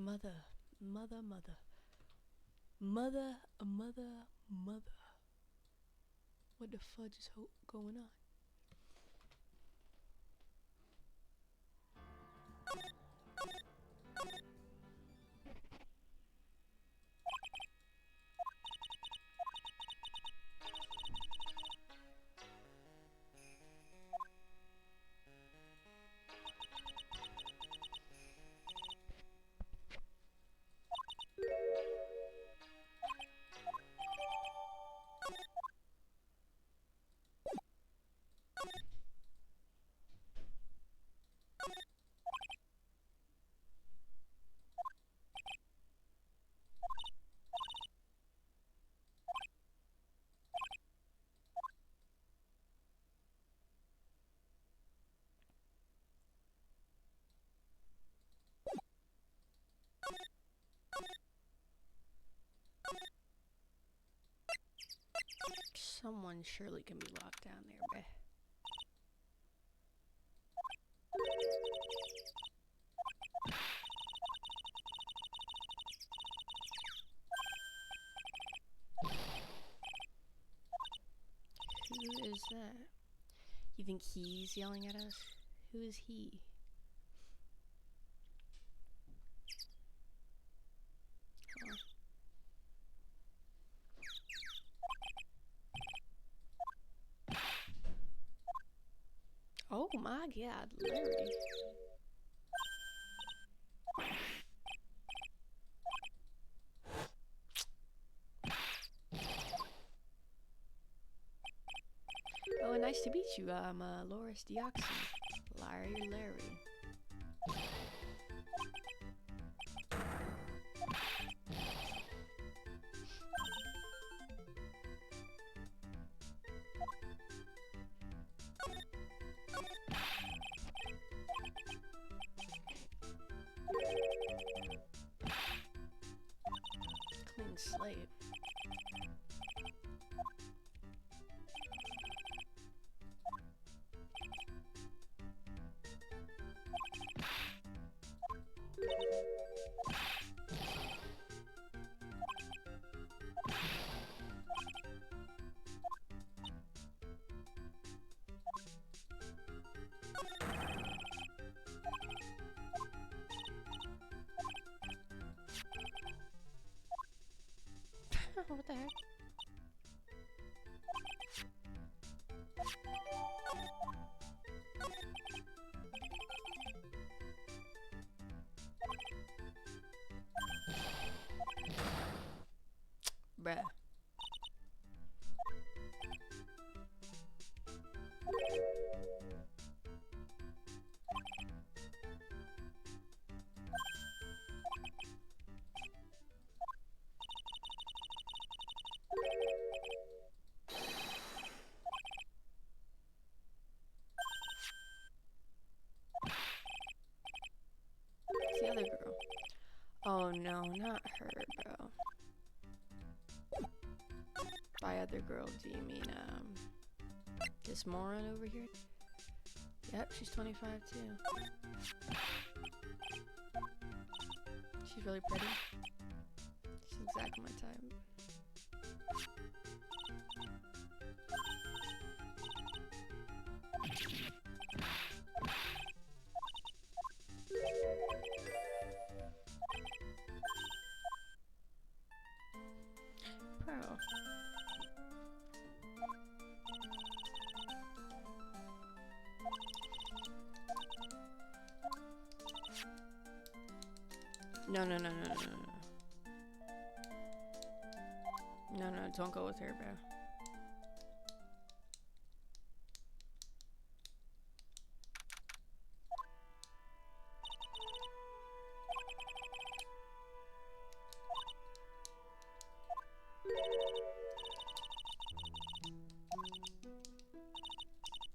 Mother, mother, mother. Mother, mother, mother. What the fudge is going on? Someone surely can be locked down there, bruh. Who is that? You think he's yelling at us? Who is he? Oh my god, Larry. Oh, nice to meet you. I'm Loris Deoxy. Larry. Clean slate. What the heck? Bruh. It's the other girl. Oh no, not her, bro. By other girl, do you mean, this moron over here? Yep, she's 25 too. She's really pretty. She's exactly my type. Bro. No. No, don't go with her, bro.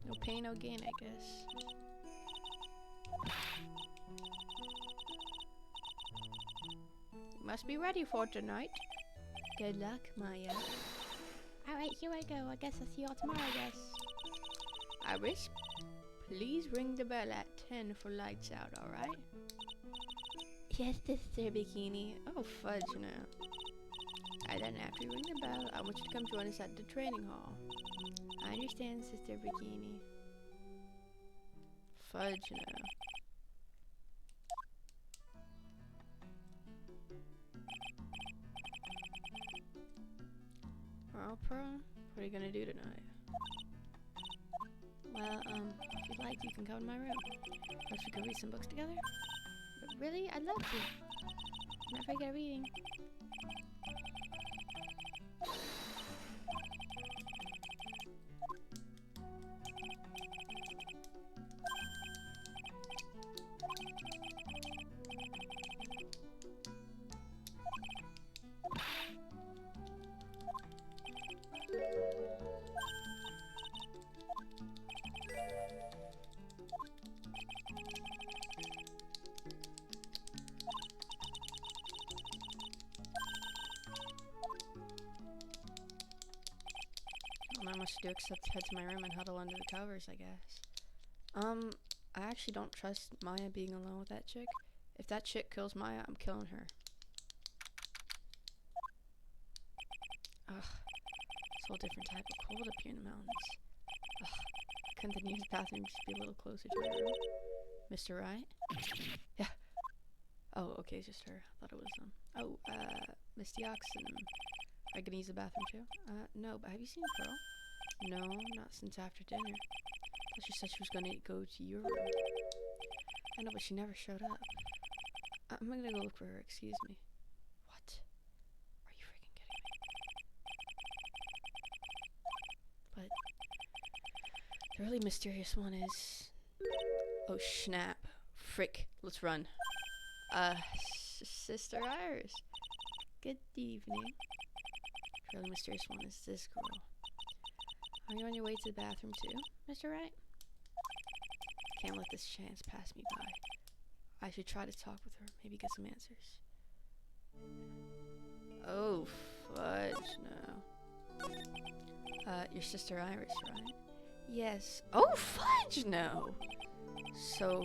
No pain, no gain, I guess. You must be ready for tonight. Good luck, Maya. Alright, here I go. I guess I'll see y'all tomorrow, I guess. Iris, please ring the bell at 10 for lights out, alright? Yes, Sister Bikini. Oh, fudge now. And then after you ring the bell, I want you to come join us at the training hall. I understand, Sister Bikini. Fudge now. Well, Pearl, what are you gonna do tonight? Well, if you'd like, you can come to my room. Perhaps we could read some books together? But really? I'd love to. I'm not very good at reading. Not much to do except head to my room and huddle under the covers, I guess. I actually don't trust Maya being alone with that chick. If that chick kills Maya, I'm killing her. Ugh, it's a whole different type of cold up here in the mountains. Ugh, couldn't the nearest bathroom just be a little closer to my room? Mr. Right? Yeah. Oh, okay, it's just her. I thought it was, Miss Deoxin. Are you gonna use the bathroom too? No, but have you seen Pearl? No, not since after dinner. But she said she was gonna go to your room. I know, but she never showed up. I'm gonna go look for her, excuse me. What? Are you freaking kidding me? But the really mysterious one is... Oh, snap. Frick, let's run. Sister Iris. Good evening. The really mysterious one is this girl. Are you on your way to the bathroom too, Mr. Wright? Can't let this chance pass me by. I should try to talk with her, maybe get some answers. Oh, fudge no. Your sister Iris, right? Yes. Oh, fudge no! So,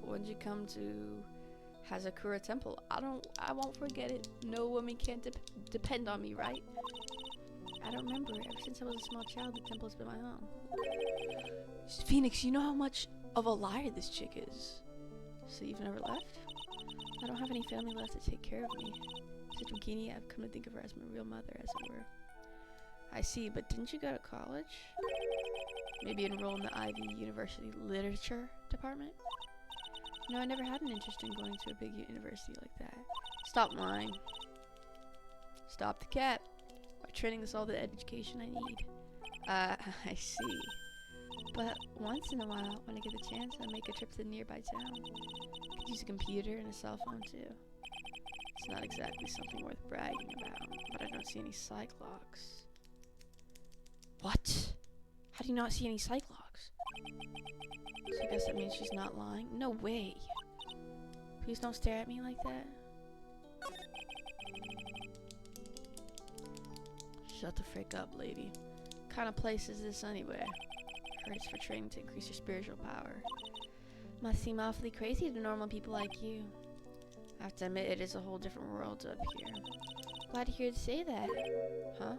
when'd you come to Hazakura Temple? I won't forget it. No woman can't depend on me, right? I don't remember. Ever since I was a small child, the temple's been my home. Phoenix, you know how much of a liar this chick is. So you've never left? I don't have any family left to take care of me. Sister Bikini, I've come to think of her as my real mother, as it were. I see, but didn't you go to college? Maybe enroll in the Ivy University Literature Department? No, I never had an interest in going to a big university like that. Stop lying. Stop the cap. My training is all the education I need. I see. But once in a while, when I get the chance, I make a trip to the nearby town. Could use a computer and a cell phone too. It's not exactly something worth bragging about, but I don't see any psych logs. What? How do you not see any psych logs? So I guess that means she's not lying? No way. Please don't stare at me like that. Shut the frick up, lady. What kind of place is this anyway? Heard it's for training to increase your spiritual power. Must seem awfully crazy to normal people like you. I have to admit, it is a whole different world up here. Glad to hear you say that. Huh?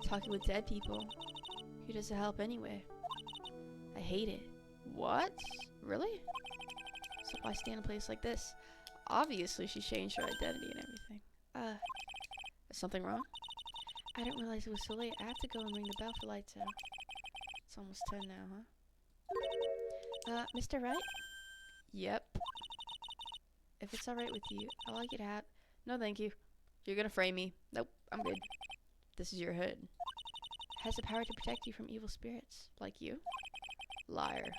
Talking with dead people. Who does it help anyway? I hate it. What? Really? So why stay in a place like this? Obviously she changed her identity and everything. Is something wrong? I didn't realize it was so late. I have to go and ring the bell for lights out. It's almost 10 now, huh? Mr. Wright? Yep. If it's alright with you, I'd like you to have... No, thank you. You're gonna frame me. Nope, I'm good. This is your hood. It has the power to protect you from evil spirits. Like you? Liar.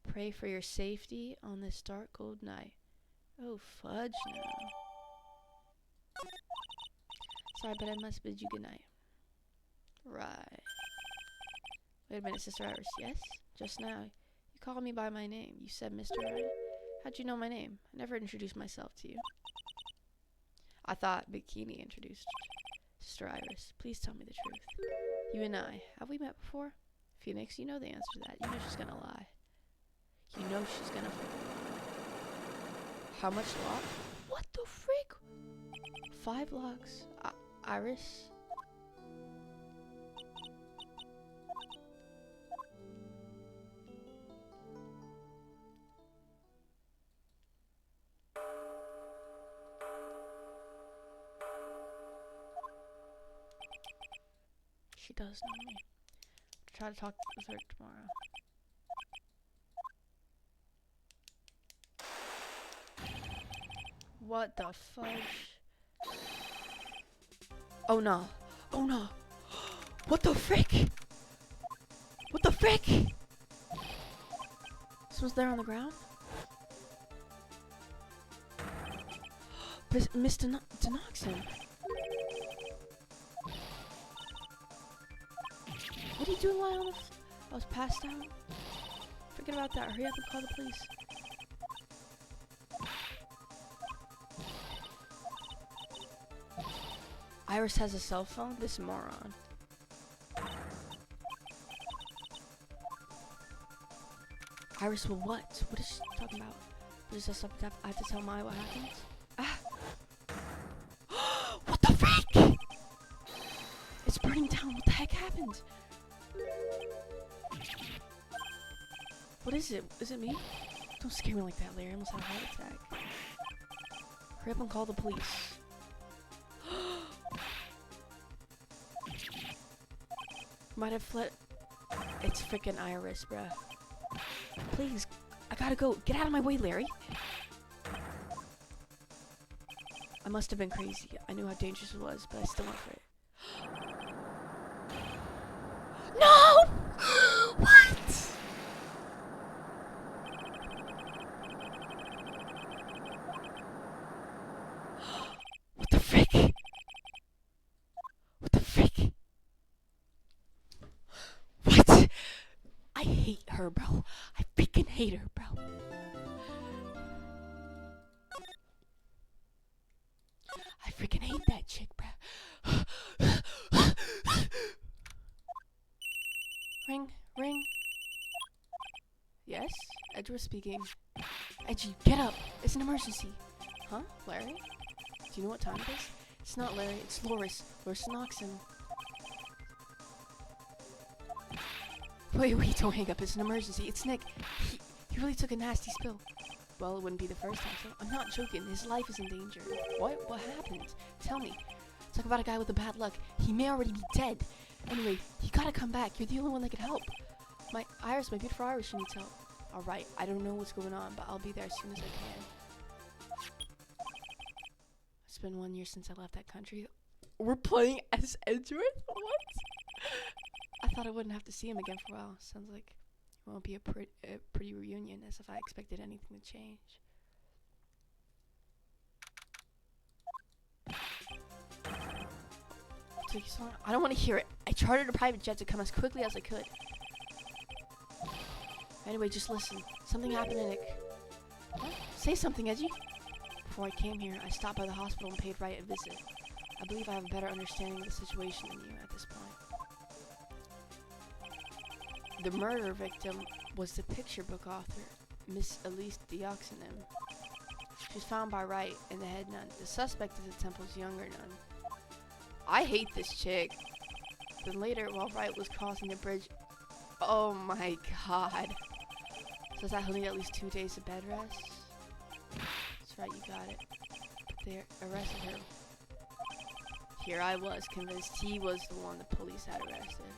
Pray for your safety on this dark cold night. Oh, fudge now. Sorry, but I must bid you good night. Right. Wait a minute, Sister Iris. Yes? Just now. You called me by my name. You said Mr. Right? How'd you know my name? I never introduced myself to you. I thought Bikini introduced Sister Iris. Please tell me the truth. You and I. Have we met before? Phoenix, you know the answer to that. You know she's gonna lie. You know she's gonna. How much lock? What the frick? 5 locks. Iris. She does know me. Try to talk with her tomorrow. What the fudge? Oh no. Oh no. What the frick? What the frick? Someone's there on the ground? Miss Denoxin. What are you doing lying on the I was passed out. Forget about that. Hurry up and call the police. Iris has a cell phone? This moron. Iris will what? What is she talking about? Does this stuff I have to tell Maya what happens? Ah! What the freak? It's burning down. What the heck happened? What is it? Is it me? Don't scare me like that, Larry. I almost had a heart attack. Hurry up and call the police. Might have fled. It's freaking Iris, bruh. Please, I gotta go. Get out of my way, Larry. I must have been crazy. I knew how dangerous it was, but I still went for it. No! What? What the frick? What the frick? What? I hate her, bro. I freaking hate her, bro. I freaking hate that chick, bro. Ring, ring. Yes? Edgeworth speaking. Edgy, get up. It's an emergency. Huh? Larry? Do you know what time it is? It's not Larry, it's Loris. Loris Noxon. Wait, don't hang up. It's an emergency. It's Nick. He really took a nasty spill. Well, it wouldn't be the first time, so I'm not joking. His life is in danger. What? What happened? Tell me. Talk about a guy with the bad luck. He may already be dead. Anyway, you gotta come back. You're the only one that can help. My beautiful Iris, she needs help. Alright, I don't know what's going on, but I'll be there as soon as I can. It's been 1 year since I left that country. We're playing as Edgeworth? What? I thought I wouldn't have to see him again for a while. Sounds like it won't be a pretty reunion, as if I expected anything to change. I don't want to hear it. I chartered a private jet to come as quickly as I could. Anyway, just listen. Something happened to Nick. What? Say something, Edgy. Before I came here, I stopped by the hospital and paid Wright a visit. I believe I have a better understanding of the situation than you at this point. The murder victim was the picture book author, Miss Elise Dioxanim. She was found by Wright and the head nun. The suspect is the temple's younger nun. I hate this chick. Then later, while Wright was crossing the bridge... Oh my god. So that he'll need at least 2 days of bed rest? That's right, you got it. But they arrested her. Here I was, convinced he was the one the police had arrested.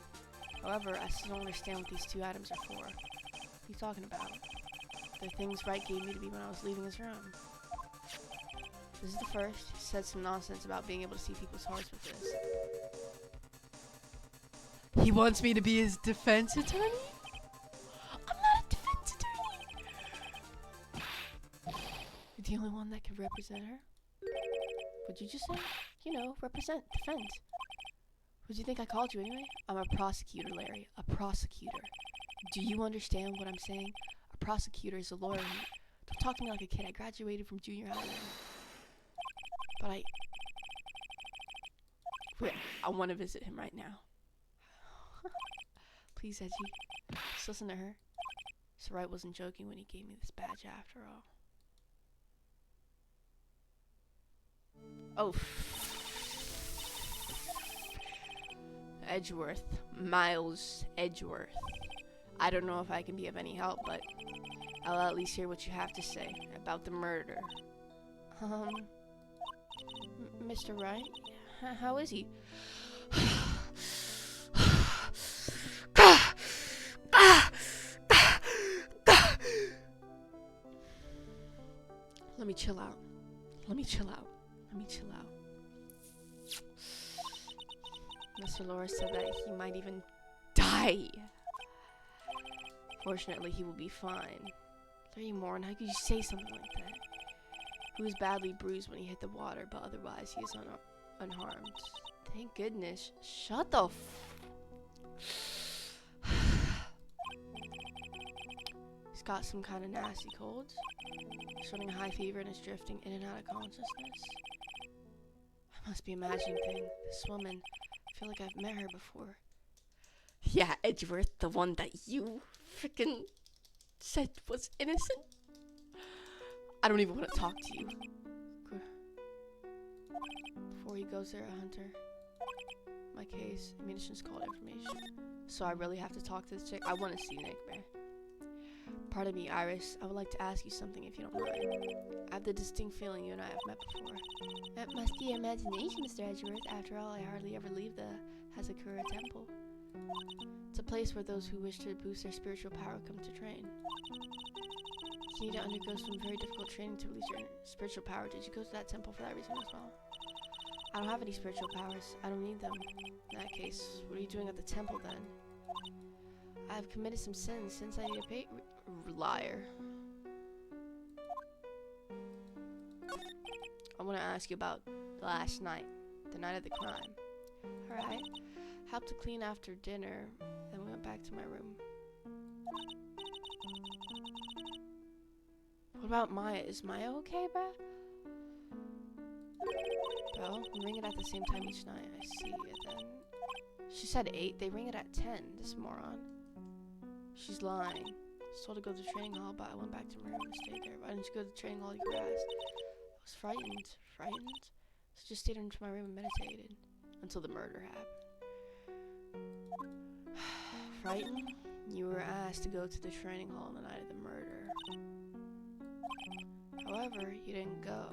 However, I still don't understand what these 2 items are for. What are you talking about? They're things Wright gave me to be when I was leaving his room. This is the first. He said some nonsense about being able to see people's hearts with this. He wants me to be his defense attorney? I'm not a defense attorney! You're the only one that can represent her? What'd you just say? You know, represent, defend. What do you think I called you anyway? I'm a prosecutor, Larry. A prosecutor. Do you understand what I'm saying? A prosecutor is a lawyer. Don't talk to me like a kid. I graduated from junior high. But I want to visit him right now. Please, Edgy. Just listen to her. So Wright wasn't joking when he gave me this badge after all. Oh, Edgeworth. Miles Edgeworth. I don't know if I can be of any help, but I'll at least hear what you have to say about the murder. Mr. Wright? How is he? Let me chill out. Let me chill out. Let me chill out. Mr. Laura said that he might even die. Fortunately, he will be fine. 3 more, and how could you say something like that? He was badly bruised when he hit the water, but otherwise he is unharmed. Thank goodness. Shut the He's got some kind of nasty cold. He's running a high fever and is drifting in and out of consciousness. I must be imagining things. This woman, I feel like I've met her before. Yeah, Edgeworth, the one that you freaking said was innocent. I don't even want to talk to you. Before he goes there, a hunter. My case, ammunition's called information. So I really have to talk to this chick. I want to see Nick, man. Pardon me, Iris. I would like to ask you something if you don't mind. I have the distinct feeling you and I have met before. That must be imagination, Mr. Edgeworth. After all, I hardly ever leave the Hazakura Temple. It's a place where those who wish to boost their spiritual power come to train. You need to undergo some very difficult training to release your spiritual power. Did you go to that temple for that reason as well? I don't have any spiritual powers. I don't need them. In that case, what are you doing at the temple then? I've committed some sins since I need to pay. Liar. I want to ask you about last night, the night of the crime. Alright. Helped to clean after dinner, then we went back to my room. What about Maya? Is Maya okay, bruh? Bro, we ring it at the same time each night. I see it then. She said 8. They ring it at 10, this moron. She's lying. I was told to go to the training hall, but I went back to my room and stayed there. Why didn't you go to the training hall, you asked? I was frightened. Frightened? So just stayed into my room and meditated. Until the murder happened. Frightened? You were asked to go to the training hall on the night of the murder. However, you didn't go.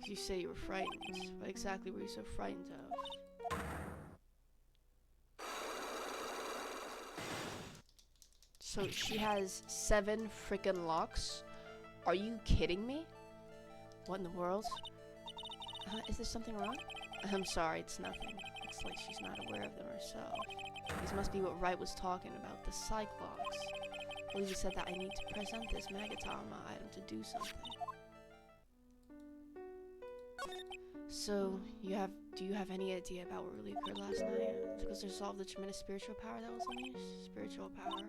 You say you were frightened. What exactly were you so frightened of? So she has 7 freaking locks? Are you kidding me? What in the world? Is there something wrong? I'm sorry, it's nothing. It's like she's not aware of them herself. These must be what Wright was talking about, the psych locks. I believe he said that I need to present this Magatama item to do something. So, do you have any idea about what really occurred last night? Because there's all the tremendous spiritual power that was unleashed? Spiritual power.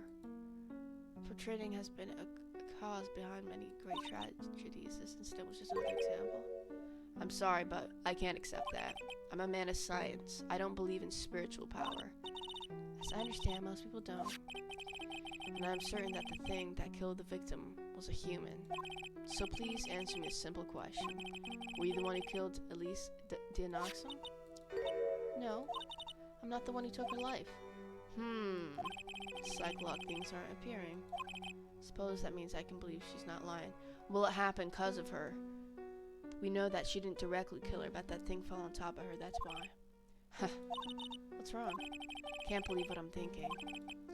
Portraying has been a cause behind many great tragedies. This incident was just another example. I'm sorry, but I can't accept that. I'm a man of science. I don't believe in spiritual power. As I understand, most people don't. And I'm certain that the thing that killed the victim was a human. So please answer me a simple question. Were you the one who killed Elise Dianoxum? No. I'm not the one who took her life. Psycholock things aren't appearing. Suppose that means I can believe she's not lying. Well, it happened because of her. We know that she didn't directly kill her, but that thing fell on top of her, that's why. What's wrong? Can't believe what I'm thinking.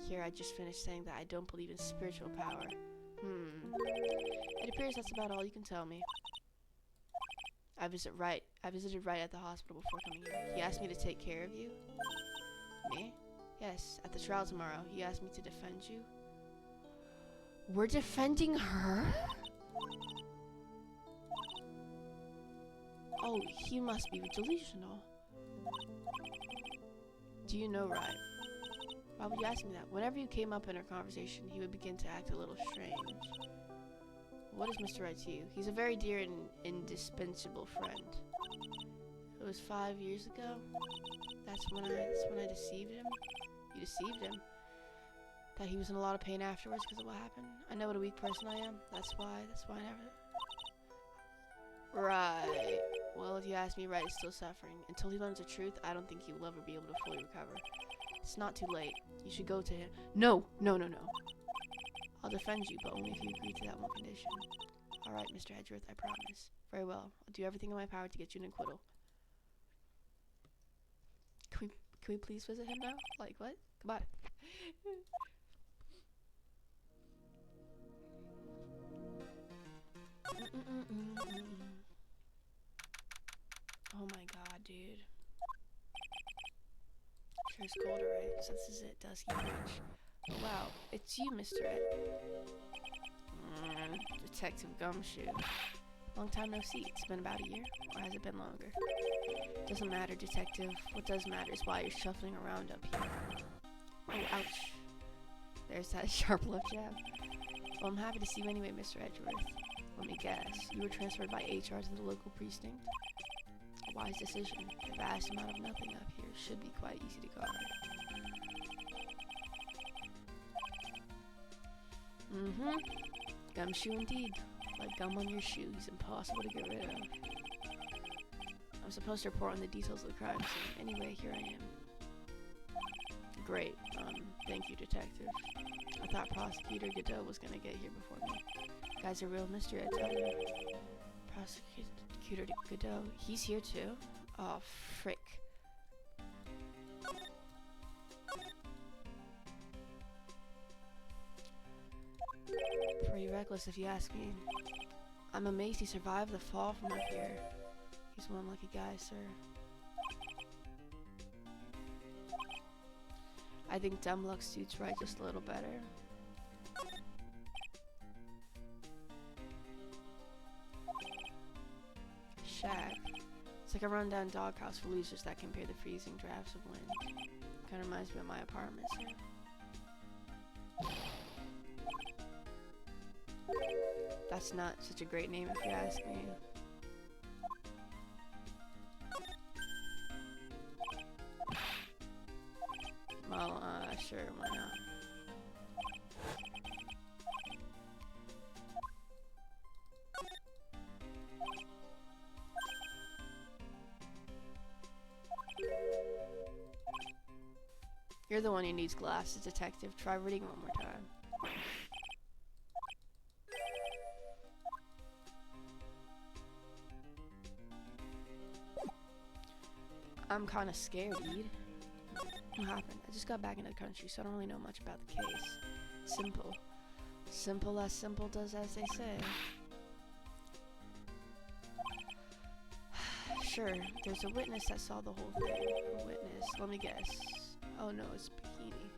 Here, I just finished saying that I don't believe in spiritual power. It appears that's about all you can tell me. I visited Wright at the hospital before coming here. He asked me to take care of you. Me? Yes, at the trial tomorrow. He asked me to defend you. We're defending her? Oh, he must be delusional. Do you know Wright? Why would you ask me that? Whenever you came up in our conversation, he would begin to act a little strange. What is Mr. Wright to you? He's a very dear and indispensable friend. It was 5 years ago. That's when I deceived him. You deceived him. That he was in a lot of pain afterwards because of what happened. I know what a weak person I am. That's why I never... Right. Well, if you ask me, Wright is still suffering. Until he learns the truth, I don't think he will ever be able to fully recover. It's not too late. You should go to him. No! No, no, no. I'll defend you, but only if you agree to that one condition. Alright, Mr. Edgeworth, I promise. Very well. I'll do everything in my power to get you an acquittal. Can we please visit him now? Like, what? Come on. Oh my god, dude. Sure is colder, right? So this is it, Dusky Bridge. Oh wow, it's you, Mr. Ed. Detective Gumshoe. Long time no see. It's been about a year, or has it been longer? Doesn't matter, Detective. What does matter is why you're shuffling around up here. Oh, ouch. There's that sharp left jab. Well, I'm happy to see you anyway, Mr. Edgeworth. Let me guess. You were transferred by HR to the local precinct? A wise decision. The vast amount of nothing up here should be quite easy to guard. Gumshoe indeed. Like gum on your shoe, he's impossible to get rid of. I'm supposed to report on the details of the crime scene. Anyway, here I am. Great. Thank you, Detective. I thought Prosecutor Godot was gonna get here before me. Guy's a real mystery, I tell you. Prosecutor Godot, he's here too? Oh, frick. Pretty reckless if you ask me. I'm amazed he survived the fall from up here. He's one lucky guy, sir. I think dumb luck suits Wright just a little better. Shack. It's like a rundown doghouse for losers that compare the freezing drafts of wind. Kinda reminds me of my apartment, sir. That's not such a great name if you ask me. Well, sure, why not? You're the one who needs glasses, Detective. Try reading one more time. I'm kinda scared, Ede. What happened? I just got back into the country, so I don't really know much about the case. Simple. Simple as simple does, as they say. Sure, there's a witness that saw the whole thing. A witness. Let me guess. Oh no, it's Bikini.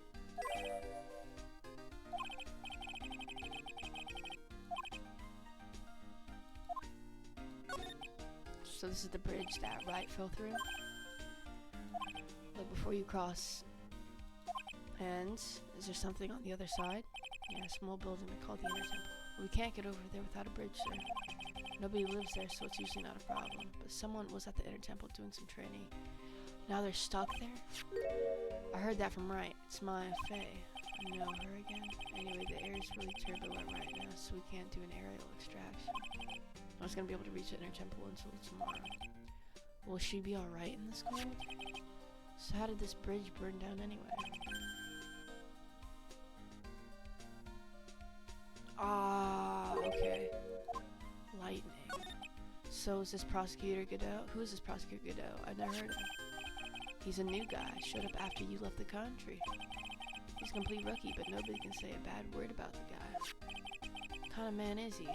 So this is the bridge that Wright fell through? Look before you cross. And is there something on the other side? Yeah, a small building they call the Inner Temple. We can't get over there without a bridge, sir. Nobody lives there, so it's usually not a problem. But someone was at the Inner Temple doing some training. Now they're stuck there? I heard that from Wright. It's Maya Fey. I know her again. Anyway, the air is really turbulent right now, so we can't do an aerial extraction. I'm just gonna be able to reach the Inner Temple until tomorrow. Will she be alright in this cold? So how did this bridge burn down anyway? Ah, okay. Lightning. So is this Prosecutor Godot? Who is this Prosecutor Godot? I've never heard of him. He's a new guy. Showed up after you left the country. He's a complete rookie, but nobody can say a bad word about the guy. What kind of man is he?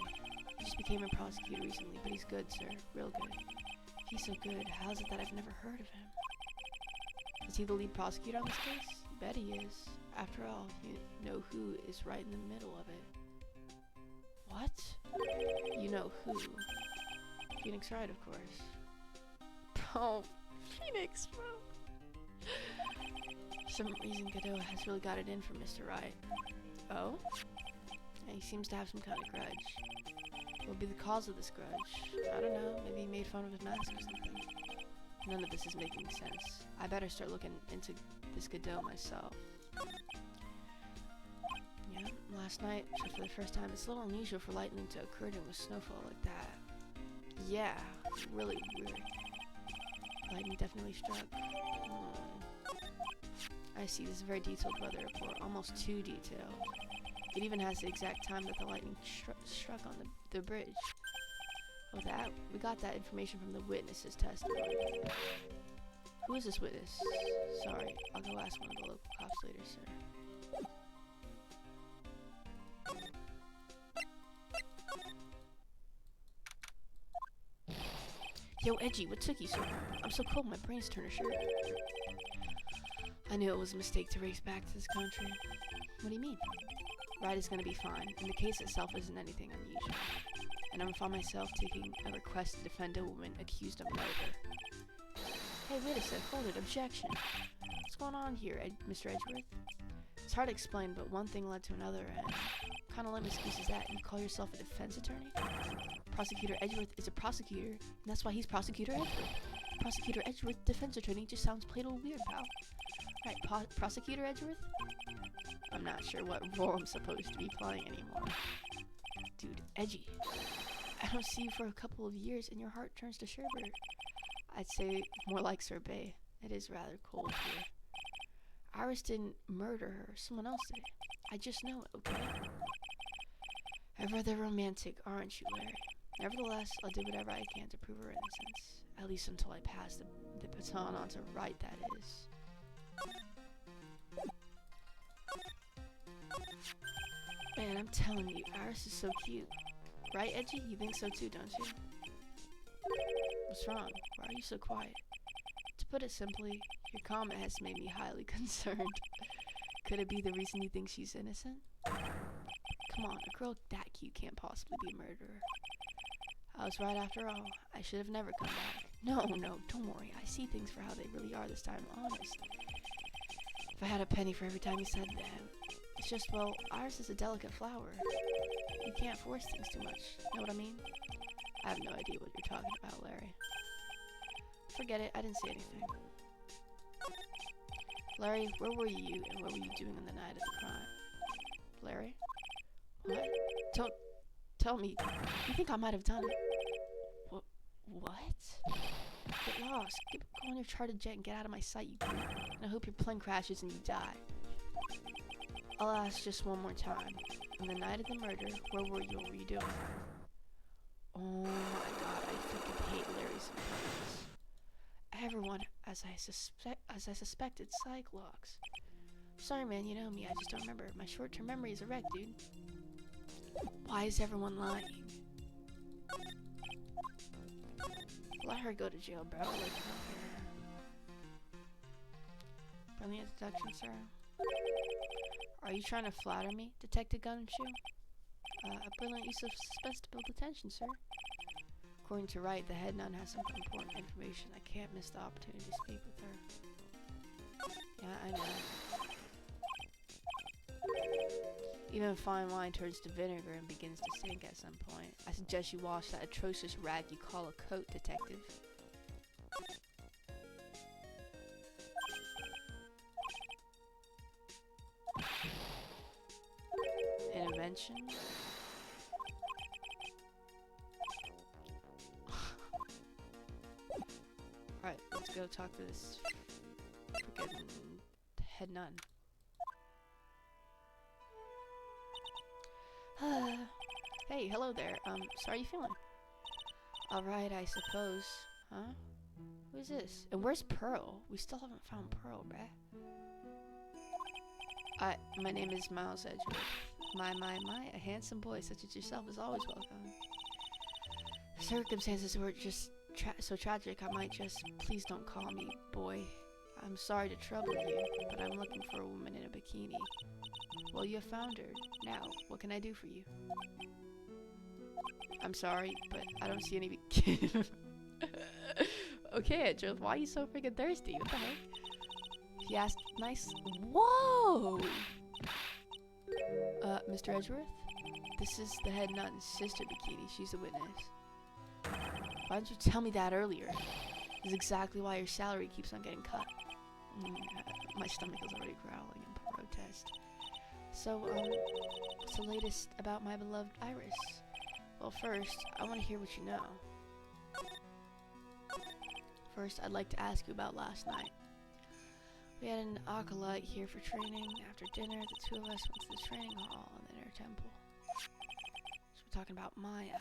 He just became a prosecutor recently, but he's good, sir. Real good. He's so good. How is it that I've never heard of him? Is he the lead prosecutor on this case? I bet he is. After all, you know who is right in the middle of it. What? You know who? Phoenix Wright, of course. Oh, Phoenix, bro. For some reason, Godot has really got it in for Mr. Wright. Oh? Yeah, he seems to have some kind of grudge. What would be the cause of this grudge? I don't know. Maybe he made fun of his mask or something. None of this is making sense. I better start looking into this Godot myself. Yeah, last night, for the first time, it's a little unusual for lightning to occur during a snowfall like that. Yeah, really weird. Lightning definitely struck. I see, this is a very detailed weather report, almost too detailed. It even has the exact time that the lightning struck on the bridge. Oh, we got that information from the witness's testimony. Who is this witness? Sorry, I'll go ask one of the local cops later, sir. Yo, Edgy, what took you so long? I'm so cold, my brain's turned to sugar. I knew it was a mistake to race back to this country. What do you mean? Ride is gonna be fine, and the case itself isn't anything unusual. And I'm gonna find myself taking a request to defend a woman accused of murder. Hey, wait a sec, hold it, objection. What's going on here, Mr. Edgeworth? It's hard to explain, but one thing led to another, and what kind of lame excuse is that? You call yourself a defense attorney? Prosecutor Edgeworth is a prosecutor, and that's why he's Prosecutor Edgeworth. Prosecutor Edgeworth, defense attorney, just sounds plain old weird, pal. Right, Prosecutor Edgeworth? I'm not sure what role I'm supposed to be playing anymore. Dude, Edgy. I don't see you for a couple of years, and your heart turns to sherbet. I'd say more like sorbet. It is rather cold here. Iris didn't murder her. Someone else did. I just know it, okay? Ever the romantic, aren't you, Larry? Nevertheless, I'll do whatever I can to prove her innocence. At least until I pass the baton on to Wright, that is. Man, I'm telling you, Iris is so cute. Right, Edgy? You think so too, don't you? What's wrong? Why are you so quiet? To put it simply, your comment has made me highly concerned. Could it be the reason you think she's innocent? Come on, a girl that cute can't possibly be a murderer. I was right after all. I should have never come back. No, don't worry. I see things for how they really are this time, honest. If I had a penny for every time you said that. It's just, well, Iris is a delicate flower. You can't force things too much. Know what I mean? I have no idea what you're talking about, Larry. Forget it. I didn't say anything. Larry, where were you and what were you doing on the night of the crime? Larry? What? Don't tell me. You think I might have done it? What? Get lost. Go on your chartered jet and get out of my sight, you creep. And I hope your plane crashes and you die. I'll ask just one more time. On the night of the murder, where were you? What were you doing? Oh my god, I freaking hate Larry sometimes. Everyone, as I suspected, Cyclops. Sorry man, you know me, I just don't remember. My short-term memory is a wreck, dude. Why is everyone lying? Let her go to jail, bro. Like, brilliant deduction, sir. Are you trying to flatter me, Detective Gumshoe? A brilliant use of suspense to build attention, sir. According to Wright, the head nun has some important information. I can't miss the opportunity to speak with her. Yeah, I know. Even fine wine turns to vinegar and begins to sink at some point. I suggest you wash that atrocious rag you call a coat, Detective. Intervention? Alright, let's go talk to this freaking head nun. Hey, hello there. So how are you feeling? Alright, I suppose. Huh? Who's this? And where's Pearl? We still haven't found Pearl, bruh. My name is Miles Edgeworth. My, a handsome boy such as yourself is always welcome. Circumstances were just so tragic, I might just... Please don't call me boy. I'm sorry to trouble you, but I'm looking for a woman in a bikini. Well, you found her. Now, what can I do for you? I'm sorry, but I don't see any bikini. Okay, Edgeworth, why are you so freaking thirsty? What the heck? He asked nice... Whoa! Mr. Edgeworth? This is the head nun's sister bikini. She's a witness. Why didn't you tell me that earlier? This is exactly why your salary keeps on getting cut. My stomach is already growling in protest. So, what's the latest about my beloved Iris? Well, first, I want to hear what you know. First, I'd like to ask you about last night. We had an acolyte here for training. After dinner, the two of us went to the training hall in the inner temple. So we're talking about Maya.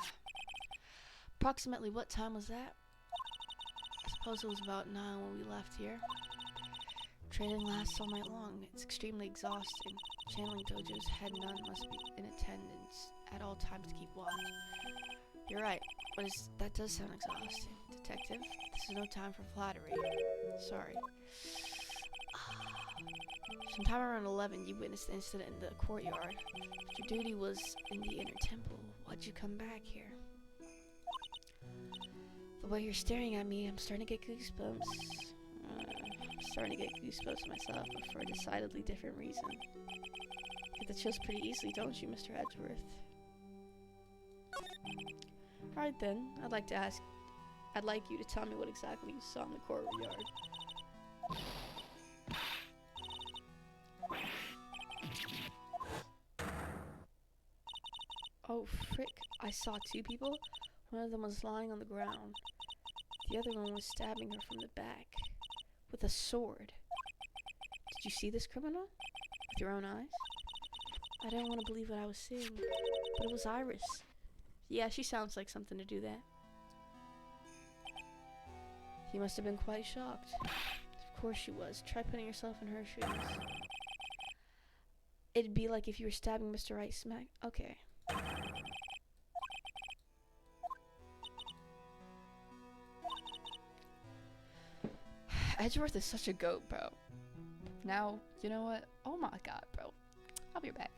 Approximately what time was that? I suppose it was about 9 when we left here. Training lasts all night long. It's extremely exhausting. Channeling Dojo's head nun must be in attendance at all times to keep watch. You're right, but that does sound exhausting. Detective, this is no time for flattery. Sorry. Sometime around 11, you witnessed the incident in the courtyard. But your duty was in the inner temple. Why'd you come back here? The way you're staring at me, I'm starting to get goosebumps. I'm starting to get goosebumps myself, but for a decidedly different reason. Get the chills pretty easily, don't you, Mr. Edgeworth? Alright then, I'd like you to tell me what exactly you saw in the courtyard. Oh, frick. I saw two people. One of them was lying on the ground. The other one was stabbing her from the back. With a sword. Did you see this criminal? With your own eyes? I didn't want to believe what I was seeing. But it was Iris. Yeah, she sounds like something to do that. You must have been quite shocked. Of course she was. Try putting yourself in her shoes. It'd be like if you were stabbing Mr. Right smack. Okay. Edgeworth is such a goat, bro. Now, you know what? Oh my god, bro. I'll be right back.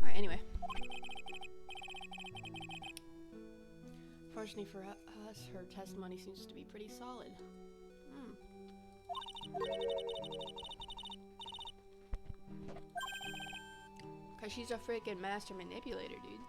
Alright, anyway. Fortunately for us, her testimony seems to be pretty solid. Cause she's a freaking master manipulator, dude.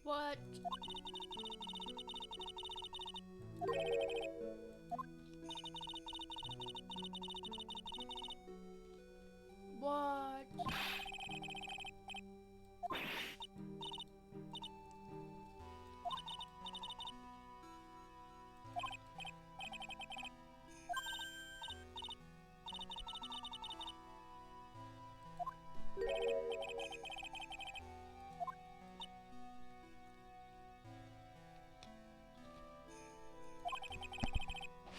What? What?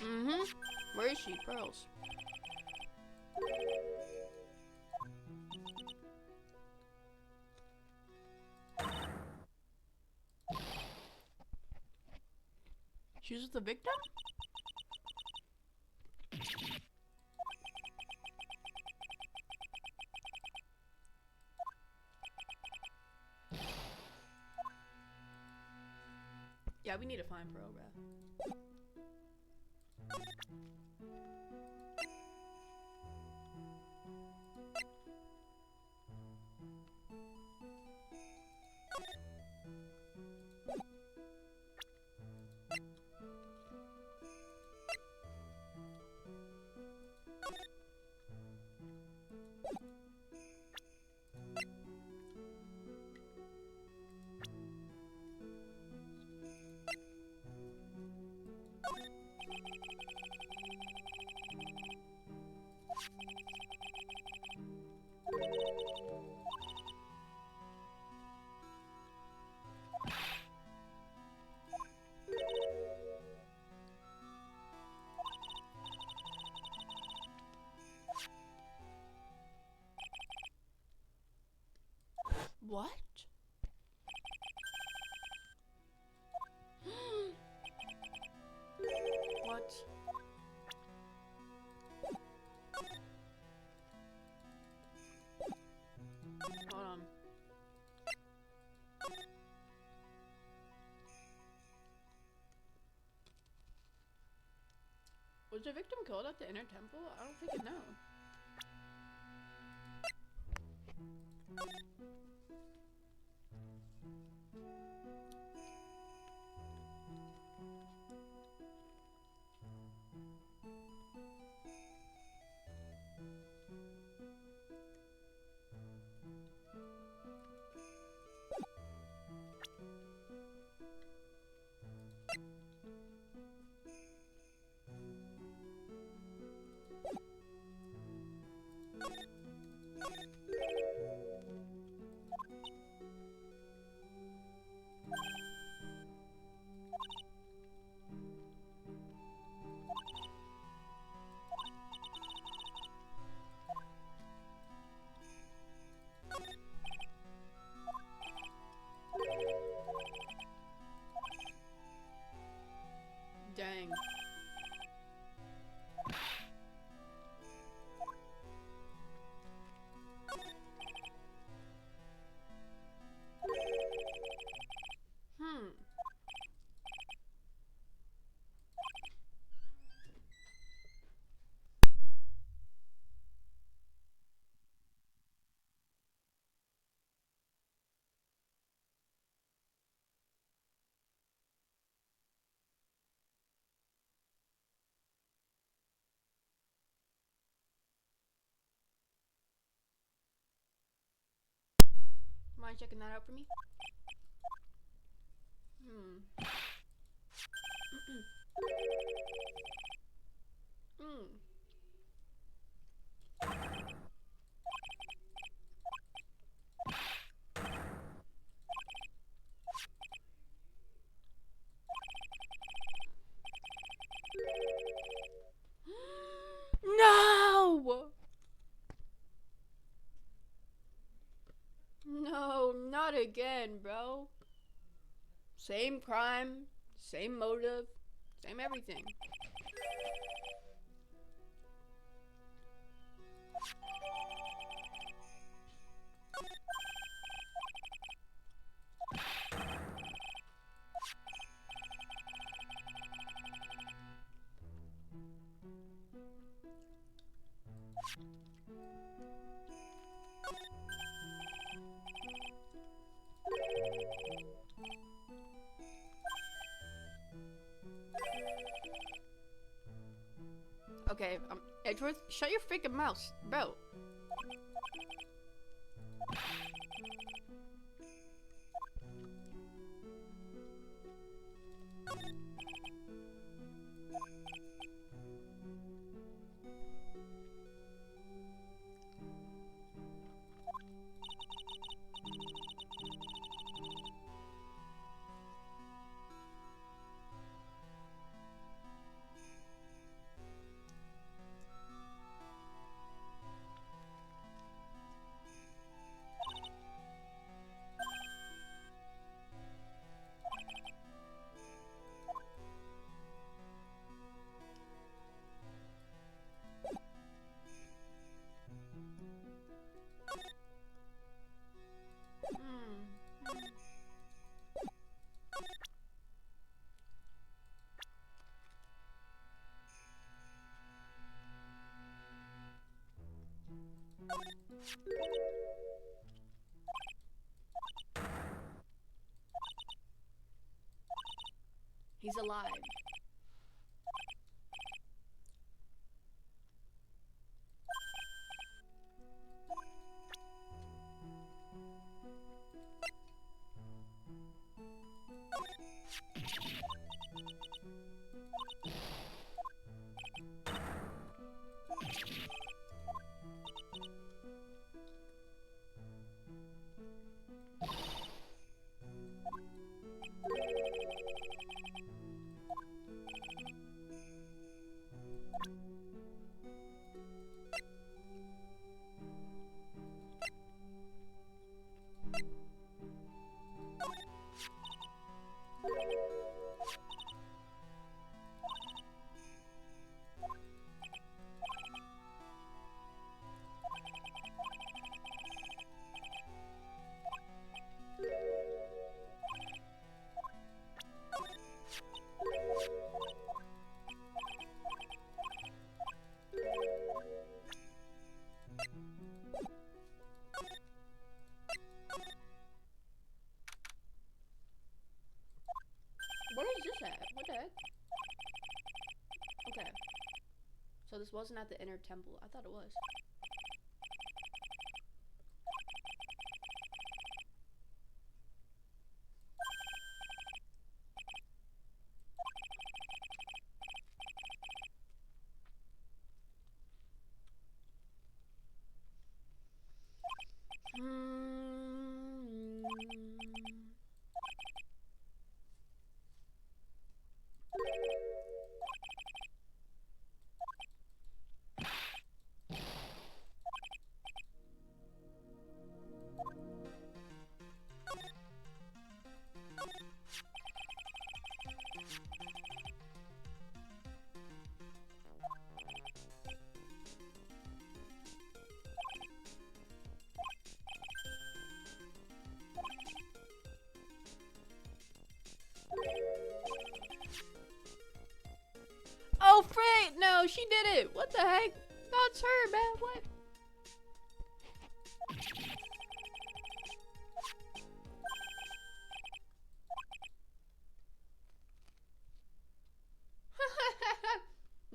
Mm-hmm. Where is she? Pearls. She's the victim? Yeah, we need to find Pearl, bro. What? What? Hold on. Was the victim killed at the inner temple? I don't think it no. Dang. Hmm. Mind checking that out for me? Hmm. Hmm. No! No, not again, bro. Same crime, same motive, same everything. Okay, Edgeworth, shut your freaking mouth, bro. He's alive. What is this at? What the heck? Okay. So this wasn't at the inner temple. I thought it was. Oh, Fred! No, she did it! What the heck? No, it's her, man. What?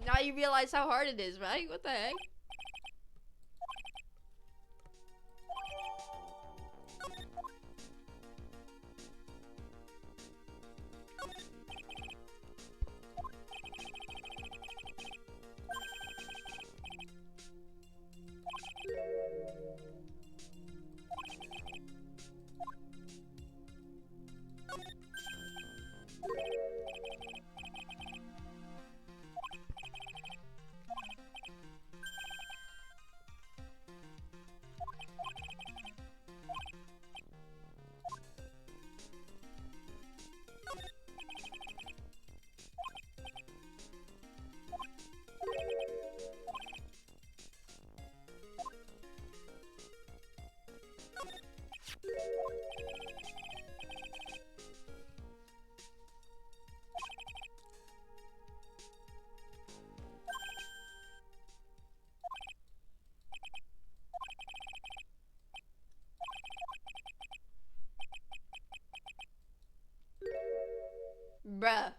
Now you realize how hard it is, right? What the heck? Bruh.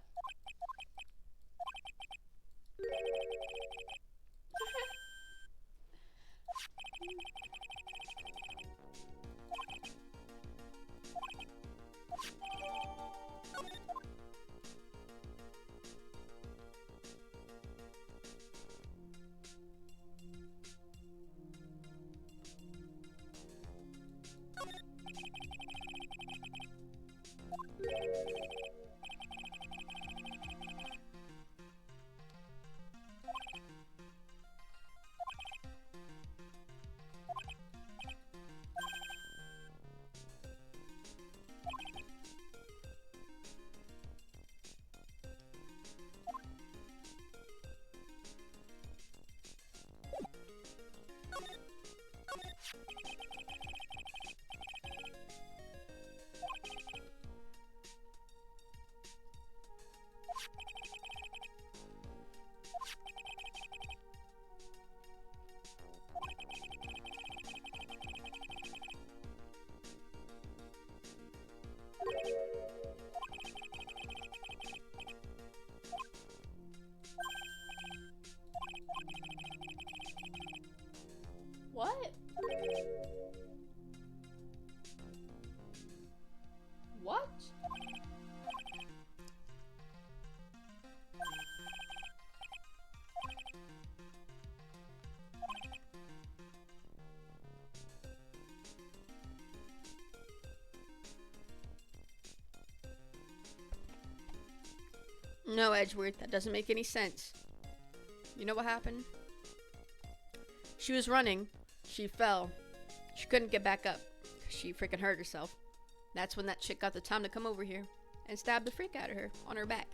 No, Edgeworth, that doesn't make any sense. You know what happened? She was running. She fell. She couldn't get back up. She freaking hurt herself. That's when that chick got the time to come over here and stab the freak out of her on her back.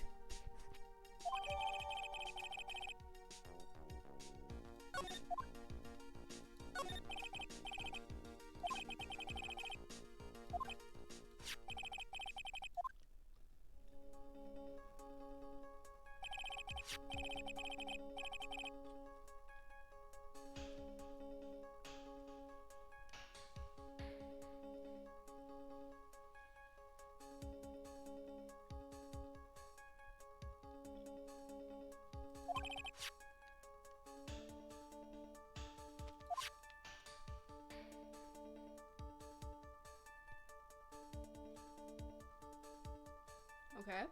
Okay.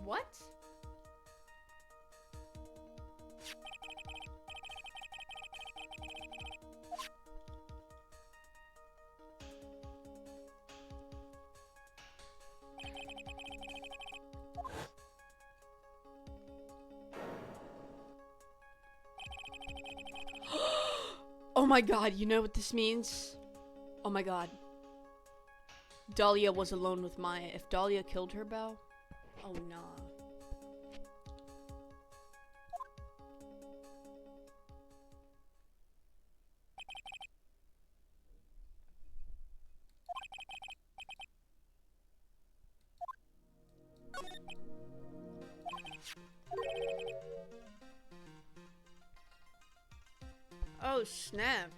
What? Oh my god, you know what this means? Oh my god. Dahlia was alone with Maya. If Dahlia killed her, Belle? Oh nah. Oh snap.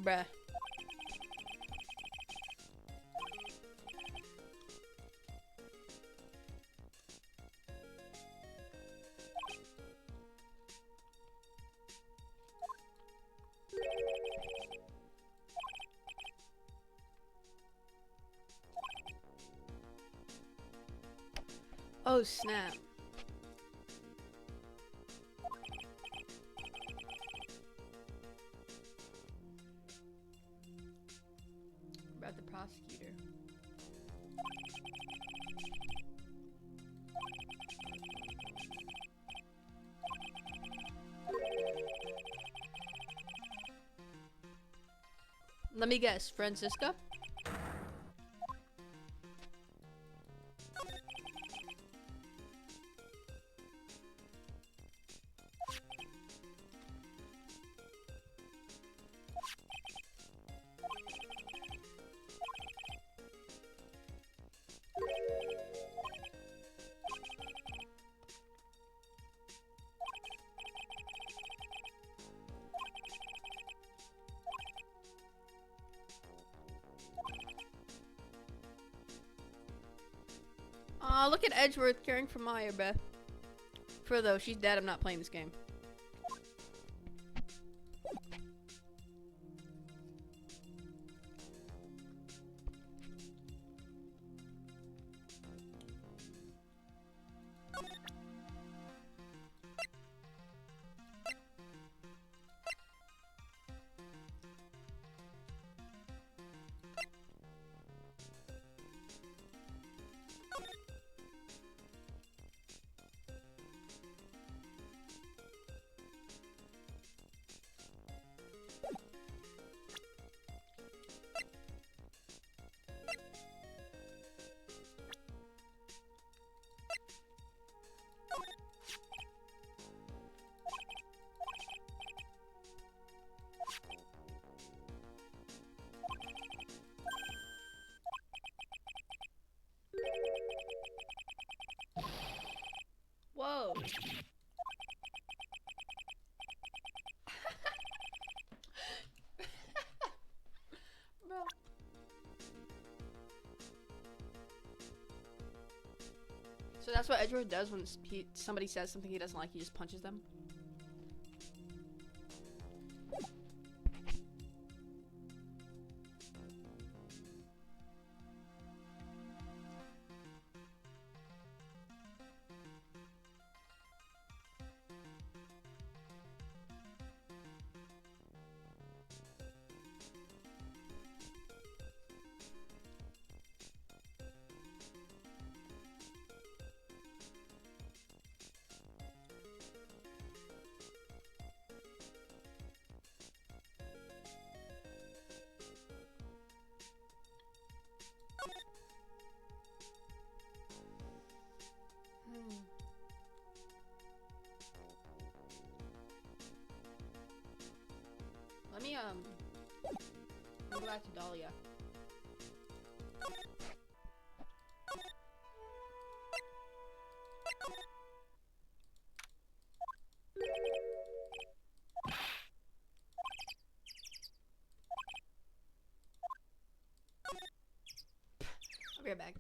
Bruh. Oh snap. About the prosecutor. Let me guess, Francisca? Aw, look at Edgeworth caring for Maya, bruh. For though, she's dead, I'm not playing this game. Whoa. Bro. So that's what Edgeworth does when somebody says something he doesn't like, he just punches them? go back to Dahlia. I'll be right back.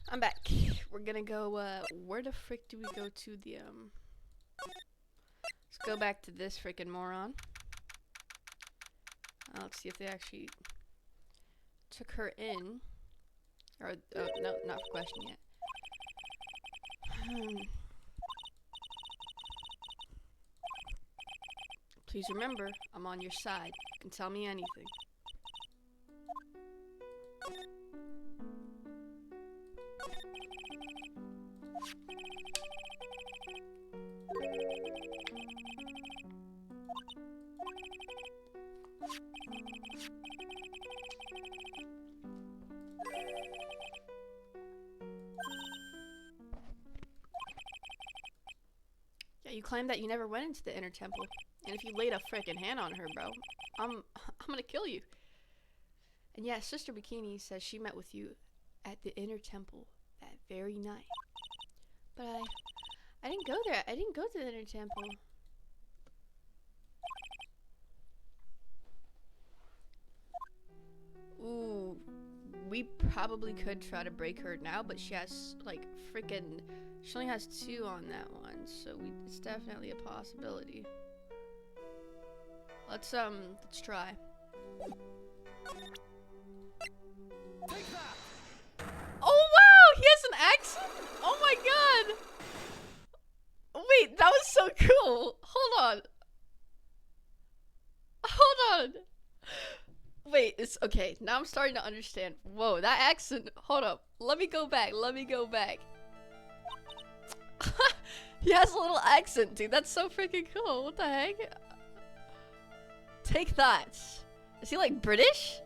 I'm back. We're gonna go, where the frick do we go to the, let's go back to this frickin' moron. Let's see if they actually took her in. Or, no, not for question yet. Please remember, I'm on your side. You can tell me anything. Yeah, you claimed that you never went into the inner temple. And if you laid a frickin' hand on her, bro, I'm gonna kill you. And yeah, Sister Bikini says she met with you at the inner temple that very night. But I didn't go there. I didn't go to the inner temple. Ooh, we probably could try to break her now, but she has like freaking. She only has 2 on that one, so it's definitely a possibility. Let's try. Oh wow, he has an accent. Oh my god. Wait, that was so cool. Hold on. Hold on. Wait, it's okay. Now I'm starting to understand. Whoa, that accent. Hold up. Let me go back. Let me go back. He has a little accent, dude. That's so freaking cool. What the heck? Take that. Is he like British?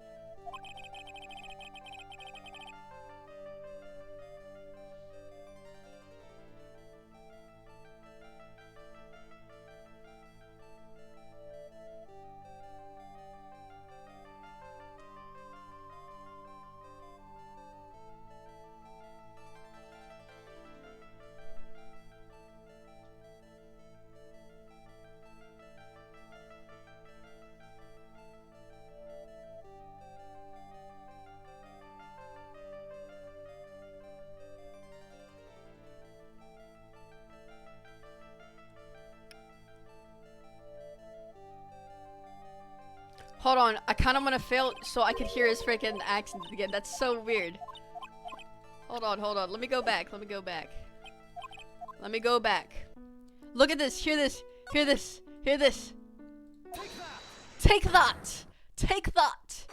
Hold on, I kind of want to fail so I could hear his freaking accent again. That's so weird. Hold on. Let me go back. Let me go back. Look at this. Hear this. Hear this. Take that. Take that.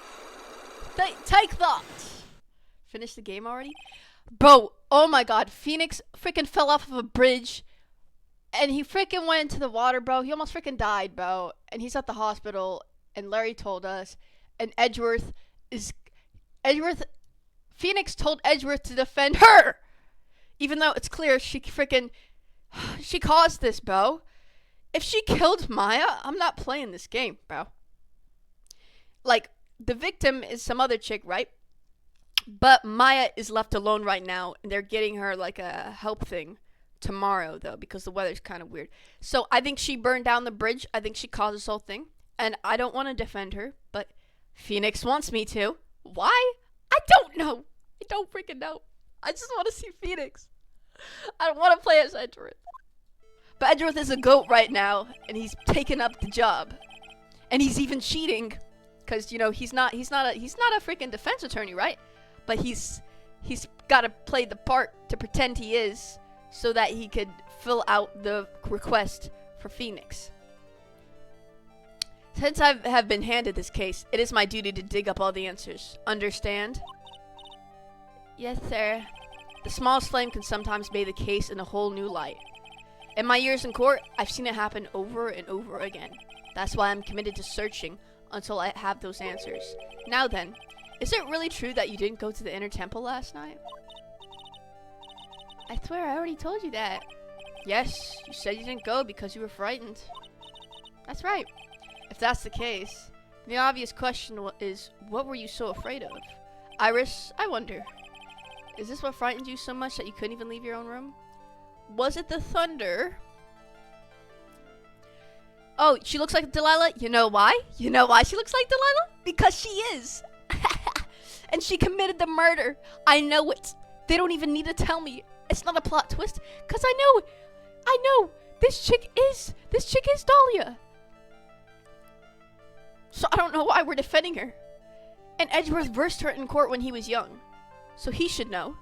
Take that. Finish the game already? Bro, oh my god. Phoenix freaking fell off of a bridge And he freaking went into the water, bro. He almost freaking died, bro. And he's at the hospital. And Larry told us. And Phoenix told Edgeworth to defend her. Even though it's clear she caused this, bro. If she killed Maya, I'm not playing this game, bro. Like, the victim is some other chick, right? But Maya is left alone right now. And they're getting her, like, a help thing tomorrow, though, because the weather's kind of weird. So I think she burned down the bridge. I think she caused this whole thing. And I don't want to defend her, but Phoenix wants me to. Why? I don't know. I don't freaking know. I just want to see Phoenix. I don't want to play as Edgeworth. But Edgeworth is a goat right now, and he's taken up the job. And he's even cheating, because, you know, he's not a freaking defense attorney, right? But he's got to play the part to pretend he is, so that he could fill out the request for Phoenix. Since I have been handed this case, it is my duty to dig up all the answers. Understand? Yes, sir. The smallest flame can sometimes bathe a case in a whole new light. In my years in court, I've seen it happen over and over again. That's why I'm committed to searching until I have those answers. Now then, is it really true that you didn't go to the inner temple last night? I swear I already told you that. Yes, you said you didn't go because you were frightened. That's right. If that's the case, the obvious question is, what were you so afraid of? Iris, I wonder. Is this what frightened you so much that you couldn't even leave your own room? Was it the thunder? Oh, she looks like Delilah? You know why? You know why she looks like Delilah? Because she is. And she committed the murder. I know it. They don't even need to tell me. It's not a plot twist. Because I know. This chick is Dahlia. So I don't know why we're defending her. And Edgeworth versed her in court when he was young. So he should know.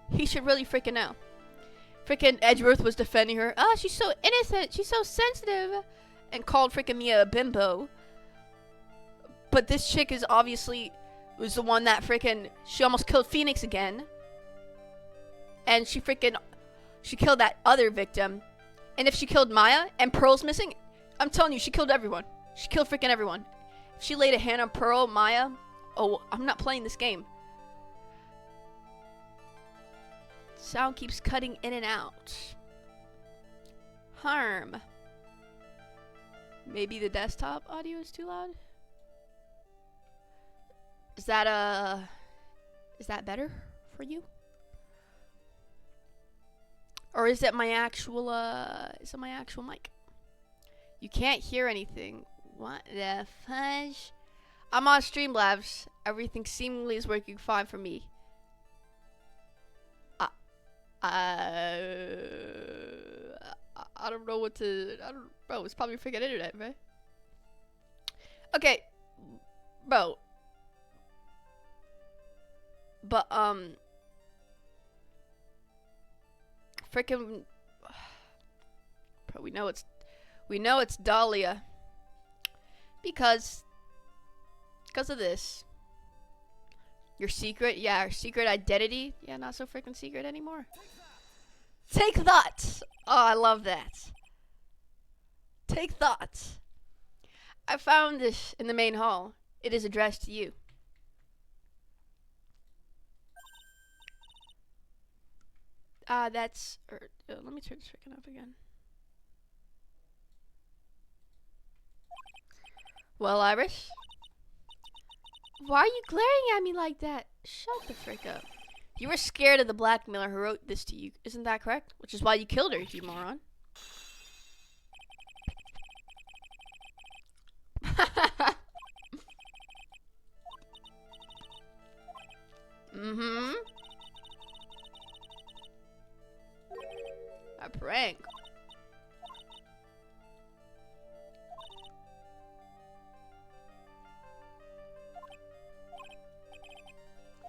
He should really freaking know. Freaking Edgeworth was defending her. Oh, she's so innocent. She's so sensitive. And called freaking Mia a bimbo. But this chick is obviously was the one that freaking she almost killed Phoenix again. And she killed that other victim. And if she killed Maya and Pearl's missing, I'm telling you, she killed everyone. She killed freaking everyone. If she laid a hand on Pearl, Maya, oh, I'm not playing this game. Sound keeps cutting in and out. Harm. Maybe the desktop audio is too loud? Is that better for you? Or is it my actual mic? You can't hear anything. What the fudge? I'm on Streamlabs. Everything seemingly is working fine for me. I don't know what to... Bro, it's probably freaking internet, right? Okay. Bro. But, freaking... Bro, we know it's Dahlia. Because of this. Your secret? Yeah, our secret identity? Yeah, not so freaking secret anymore. Take that! Oh, I love that. Take that. I found this in the main hall. It is addressed to you. That's... let me turn this freaking up again. Well, Iris? Why are you glaring at me like that? Shut the frick up. You were scared of the blackmailer who wrote this to you. Isn't that correct? Which is why you killed her, you moron. Mm-hmm. A prank.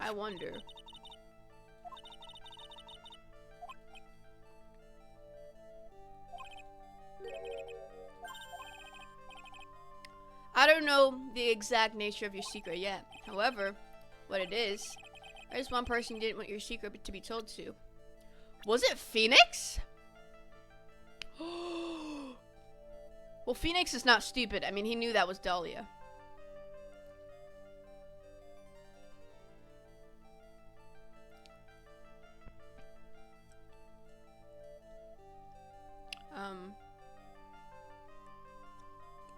I wonder. I don't know the exact nature of your secret yet. However, what it is, there's one person you didn't want your secret to be told to. Was it Phoenix? Well, Phoenix is not stupid. I mean, he knew that was Dahlia.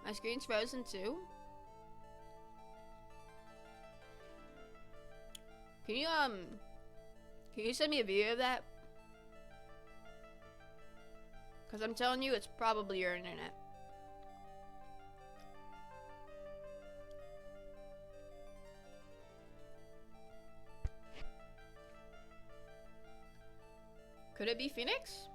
My screen's frozen too. Can you send me a video of that? Because I'm telling you, it's probably your internet. Could it be Phoenix?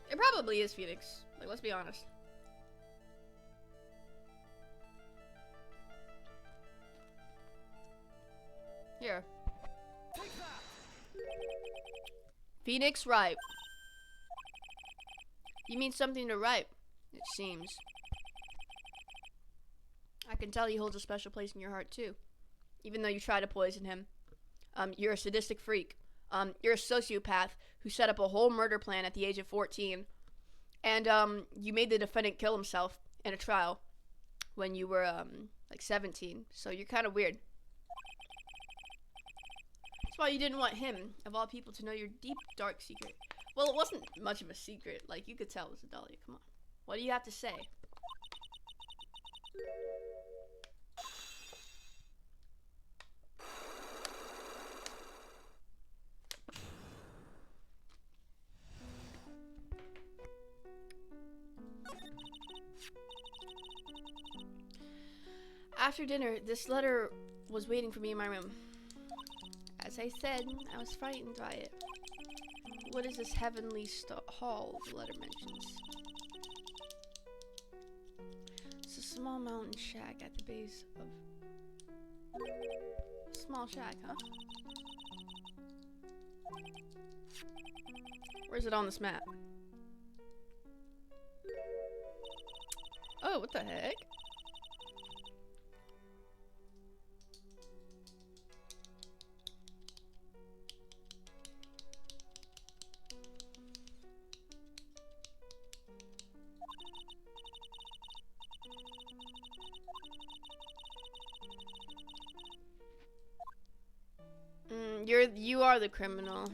It probably is Phoenix. Like, let's be honest. Here. Phoenix ripe. You mean something to ripe, it seems. I can tell he holds a special place in your heart too. Even though you try to poison him. You're a sadistic freak. You're a sociopath who set up a whole murder plan at the age of 14. And you made the defendant kill himself in a trial when you were like 17. So you're kind of weird. That's why you didn't want him, of all people, to know your deep, dark secret. Well, it wasn't much of a secret. Like, you could tell it was a Dahlia. Come on. What do you have to say? After dinner, this letter was waiting for me in my room. As I said, I was frightened by it. What is this heavenly hall the letter mentions? It's a small mountain shack at the base of... Small shack, huh? Where's it on this map? Oh, what the heck? You are the criminal.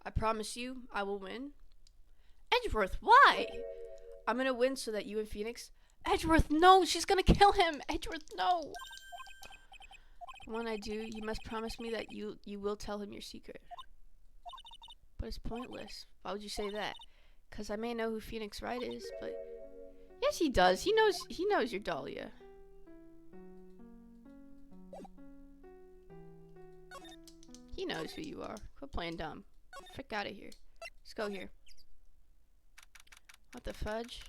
I promise you, I will win. Edgeworth, why? I'm gonna win so that you and Phoenix... Edgeworth, no! She's gonna kill him! Edgeworth, no! When I do, you must promise me that you will tell him your secret. But it's pointless. Why would you say that? Because I may know who Phoenix Wright is, but... Yes, he does. He knows you're Dahlia. He knows who you are. Quit playing dumb. Frick out of here. Let's go here. What the fudge?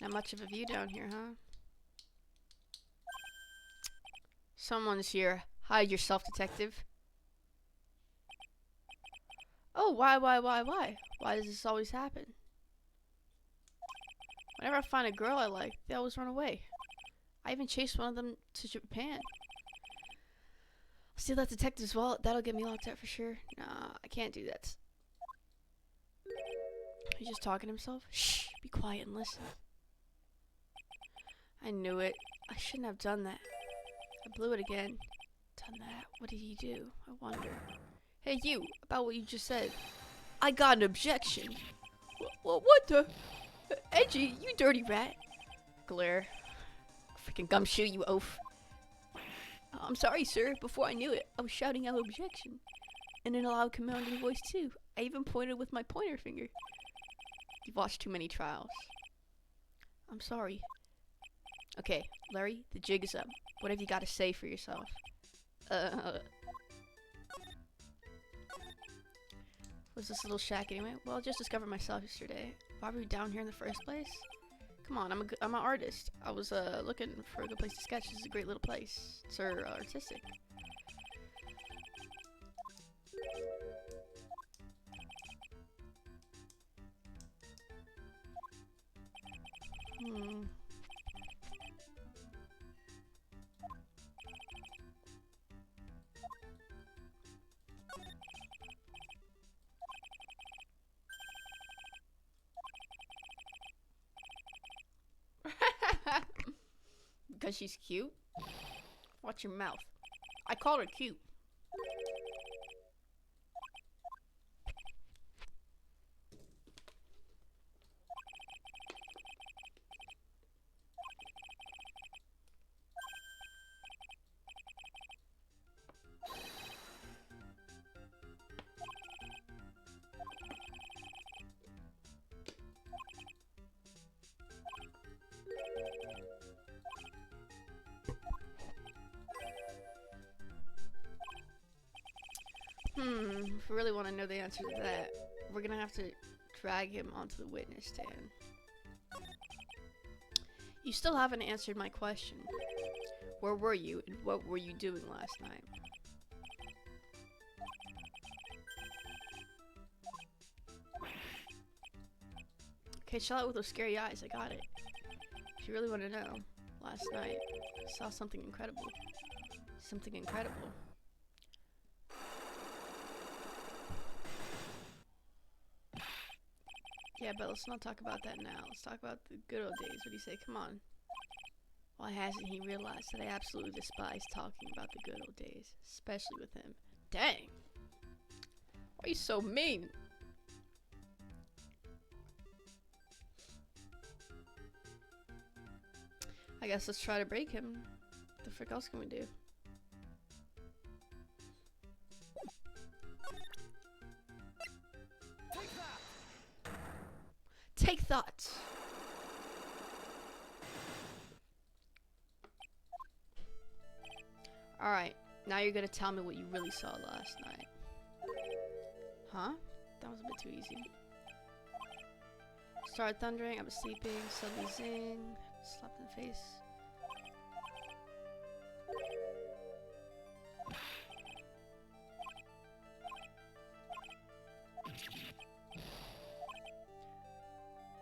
Not much of a view down here, huh? Someone's here. Hide yourself, detective. Oh, why? Why does this always happen? Whenever I find a girl I like, they always run away. I even chased one of them to Japan. I'll steal that detective's wallet. That'll get me locked up for sure. Nah, I can't do that. He's just talking to himself. Shh, be quiet and listen. I knew it. I shouldn't have done that. I blew it again. Done that? What did he do? I wonder. Hey, you, about what you just said. I got an objection. What the? Edgy, you dirty rat. Glare. Freaking gumshoe, you oaf. I'm sorry, sir. Before I knew it, I was shouting out objection. And in a loud commanding voice, too. I even pointed with my pointer finger. You've watched too many trials. I'm sorry. Okay, Larry, the jig is up. What have you got to say for yourself? What's this little shack anyway? Well, I just discovered myself yesterday. Why were we down here in the first place? Come on, I'm an artist. I was looking for a good place to sketch. This is a great little place. It's artistic. Because she's cute? Watch your mouth. I called her cute. If we really want to know the answer to that, we're gonna have to drag him onto the witness stand. You still haven't answered my question. Where were you and what were you doing last night? Okay, chill out with those scary eyes, I got it. If you really want to know, last night I saw something incredible. Something incredible. Yeah, but let's not talk about that now. Let's talk about the good old days. What do you say? Come on. Why hasn't he realized that I absolutely despise talking about the good old days? Especially with him. Dang! Why are you so mean? I guess let's try to break him. What the frick else can we do? Take thought. Alright, now you're gonna tell me what you really saw last night. Huh? That was a bit too easy. Started thundering, I was sleeping, suddenly zing, slapped in the face.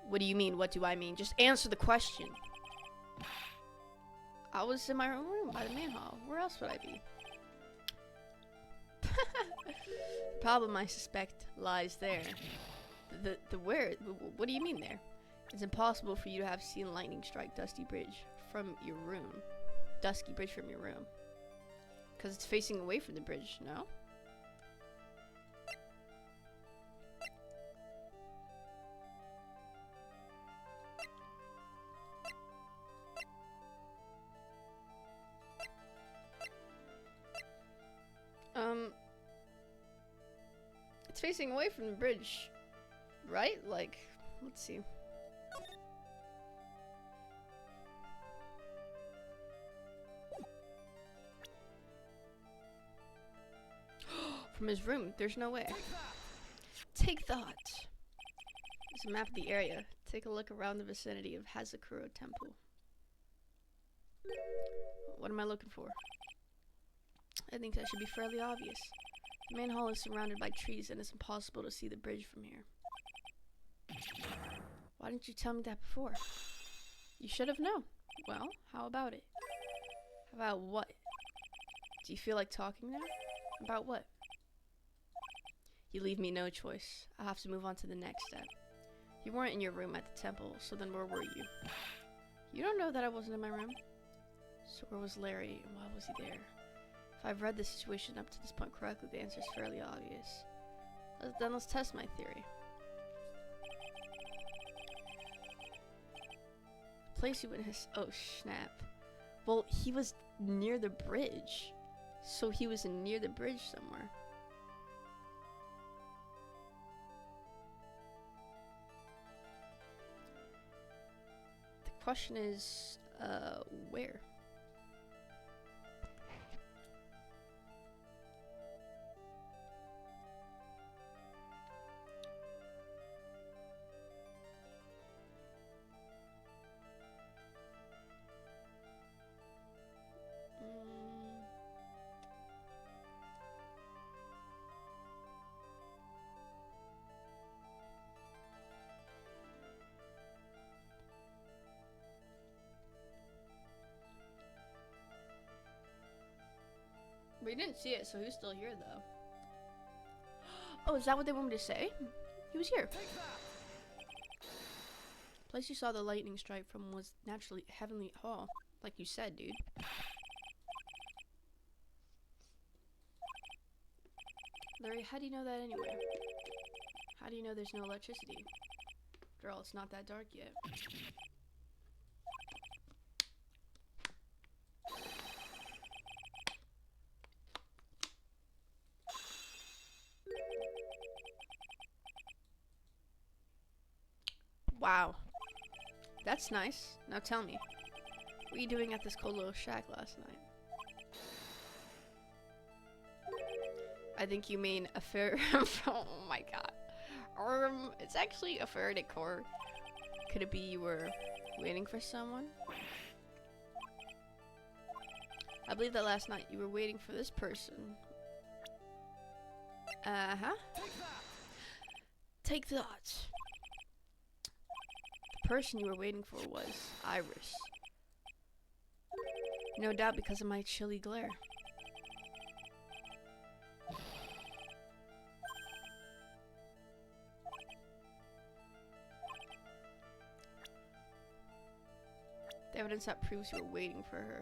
What do you mean? What do I mean? Just answer the question. I was in my own room by the main hall. Where else would I be? The problem, I suspect, lies there. The where? What do you mean there? It's impossible for you to have seen lightning strike Dusty Bridge from your room. Dusky Bridge from your room. Because it's facing away from the bridge, no? It's facing away from the bridge, right? Like, let's see. From his room, there's no way. Take thought. There's a map of the area. Take a look around the vicinity of Hazakura Temple. What am I looking for? I think that should be fairly obvious. The main hall is surrounded by trees and it's impossible to see the bridge from here. Why didn't you tell me that before? You should have known. Well, how about it? About what? Do you feel like talking now? About what? You leave me no choice. I have to move on to the next step. You weren't in your room at the temple, so then where were you? You don't know that I wasn't in my room? So where was Larry and why was he there? If I've read the situation up to this point correctly, the answer is fairly obvious. Then let's test my theory. The place you witnessed. Oh, snap. Well, he was near the bridge. So he was near the bridge somewhere. The question is, where? We didn't see it, so he's still here, though. Oh, is that what they want me to say? He was here. Place you saw the lightning strike from was naturally heavenly. Oh, like you said, dude. Larry, how do you know that anyway? How do you know there's no electricity? Girl, it's not that dark yet. Wow. That's nice. Now tell me, what were you doing at this cold little shack last night? I think you mean a fair. Oh my god. It's actually a Faraday core. Could it be you were waiting for someone? I believe that last night you were waiting for this person. Uh-huh. Take that. The person you were waiting for was Iris. No doubt because of my chilly glare. The evidence that proves you were waiting for her.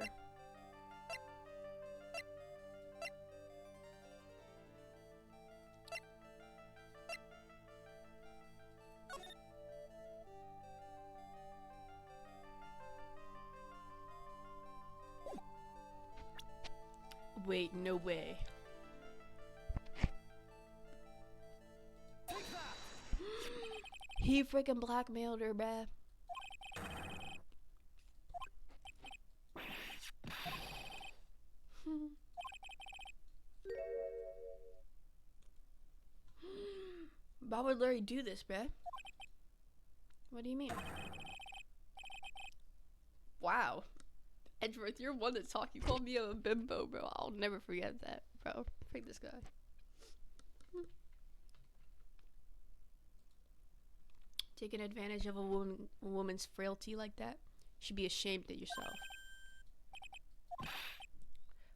Wait, no way. He freaking blackmailed her, bruh. Why would Larry do this, bruh? What do you mean? Wow. Edgeworth, you're one to talk. You called me a bimbo, bro. I'll never forget that, bro. Freak this guy. Taking advantage of a woman's frailty like that? You should be ashamed of yourself.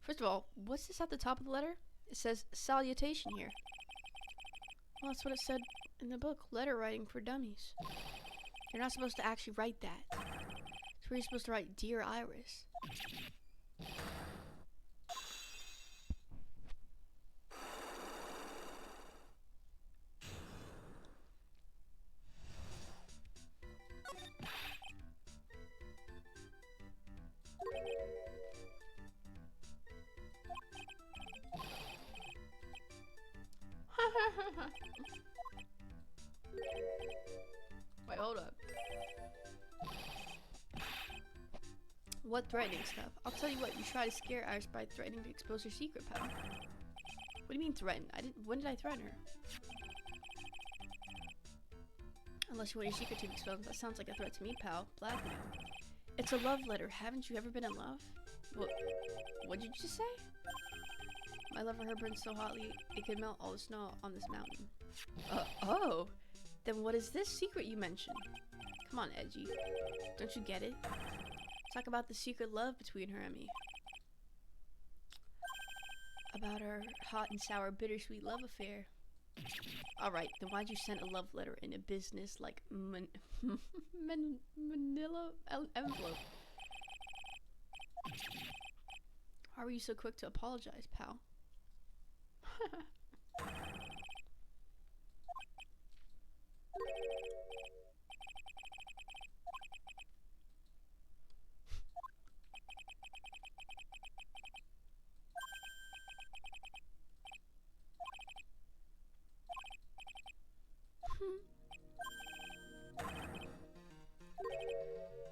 First of all, what's this at the top of the letter? It says salutation here. Well, that's what it said in the book. Letter writing for dummies. You're not supposed to actually write that. It's where you're supposed to write, Dear Iris. Wait, hold up. What threatening stuff? I'll tell you what, you try to scare Iris by threatening to expose her secret, pal. What do you mean threaten? When did I threaten her? Unless you want your secret to be exposed, that sounds like a threat to me, pal. Blackmail. It's a love letter. Haven't you ever been in love? What did you just say? My love for her burns so hotly, it could melt all the snow on this mountain. Oh. Then what is this secret you mentioned? Come on, Edgy. Don't you get it? Talk about the secret love between her and me. About our hot and sour bittersweet love affair. Alright, then why'd you send a love letter in a business like manila envelope? Why were you so quick to apologize, pal?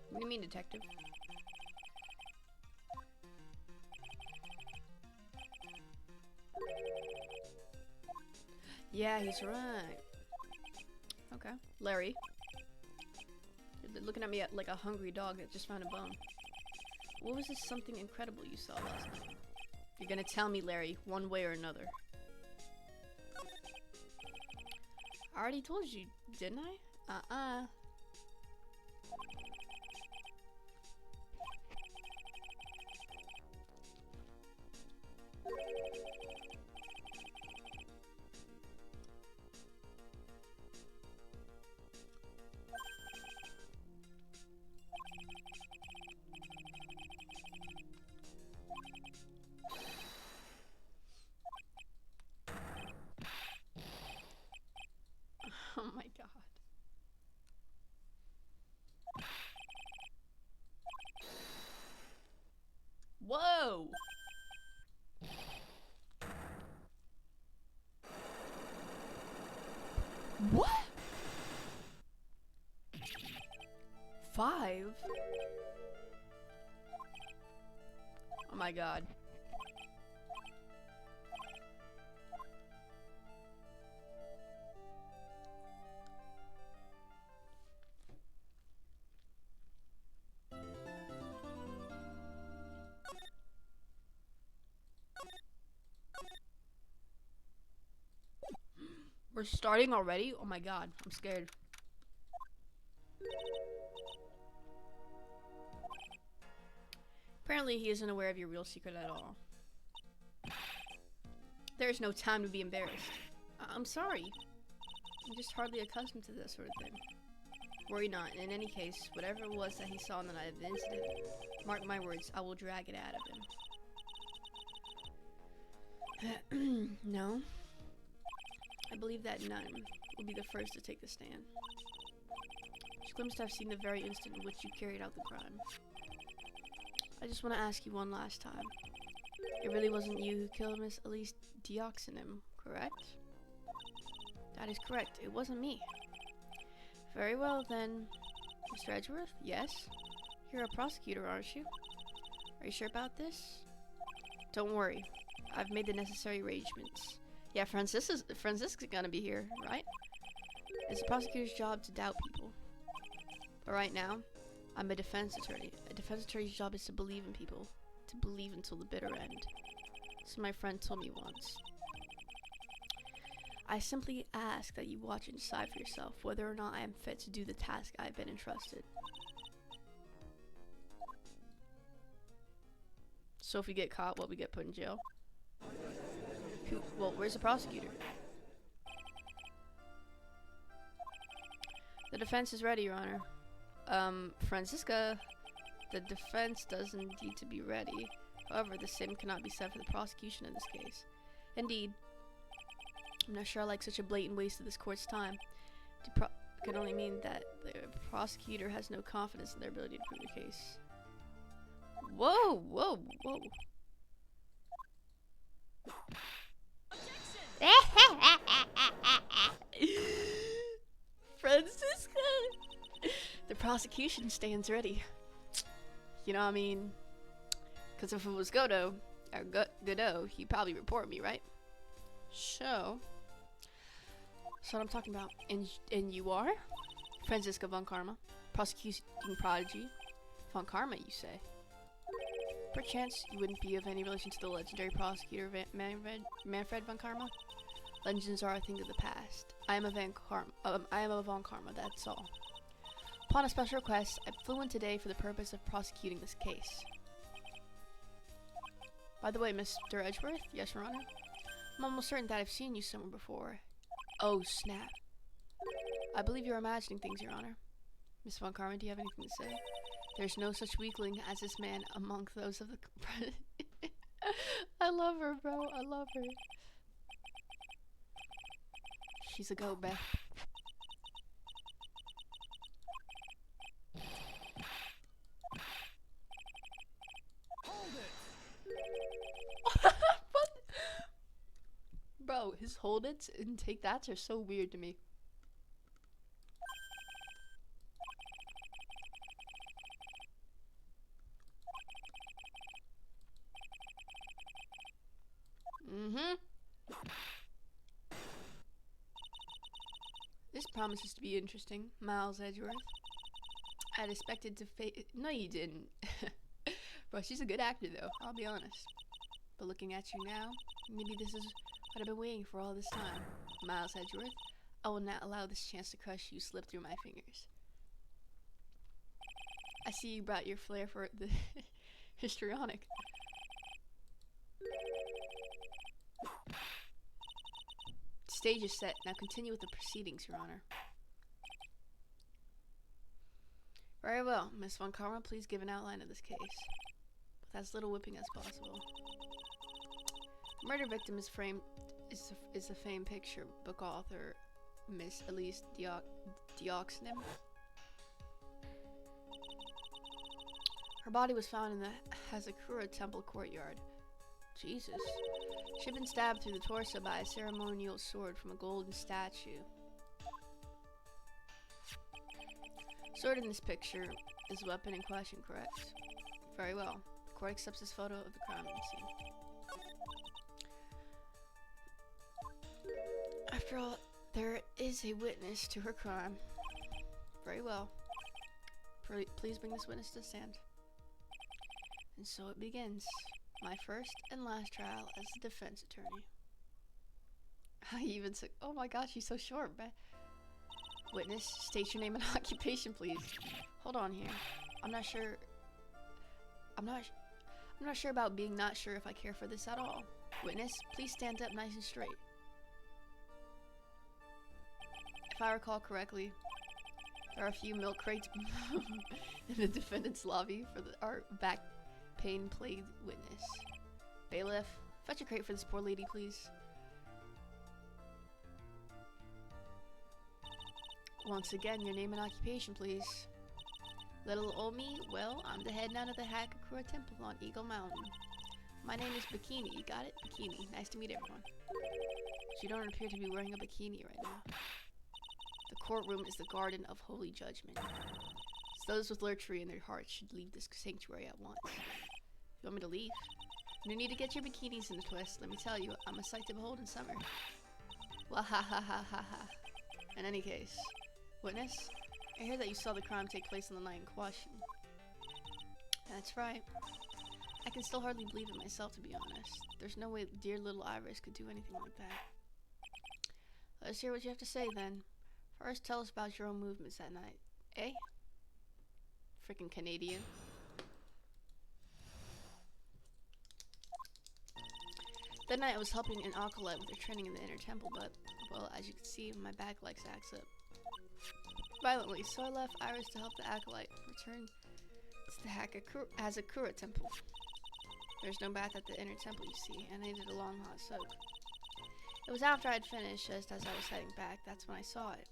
What do you mean, detective? Yeah, he's right. Okay. Larry. You're looking at me like a hungry dog that just found a bone. What was this something incredible you saw last night? You're gonna tell me, Larry, one way or another. I already told you, didn't I? Oh my god. Whoa! What? 5? Oh my god. We're starting already? Oh my god, I'm scared. Apparently he isn't aware of your real secret at all. There is no time to be embarrassed. I'm sorry. I'm just hardly accustomed to this sort of thing. Worry not. In any case, whatever it was that he saw on the night of the incident, mark my words, I will drag it out of him. No. I believe that none will be the first to take the stand. She claims to have seen the very instant in which you carried out the crime. I just want to ask you one last time. It really wasn't you who killed Miss Elise Dioxanim, correct? That is correct. It wasn't me. Very well then, Mr. Edgeworth. Yes? You're a prosecutor, aren't you? Are you sure about this? Don't worry. I've made the necessary arrangements. Yeah, Francisca's gonna be here, right? It's a prosecutor's job to doubt people. But right now, I'm a defense attorney. A defense attorney's job is to believe in people. To believe until the bitter end. So my friend told me once. I simply ask that you watch and decide for yourself whether or not I am fit to do the task I've been entrusted. So if we get caught, what, we get put in jail? Well, where's the prosecutor? The defense is ready, Your Honor. Francisca, the defense does indeed to be ready. However, the same cannot be said for the prosecution in this case. Indeed, I'm not sure I like such a blatant waste of this court's time. It can only mean that the prosecutor has no confidence in their ability to prove the case. Whoa, whoa, whoa. Francisca! The prosecution stands ready. You know what I mean? Because if it was Godot, or Godot, he'd probably report me, right? So, that's what I'm talking about. And you are? Francisca von Karma. Prosecuting prodigy. Von Karma, you say? Perchance you wouldn't be of any relation to the legendary prosecutor Manfred von Karma? Legends are a thing of the past. I am a von Karma, that's all. Upon a special request, I flew in today for the purpose of prosecuting this case. By the way, Mr. Edgeworth? Yes, Your Honor? I'm almost certain that I've seen you somewhere before. Oh, snap. I believe you're imagining things, Your Honor. Miss von Karma, do you have anything to say? There's no such weakling as this man among those of the... I love her, bro. I love her. She's a goat, Beth. Hold it! What? Bro, his hold it and take that are so weird to me. This promises to be interesting, Miles Edgeworth. I'd expected to No, you didn't. Bro, she's a good actor, though, I'll be honest. But looking at you now, maybe this is what I've been waiting for all this time. Miles Edgeworth, I will not allow this chance to crush you slip through my fingers. I see you brought your flair for the histrionic. Stage is set. Now continue with the proceedings, Your Honor. Very well. Miss von Karma, please give an outline of this case. With as little whipping as possible. The murder victim is a famed picture book author, Miss Elise Dioxnim. Her body was found in the Hazakura temple courtyard. Jesus. She'd been stabbed through the torso by a ceremonial sword from a golden statue. Sword in this picture is the weapon in question, correct? Very well. The court accepts this photo of the crime scene. After all, there is a witness to her crime. Very well. Please bring this witness to the stand. And so it begins. My first and last trial as a defense attorney. I even said, oh my gosh, she's so short, man. Witness, state your name and occupation, please. Hold on here. I'm not sure about being not sure if I care for this at all. Witness, please stand up nice and straight. If I recall correctly, there are a few milk crates in the defendant's lobby for our back pain plagued witness. Bailiff, fetch a crate for this poor lady, please. Once again, your name and occupation, please. Little old me? Well, I'm the head nun of the Hakakura Temple on Eagle Mountain. My name is Bikini, you got it? Bikini. Nice to meet everyone. But you don't appear to be wearing a bikini right now. The courtroom is the garden of holy judgment. So those with luxury in their hearts should leave this sanctuary at once. You want me to leave? No need to get your bikinis in the twist. Let me tell you, I'm a sight to behold in summer. Well, ha ha ha ha ha. In any case, witness, I hear that you saw the crime take place on the night in question. That's right. I can still hardly believe it myself, to be honest. There's no way dear little Iris could do anything like that. Let's hear what you have to say, then. First, tell us about your own movements that night. Eh? Freaking Canadian. That night I was helping an acolyte with their training in the inner temple, but, well, as you can see, my back likes to act up violently, so I left Iris to help the acolyte return to the Hazakura temple. There's no bath at the inner temple, you see, and I needed a long hot soak. It was after I'd finished, just as I was heading back, that's when I saw it.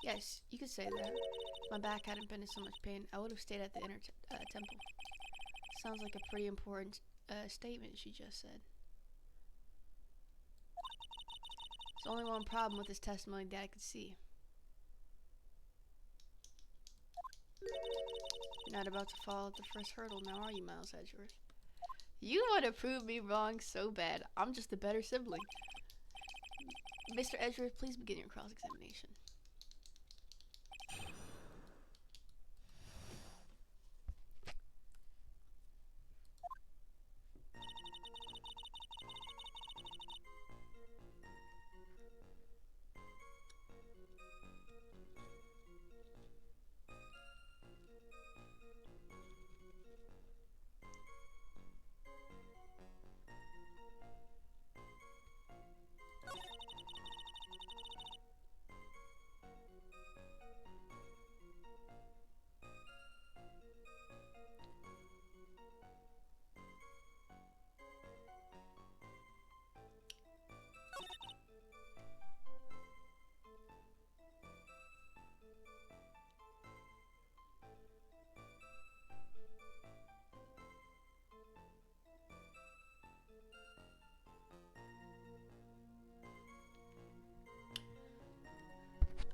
Yes, you could say that. If my back hadn't been in so much pain, I would have stayed at the inner temple. Sounds like a pretty important statement she just said. There's only one problem with this testimony that I could see. You're not about to fall at the first hurdle now, are you, Miles Edgeworth? You want to prove me wrong so bad. I'm just a better sibling. Mr. Edgeworth, please begin your cross-examination.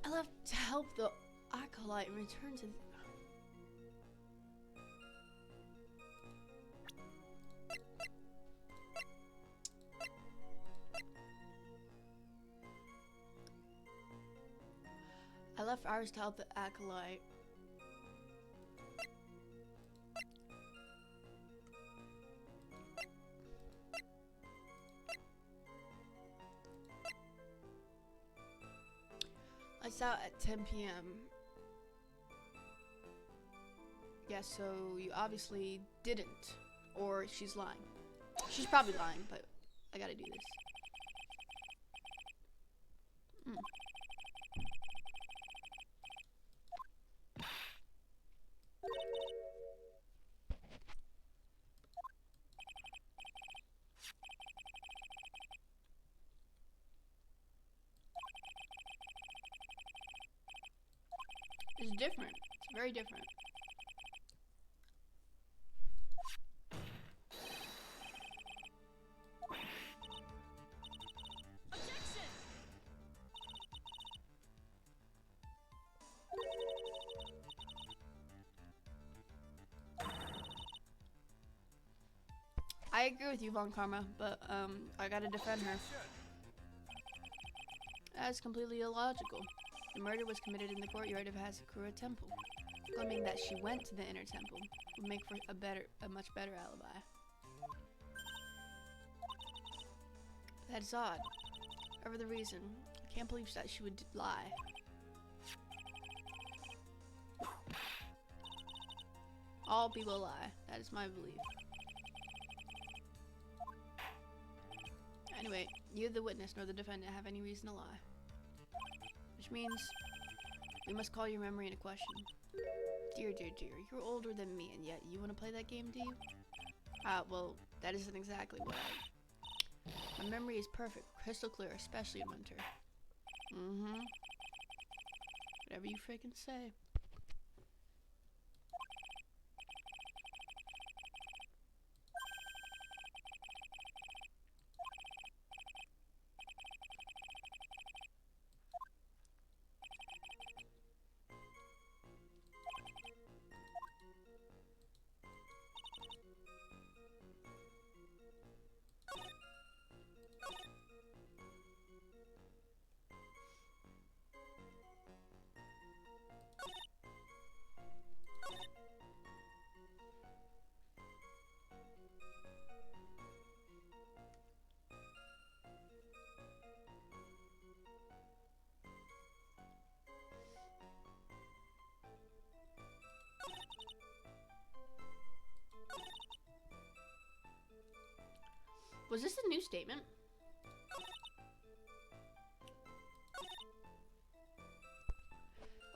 I left to help the acolyte and return to I left Iris to help the acolyte. It's out at 10 p.m. Yeah, so you obviously didn't. Or she's lying. She's probably lying, but I gotta do this. It's different. It's very different. Objection! I agree with you, Von Karma, but I gotta defend her. That's completely illogical. The murder was committed in the courtyard of Hazakura Temple. Claiming that she went to the inner temple would make for a much better alibi. That's odd. Whatever the reason, I can't believe that she would lie. All people lie. That is my belief. Anyway, neither the witness nor the defendant have any reason to lie. Which means we must call your memory into question. Dear, you're older than me, and yet you want to play that game, do you? Well, that isn't exactly what My memory is perfect, crystal clear, especially in winter. Mm-hmm. Whatever you freaking say. Was this a new statement?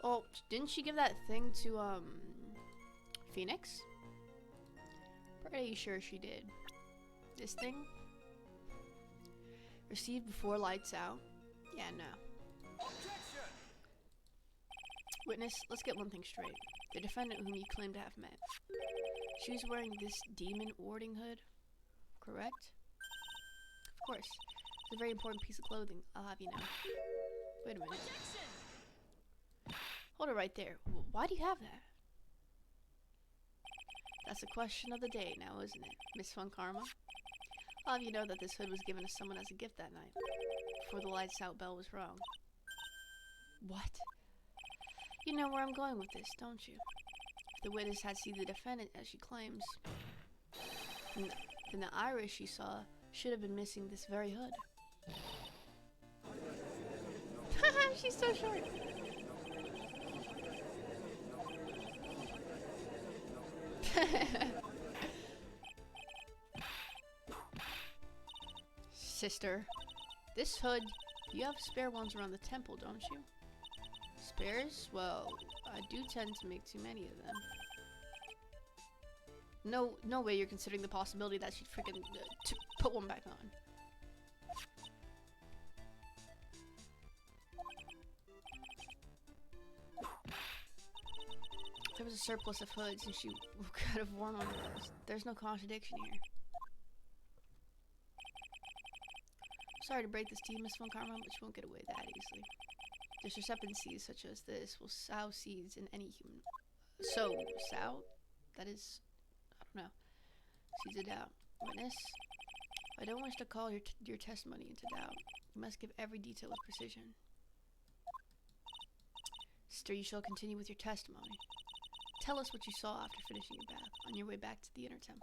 Oh, didn't she give that thing to, Phoenix? Pretty sure she did. This thing? Received before lights out? Yeah, no. Objection! Witness, let's get one thing straight. The defendant whom you claim to have met. She was wearing this demon warding hood, correct? Of course. It's a very important piece of clothing, I'll have you know. Wait a minute. Objection! Hold it right there. Why do you have that? That's the question of the day now, isn't it, Miss Von Karma? I'll have you know that this hood was given to someone as a gift that night, before the lights out bell was rung. What? You know where I'm going with this, don't you? If the witness had seen the defendant as she claims, then the iris she saw should have been missing this very hood. She's so short. Sister, this hood, you have spare ones around the temple, don't you? Spares? Well, I do tend to make too many of them. No way you're considering the possibility that she'd freaking put one back on. There was a surplus of hoods and she could have worn one of those. There's no contradiction here. Sorry to break this to you, Miss Von Karma, but you won't get away that easily. Discrepancies such as this will sow seeds in any human. So, sow? That is, I don't know. Seeds of doubt. Witness? I don't wish to call your testimony into doubt. You must give every detail with precision. Sister, you shall continue with your testimony. Tell us what you saw after finishing your bath on your way back to the inner temple.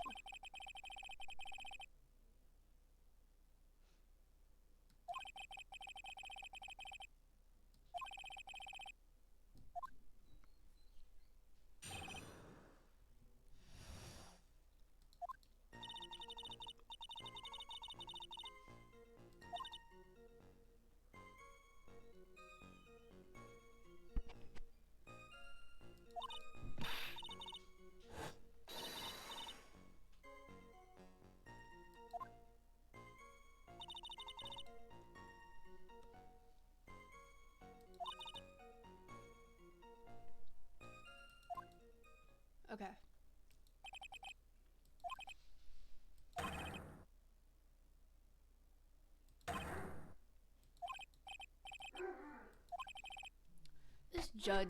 judge.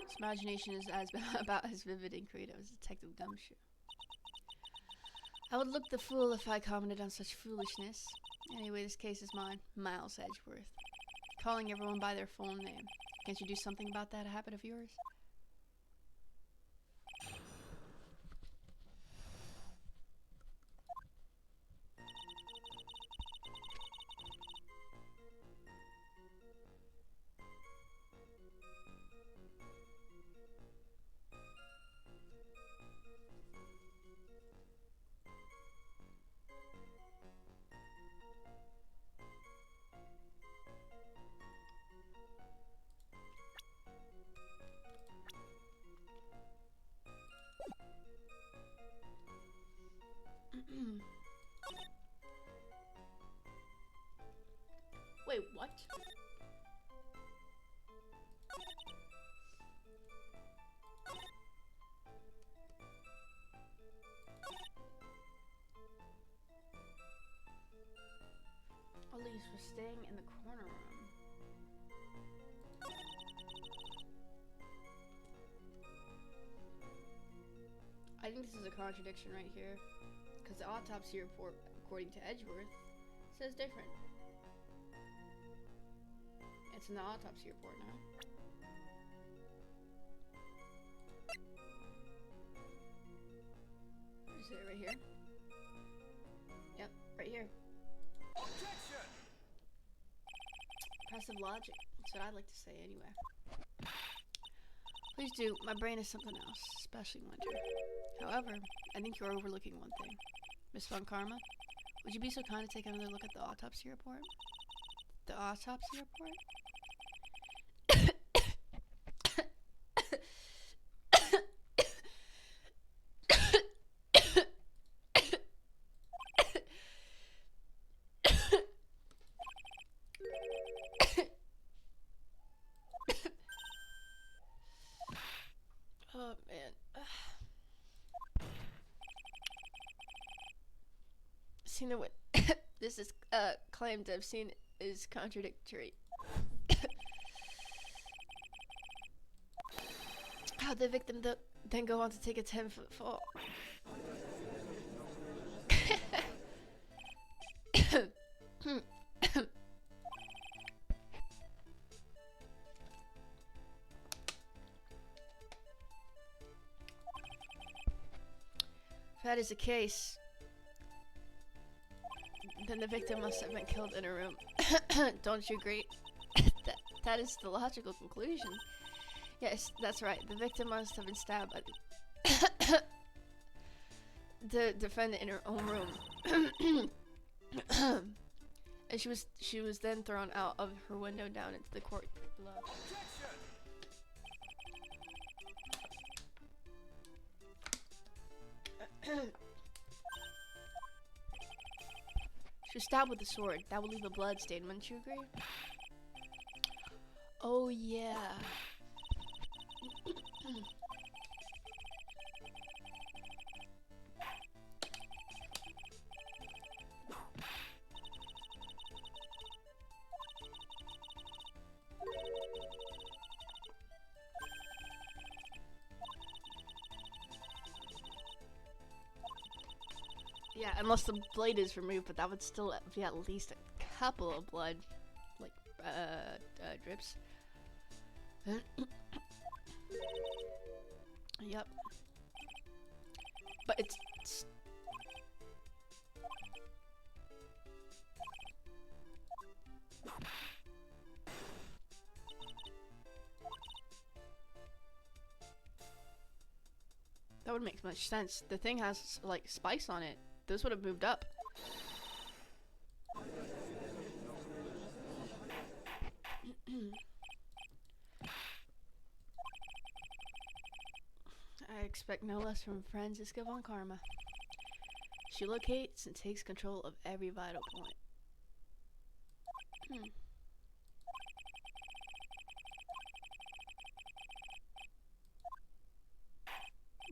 His imagination is about as vivid and creative as Detective Gumshoe. I would look the fool if I commented on such foolishness. Anyway, this case is mine, Miles Edgeworth. Calling everyone by their full name. Can't you do something about that habit of yours? Wait, what? Elise was staying in the corner room. I think this is a contradiction right here. Because the autopsy report, according to Edgeworth, says different. It's in the autopsy report now. Is it right here? Yep, right here. Objection! Impressive logic. That's what I'd like to say anyway. Please do. My brain is something else, especially winter. However, I think you're overlooking one thing. Miss Von Karma, would you be so kind to take another look at the autopsy report? The autopsy report? Oh man. Seen what this is claimed I've seen is contradictory. How the victim then go on to take a 10-foot fall. If that is the case, then the victim must have been killed in a room. Don't you agree? that is the logical conclusion. Yes, that's right. The victim must have been stabbed by the defendant in her own room. And she was then thrown out of her window down into the court below. She was stabbed with a sword. That would leave a blood stain, wouldn't you agree? Oh yeah. Yeah, unless the blade is removed, but that would still be at least a couple of blood, like, drips. Yep. But it's that would make much sense. The thing has, like, spikes on it. Those would have moved up. I expect no less from Franziska Von Karma. She locates and takes control of every vital point.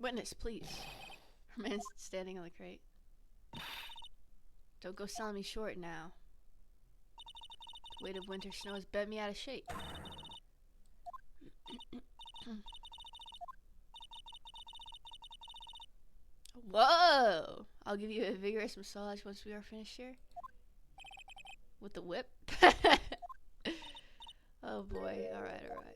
Witness, please. Her man's standing on the crate. Don't go selling me short now. The weight of winter snow has bent me out of shape. Whoa! I'll give you a vigorous massage once we are finished here. With the whip. Oh boy. Alright, alright.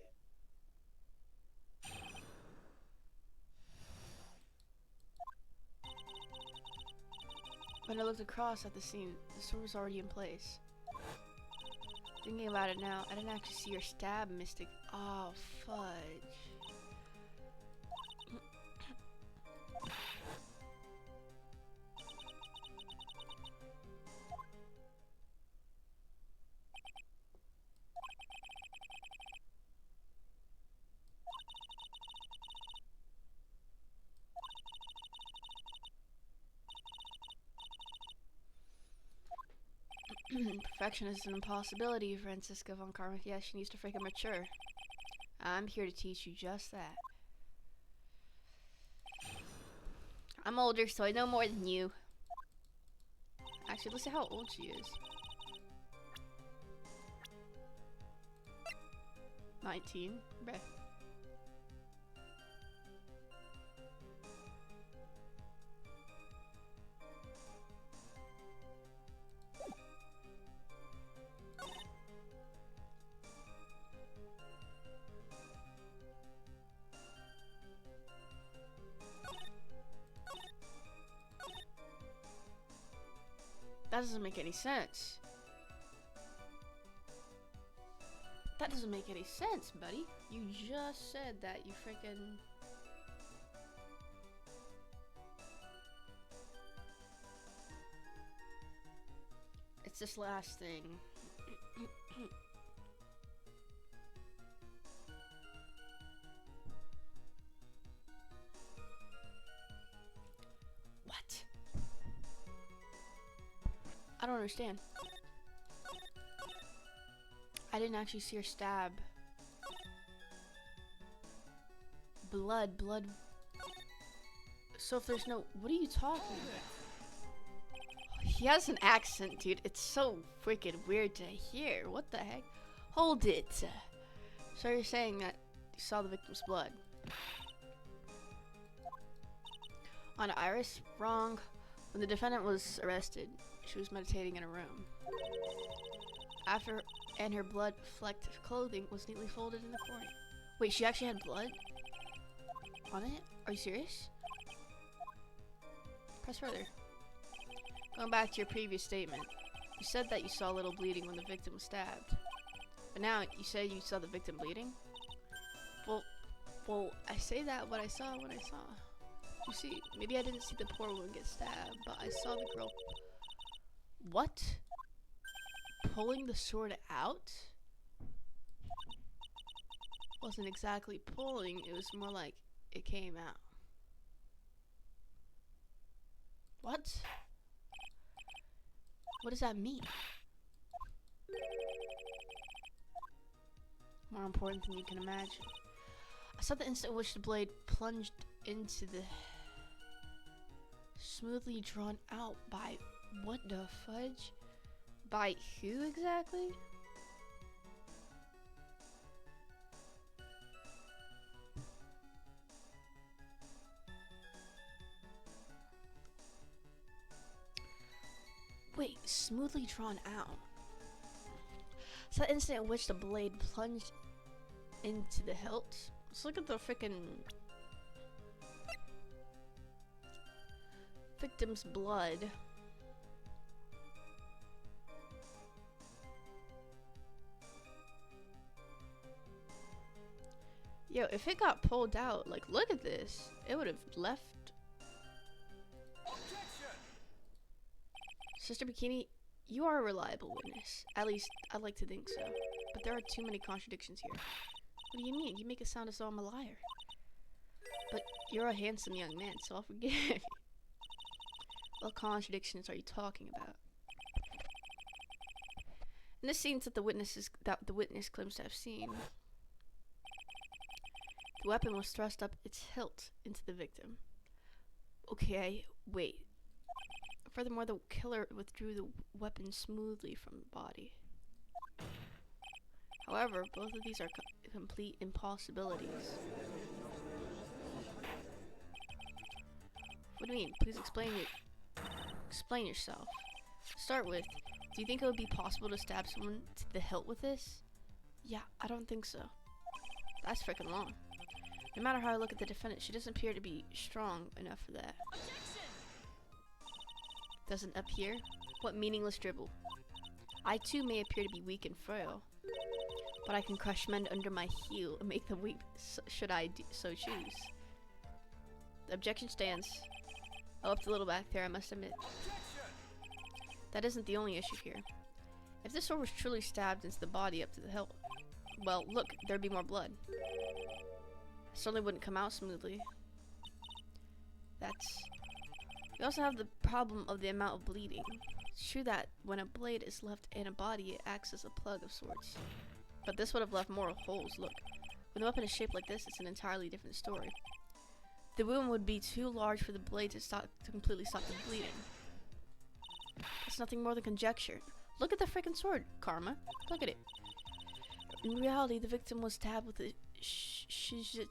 When I looked across at the scene, the sword was already in place. Thinking about it now, I didn't actually see your stab, Mystic. Oh, fudge. Perfection is an impossibility, Francisca von Karma. Yes, she needs to freaking mature. I'm here to teach you just that. I'm older, so I know more than you. Actually, let's see how old she is. 19. Bruh. That doesn't make any sense. That doesn't make any sense, buddy. You just said that you freaking. It's this last thing. What? I don't understand. I didn't actually see her stab. Blood. So if there's no... What are you talking about? He has an accent, dude. It's so freaking weird to hear. What the heck? Hold it. So you're saying that you saw the victim's blood? On Iris? Wrong. When the defendant was arrested, she was meditating in a room. And her blood-flecked clothing was neatly folded in the corner. Wait, she actually had blood on it? Are you serious? Press further. Going back to your previous statement, you said that you saw little bleeding when the victim was stabbed. But now you say you saw the victim bleeding? Well, I say that what I saw when I saw. You see, maybe I didn't see the poor woman get stabbed, but I saw the girl... What? Pulling the sword out? Wasn't exactly pulling, it was more like it came out. What? What does that mean? More important than you can imagine. I saw the instant in which the blade plunged into the... smoothly drawn out by... What the fudge? By who exactly? Wait, smoothly drawn out. So the instant in which the blade plunged into the hilt. Let's look at the frickin' victim's blood. Yo, if it got pulled out, like, look at this. It would have left. Sister Bikini, you are a reliable witness. At least, I'd like to think so. But there are too many contradictions here. What do you mean? You make it sound as though I'm a liar. But you're a handsome young man, so I'll forgive you. What contradictions are you talking about? In the scenes that the witness claims to have seen, the weapon was thrust up its hilt into the victim. Okay, wait. Furthermore, the killer withdrew the weapon smoothly from the body. However, both of these are complete impossibilities. What do you mean? Please explain yourself. To start with, do you think it would be possible to stab someone to the hilt with this? Yeah, I don't think so. That's freaking long. No matter how I look at the defendant, she doesn't appear to be strong enough for that. Doesn't appear? What meaningless dribble. I too may appear to be weak and frail, but I can crush men under my heel and make them weak should I so choose. The objection stands. Oh, up the little back there, I must admit. That isn't the only issue here. If this sword was truly stabbed into the body up to the hilt, well, look, there'd be more blood. It certainly wouldn't come out smoothly. We also have the problem of the amount of bleeding. It's true that when a blade is left in a body, it acts as a plug of sorts. But this would have left more holes. Look, when the weapon is shaped like this, it's an entirely different story. The wound would be too large for the blade to completely stop the bleeding. It's nothing more than conjecture. Look at the freaking sword, Karma. Look at it. In reality, the victim was stabbed with a shizitsu.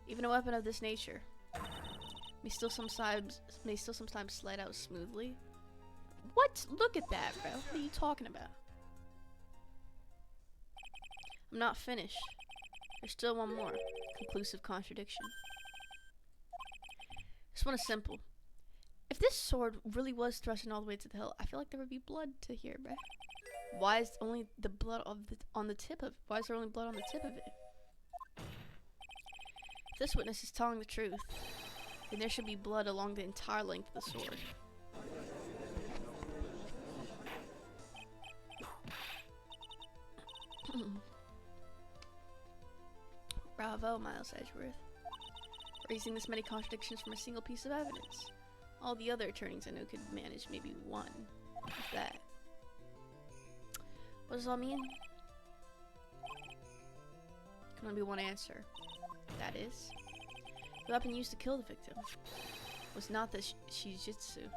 Even a weapon of this nature may still sometimes slide out smoothly. What? Look at that, bro. What are you talking about? I'm not finished. There's still one more conclusive contradiction. This one is simple. If this sword really was thrusting all the way to the hilt, I feel like there would be blood to here, bruh. Why is only the blood on the tip of? Why is there only blood on the tip of it? If this witness is telling the truth, then there should be blood along the entire length of the sword. Bravo, Miles Edgeworth. Raising this many contradictions from a single piece of evidence. All the other attorneys I know could manage maybe one of that. What does it all mean? Can only be one answer. That is, the weapon used to kill the victim was not the shijitsu.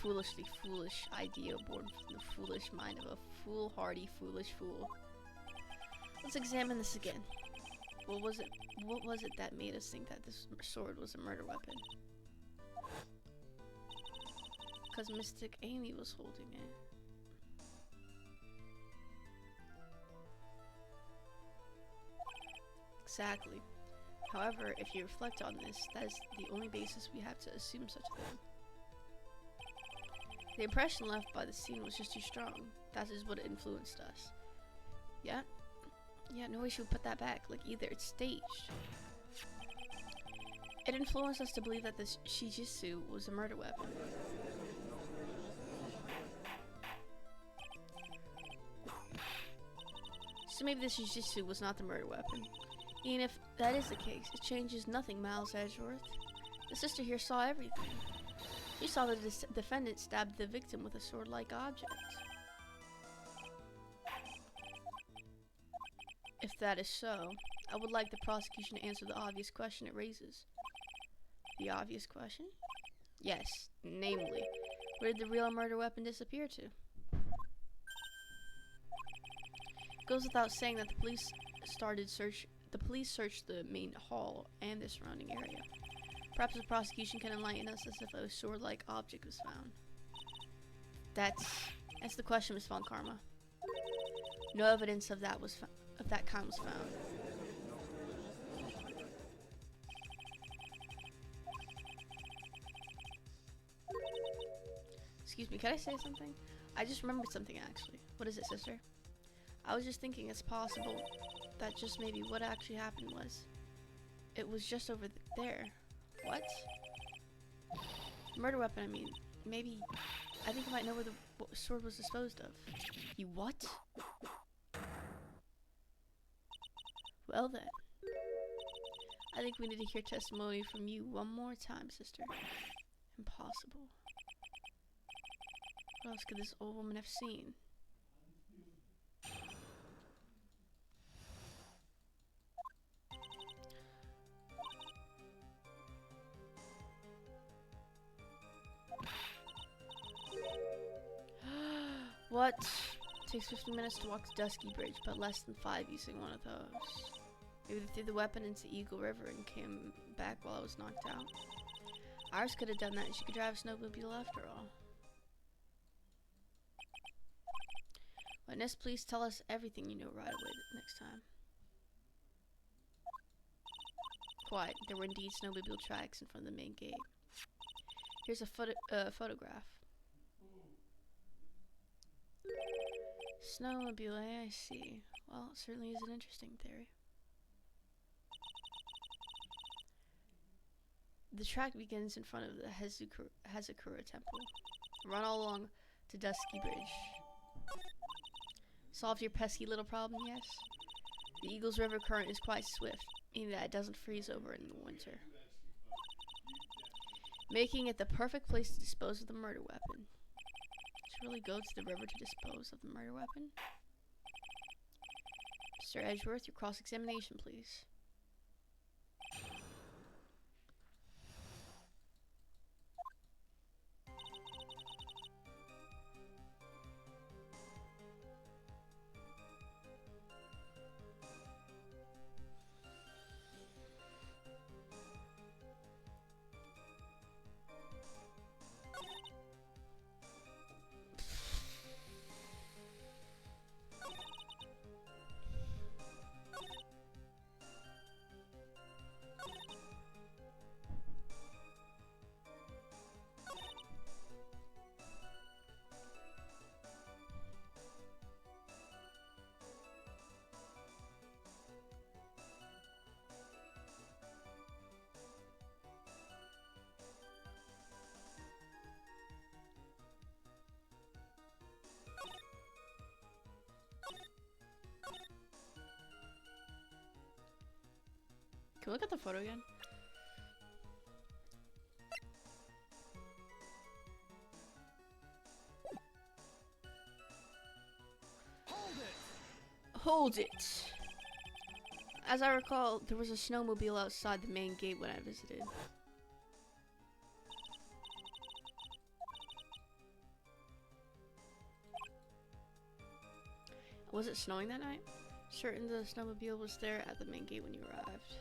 Foolishly foolish idea born from the foolish mind of a foolhardy, foolish fool. Let's examine this again. What was it that made us think that this sword was a murder weapon? Because Mystic Amy was holding it. Exactly. However, if you reflect on this, that is the only basis we have to assume such a thing. The impression left by the scene was just too strong. That is what influenced us. Yeah? Yeah, no way she would put that back. Like, either it's staged. It influenced us to believe that this shijitsu was a murder weapon. So maybe this shijitsu was not the murder weapon. Even if that is the case, it changes nothing, Miles Edgeworth. The sister here saw everything. She saw the defendant stab the victim with a sword-like object. If that is so, I would like the prosecution to answer the obvious question it raises. The obvious question? Yes, namely, where did the real murder weapon disappear to? It goes without saying that the police searched the main hall and the surrounding area. Perhaps the prosecution can enlighten us as if a sword-like object was found. That's the question, Miss Von Karma. No evidence of that kind was found. Excuse me, can I say something? I just remembered something actually. What is it, sister? I was just thinking it's possible that just maybe what actually happened was it was just over there. What? Murder weapon, I mean. Maybe I think I might know where the sword was disposed of. You what? Well then, I think we need to hear testimony from you one more time, sister. Impossible. What else could this old woman have seen? What? Takes 15 minutes to walk to Dusky Bridge, but less than 5 using one of those. Maybe they threw the weapon into Eagle River and came back while I was knocked out. Iris could have done that, and she could drive a snowmobile after all. Witness, please tell us everything you know right away next time. Quiet. There were indeed snowmobile tracks in front of the main gate. Here's a photograph. Snowmobile, I see. Well, it certainly is an interesting theory. The track begins in front of the Hazakura Temple. Run all along to Dusky Bridge. Solved your pesky little problem, yes? The Eagles River current is quite swift, meaning that it doesn't freeze over in the winter. Making it the perfect place to dispose of the murder weapon. Should really go to the river to dispose of the murder weapon? Mr. Edgeworth, your cross-examination, please. Can we look at the photo again? Hold it! As I recall, there was a snowmobile outside the main gate when I visited. Was it snowing that night? Certain the snowmobile was there at the main gate when you arrived.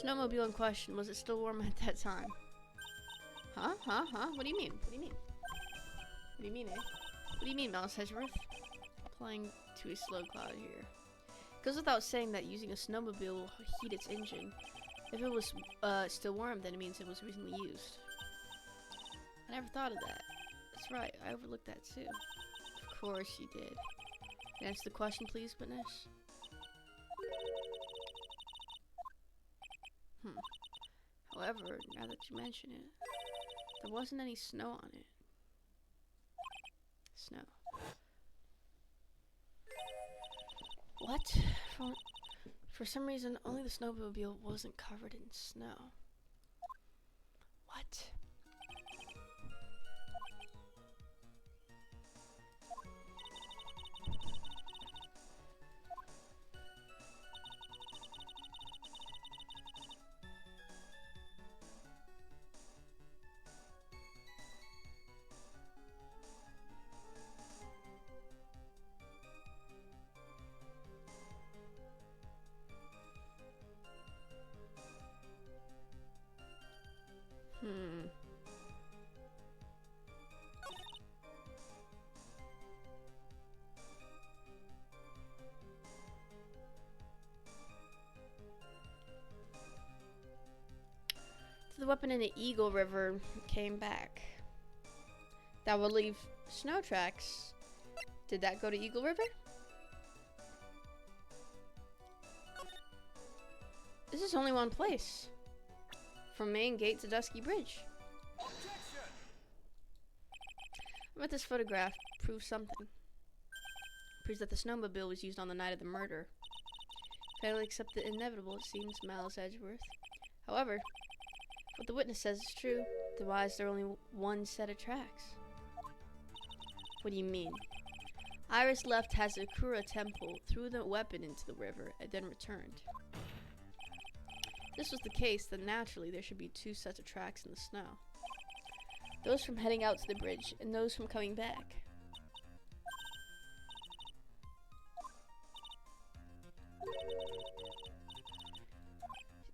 Snowmobile in question, was it still warm at that time? Huh? What do you mean? What do you mean? What do you mean, eh? What do you mean, Mouse Hedgeworth? Applying to a slow cloud here. Goes without saying that using a snowmobile will heat its engine. If it was still warm, then it means it was recently used. I never thought of that. That's right, I overlooked that too. Of course you did. Answer the question, please, witness. However, now that you mention it, there wasn't any snow on it. Snow. What? For some reason, only the snowmobile wasn't covered in snow. What? The weapon in the Eagle River came back. That would leave snow tracks. Did that go to Eagle River? This is only one place. From main gate to Dusky Bridge. I bet this photograph proves something. Proves that the snowmobile was used on the night of the murder. Fairly accept the inevitable, it seems, Miles Edgeworth. However, what the witness says is true, then why is there only one set of tracks? What do you mean? Iris left Hazakura Temple, threw the weapon into the river, and then returned. If this was the case, then naturally there should be two sets of tracks in the snow. Those from heading out to the bridge, and those from coming back.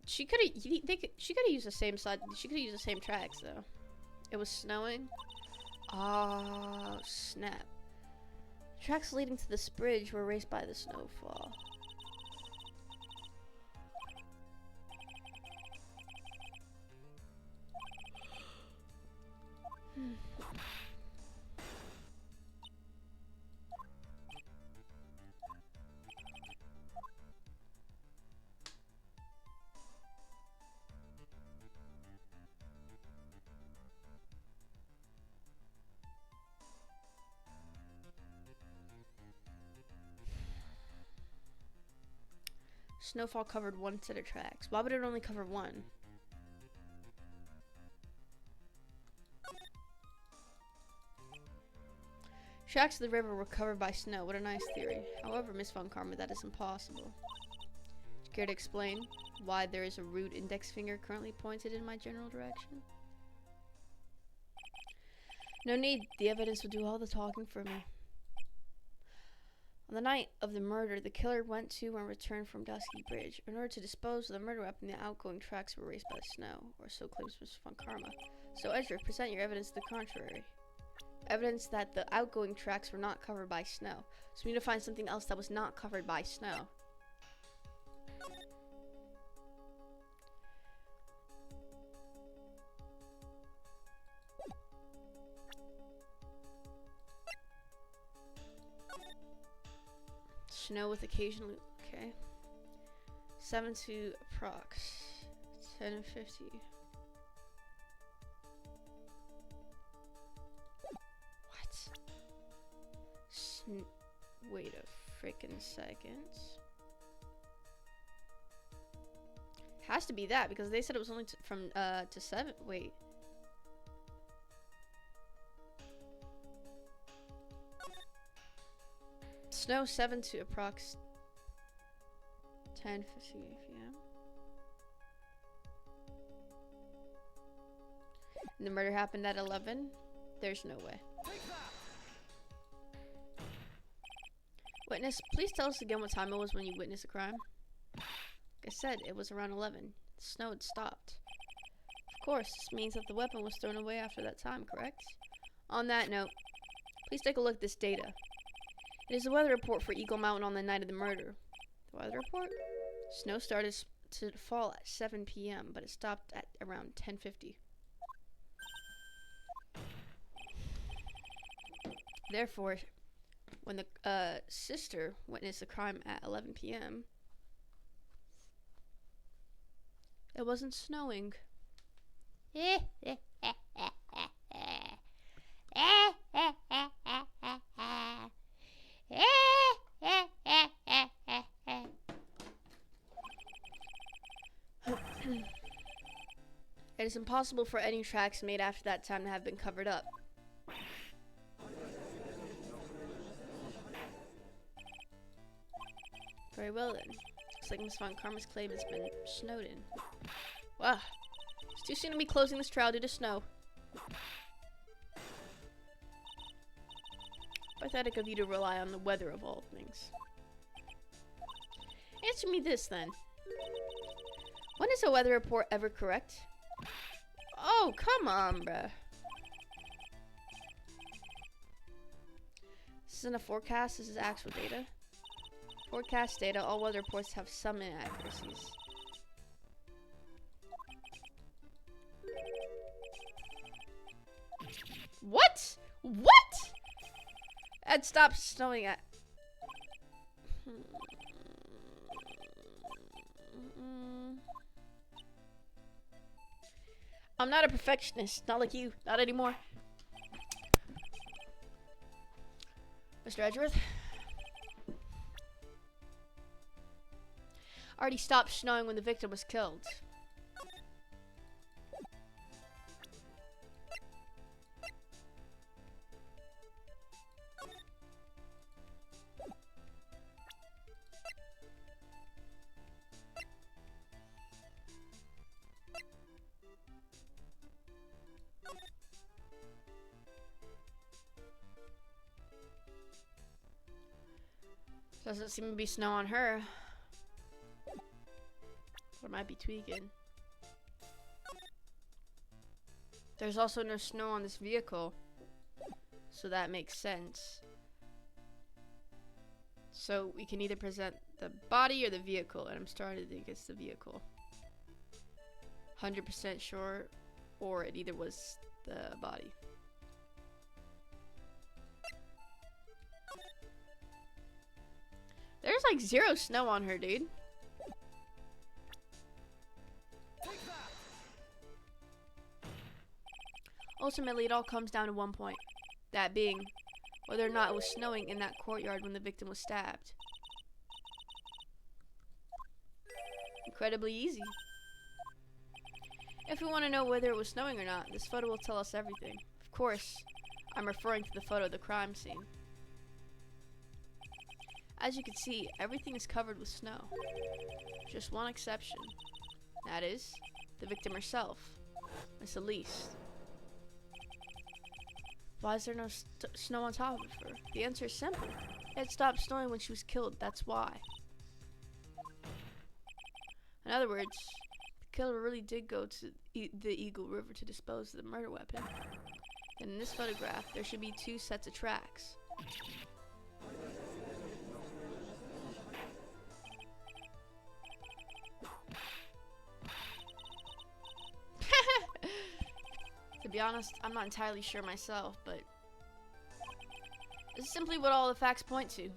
She could have. She could have used the same side. She could have used the same tracks though. It was snowing. Oh snap! Tracks leading to this bridge were erased by the snowfall. Snowfall covered one set of tracks. Why would it only cover one? Tracks of the river were covered by snow. What a nice theory. However, Miss Von Karma, that is impossible. Do you care to explain why there is a rude index finger currently pointed in my general direction? No need. The evidence will do all the talking for me. On the night of the murder, the killer went to and returned from Dusky Bridge. In order to dispose of the murder weapon, the outgoing tracks were erased by snow, or so claims Miss Von Karma. So, Ezra, present your evidence to the contrary. Evidence that the outgoing tracks were not covered by snow. So we need to find something else that was not covered by snow. Snow with occasionally, okay. 7 to approx. 10 and 50. What? Wait a freaking second. Has to be that because they said it was only from to 7. Wait. Snow 7 to approx 10:50 p.m. And the murder happened at 11. There's no way. Witness, please tell us again what time it was when you witnessed the crime. Like I said, it was around 11. The snow had stopped. Of course, this means that the weapon was thrown away after that time, correct? On that note, please take a look at this data. It is a weather report for Eagle Mountain on the night of the murder. The weather report? Snow started to fall at 7 p.m., but it stopped at around 10:50. Therefore, when the sister witnessed the crime at 11 p.m., it wasn't snowing. It is impossible for any tracks made after that time to have been covered up. Very well then. Looks like Miss Von Karma's claim has been snowed in. Wow. It's too soon to be closing this trial due to snow. Pathetic of you to rely on the weather of all things. Answer me this then. When is a weather report ever correct? Oh, come on, bruh. This isn't a forecast, this is actual data. Forecast data, all weather reports have some inaccuracies. What? What? It stopped snowing at... I'm not a perfectionist, not like you, not anymore. Mr. Edgeworth? Already stopped snowing when the victim was killed. Doesn't seem to be snow on her. Or might be tweaking. There's also no snow on this vehicle, so that makes sense. So we can either present the body or the vehicle, and I'm starting to think it's the vehicle. 100% sure, or it either was the body. There's like 0 snow on her, dude. Ultimately, it all comes down to one point. That being, whether or not it was snowing in that courtyard when the victim was stabbed. Incredibly easy. If we want to know whether it was snowing or not, this photo will tell us everything. Of course, I'm referring to the photo of the crime scene. As you can see, everything is covered with snow. Just one exception. That is, the victim herself, Miss Elise. Why is there no snow on top of her? The answer is simple. It stopped snowing when she was killed, that's why. In other words, the killer really did go to the Eagle River to dispose of the murder weapon. And in this photograph, there should be 2 sets of tracks. To be honest, I'm not entirely sure myself, but this is simply what all the facts point to.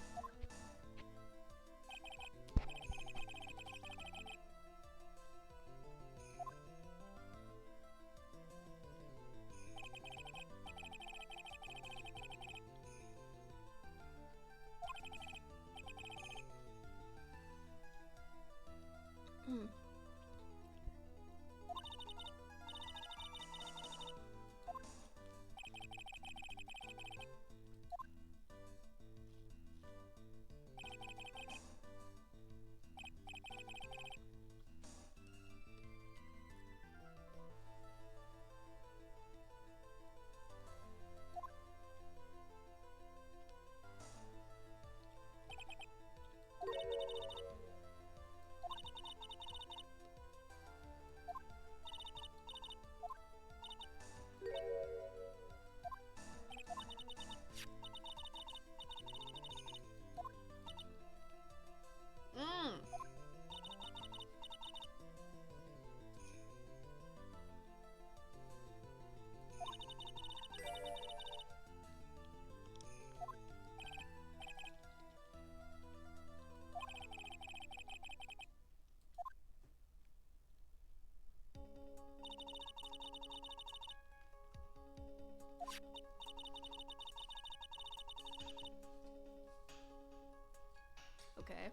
Okay.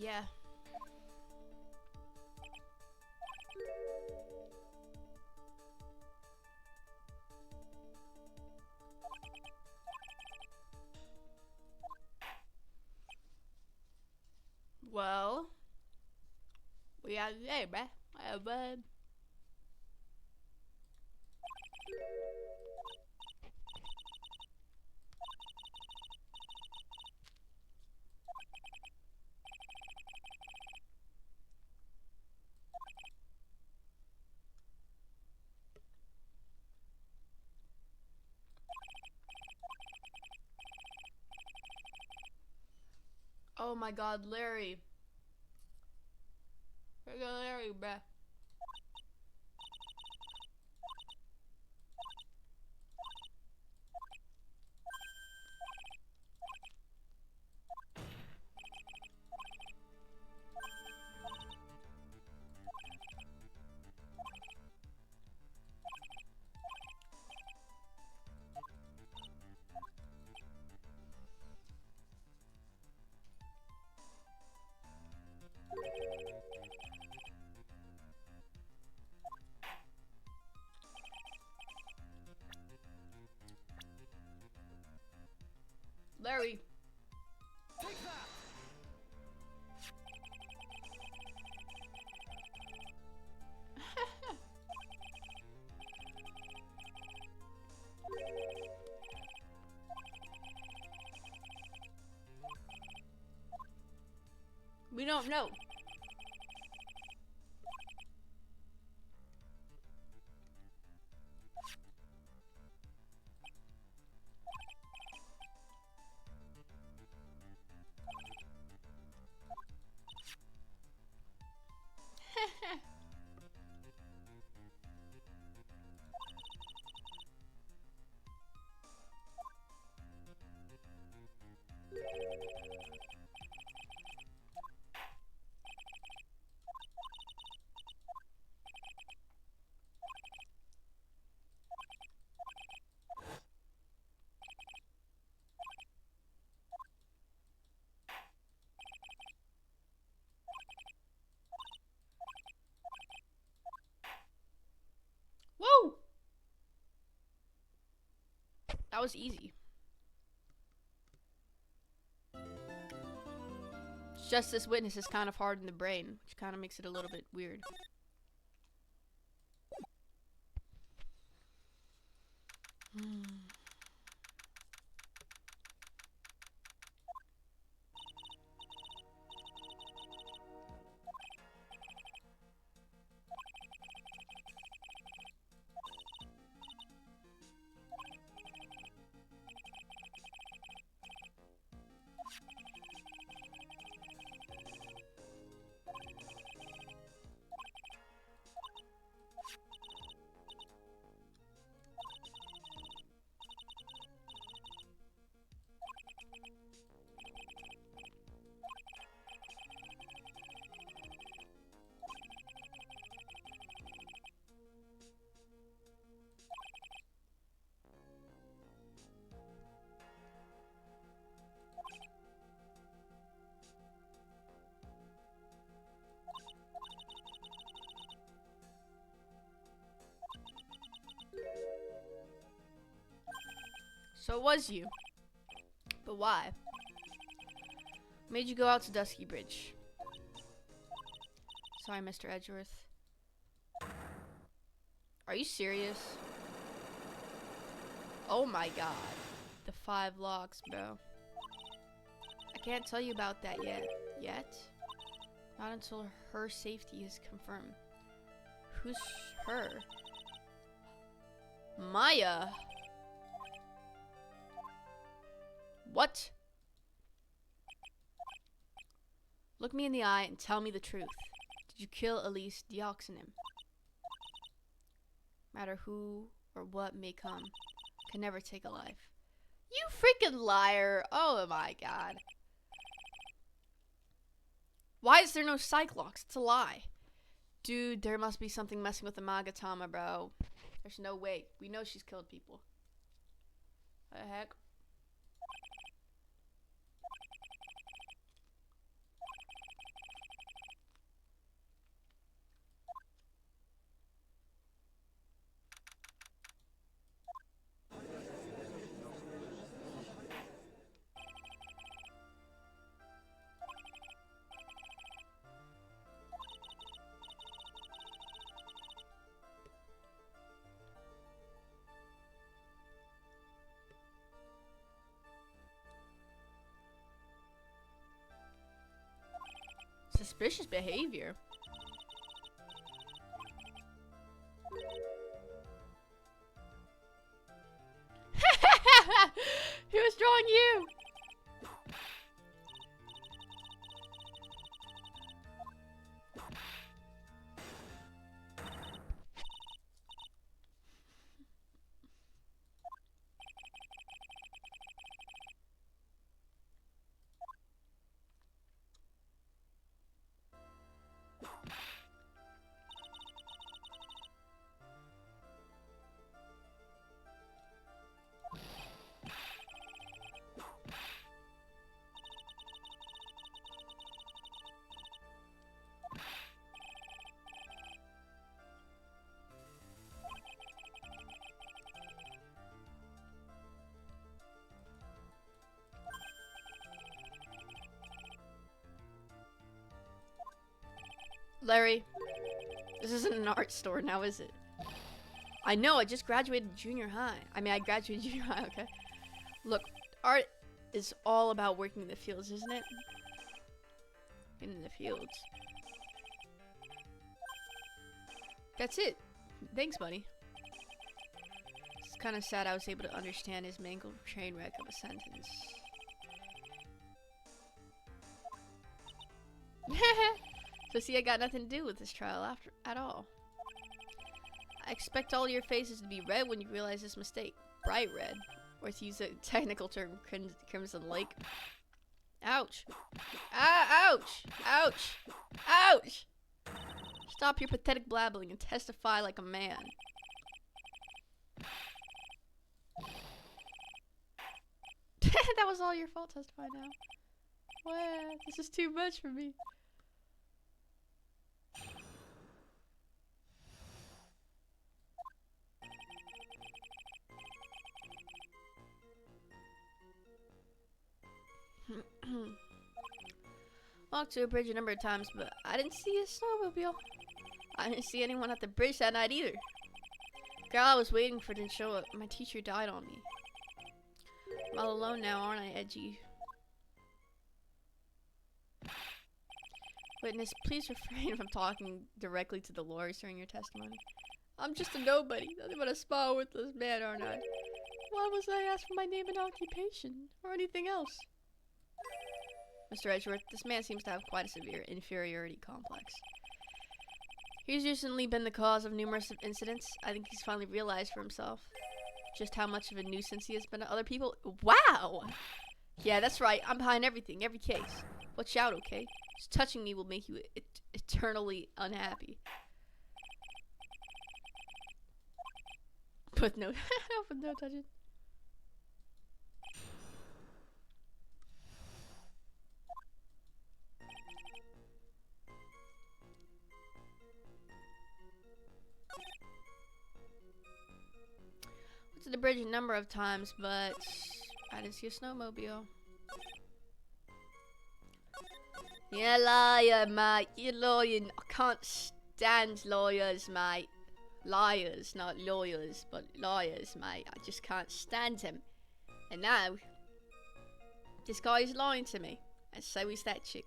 Yeah. Well, we got today, bruh. Oh my god, Larry. Where's Larry, bruh? Larry. Take that! We don't know. Whoa! That was easy. Justice Witness is kind of hard in the brain, which kind of makes it a little bit weird. So it was you. But why? Made you go out to Dusky Bridge. Sorry, Mr. Edgeworth. Are you serious? Oh my god. The 5 locks, bro. I can't tell you about that yet. Yet? Not until her safety is confirmed. Who's her? Maya? What? Look me in the eye and tell me the truth. Did you kill Elise Dioxanim? Matter who or what may come, can never take a life. You freaking liar! Oh my god. Why is there no Cyclops? It's a lie. Dude, there must be something messing with the Magatama, bro. There's no way. We know she's killed people. What the heck? Suspicious behavior. He was drawing you. Larry, this isn't an art store now, is it? I know, I just graduated junior high. I mean, I graduated junior high, okay? Look, art is all about working in the fields, isn't it? In the fields. That's it. Thanks, buddy. It's kind of sad I was able to understand his mangled train wreck of a sentence. So see, I got nothing to do with this trial at all. I expect all your faces to be red when you realize this mistake. Bright red. Or to use a technical term, Crimson Lake. Ouch. Ah, ouch! Ouch! Ouch! Stop your pathetic blabbling and testify like a man. That was all your fault, testify now. Wow, this is too much for me. Walked to a bridge a number of times, but I didn't see a snowmobile. I didn't see anyone at the bridge that night either. Girl I was waiting for didn't show up. My teacher died on me. I'm all alone now, aren't I, Edgy? Witness, please refrain from talking directly to the lawyers during your testimony. I'm just a nobody, nothing but a small, worthless man, aren't I? Why was I asked for my name and occupation, or anything else? Mr. Edgeworth, this man seems to have quite a severe inferiority complex. He's recently been the cause of numerous incidents. I think he's finally realized for himself just how much of a nuisance he has been to other people. Wow! Yeah, that's right. I'm behind everything, every case. Watch out, okay? Just touching me will make you eternally unhappy. But no, but no touching. To the bridge a number of times, but I didn't see a snowmobile. Yeah, liar, mate. You're lying. I can't stand lawyers, mate. Liars, not lawyers, but liars, mate. I just can't stand him. And now, this guy is lying to me. And so is that chick.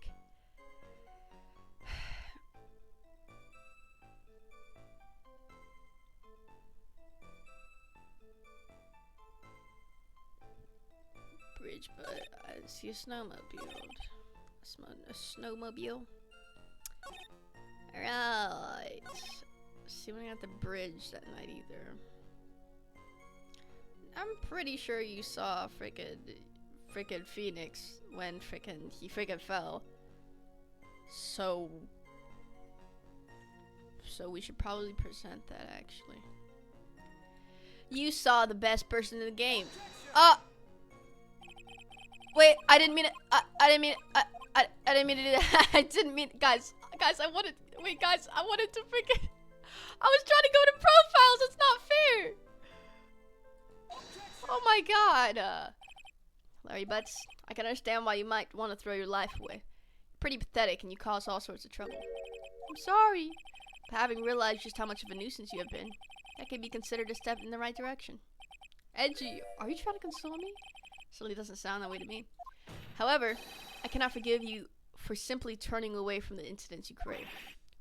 Bridge, but I didn't see a snowmobile. A snowmobile. Alright. See, we didn't at the bridge that night either. I'm pretty sure you saw frickin' Phoenix when he frickin' fell. So we should probably present that actually. You saw the best person in the game. Wait, I didn't mean it. I didn't mean it. I didn't mean to do that. I didn't mean, guys, I wanted to freaking, I was trying to go to profiles. It's not fair. Oh my god. Larry Butts, I can understand why you might want to throw your life away. Pretty pathetic, and you cause all sorts of trouble. I'm sorry. But having realized just how much of a nuisance you have been, that can be considered a step in the right direction. Edgy, are you trying to console me? Certainly doesn't sound that way to me. However, I cannot forgive you for simply turning away from the incidents you create.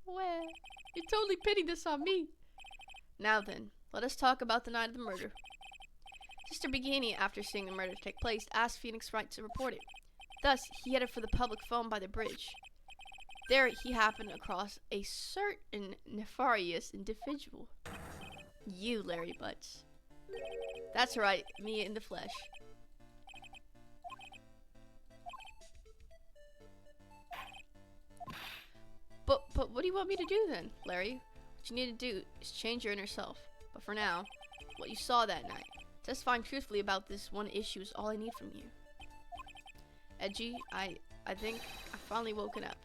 Well, you're totally pinning this on me. Now then, let us talk about the night of the murder. Sister Bikini, after seeing the murder take place, asked Phoenix Wright to report it. Thus, he headed for the public phone by the bridge. There, he happened across a certain nefarious individual. You, Larry Butts. That's right, me in the flesh. But what do you want me to do then, Larry? What you need to do is change your inner self. But for now, what you saw that night, testifying truthfully about this one issue is all I need from you. Edgy, I think I've finally woken up.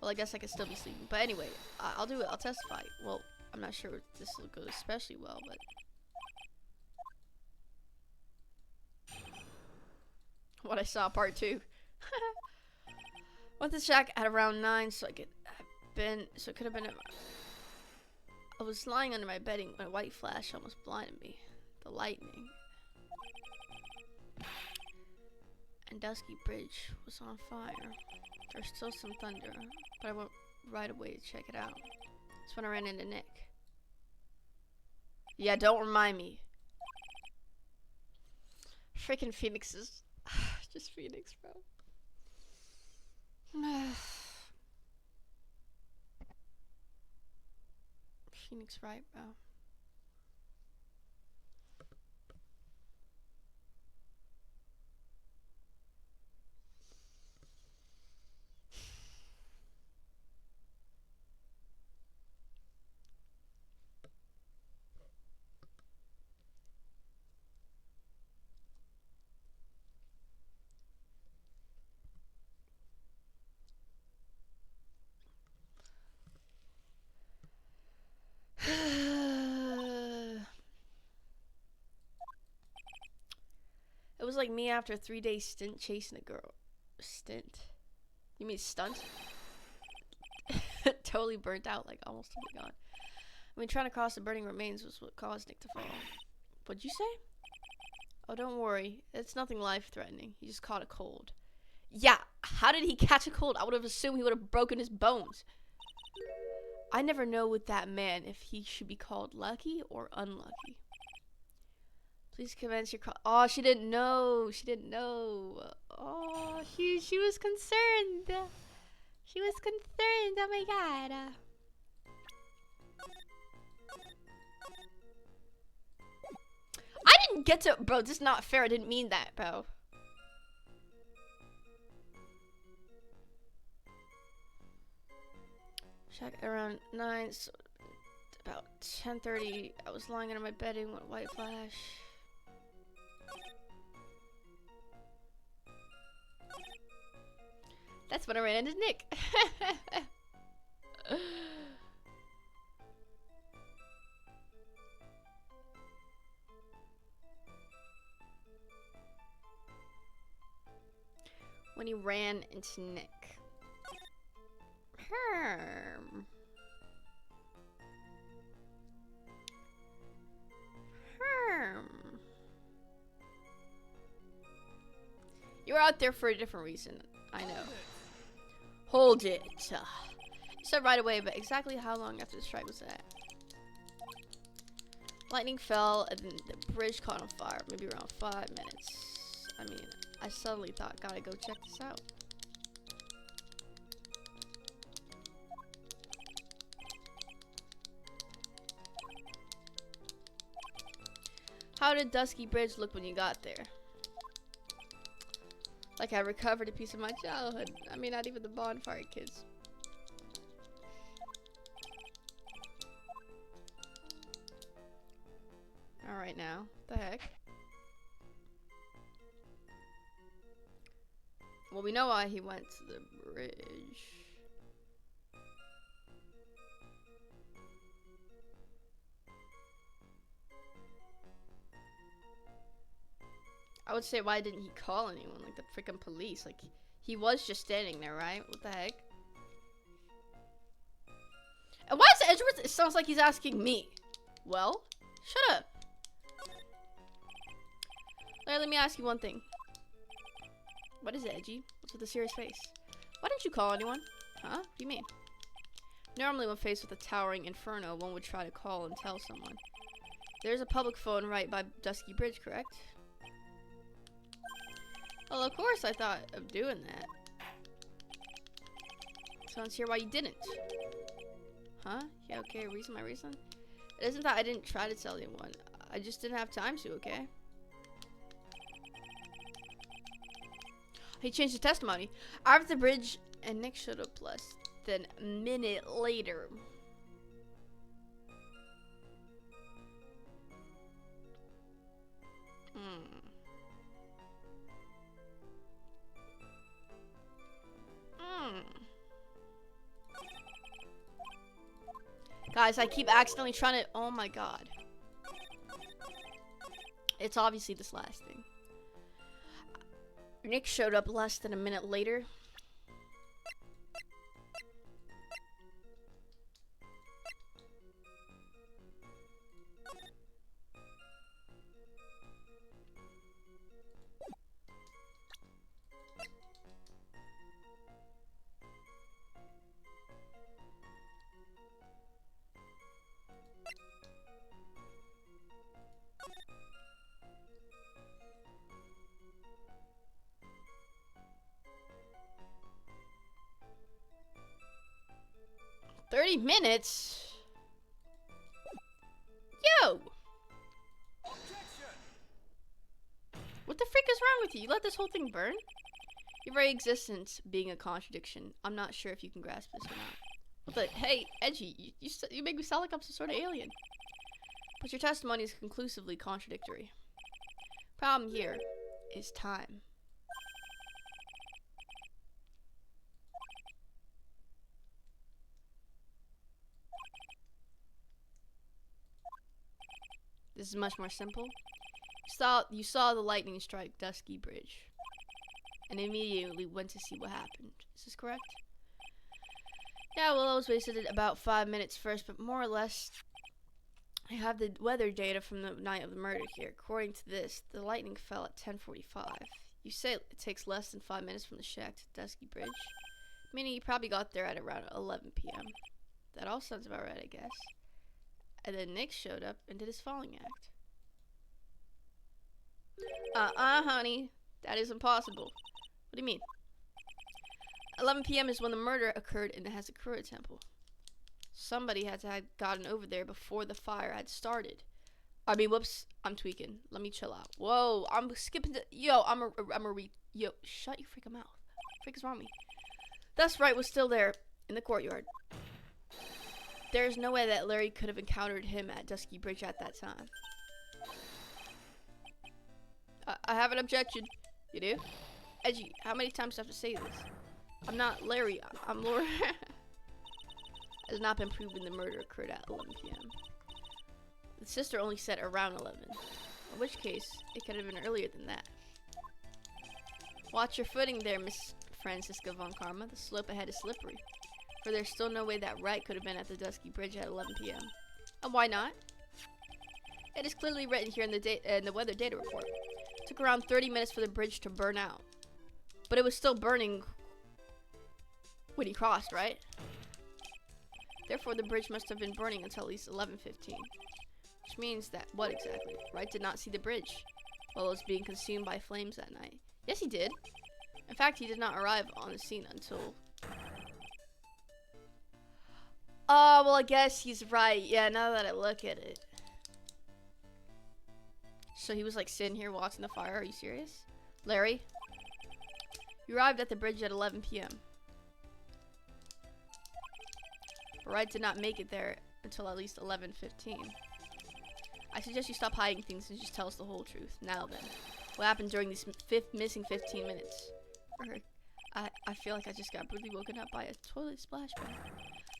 Well, I guess I could still be sleeping. But anyway, I'll do it. I'll testify. Well, I'm not sure this will go especially well, but... What I saw, part 2. Went to the shack at around 9 so I could been. So it could have been. I was lying under my bedding when a white flash almost blinded me. The lightning. And Dusky Bridge was on fire. There's still some thunder, but I went right away to check it out. That's when I ran into Nick. Yeah, don't remind me. Freaking Phoenixes. Just Phoenix, bro. Phoenix, right, bro? It was like me after a 3-day stint chasing a girl. Stint? You mean stunt? Totally burnt out, like almost to be gone. I mean, trying to cross the burning remains was what caused Nick to fall. What'd you say? Oh, don't worry. It's nothing life-threatening. He just caught a cold. Yeah, how did he catch a cold? I would have assumed he would have broken his bones. I never know with that man if he should be called lucky or unlucky. Please commence your call. Oh, she didn't know. She didn't know. Oh, she was concerned. She was concerned. Oh my god. I didn't get to. Bro, this is not fair. I didn't mean that, bro. Check around 9. So about 10:30. I was lying under my bedding when a white flash. That's when I ran into Nick. When he ran into Nick. Herm. You were out there for a different reason. I know. Hold it. You said right away, but exactly how long after the strike was that? Lightning fell and then the bridge caught on fire. Maybe around 5 minutes. I mean, I suddenly thought, gotta go check this out. How did Dusky Bridge look when you got there? Like I recovered a piece of my childhood. I mean, not even the bonfire kids. Alright now. What the heck? Well, we know why he went to the bridge. I would say, why didn't he call anyone? Like the freaking police. Like, he was just standing there, right? What the heck? And why is it Edgeworth? It sounds like he's asking me. Well, shut up. Let me ask you one thing. What is it, Edgy? What's with the serious face? Why didn't you call anyone? Huh? What do you mean? Normally when faced with a towering inferno, one would try to call and tell someone. There's a public phone right by Dusky Bridge, correct? Well, of course I thought of doing that. So let's hear why you didn't. Huh? Yeah, okay, my reason? It isn't that I didn't try to tell anyone. I just didn't have time to, okay? He changed his testimony. After the bridge, and Nick showed up less than a minute later. Guys, I keep accidentally trying to. Oh my god. It's obviously this last thing. Nick showed up less than a minute later. 30 minutes? Yo! Objection! What the freak is wrong with you? You let this whole thing burn? Your very existence being a contradiction. I'm not sure if you can grasp this or not. What the? Hey, Edgy, you make me sound like I'm some sort of alien. But your testimony is conclusively contradictory. Problem here is time. This is much more simple. You saw the lightning strike Dusky Bridge, and immediately went to see what happened. Is this correct? Yeah, well, I was wasted about 5 minutes first, but more or less, I have the weather data from the night of the murder here. According to this, the lightning fell at 10:45. You say it takes less than 5 minutes from the shack to Dusky Bridge, meaning you probably got there at around 11 p.m. That all sounds about right, I guess. And then Nick showed up and did his falling act. Honey. That is impossible. What do you mean? 11 p.m. is when the murder occurred in the Hazakura temple. Somebody had to have gotten over there before the fire had started. I mean, whoops. I'm tweaking. Let me chill out. Whoa, I'm skipping to... Yo, Yo, shut your freaking mouth. What the frick is wrong with me? That's right, was still there in the courtyard. There's no way that Larry could have encountered him at Dusky Bridge at that time. I have an objection. You do? Edgy, how many times do I have to say this? I'm not Larry, I'm Laura. It has not been proven the murder occurred at 11 p.m. The sister only said around 11. In which case, it could have been earlier than that. Watch your footing there, Miss Francisca von Karma. The slope ahead is slippery. For there's still no way that Wright could have been at the Dusky Bridge at 11 p.m. And why not? It is clearly written here in the weather data report. It took around 30 minutes for the bridge to burn out. But it was still burning when he crossed, right? Therefore, the bridge must have been burning until at least 11:15. Which means that, what exactly? Wright did not see the bridge while it was being consumed by flames that night. Yes, he did. In fact, he did not arrive on the scene until... Oh, well, I guess he's right. Yeah, now that I look at it. So he was like sitting here watching the fire. Are you serious? Larry? You arrived at the bridge at 11 p.m. Wright did not make it there until at least 11:15. I suggest you stop hiding things and just tell us the whole truth. Now then, what happened during these missing 15 minutes? I feel like I just got brutally woken up by a toilet splashback.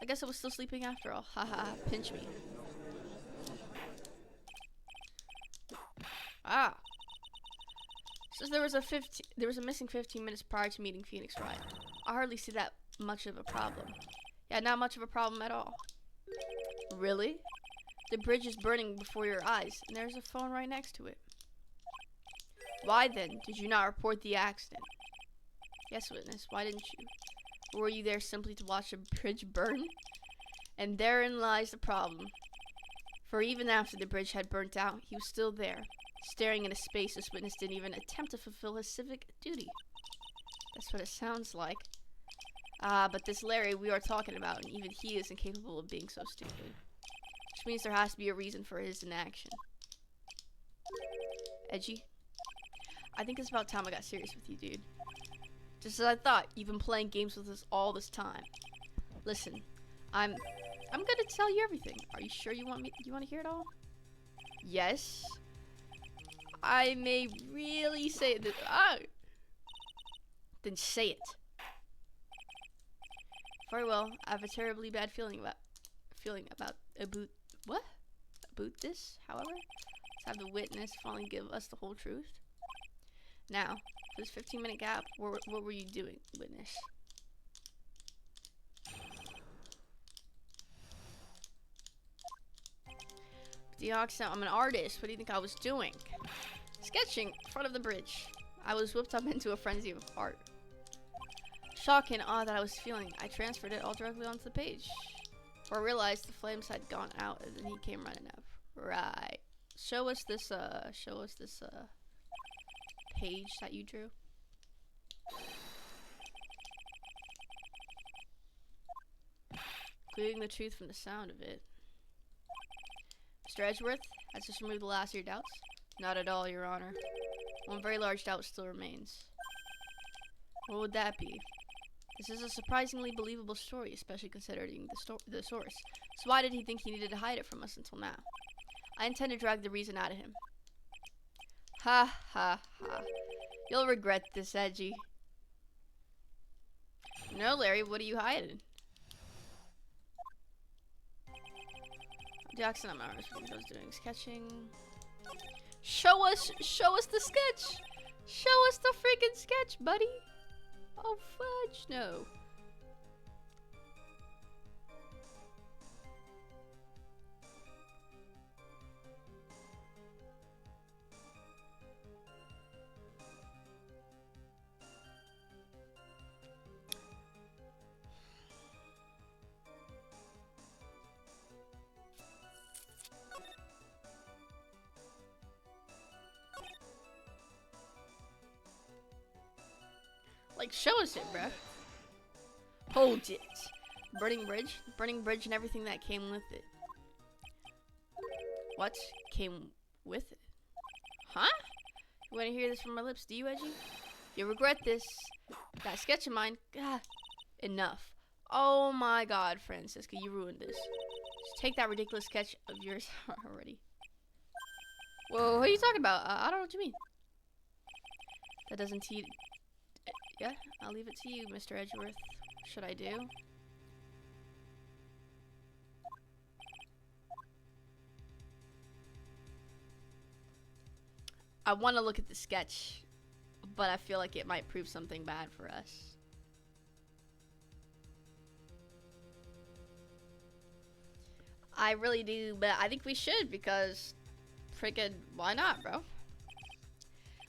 I guess I was still sleeping after all. Haha, pinch me. Ah. So there was a missing 15 minutes prior to meeting Phoenix Wright. I hardly see that much of a problem. Yeah, not much of a problem at all. Really? The bridge is burning before your eyes, and there's a phone right next to it. Why then did you not report the accident? Yes, witness, why didn't you? Or were you there simply to watch a bridge burn? And therein lies the problem. For even after the bridge had burnt out, he was still there, staring into space. This witness didn't even attempt to fulfill his civic duty. That's what it sounds like. But this Larry we are talking about, and even he is incapable of being so stupid. Which means there has to be a reason for his inaction. Edgy? I think it's about time I got serious with you, dude. Just as I thought, you've been playing games with us all this time. Listen, I'm gonna tell you everything. Are you sure you want to hear it all? Yes. I may really say that. Then say it. Very well. I have a terribly bad feeling about this. However, let's have the witness finally give us the whole truth. Now, for this 15-minute gap, what were you doing, witness? The accent, I'm an artist. What do you think I was doing? Sketching in front of the bridge. I was whipped up into a frenzy of art. Shock and awe that I was feeling, I transferred it all directly onto the page. For I realized the flames had gone out, and then he came running up. Right. Show us this page that you drew. including the truth from the sound of it. Mr. Edgeworth, has this removed the last of your doubts? Not at all, Your Honor. One very large doubt still remains. What would that be? This is a surprisingly believable story, especially considering the source. So why did he think he needed to hide it from us until now? I intend to drag the reason out of him. Ha ha ha. You'll regret this, Edgy. No, Larry, what are you hiding? Jackson, I'm hours when I was doing sketching. Show us the sketch! Show us the freaking sketch, buddy! Oh, fudge, no. Like, show us it, bruh. Hold it. Burning bridge? Burning bridge and everything that came with it. What came with it? Huh? You want to hear this from my lips, do you, Edgy? You'll regret this. That sketch of mine. God. Enough. Oh my god, Francisca, you ruined this. Just take that ridiculous sketch of yours already. Whoa, what are you talking about? I don't know what you mean. That doesn't yeah, I'll leave it to you, Mr. Edgeworth. Should I do? I want to look at the sketch, but I feel like it might prove something bad for us. I really do, but I think we should because freaking why not, bro?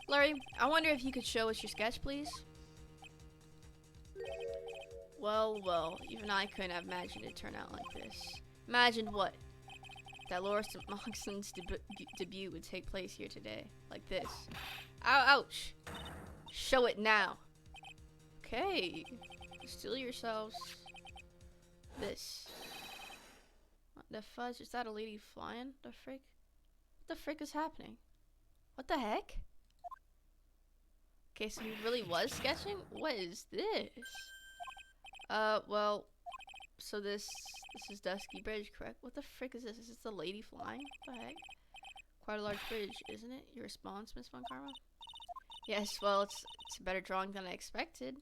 Larry, I wonder if you could show us your sketch, please? Well, even I couldn't have imagined it turn out like this. Imagined what? That Laura Moxon's debut would take place here today. Like this. Ouch! Show it now. Okay. Still yourselves. This. What the fudge? Is that a lady flying? The frick? What the frick is happening? What the heck? Okay, so he really was sketching? What is this? Well, so this is Dusky Bridge, correct? What the frick is this? Is this the lady flying? What the heck? Quite a large bridge, isn't it? Your response, Miss Von Karma? Yes, well, it's a better drawing than I expected.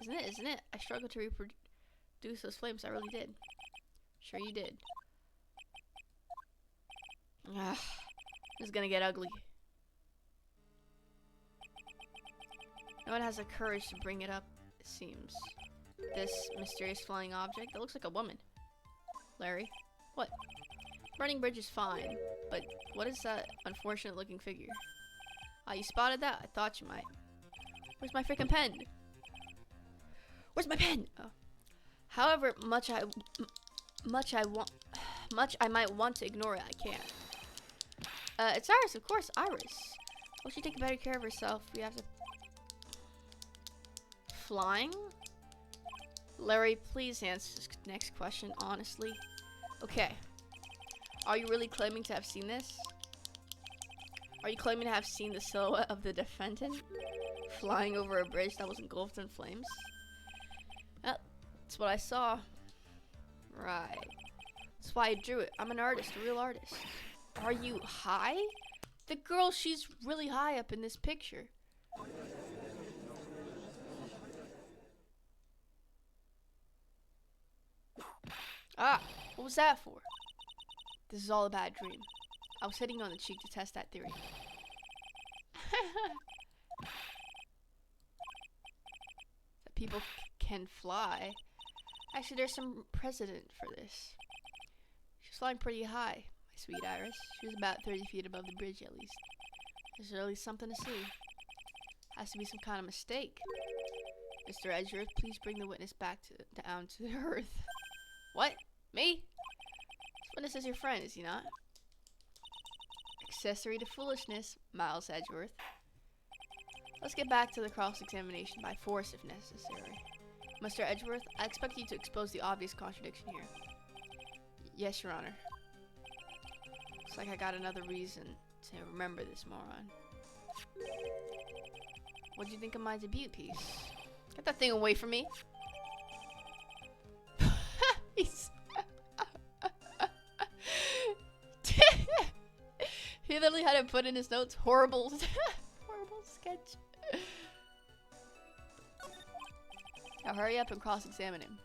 Isn't it? I struggled to reproduce those flames, I really did. Sure you did. Ugh, this is gonna get ugly. No one has the courage to bring it up, it seems. This mysterious flying object that looks like a woman. Larry? What? Burning bridge is fine, but what is that unfortunate looking figure? Ah, you spotted that? I thought you might. Where's my freaking pen? Where's my pen? Oh. However much I might want to ignore it, I can't. It's Iris, of course, Iris. Will she take better care of herself? We have to... Flying? Larry, please answer this next question honestly. Okay. Are you really claiming to have seen this? Are you claiming to have seen the silhouette of the defendant flying over a bridge that was engulfed in flames? That's what I saw. Right. That's why I drew it. I'm an artist, a real artist. Are you high? The girl, she's really high up in this picture. Ah, what was that for? This is all a bad dream. I was hitting you on the cheek to test that theory. That people can fly. Actually, there's some precedent for this. She was flying pretty high, my sweet Iris. She was about 30 feet above the bridge, at least. There's really something to see. Has to be some kind of mistake. Mr. Edgeworth, please bring the witness back down to the earth. What? Me? This witness is your friend, is he not? Accessory to foolishness, Miles Edgeworth. Let's get back to the cross-examination by force if necessary. Mr. Edgeworth, I expect you to expose the obvious contradiction here. Yes, Your Honor. Looks like I got another reason to remember this moron. What'd you think of my debut piece? Get that thing away from me. He's he literally had it put in his notes. Horrible, horrible sketch. Now hurry up and cross-examine him.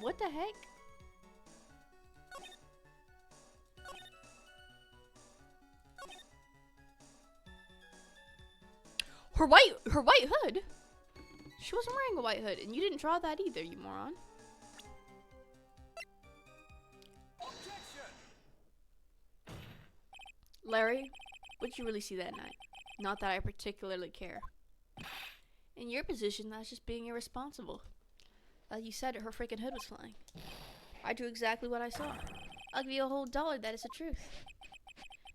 What the heck? Her white hood? She wasn't wearing a white hood, and you didn't draw that either, you moron. Objection! Larry, what'd you really see that night? Not that I particularly care. In your position, that's just being irresponsible. Like you said, her freaking hood was flying. I drew exactly what I saw. I'll give you a whole $1 that is the truth.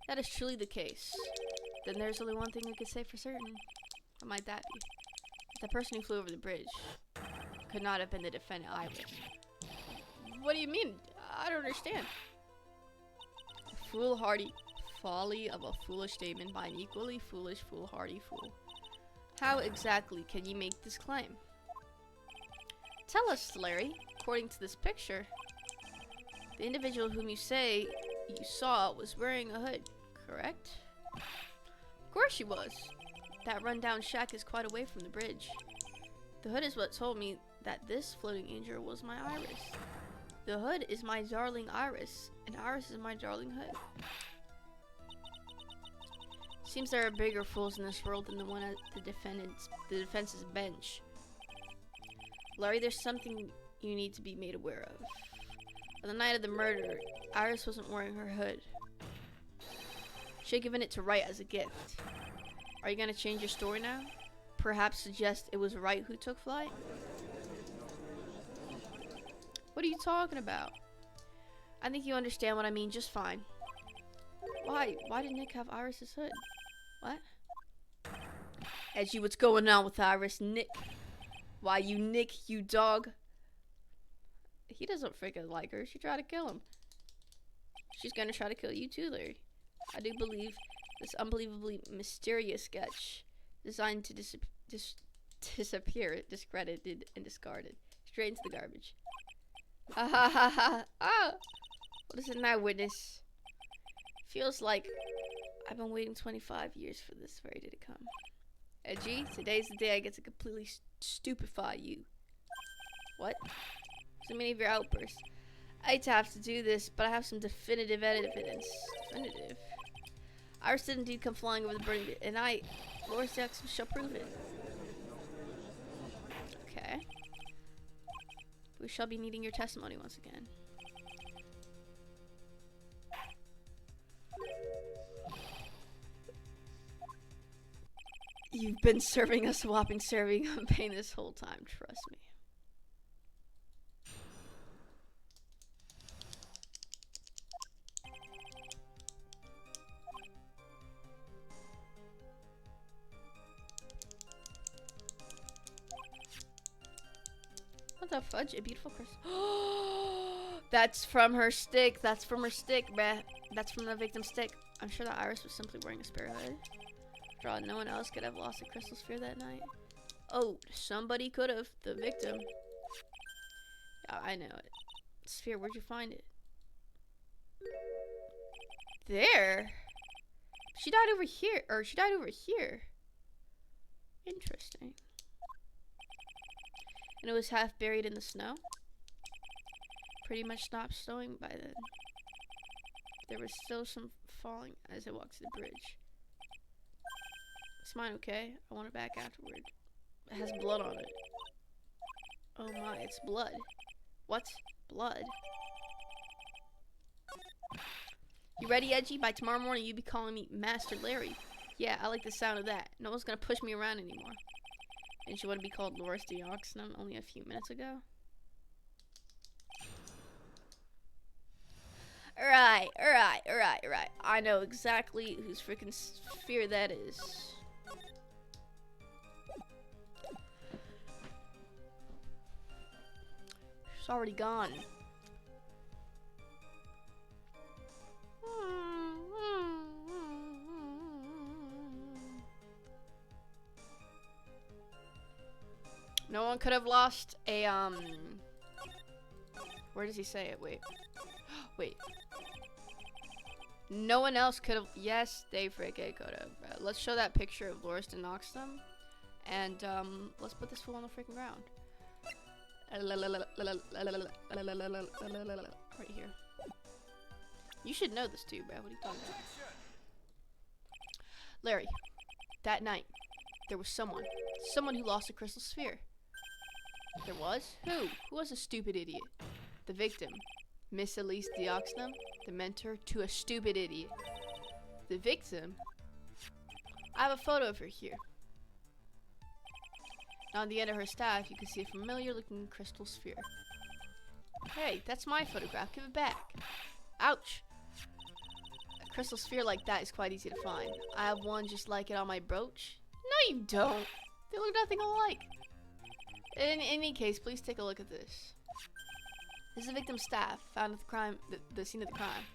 That is truly the case. Then there's only one thing we could say for certain. What might that be? The person who flew over the bridge could not have been the defendant either. What do you mean? I don't understand. Foolhardy folly of a foolish statement by an equally foolish, foolhardy fool. How exactly can you make this claim? Tell us, Larry. According to this picture, the individual whom you say you saw was wearing a hood, correct? Of course she was. That rundown shack is quite away from the bridge. The hood is what told me that this floating angel was my Iris. The hood is my darling Iris, and Iris is my darling hood. Seems there are bigger fools in this world than the one at the defense's bench. Larry, there's something you need to be made aware of. On the night of the murder, Iris wasn't wearing her hood. She had given it to Wright as a gift. Are you gonna change your story now? Perhaps suggest it was Wright who took flight? What are you talking about? I think you understand what I mean just fine. Why? Why did Nick have Iris's hood? What? Edgy, what's going on with Iris? Nick? Why, you Nick, you dog? He doesn't freaking like her. She tried to kill him. She's gonna try to kill you too, Larry. I do believe this unbelievably mysterious sketch designed to disappear, discredited, and discarded. Straight into the garbage. Ha ha ha ha! Ah! What is it now, witness? Feels like I've been waiting 25 years for this very day to come. Edgy, today's the day I get to completely stupefy you. What? So many of your outbursts. I hate to have to do this, but I have some definitive evidence. Definitive? Iris did indeed come flying over the burning bit, and Lord Jackson shall prove it. Okay. We shall be needing your testimony once again. You've been serving us while I've been serving pain this whole time, trust me. What the fudge? A beautiful crystal. That's from her stick. That's from her stick, bruh. That's from the victim's stick. I'm sure that Iris was simply wearing a spare hood. After all, no one else could have lost a crystal sphere that night. Oh, somebody could have. The victim. Yeah, I know it. Sphere, where'd you find it? There? She died over here. Or she died over here. Interesting. And it was half buried in the snow. Pretty much stopped snowing by then. There was still some falling as I walked to the bridge. Is mine okay? I want it back afterward. It has blood on it. Oh my, it's blood. What? Blood? You ready, Edgy? By tomorrow morning, you'll be calling me Master Larry. Yeah, I like the sound of that. No one's gonna push me around anymore. Didn't you want to be called Loris de Oxnam only a few minutes ago? Alright. I know exactly whose freaking sphere that is. She's already gone. No one could have lost a, where does he say it? Wait. Wait. No one else could have. Yes, they freaking could have. Let's show that picture of Loris de Noxtum. And, let's put this fool on the freaking ground. Right here. You should know this too, bro. What are you talking about? Larry, that night, there was someone who lost a crystal sphere. There was? Who? Who was a stupid idiot? The victim, Miss Elise Dioxnum, the mentor to a stupid idiot. The victim? I have a photo of her here. Now on the end of her staff, you can see a familiar looking crystal sphere. Hey, that's my photograph. Give it back. Ouch. A crystal sphere like that is quite easy to find. I have one just like it on my brooch. No, you don't. They look nothing alike. In any case, please take a look at this. This is the victim's staff found at the crime, the scene of the crime.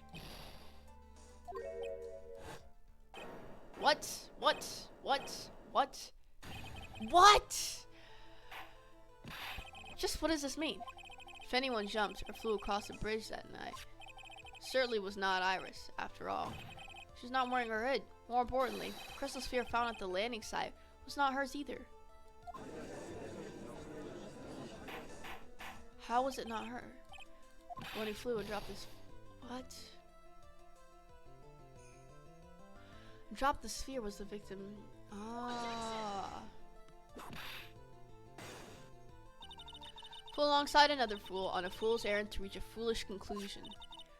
What? Just what does this mean? If anyone jumped or flew across the bridge that night, certainly was not Iris, after all. She's not wearing her hood. More importantly, the crystal sphere found at the landing site was not hers either. How was it not her? When he flew and dropped this... What? Dropped the sphere was the victim. Ah. Fool alongside another fool on a fool's errand to reach a foolish conclusion.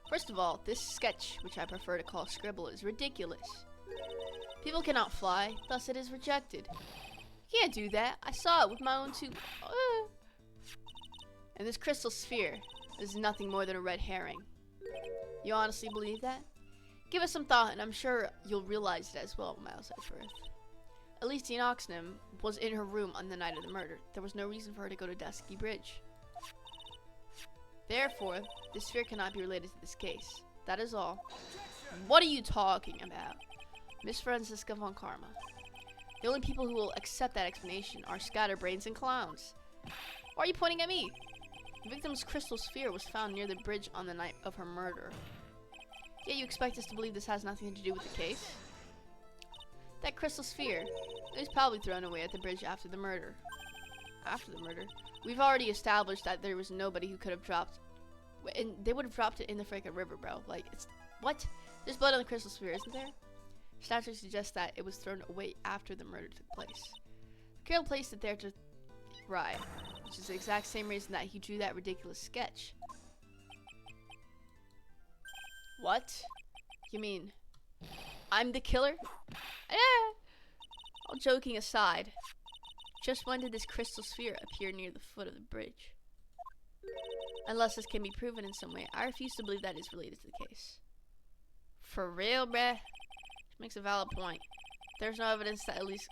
First of all, this sketch, which I prefer to call scribble, is ridiculous. People cannot fly, thus it is rejected. You can't do that. I saw it with my own two... And this crystal sphere is nothing more than a red herring. You honestly believe that? Give it some thought, and I'm sure you'll realize it as well, Miles Edgeworth. Elise Oxnam was in her room on the night of the murder. There was no reason for her to go to Dusky Bridge. Therefore, the sphere cannot be related to this case. That is all. What are you talking about? Miss Francisca von Karma. The only people who will accept that explanation are scatterbrains and clowns. Why are you pointing at me? The victim's crystal sphere was found near the bridge on the night of her murder. Yet you expect us to believe this has nothing to do with the case? That crystal sphere, it was probably thrown away at the bridge after the murder. After the murder? We've already established that there was nobody who could have dropped... And they would have dropped it in the freaking river, bro. Like, it's... What? There's blood on the crystal sphere, isn't there? Statute suggests that it was thrown away after the murder took place. Carol placed it there to... Right. Which is the exact same reason that he drew that ridiculous sketch. What? You mean... I'm the killer? All joking aside, just when did this crystal sphere appear near the foot of the bridge? Unless this can be proven in some way, I refuse to believe that is related to the case. For real, bruh? Which makes a valid point. There's no evidence that at least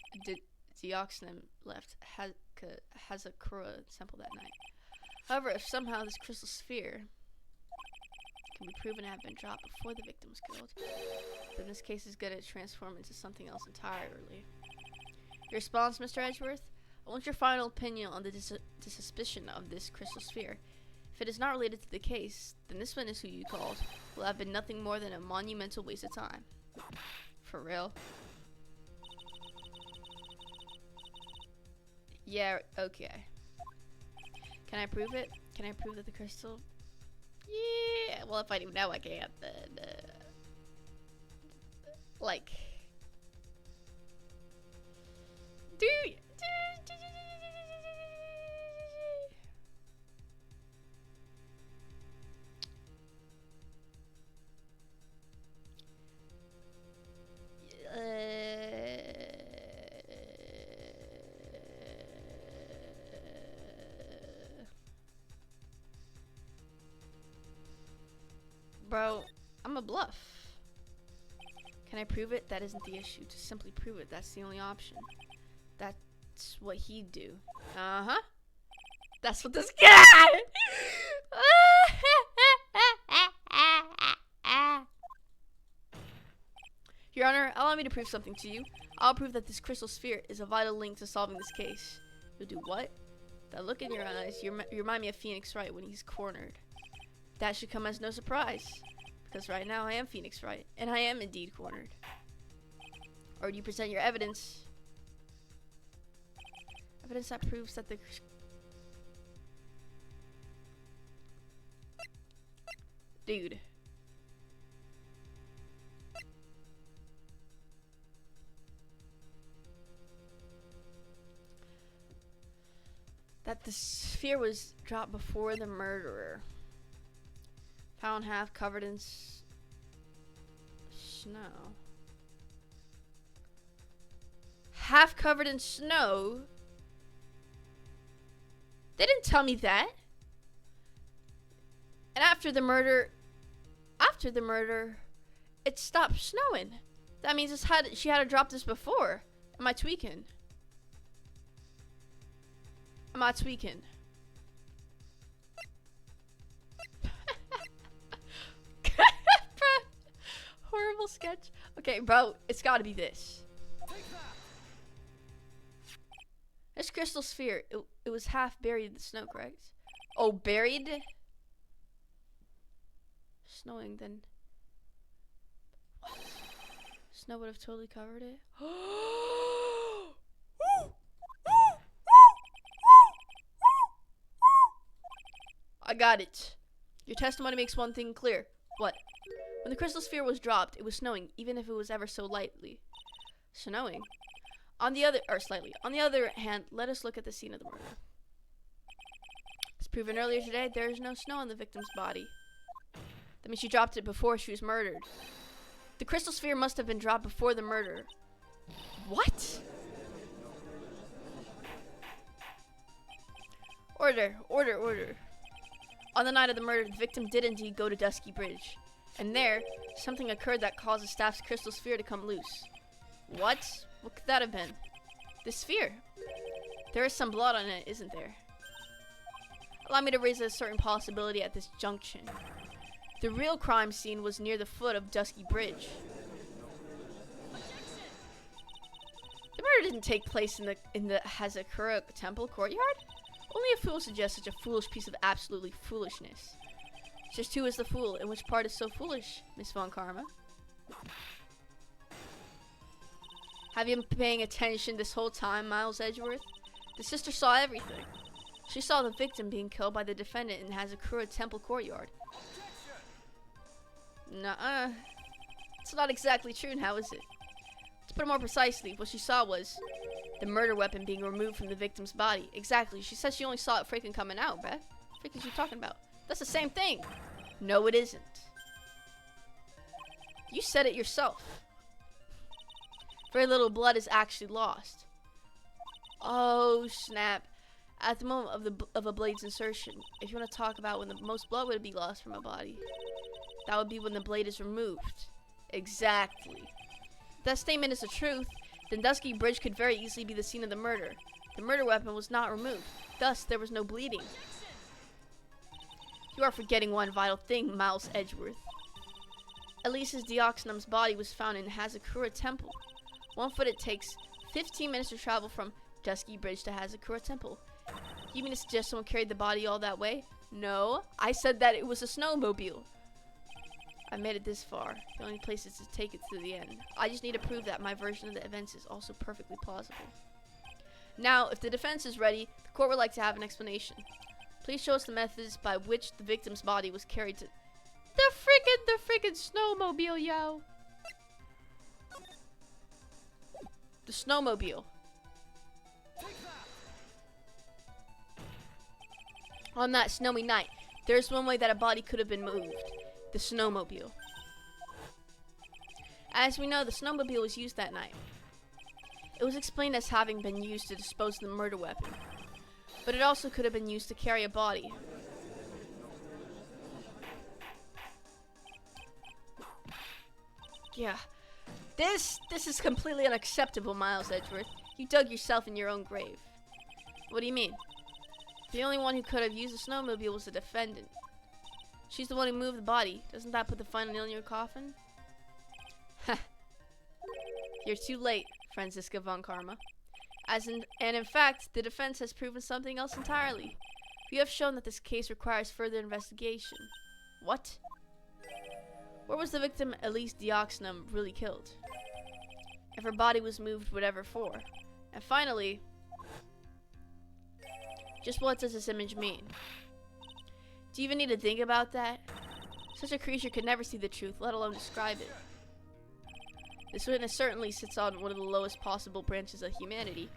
Dioxnam left Hazakura Temple that night. However, if somehow this crystal sphere can be proven to have been dropped before the victim was killed, then this case is going to transform into something else entirely. Your response, Mr. Edgeworth? I want your final opinion on the suspicion of this crystal sphere. If it is not related to the case, then this witness who you called will have been nothing more than a monumental waste of time. For real? Yeah, okay. Can I prove it? Can I prove that the crystal... Yeah, well, if I do now, I can't, then, like... Bro, I'm a bluff. Can I prove it? That isn't the issue. Just simply prove it. That's the only option. That's what he'd do. Uh-huh. That's what this guy. Your Honor, allow me to prove something to you. I'll prove that this crystal sphere is a vital link to solving this case. You'll do what? That look in your eyes, you remind me of Phoenix Wright when he's cornered. That should come as no surprise, because right now I am Phoenix Wright, and I am indeed cornered. Or do you present your evidence? Evidence that proves that Dude. That the sphere was dropped before the murderer. Found half covered in snow. Half covered in snow? They didn't tell me that. And after the murder, it stopped snowing. That means she had to drop this before. Am I tweaking? Am I tweaking? Horrible sketch. Okay, bro, it's gotta be this. This crystal sphere, it was half buried in the snow, correct? Oh, buried? Snowing, then. What? Snow would have totally covered it. I got it. Your testimony makes one thing clear. What? When the crystal sphere was dropped, it was snowing, even if it was ever so lightly. Snowing? Slightly. On the other hand, let us look at the scene of the murder. As proven earlier today, there is no snow on the victim's body. That means she dropped it before she was murdered. The crystal sphere must have been dropped before the murder. What? Order. On the night of the murder, the victim did indeed go to Dusky Bridge. And there, something occurred that caused the staff's crystal sphere to come loose. What? What could that have been? The sphere. There is some blood on it, isn't there? Allow me to raise a certain possibility at this junction. The real crime scene was near the foot of Dusky Bridge. The murder didn't take place in the Hazakura Temple courtyard? Only a fool suggests such a foolish piece of absolutely foolishness. Just who is the fool, and which part is so foolish, Miss Von Karma? Have you been paying attention this whole time, Miles Edgeworth? The sister saw everything. She saw the victim being killed by the defendant in Hazakura Temple courtyard. Nuh-uh. It's not exactly true, and how is it? To put it more precisely, what she saw was the murder weapon being removed from the victim's body. Exactly. She said she only saw it freaking coming out, bruh. What is you talking about? That's the same thing. No, it isn't. You said it yourself. Very little blood is actually lost. Oh, snap. At the moment of a blade's insertion, if you want to talk about when the most blood would be lost from a body, that would be when the blade is removed. Exactly. If that statement is the truth, then Dusky Bridge could very easily be the scene of the murder. The murder weapon was not removed. Thus, there was no bleeding. You are forgetting one vital thing, Miles Edgeworth. Elisa's Dioxanum's body was found in Hazakura Temple. 1 foot it takes 15 minutes to travel from Dusky Bridge to Hazakura Temple. You mean to suggest someone carried the body all that way? No, I said that it was a snowmobile. I made it this far. The only place is to take it to the end. I just need to prove that my version of the events is also perfectly plausible. Now, if the defense is ready, the court would like to have an explanation. Please show us the methods by which the victim's body was carried to the freaking snowmobile, yo. The snowmobile. On that snowy night, there's one way that a body could have been moved. The snowmobile. As we know, the snowmobile was used that night. It was explained as having been used to dispose of the murder weapon, but it also could have been used to carry a body. Yeah. This is completely unacceptable, Miles Edgeworth. You dug yourself in your own grave. What do you mean? The only one who could have used a snowmobile was the defendant. She's the one who moved the body. Doesn't that put the final nail in your coffin? You're too late, Franziska von Karma. And in fact, the defense has proven something else entirely. You have shown that this case requires further investigation. What? Where was the victim Elise Dioxnum really killed? If her body was moved, whatever for? And finally, just what does this image mean? Do you even need to think about that? Such a creature could never see the truth, let alone describe it. This witness certainly sits on one of the lowest possible branches of humanity.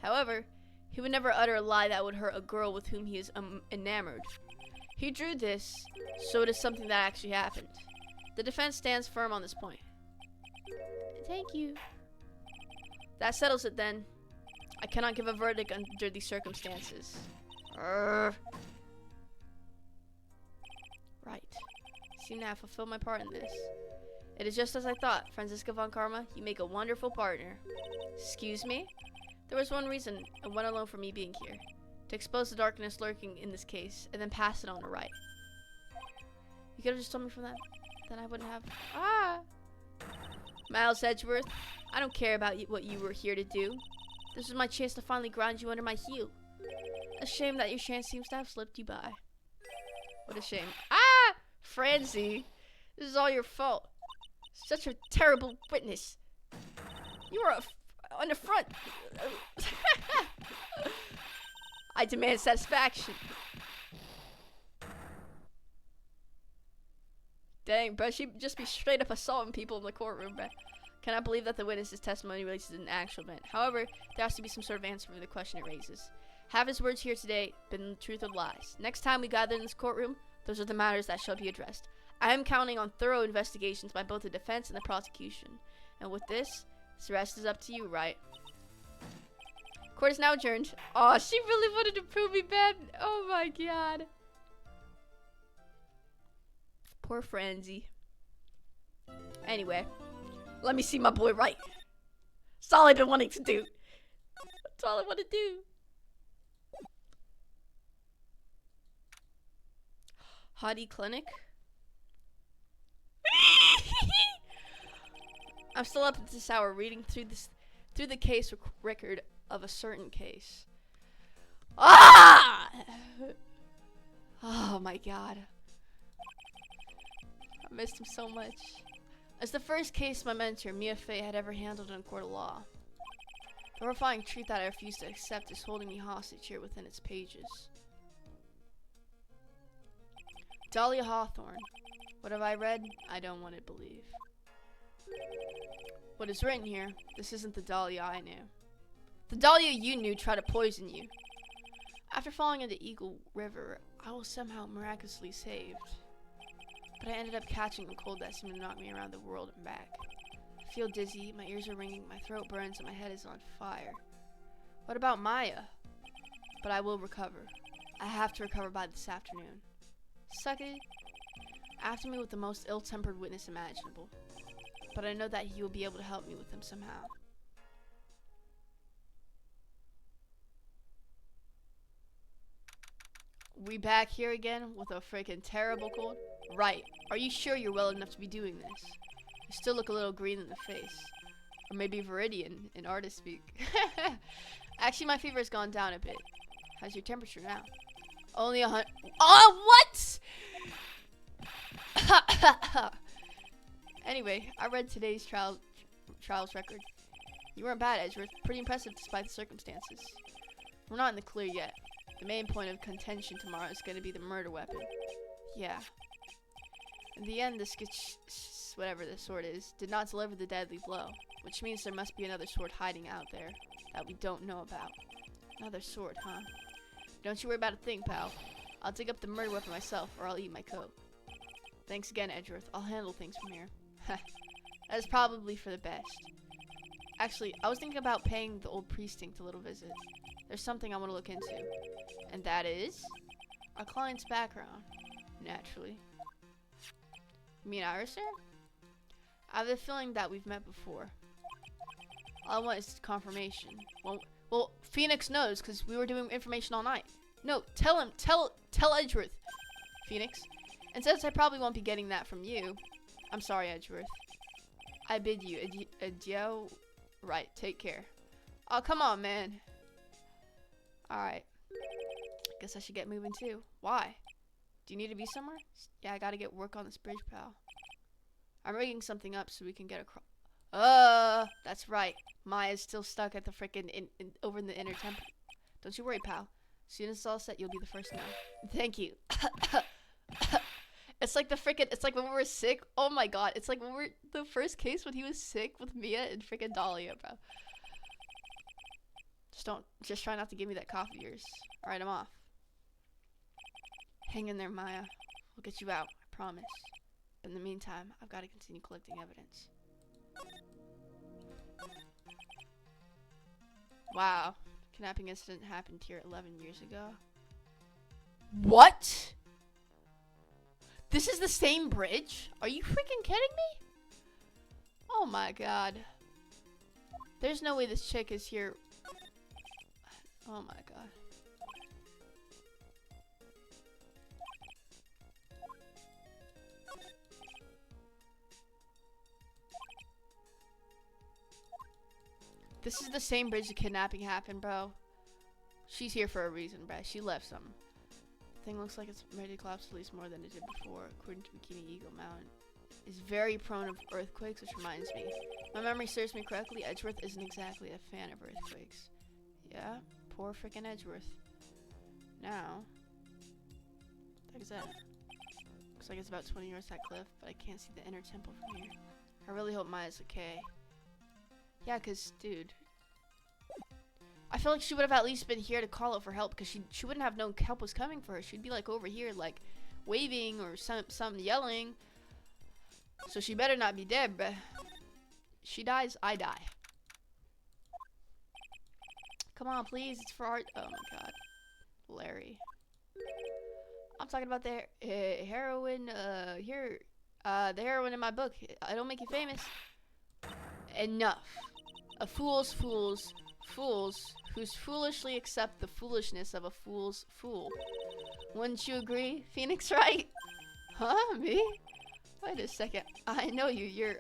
However, he would never utter a lie that would hurt a girl with whom he is enamored. He drew this, so it is something that actually happened. The defense stands firm on this point. Thank you. That settles it then. I cannot give a verdict under these circumstances. Right. See, now I fulfill my part in this. It is just as I thought, Franziska von Karma. You make a wonderful partner. Excuse me? There was one reason, and one alone for me being here. To expose the darkness lurking in this case, and then pass it on to Wright. You could have just told me from that. Then I wouldn't have. Ah! Miles Edgeworth, I don't care about what you were here to do. This was my chance to finally grind you under my heel. A shame that your chance seems to have slipped you by. What a shame. Ah! Francie! This is all your fault. Such a terrible witness. You were on the front. I demand satisfaction. Dang, bro, she'd just be straight up assaulting people in the courtroom, bro. Cannot believe that the witness's testimony relates to an actual event. However, there has to be some sort of answer for the question it raises. Have his words here today been the truth or lies? Next time we gather in this courtroom, those are the matters that shall be addressed. I am counting on thorough investigations by both the defense and the prosecution. And with this, the rest is up to you, right? Court is now adjourned. Oh, she really wanted to prove me bad. Oh my god. Poor Franzie. Anyway, let me see my boy Wright. That's all I've been wanting to do. That's all I want to do. Hottie Clinic. I'm still up at this hour reading through the case record of a certain case. Ah! Oh my god. I missed him so much. It's the first case my mentor, Mia Fey, had ever handled in a court of law. The horrifying truth that I refuse to accept is holding me hostage here within its pages. Dahlia Hawthorne. What have I read? I don't want to believe. What is written here? This isn't the Dahlia I knew. The Dahlia you knew tried to poison you. After falling into Eagle River, I was somehow miraculously saved. But I ended up catching a cold that seemed to knock me around the world and back. I feel dizzy, my ears are ringing, my throat burns, and my head is on fire. What about Maya? But I will recover. I have to recover by this afternoon. Suck it. After me with the most ill-tempered witness imaginable. But I know that he will be able to help me with him somehow. We back here again with a freaking terrible cold? Right. Are you sure you're well enough to be doing this? You still look a little green in the face. Or maybe Viridian in artist speak. Actually, my fever has gone down a bit. How's your temperature now? Only 100. Oh, what? Anyway, I read today's trials record. You weren't bad, Edgeworth. Pretty impressive despite the circumstances. We're not in the clear yet. The main point of contention tomorrow is going to be the murder weapon. Yeah. In the end, this whatever the sword is, did not deliver the deadly blow, which means there must be another sword hiding out there that we don't know about. Another sword, huh? Don't you worry about a thing, pal. I'll dig up the murder weapon myself, or I'll eat my coat. Thanks again, Edgeworth. I'll handle things from here. That is probably for the best. Actually, I was thinking about paying the old precinct a little visit. There's something I want to look into. And that is our client's background. Naturally. You mean Iris, sir? I have a feeling that we've met before. All I want is confirmation. Well, Phoenix knows because we were doing information all night. No, tell him. Tell Edgeworth, Phoenix. And since I probably won't be getting that from you, I'm sorry, Edgeworth. I bid you adieu. Right, take care. Oh, come on, man. Alright. Guess I should get moving too. Why? Do you need to be somewhere? Yeah, I gotta get work on this bridge, pal. I'm rigging something up so we can get across. That's right. Maya's still stuck at the frickin' over in the inner temple. Don't you worry, pal. As soon as it's all set, you'll be the first to know. Thank you. It's like it's like when we were sick. Oh my god. It's like when the first case when he was sick with Mia and frickin' Dahlia, bro. Just try not to give me that cough of yours. Alright, I'm off. Hang in there, Maya. We'll get you out, I promise. But in the meantime, I've got to continue collecting evidence. Wow. Kidnapping incident happened here 11 years ago. What? This is the same bridge? Are you freaking kidding me? Oh my god. There's no way this chick is here. Oh my god. This is the same bridge the kidnapping happened, bro. She's here for a reason, bro. She left something. Thing looks like it's ready to collapse at least more than it did before, according to Bikini Eagle Mountain. It's very prone of earthquakes, which reminds me. If my memory serves me correctly, Edgeworth isn't exactly a fan of earthquakes. Yeah? Poor frickin' Edgeworth. Now, what the heck is that? Looks like it's about 20 yards that cliff, but I can't see the inner temple from here. I really hope Maya's okay. Yeah, cause, dude, I feel like she would have at least been here to call out for help, because she wouldn't have known help was coming for her. She'd be like over here, like waving or some yelling. So she better not be dead, bruh. She dies, I die. Come on, please. It's for art. Oh my god. Larry. I'm talking about the heroine, here. The heroine in my book. I don't make you famous. Enough. A fool's fools who foolishly accept the foolishness of a fool's fool. Wouldn't you agree, Phoenix, right? Huh? Me? Wait a second. I know you. You're,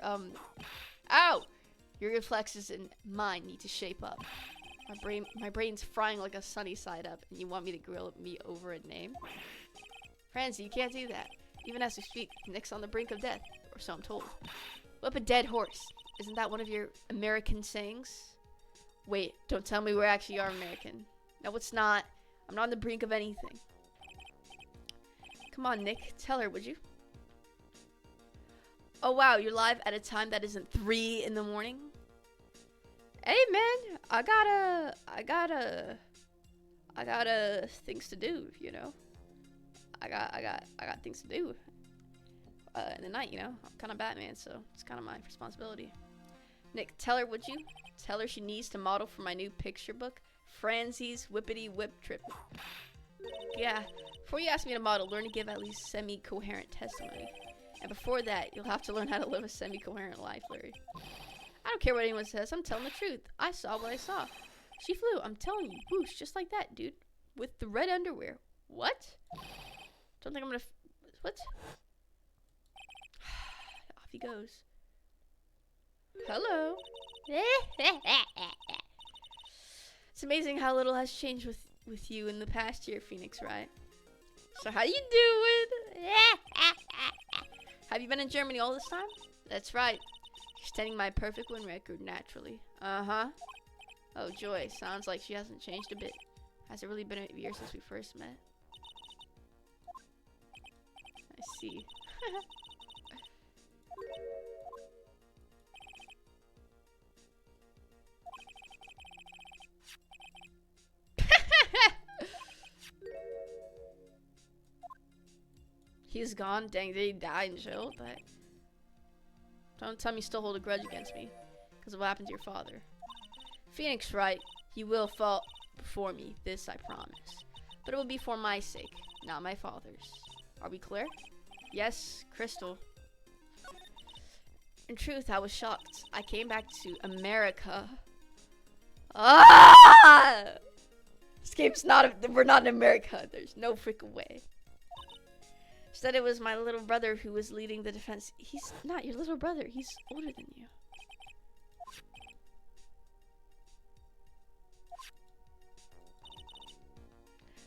ow! Your reflexes and mine need to shape up. My brain's frying like a sunny side up, and you want me to grill me over a name? Francie, you can't do that. Even as we speak, Nick's on the brink of death, or so I'm told. Whip a dead horse. Isn't that one of your American sayings? Wait, don't tell me we actually are American. No, it's not. I'm not on the brink of anything. Come on, Nick. Tell her, would you? Oh, wow. You're live at a time that isn't 3 in the morning? Hey, man. I got things to do, you know? I got things to do. In the night, you know? I'm kind of Batman, so it's kind of my responsibility. Nick, tell her, would you? Tell her she needs to model for my new picture book, Fransie's Whippity Whip Trip. Yeah, before you ask me to model, learn to give at least semi-coherent testimony. And before that, you'll have to learn how to live a semi-coherent life, Larry. I don't care what anyone says, I'm telling the truth. I saw what I saw. She flew, I'm telling you, whoosh, just like that, dude. With the red underwear. What? Don't think I'm gonna... What? Off he goes. Hello. It's amazing how little has changed with you in the past year, Phoenix, right? So how you doing? Have you been in Germany all this time? That's right. Extending my perfect win record naturally. Uh-huh. Oh, joy. Sounds like she hasn't changed a bit. Has it really been a year since we first met? I see. He's gone. Dang, did he die in jail? But don't tell me you still hold a grudge against me because of what happened to your father. Phoenix, right? He will fall before me. This I promise. But it will be for my sake, not my father's. Are we clear? Yes, Crystal. In truth, I was shocked. I came back to America. Ah! This game's not. We're not in America. There's no freaking way. Instead, it was my little brother who was leading the defense. He's not your little brother. He's older than you.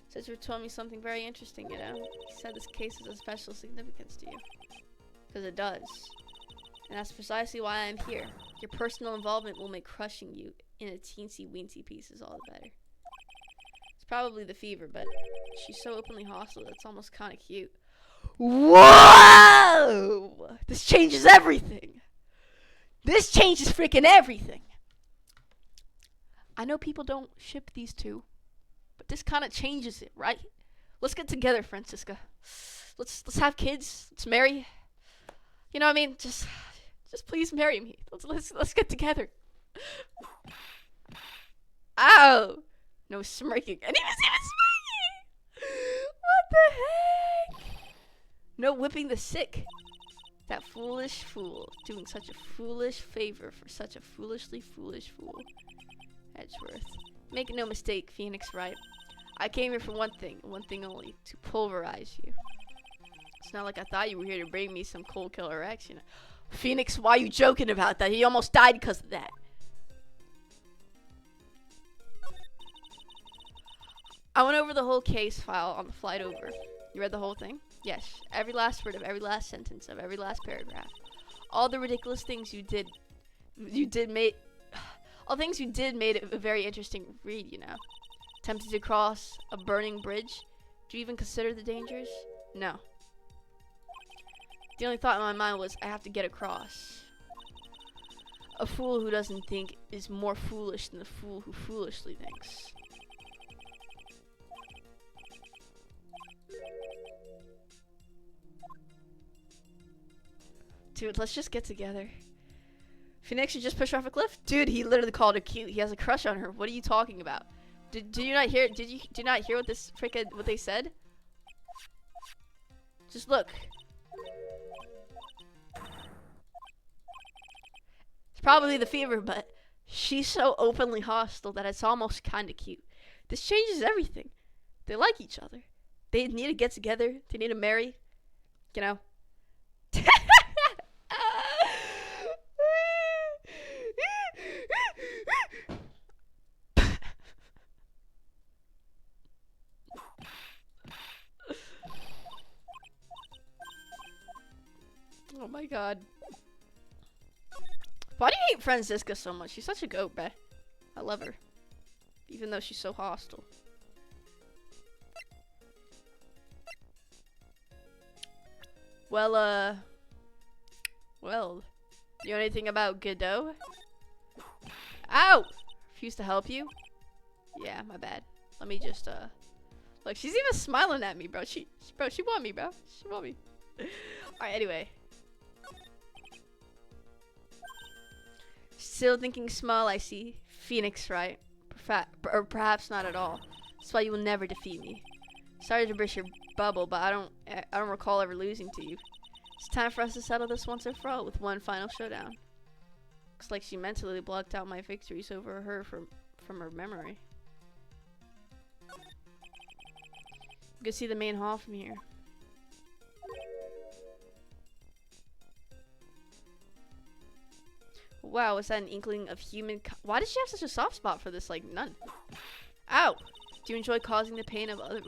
Sister told me something very interesting, you know? He said this case has a special significance to you. Because it does. And that's precisely why I'm here. Your personal involvement will make crushing you in a teensy-weensy pieces all the better. It's probably the fever, but she's so openly hostile that it's almost kind of cute. Whoa! This changes everything! This changes freaking everything! I know people don't ship these two, but this kind of changes it, right? Let's get together, Francisca. Let's have kids. Let's marry. You know what I mean? Just please marry me. Let's get together. Ow! No smirking. And he was even smirking! What the heck? No whipping the sick. That foolish fool doing such a foolish favor for such a foolishly foolish fool. Edgeworth. Make no mistake, Phoenix Wright. I came here for one thing only, to pulverize you. It's not like I thought you were here to bring me some cold killer X, you know. Phoenix, why are you joking about that? He almost died because of that. I went over the whole case file on the flight over. You read the whole thing? Yes. Every last word of every last sentence of every last paragraph. All the ridiculous things you did made it a very interesting read, you know. Attempted to cross a burning bridge. Do you even consider the dangers? No. The only thought in my mind was, I have to get across. A fool who doesn't think is more foolish than the fool who foolishly thinks. Dude, let's just get together. Phoenix should just push her off a cliff? Dude, he literally called her cute. He has a crush on her. What are you talking about? Did you not hear what this what they said? Just look. It's probably the fever, but she's so openly hostile that it's almost kind of cute. This changes everything. They like each other. They need to get together. They need to marry. You know. Oh my god. Why do you hate Francisca so much? She's such a goat, bruh. I love her. Even though she's so hostile. Well, you know anything about Godot? Ow! Refuse to help you? Yeah, my bad. Let me just, look, she's even smiling at me, bro. She want me, bro. She want me. Alright, anyway. Still thinking small, I see. Phoenix, right? Or perhaps not at all. That's why you will never defeat me. Sorry to burst your bubble, but I don't recall ever losing to you. It's time for us to settle this once and for all with one final showdown. Looks like she mentally blocked out my victories over her from her memory. You can see the main hall from here. Wow, is that an inkling of human? Why does she have such a soft spot for this? Like, none. Ow! Do you enjoy causing the pain of other?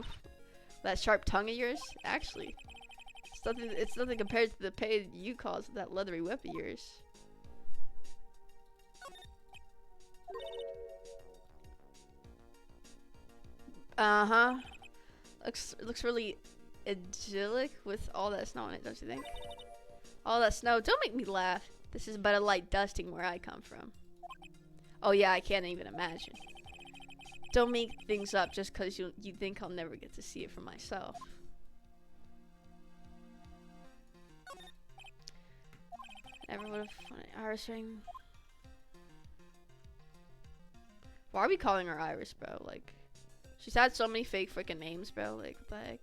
That sharp tongue of yours? Actually, it's nothing compared to the pain you cause with that leathery whip of yours. Uh-huh. Looks really idyllic with all that snow on it, don't you think? All that snow. Don't make me laugh. This is but a light dusting where I come from. Oh yeah, I can't even imagine. Don't make things up just because you think I'll never get to see it for myself. Never would have wanted Iris ring. Why are we calling her Iris, bro? Like, she's had so many fake freaking names, bro. Like, what the heck?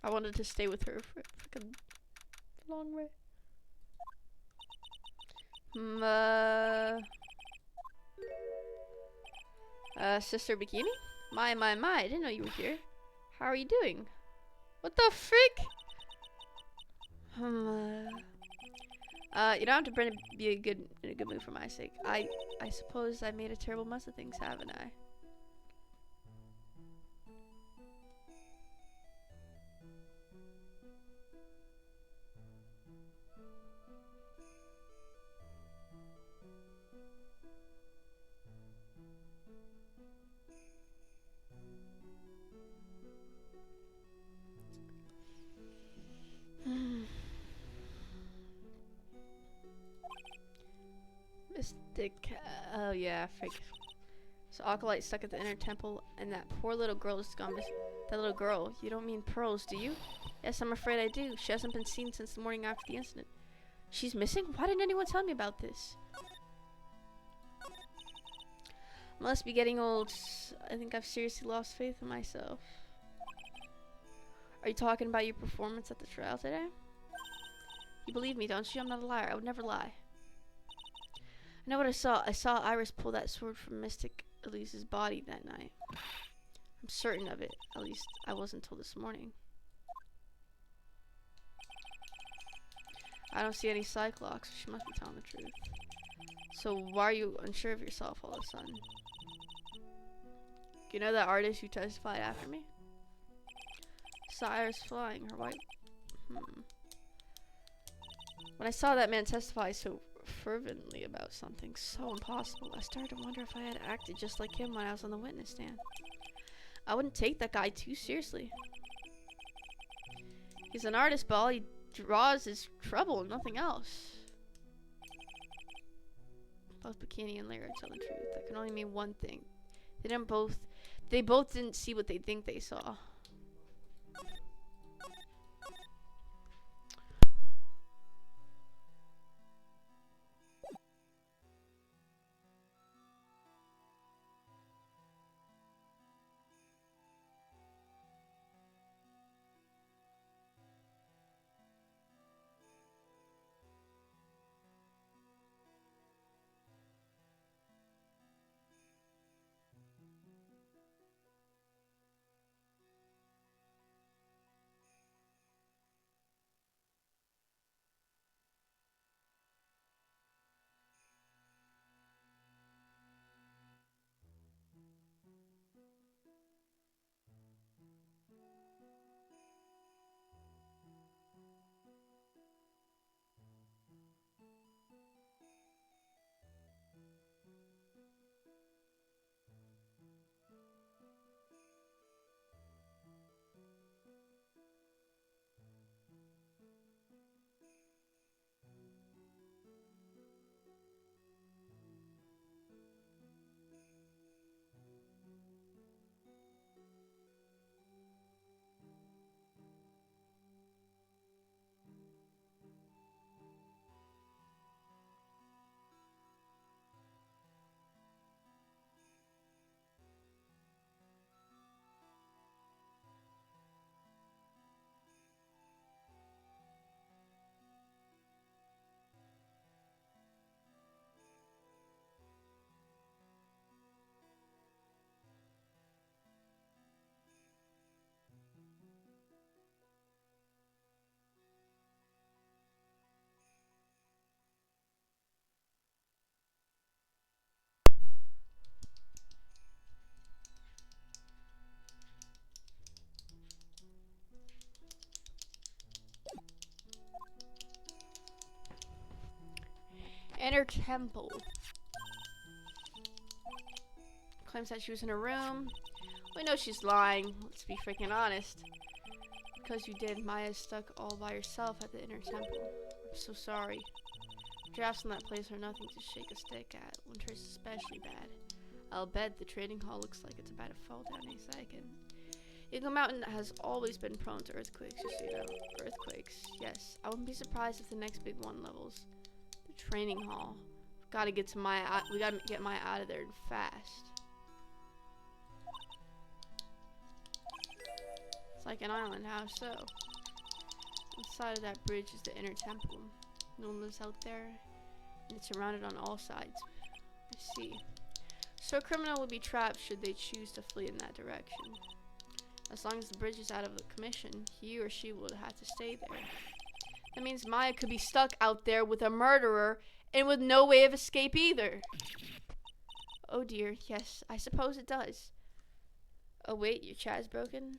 I wanted to stay with her for a freaking long way. Sister Bikini? My, I didn't know you were here. How are you doing? What the frick? You don't have to be in a good mood for my sake. I suppose I made a terrible mess of things, haven't I? Mystic. Oh yeah, frick. So Acolyte stuck at the inner temple, and that poor little girl is gone missing. That little girl. You don't mean Pearls, do you? Yes, I'm afraid I do. She hasn't been seen since the morning after the incident. She's missing? Why didn't anyone tell me about this? Must be getting old. I think I've seriously lost faith in myself. Are you talking about your performance at the trial today? You believe me, don't you? I'm not a liar. I would never lie. I know what I saw. I saw Iris pull that sword from Mystic Elise's body that night. I'm certain of it. At least I wasn't until this morning. I don't see any Cyclops. She must be telling the truth. So why are you unsure of yourself all of a sudden? You know that artist who testified after me? Saw Iris flying, her white... When I saw that man testify so fervently about something so impossible, I started to wonder if I had acted just like him when I was on the witness stand. I wouldn't take that guy too seriously. He's an artist, but all he draws is trouble and nothing else. Both Bikini and Lyra tell the truth. That can only mean one thing. They both didn't see what they think they saw. Inner temple. Claims that she was in her room. We know she's lying. Let's be freaking honest. Because you did, Maya's stuck all by herself at the inner temple. I'm so sorry. Drafts in that place are nothing to shake a stick at. Winter is especially bad. I'll bet the trading hall looks like it's about to fall down any second. Eagle Mountain has always been prone to earthquakes, just so you know. Earthquakes, yes. I wouldn't be surprised if the next big one levels. The training hall. We've got to get to Maya. We got to get Maya out of there fast. It's like an island. How so? Inside of that bridge is the inner temple. No one lives out there, and it's surrounded on all sides. I see. So a criminal would be trapped should they choose to flee in that direction. As long as the bridge is out of the commission, he or she would have to stay there. That means Maya could be stuck out there with a murderer and with no way of escape either. Oh dear, yes, I suppose it does. Oh wait, your chat is broken?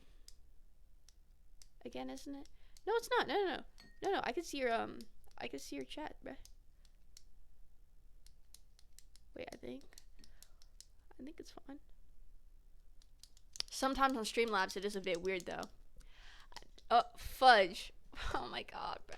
Again, isn't it? No, it's not. No, I can see your chat, bruh. Wait, I think it's fine. Sometimes on Streamlabs it is a bit weird though. Oh, fudge. Oh my god, bruh.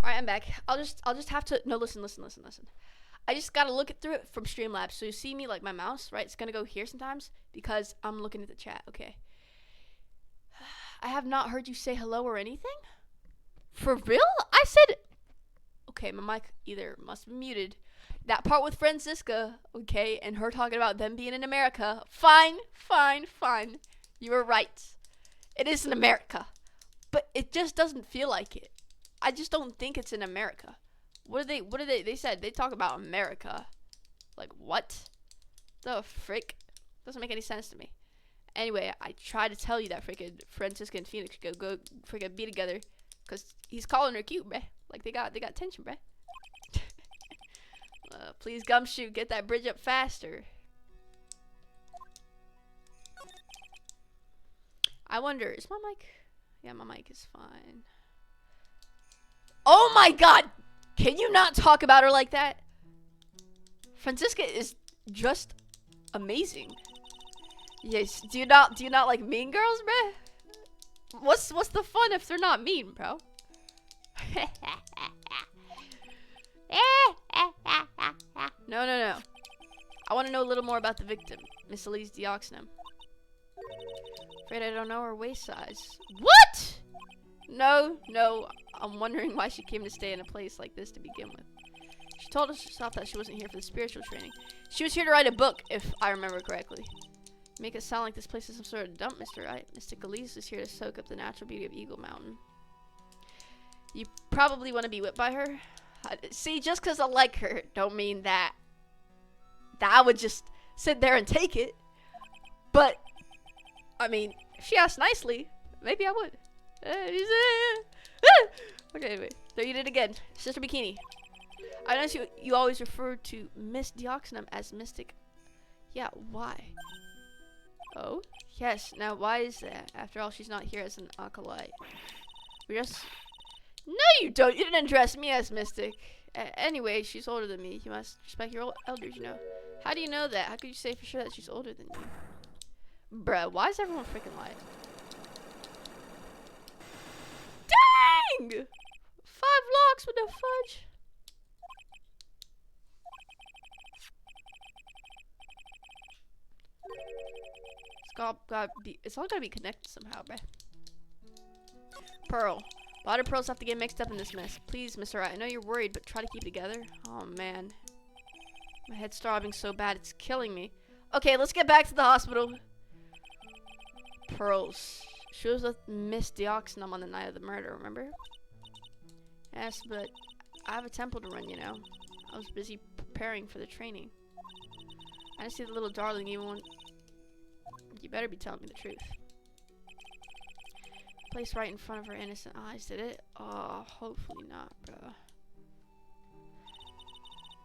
Alright, I'm back. I'll just have to listen. I just gotta look it through it from Streamlabs. So you see me like my mouse, right? It's gonna go here sometimes because I'm looking at the chat, okay. I have not heard you say hello or anything? For real? I said okay, my mic either must be muted. That part with Francisca, okay, and her talking about them being in America. Fine. You were right. It is in America. But it just doesn't feel like it. I just don't think it's in America. What are they said they talk about America. Like what? The frick? Doesn't make any sense to me. Anyway, I tried to tell you that frickin' Francisca and Phoenix go frickin' be together. Cause he's calling her cute, bruh. Like they got tension, bruh. Please Gumshoe, get that bridge up faster. I wonder, is my mic? Yeah, my mic is fine. Oh my god! Can you not talk about her like that? Francisca is just amazing. Yes, do you not like mean girls, bruh? What's the fun if they're not mean, bro? No. I want to know a little more about the victim, Miss Elise Dioxnum. Afraid I don't know her waist size. What? No. I'm wondering why she came to stay in a place like this to begin with. She told us herself that she wasn't here for the spiritual training. She was here to write a book, if I remember correctly. Make it sound like this place is some sort of dump, Mr. Right? Mystic Elise is here to soak up the natural beauty of Eagle Mountain. You probably want to be whipped by her. See, just because I like her, don't mean that I would just sit there and take it. But, I mean, if she asked nicely, maybe I would. Okay, anyway. There you did again. Sister Bikini. I noticed you always refer to Miss Dioxnum as Mystic. Yeah, why? Oh? Yes, now why is that? After all, she's not here as an acolyte. We just... No, you don't. You didn't address me as Mystic. Anyway, she's older than me. You must respect your elders, you know. How do you know that? How could you say for sure that she's older than you? Bruh, why is everyone freaking lying? Dang! 5 locks with the fudge. It's all gotta be connected somehow, bruh. Pearl. Why do pearls have to get mixed up in this mess? Please, Mr. Right, I know you're worried, but try to keep it together. Oh, man. My head's throbbing so bad, it's killing me. Okay, let's get back to the hospital. Pearls. She was with Miss Dioxnum on the night of the murder, remember? Yes, but I have a temple to run, you know. I was busy preparing for the training. I didn't see the little darling even when... You better be telling me the truth. Placed right in front of her innocent eyes, did it? Oh, hopefully not, bro.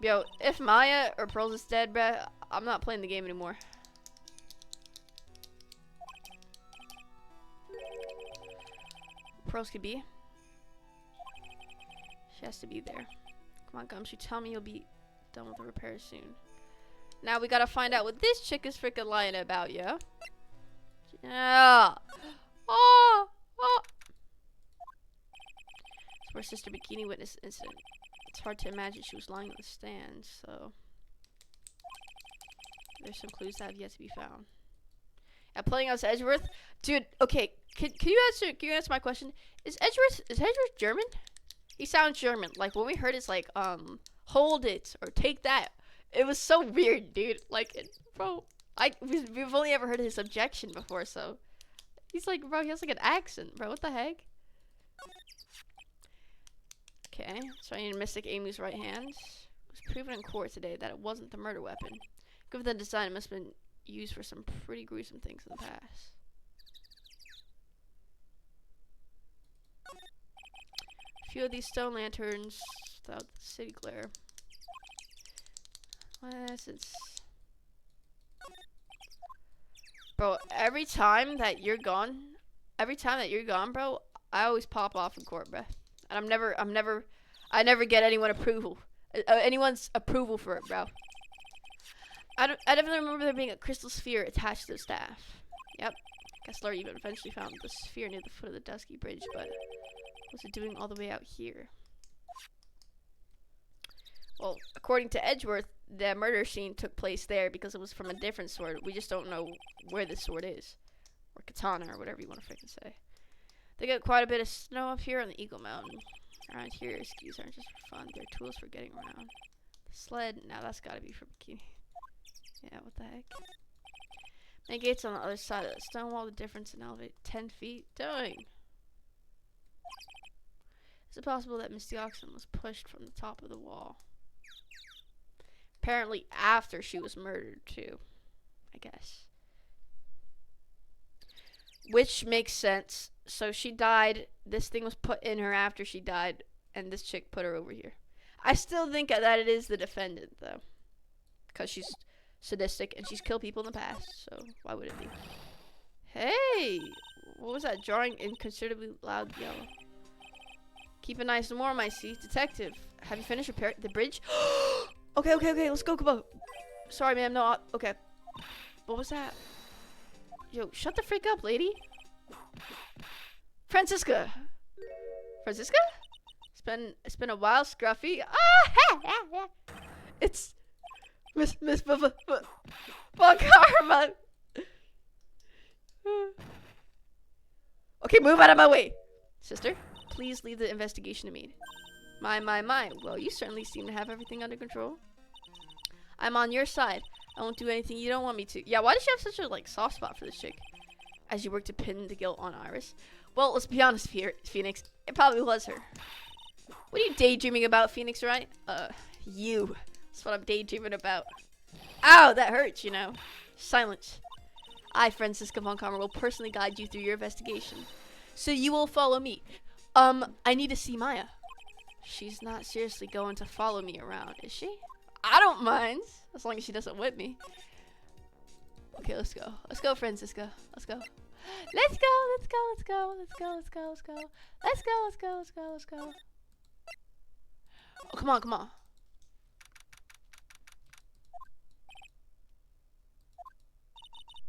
Yo, if Maya or Pearls is dead, bro, I'm not playing the game anymore. Pearls could be. She has to be there. Come on, Gumshoe, tell me you'll be done with the repairs soon. Now we gotta find out what this chick is freaking lying about, yeah? Yeah. Oh. It's where Sister Bikini witnessed the incident. It's hard to imagine she was lying on the stand, so... There's some clues that have yet to be found. Playing out to Edgeworth, dude. Okay, can you answer my question? Is Edgeworth German? He sounds German. Like when we heard it's like hold it or take that. It was so weird, dude. Like, bro, we've only ever heard his objection before, so he's like, bro, he has like an accent, bro. What the heck? Okay, so I need Mystic Amy's right hand. It was proven in court today that it wasn't the murder weapon. Given the design, it must have been used for some pretty gruesome things in the past. A few of these stone lanterns without the city glare. Bro, every time that you're gone, bro, I always pop off in court, bro. And I never get anyone's approval for it, bro. I definitely remember there being a crystal sphere attached to the staff. Yep. Kessler even eventually found the sphere near the foot of the Dusky Bridge, but what's it doing all the way out here? Well, according to Edgeworth, the murder scene took place there because it was from a different sword. We just don't know where this sword is. Or katana, or whatever you want to freaking say. They got quite a bit of snow up here on the Eagle Mountain. Around here, skis aren't just for fun. They're tools for getting around. The sled, now that's gotta be for bikini. Yeah, what the heck? Main gate's on the other side of the stone wall. The difference in elevate 10 feet. Dang! Is it possible that Misty Oxen was pushed from the top of the wall? Apparently after she was murdered, too. I guess. Which makes sense. So she died. This thing was put in her after she died. And this chick put her over here. I still think that it is the defendant, though. Because she's sadistic and she's killed people in the past. So why would it be? Hey! What was that? Jarring inconsiderably loud yell. Keep an eye on more, I see. Detective, have you finished repairing the bridge? Okay, let's go, come on. Sorry, ma'am, no, okay. What was that? Yo, shut the freak up, lady. Francisca! It's been a while, Scruffy. Ah, it's Miss Von Karma. Okay, move out of my way. Sister, please leave the investigation to me. My. Well, you certainly seem to have everything under control. I'm on your side. I won't do anything you don't want me to. Yeah, why does she have such a, like, soft spot for this chick? As you work to pin the guilt on Iris. Well, let's be honest, Phoenix. It probably was her. What are you daydreaming about, Phoenix, right? You. That's what I'm daydreaming about. Ow, that hurts, you know. Silence. I, Francisca Von Karma, will personally guide you through your investigation. So you will follow me. I need to see Maya. She's not seriously going to follow me around, is she? I don't mind, as long as she doesn't whip me. Okay, let's go. Let's go, Francisca. Let's go. Let's go. Oh, come on.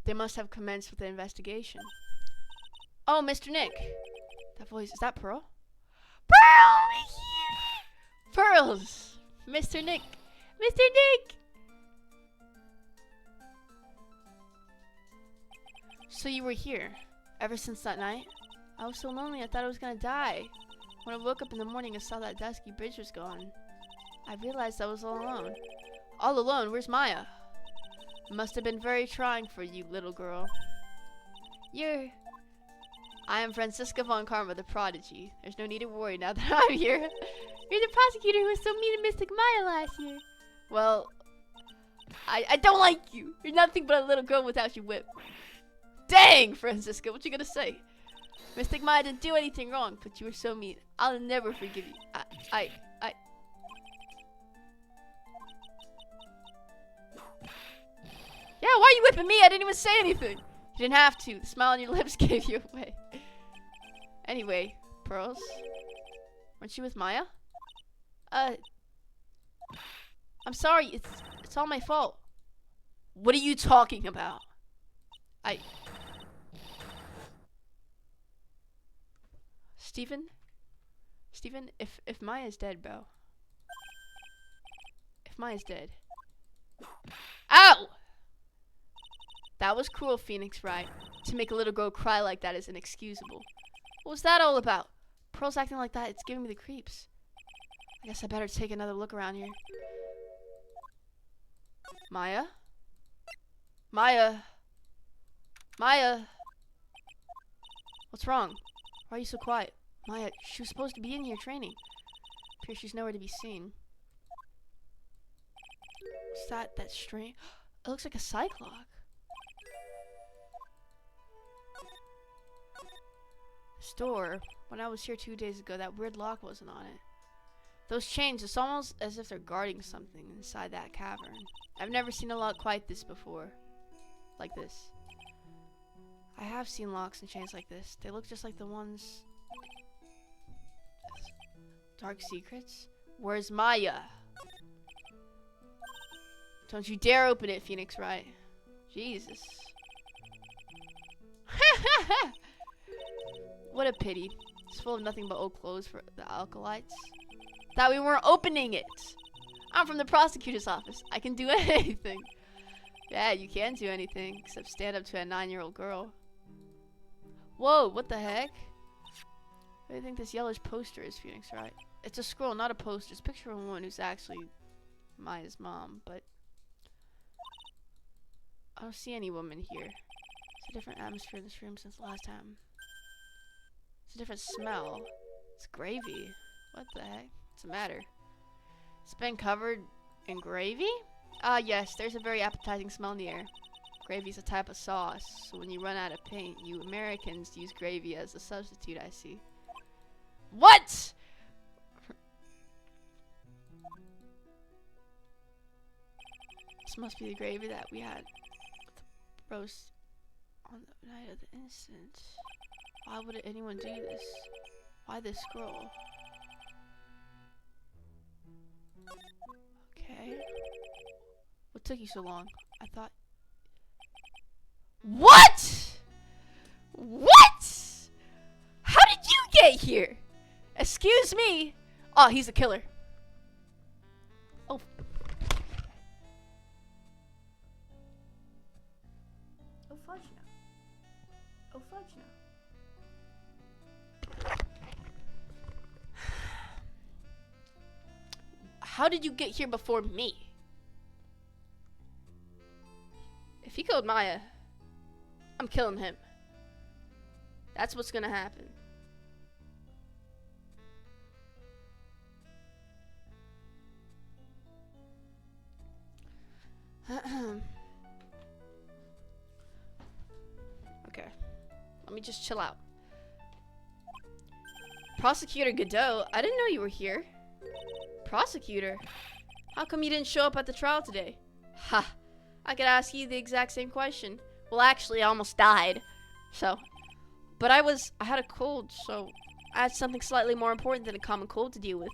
They must have commenced with the investigation. Oh, Mr. Nick. That voice, is that Pearl? Pearls! Mr. Nick! So you were here ever since that night? I was so lonely I thought I was gonna die. When I woke up in the morning and saw that Dusky Bridge was gone, I realized I was all alone. All alone? Where's Maya? It must have been very trying for you, little girl. I am Francisca Von Karma, the prodigy. There's no need to worry now that I'm here. You're the prosecutor who was so mean to Mystic Maya last year. Well, I don't like you. You're nothing but a little girl without your whip. Dang, Francisca, what you gonna say? Mystic Maya didn't do anything wrong, but you were so mean. I'll never forgive you. Yeah, why are you whipping me? I didn't even say anything. You didn't have to. The smile on your lips gave you away. Anyway, Pearls. Weren't you with Maya? I'm sorry. It's all my fault. What are you talking about? Steven, if Maya's dead, bro. If Maya's dead. Ow! That was cruel, Phoenix Wright. To make a little girl cry like that is inexcusable. What was that all about? Pearl's acting like that. It's giving me the creeps. I guess I better take another look around here. Maya? Maya? Maya? What's wrong? Why are you so quiet? Maya, she was supposed to be in here training. Appears she's nowhere to be seen. What's that? That string? It looks like a cyclock. This door. When I was here 2 days ago, that weird lock wasn't on it. Those chains, it's almost as if they're guarding something inside that cavern. I've never seen a lock quite this before. Like this. I have seen locks and chains like this. They look just like the ones... Dark secrets? Where's Maya? Don't you dare open it, Phoenix Wright. Jesus. What a pity. It's full of nothing but old clothes for the alkalites. Thought we weren't opening it. I'm from the prosecutor's office. I can do anything. Yeah, you can do anything except stand up to a 9-year-old girl. Whoa, what the heck? What do you think this yellowish poster is, Phoenix Wright? It's a scroll, not a poster. It's a picture of a woman who's actually Maya's mom, but I don't see any woman here. It's a different atmosphere in this room since the last time. It's a different smell. It's gravy. What the heck? What's the matter? It's been covered in gravy? Ah, yes, there's a very appetizing smell in the air. Gravy's a type of sauce, so when you run out of paint, you Americans use gravy as a substitute, I see. What?! This must be the gravy that we had with the roast on the night of the incident. Why would anyone do this? Why this scroll? Okay. What took you so long? I thought... What?! What?! How did you get here? Excuse me? Oh, he's a killer. Oh. Oh, fudge now. Oh, fudge now. How did you get here before me? If he killed Maya, I'm killing him. That's what's gonna happen. Okay. Let me just chill out. Prosecutor Godot, I didn't know you were here. Prosecutor? How come you didn't show up at the trial today? Ha! I could ask you the exact same question. Well, actually, I almost died. So. But I had a cold, so I had something slightly more important than a common cold to deal with.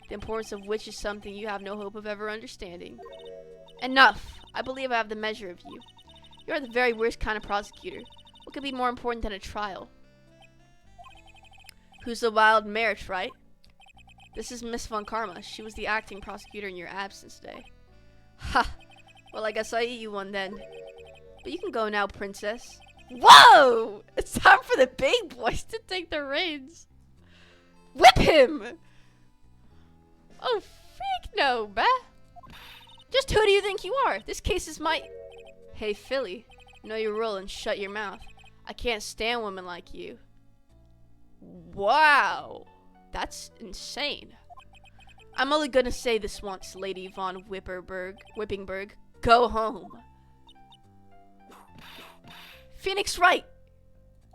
The importance of which is something you have no hope of ever understanding. Enough! I believe I have the measure of you. You're the very worst kind of prosecutor. What could be more important than a trial? Who's the wild marriage, right? This is Miss Von Karma. She was the acting prosecutor in your absence today. Ha! Well, I guess I eat you one then. But you can go now, princess. Whoa! It's time for the big boys to take the reins. Whip him! Oh, freak no, bruh. Just who do you think you are? This case is my... Hey, Philly. Know your role and shut your mouth. I can't stand women like you. Wow. That's insane. I'm only gonna say this once, Lady Von Whippingberg. Go home. Phoenix Wright!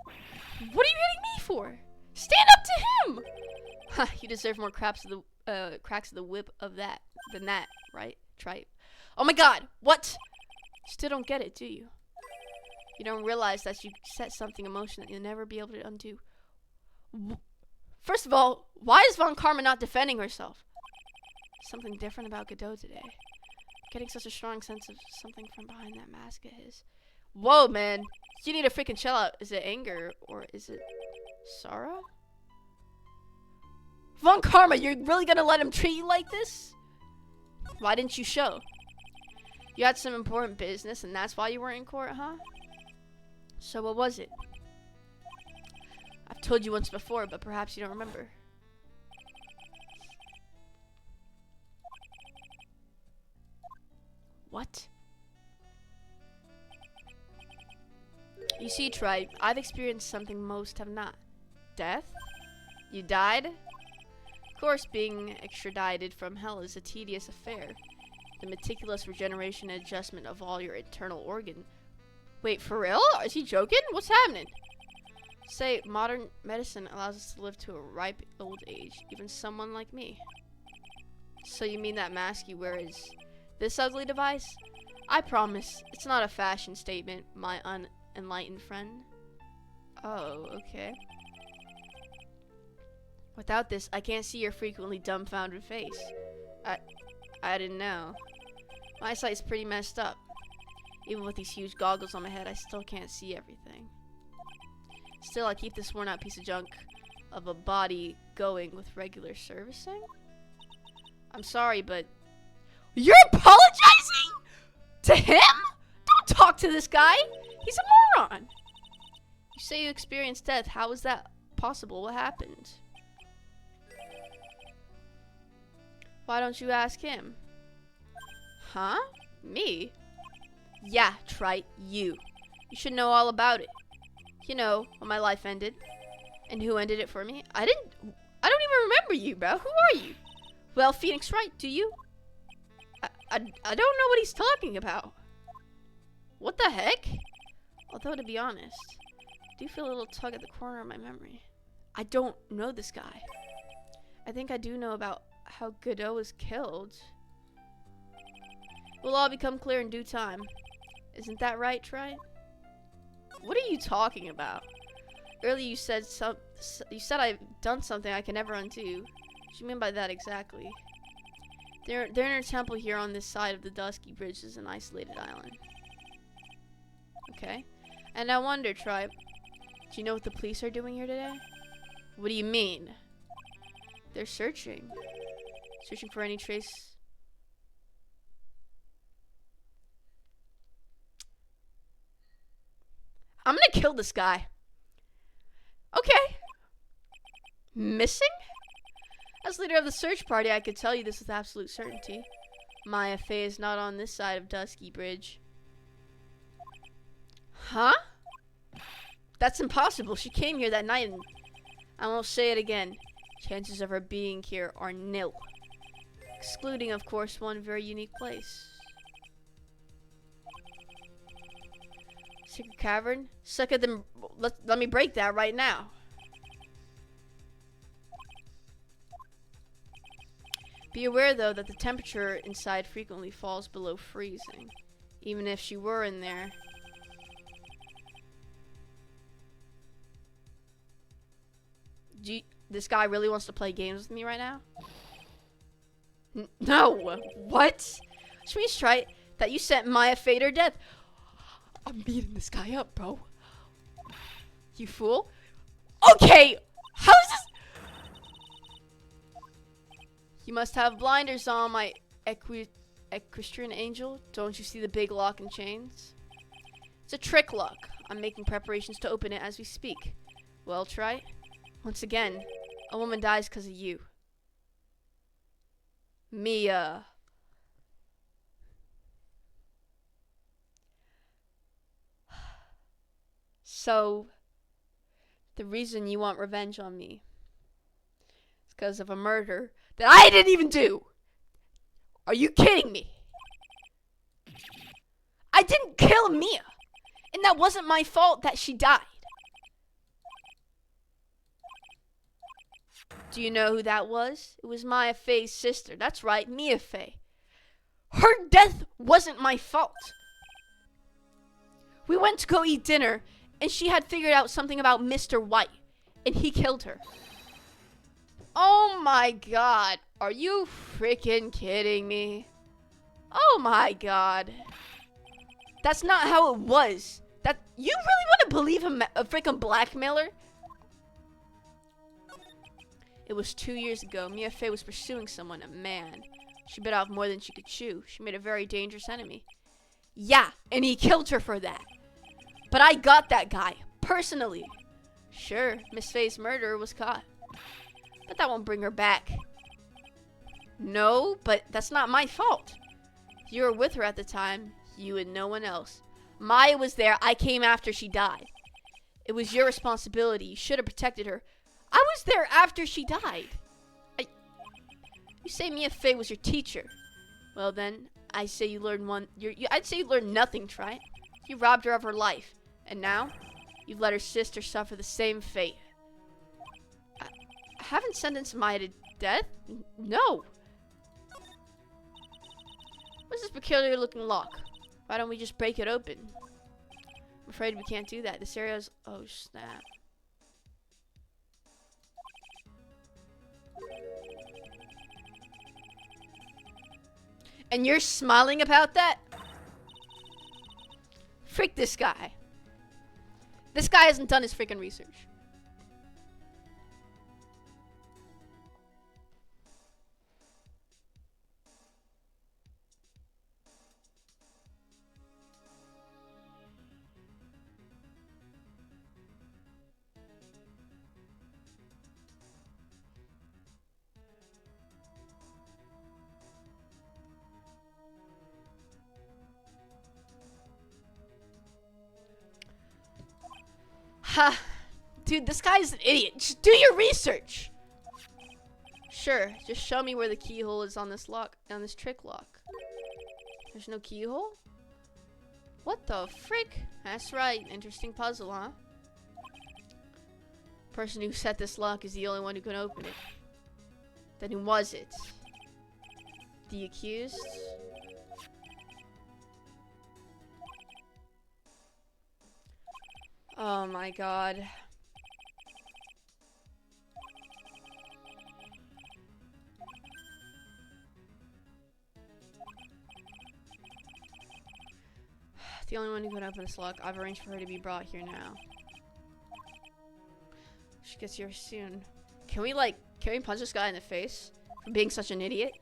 What are you hitting me for? Stand up to him! Ha, you deserve more cracks of the whip of that than that, right? Tripe. Oh my god, what? Still don't get it, do you? You don't realize that you set something in motion that you'll never be able to undo. First of all, why is Von Karma not defending herself? Something different about Godot today. Getting such a strong sense of something from behind that mask of his. Whoa, man. You need to freaking chill out. Is it anger or is it sorrow? Von Karma, you're really gonna let him treat you like this? Why didn't you show? You had some important business, and that's why you weren't in court, huh? So what was it? I've told you once before, but perhaps you don't remember. What? You see, Tribe, I've experienced something most have not. Death? You died? Of course, being extradited from hell is a tedious affair. The meticulous regeneration and adjustment of all your internal organ. Wait, for real? Is he joking? What's happening? Say, modern medicine allows us to live to a ripe old age, even someone like me. So you mean that mask you wear is this ugly device? I promise, it's not a fashion statement, my unenlightened friend. Oh, okay. Without this, I can't see your frequently dumbfounded face. I didn't know. My eyesight's pretty messed up. Even with these huge goggles on my head, I still can't see everything. Still, I keep this worn-out piece of junk of a body going with regular servicing? I'm sorry, but... You're apologizing? To him? Don't talk to this guy! He's a moron! You say you experienced death. How is that possible? What happened? Why don't you ask him? Huh? Me? Yeah, trite, you. You should know all about it. You know, when my life ended. And who ended it for me? I don't even remember you, bro. Who are you? Well, Phoenix Wright, do you? I don't know what he's talking about. What the heck? Although, to be honest, I do feel a little tug at the corner of my memory. I don't know this guy. I think I do know about how Godot was killed. Will all become clear in due time. Isn't that right, Trite? What are you talking about? Earlier you said I've done something I can never undo. What do you mean by that exactly? Their inner temple here on this side of the Dusky Bridge is an isolated island. Okay. And I wonder, Tribe, do you know what the police are doing here today? What do you mean? They're searching. Searching for any trace. I'm gonna kill this guy. Okay. Missing? As leader of the search party, I could tell you this with absolute certainty. Maya Fey is not on this side of Dusky Bridge. Huh? That's impossible. She came here that night and I won't say it again. Chances of her being here are nil. Excluding, of course, one very unique place. Secret cavern? Suck at them. Let me break that right now. Be aware, though, that the temperature inside frequently falls below freezing. Even if she were in there. This guy really wants to play games with me right now? No! What? Which means, right, that you sent Maya Fey to her death. I'm beating this guy up, bro. You fool. Okay! How is this? You must have blinders on, my equestrian angel. Don't you see the big lock and chains? It's a trick lock. I'm making preparations to open it as we speak. Well, try. Once again, a woman dies because of you. Mia. So, the reason you want revenge on me is because of a murder that I didn't even do. Are you kidding me? I didn't kill Mia, and that wasn't my fault that she died. Do you know who that was? It was Maya Fey's sister. That's right, Mia Fey. Her death wasn't my fault. We went to go eat dinner, and she had figured out something about Mr. White, and he killed her. Oh my god. Are you freaking kidding me? Oh my god. That's not how it was. You really want to believe a freaking blackmailer? It was 2 years ago. Mia Fey was pursuing someone, a man. She bit off more than she could chew. She made a very dangerous enemy. Yeah, and he killed her for that. But I got that guy, personally. Sure, Miss Faye's murderer was caught. But that won't bring her back. No, but that's not my fault. You were with her at the time, you and no one else. Maya was there, I came after she died. It was your responsibility, you should have protected her. I was there after she died. You say Mia Faye was your teacher. Well then, I say you learned I'd say you learned nothing, try it. You robbed her of her life. And now, you've let her sister suffer the same fate. I haven't sentenced Maya to death? No. What's this peculiar looking lock? Why don't we just break it open? I'm afraid we can't do that. This area's... Oh, snap. And you're smiling about that? Frick this guy. This guy hasn't done his freaking research. Ha! Dude, this guy's an idiot. Just do your research! Sure, just show me where the keyhole is on this lock, on this trick lock. There's no keyhole? What the frick? That's right, interesting puzzle, huh? Person who set this lock is the only one who can open it. Then who was it? The accused? Oh my god. The only one who can open this lock. I've arranged for her to be brought here now. She gets here soon. Can we punch this guy in the face for being such an idiot?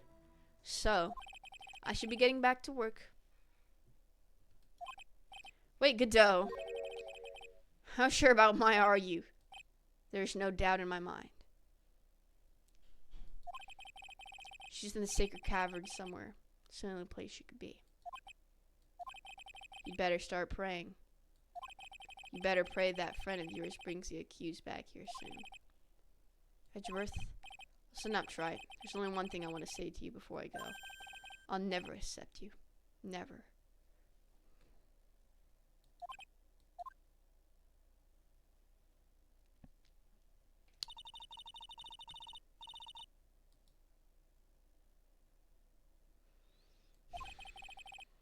So, I should be getting back to work. Wait, Godot. How sure about Maya are you? There's no doubt in my mind. She's in the sacred cavern somewhere. It's the only place she could be. You better start praying. You better pray that friend of yours brings the accused back here soon. Edgeworth, listen up, Try. There's only one thing I want to say to you before I go. I'll never accept you. Never.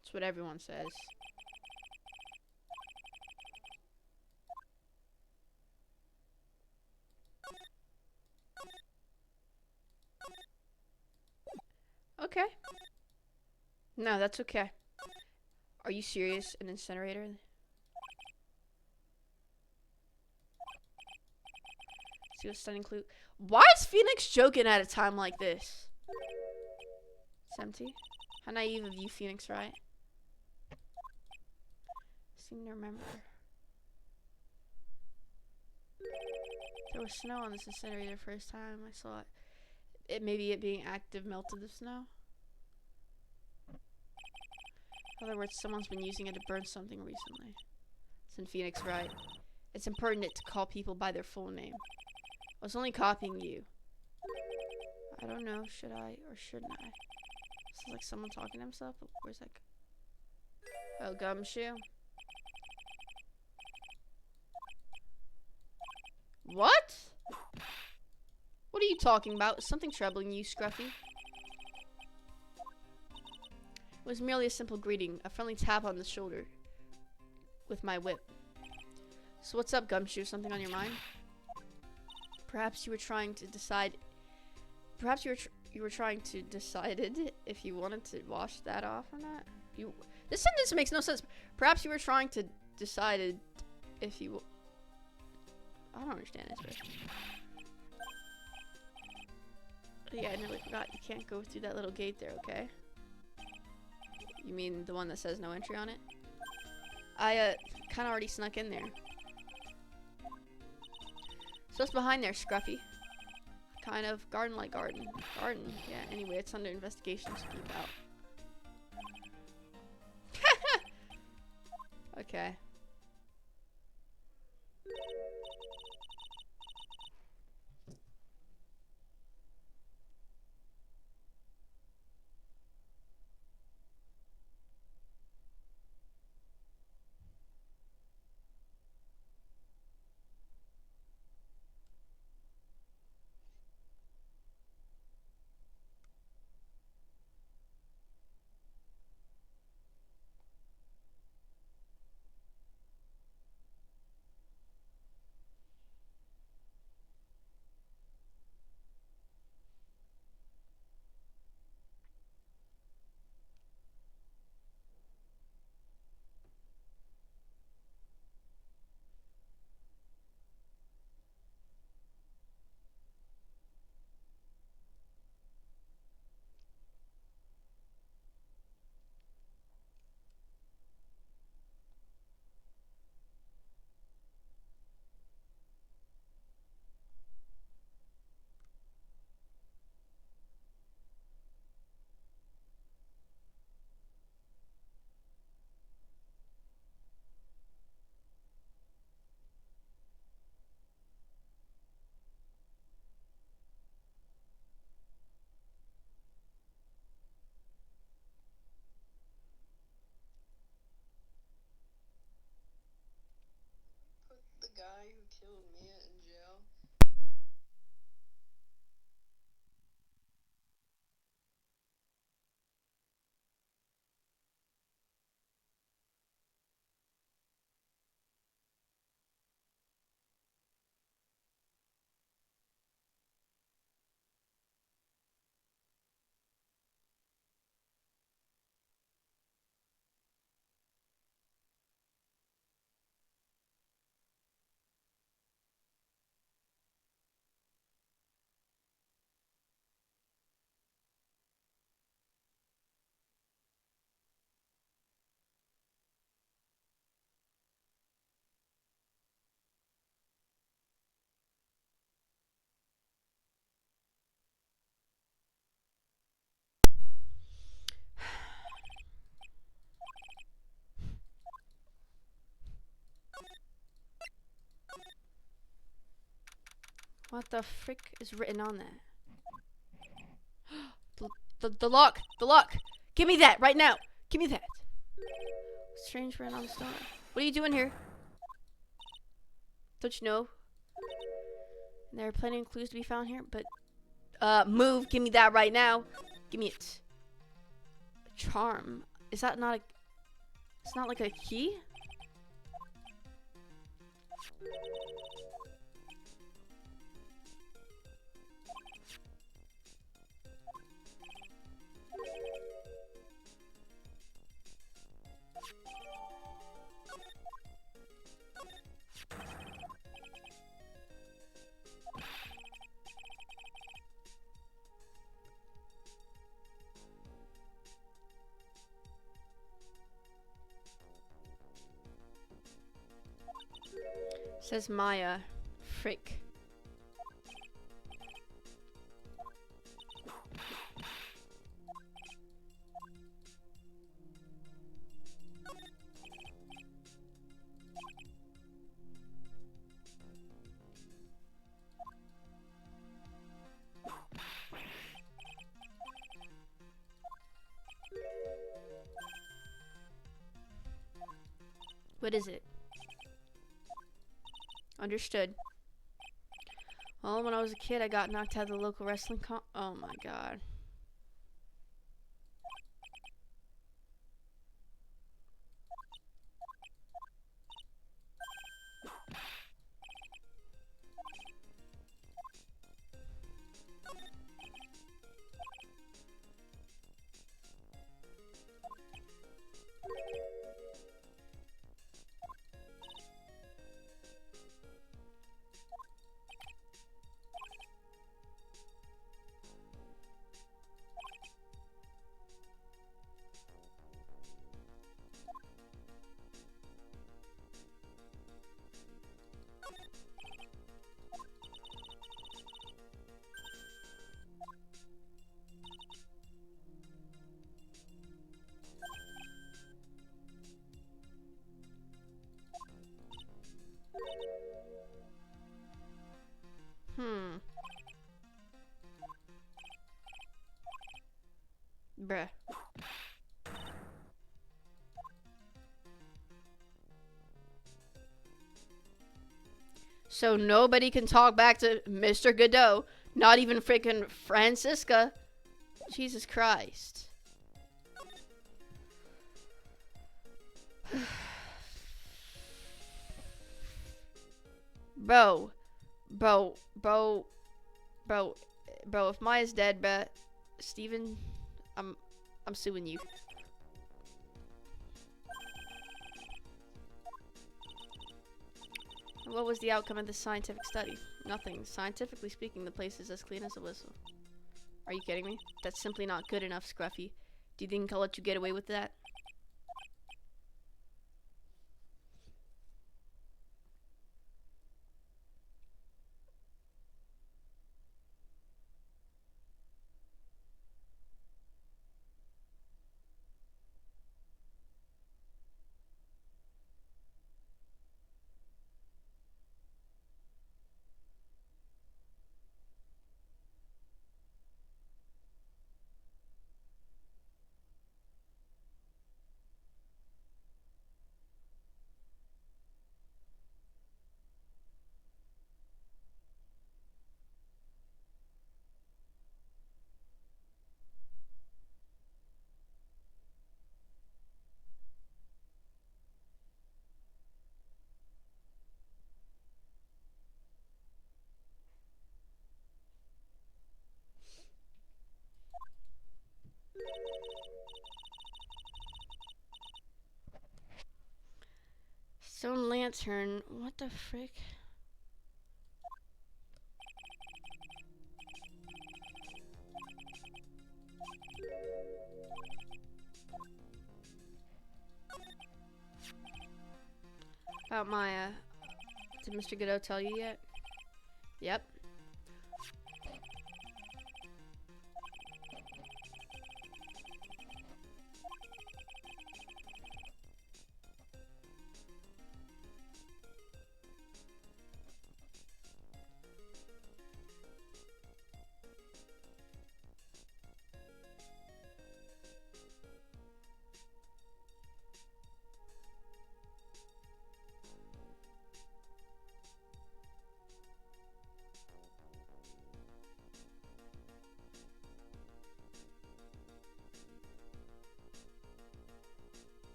That's what everyone says. Okay. No, that's okay. Are you serious? An incinerator? See a stunning clue. Why is Phoenix joking at a time like this? It's empty. How naive of you, Phoenix, right? Seem to remember. There was snow on this incinerator the first time I saw it. Maybe it being active melted the snow. In other words, someone's been using it to burn something recently. Isn't Phoenix right? It's impertinent to call people by their full name. I was only copying you. I don't know, should I or shouldn't I? Sounds like someone talking to himself. Where's that? Oh, Gumshoe. What? What are you talking about? Is something troubling you, Scruffy? It was merely a simple greeting, a friendly tap on the shoulder with my whip. So what's up, Gumshoe? Something on your mind? Perhaps you were trying to decide. Perhaps you were trying to decided if you wanted to wash that off or not. This sentence makes no sense. Perhaps you were trying to decided if you. I don't understand this. Yeah, I nearly forgot. You can't go through that little gate there, okay? You mean the one that says no entry on it? I kind of already snuck in there. So what's behind there, Scruffy? Kind of garden-like garden. Garden, yeah. Anyway, it's under investigation, so keep out. Okay. Put the guy who killed Mia in jail. What the frick is written on that? The lock! The lock! Give me that right now! Give me that! Strange written on the stone. What are you doing here? Don't you know? There are plenty of clues to be found here, but move! Give me that right now! Give me it. A charm. Is that not a... It's not like a key? Says Maya. Frick. What is it? Understood. Well, when I was a kid, I got knocked out of the local wrestling oh my god. Bruh. So nobody can talk back to Mr. Godot. Not even freaking Francisca. Jesus Christ. Bro. Bro. Bro. Bro. Bro, if Maya's dead, bruh. Steven, I'm suing you. What was the outcome of this scientific study? Nothing. Scientifically speaking, the place is as clean as a whistle. Are you kidding me? That's simply not good enough, Scruffy. Do you think I'll let you get away with that? Stone lantern. What the frick? About Maya. Did Mr. Godot tell you yet? Yep.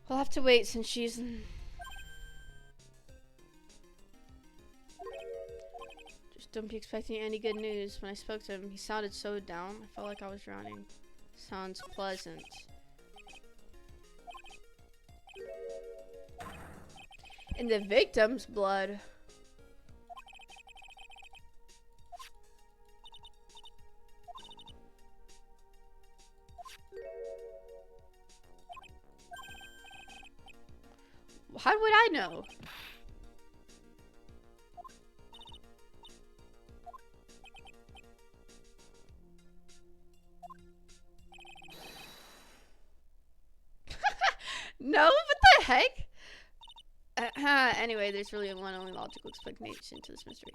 We'll have to wait since she's... Just don't be expecting any good news. When I spoke to him, he sounded so down. I felt like I was drowning. Sounds pleasant. In the victim's blood. How would I know? No, what the heck? Anyway, there's really one only logical explanation to this mystery.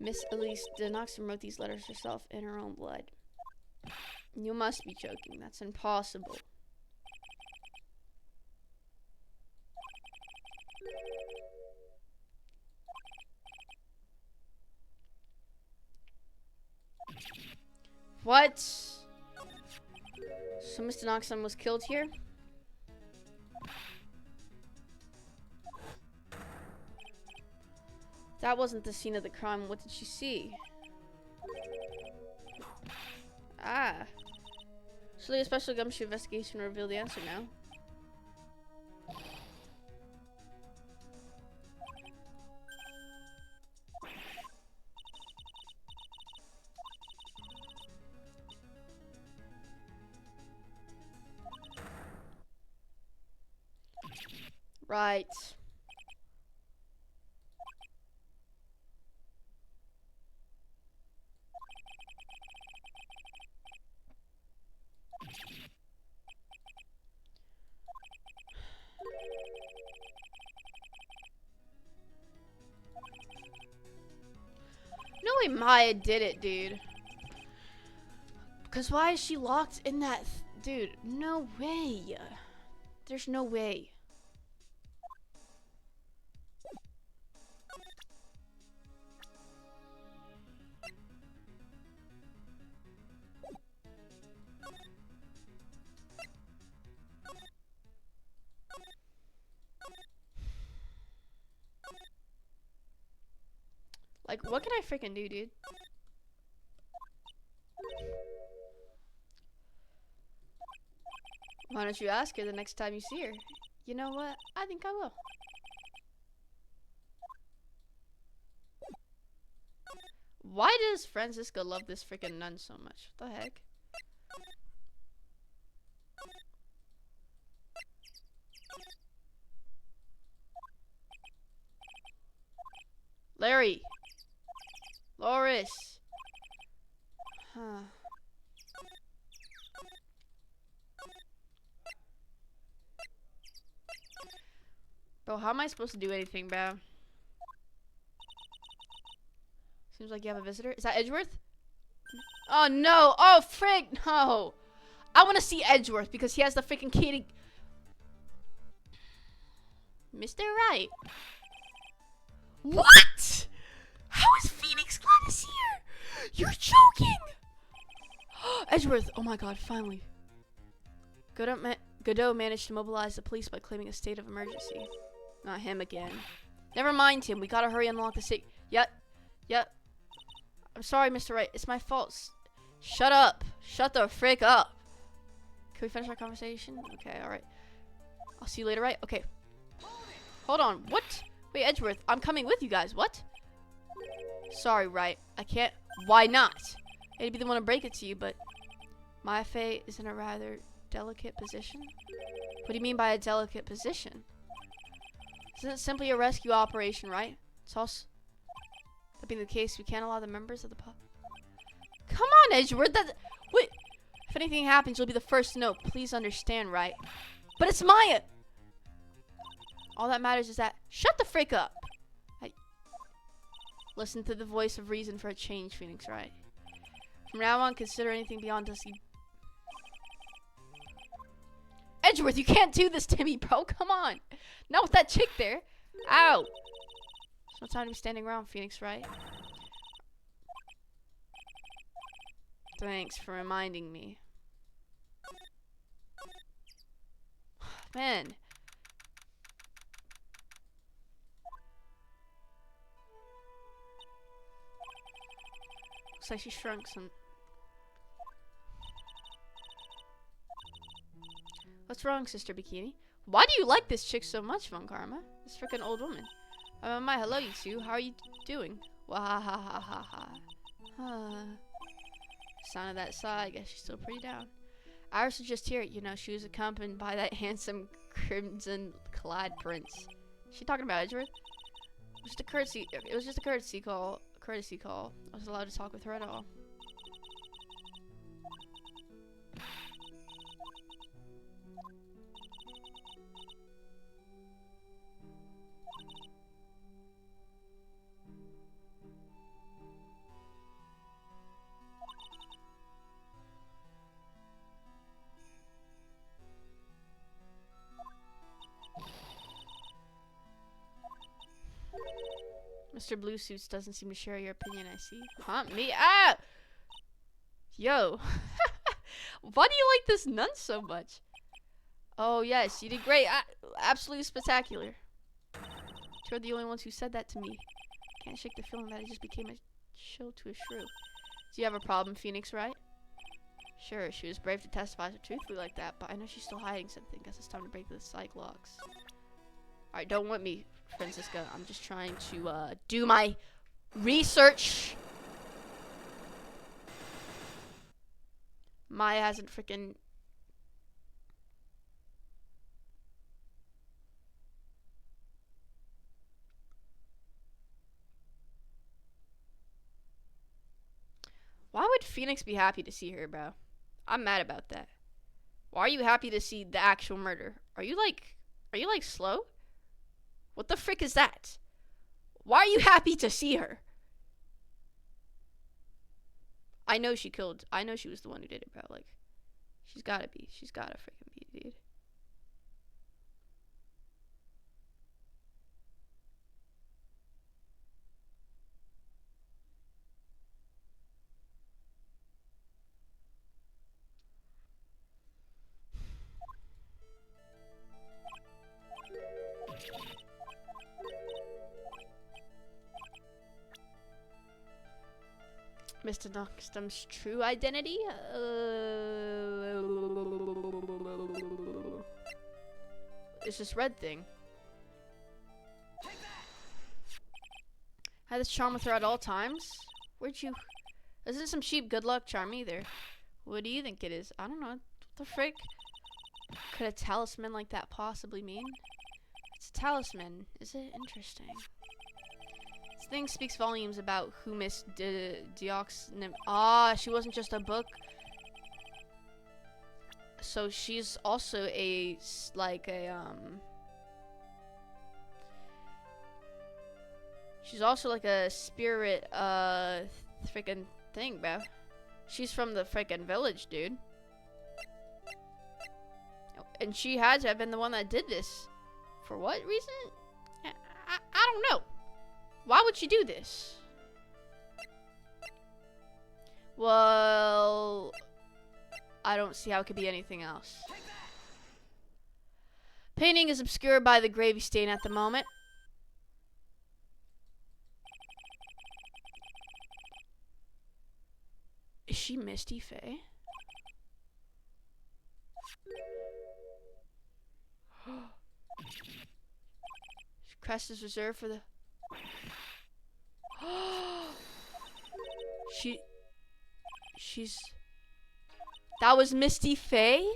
Miss Elise Denoxum wrote these letters herself in her own blood. You must be joking. That's impossible. What? So Mr. Denoxum was killed here? That wasn't the scene of the crime. What did she see? Ah. Surely a special gumshoe investigation will reveal the answer now. Right. no way Maya did it, dude. Because why is she locked in that... dude, no way. There's no way. Like, what can I freaking do, dude? Why don't you ask her the next time you see her? You know what? I think I will. Why does Francisca love this freaking nun so much? What the heck? Larry. Loris. Huh. Bro, how am I supposed to do anything, bro? Seems like you have a visitor. Is that Edgeworth? Oh, no. Oh, frick. No. I want to see Edgeworth because he has the freaking key to... Mr. Right. What? How is Phoenix Gladys here? You're joking. Edgeworth. Oh, my God. Finally. Godot managed to mobilize the police by claiming a state of emergency. Not him again. Never mind him. We gotta hurry and unlock the safe. Yep. I'm sorry, Mr. Wright. It's my fault. Shut up. Shut the frick up. Can we finish our conversation? Okay, alright. I'll see you later, right? Okay. Hold on. What? Wait, Edgeworth. I'm coming with you guys. What? Sorry, Wright. I can't. Why not? I'd be the one to break it to you, but my fate is in a rather delicate position. What do you mean by a delicate position? Isn't it simply a rescue operation, right? It's also... That being the case, we can't allow the members of the pub... Come on, Edgeworth! Wait! If anything happens, you'll be the first to know. Please understand, right? But it's Maya! All that matters is that... Shut the frick up! Listen to the voice of reason for a change, Phoenix, right? From now on, consider anything beyond us. Edgeworth, you can't do this to me, bro. Come on. Not with that chick there. Ow. There's no time to be standing around, Phoenix, right? Thanks for reminding me. Man. Looks like she shrunk some. What's wrong, Sister Bikini? Why do you like this chick so much, Von Karma? This frickin' old woman. My hello, you two. How are you doing? Wahahahaha. Sound of that sigh, I guess she's still pretty down. Iris was just here, you know, she was accompanied by that handsome crimson-clad prince. She talking about Edgeworth? It was just a courtesy call. I was allowed to talk with her at all. Mr. Blue Suits doesn't seem to share your opinion, I see. Huh? Me? Ah! Yo. Why do you like this nun so much? Oh, yes, you did great. Absolutely spectacular. You're the only ones who said that to me. Can't shake the feeling that I just became a shill to a shrew. Do you have a problem, Phoenix, right? Sure, she was brave to testify so truthfully like that, but I know she's still hiding something. Guess it's time to break the psych locks. Alright, don't want me, Francisca. I'm just trying to do my research. Maya hasn't freaking... Why would Phoenix be happy to see her, bro? I'm mad about that. Why are you happy to see the actual murder? Are you like slow? What the frick is that? Why are you happy to see her? I know she was the one who did it, bro. Like, she's gotta be. She's gotta freaking be, dude. Mr. Knoxtum's true identity? It's this red thing. Had this charm with her at all times? Where'd you... This isn't some cheap good luck charm either. What do you think it is? I don't know. What the frick could a talisman like that possibly mean? It's a talisman. Is it? Interesting. This thing speaks volumes about who Miss Deoxys... Ah, she wasn't just a book. So she's also a, like a, she's also like a spirit, freaking thing, bro. She's from the freaking village, dude. And she had to have been the one that did this. For what reason? I don't know. Why would she do this? Well, I don't see how it could be anything else. Painting is obscured by the gravy stain at the moment. Is she Misty Faye? Crest is reserved for the... She's... That was Misty Faye?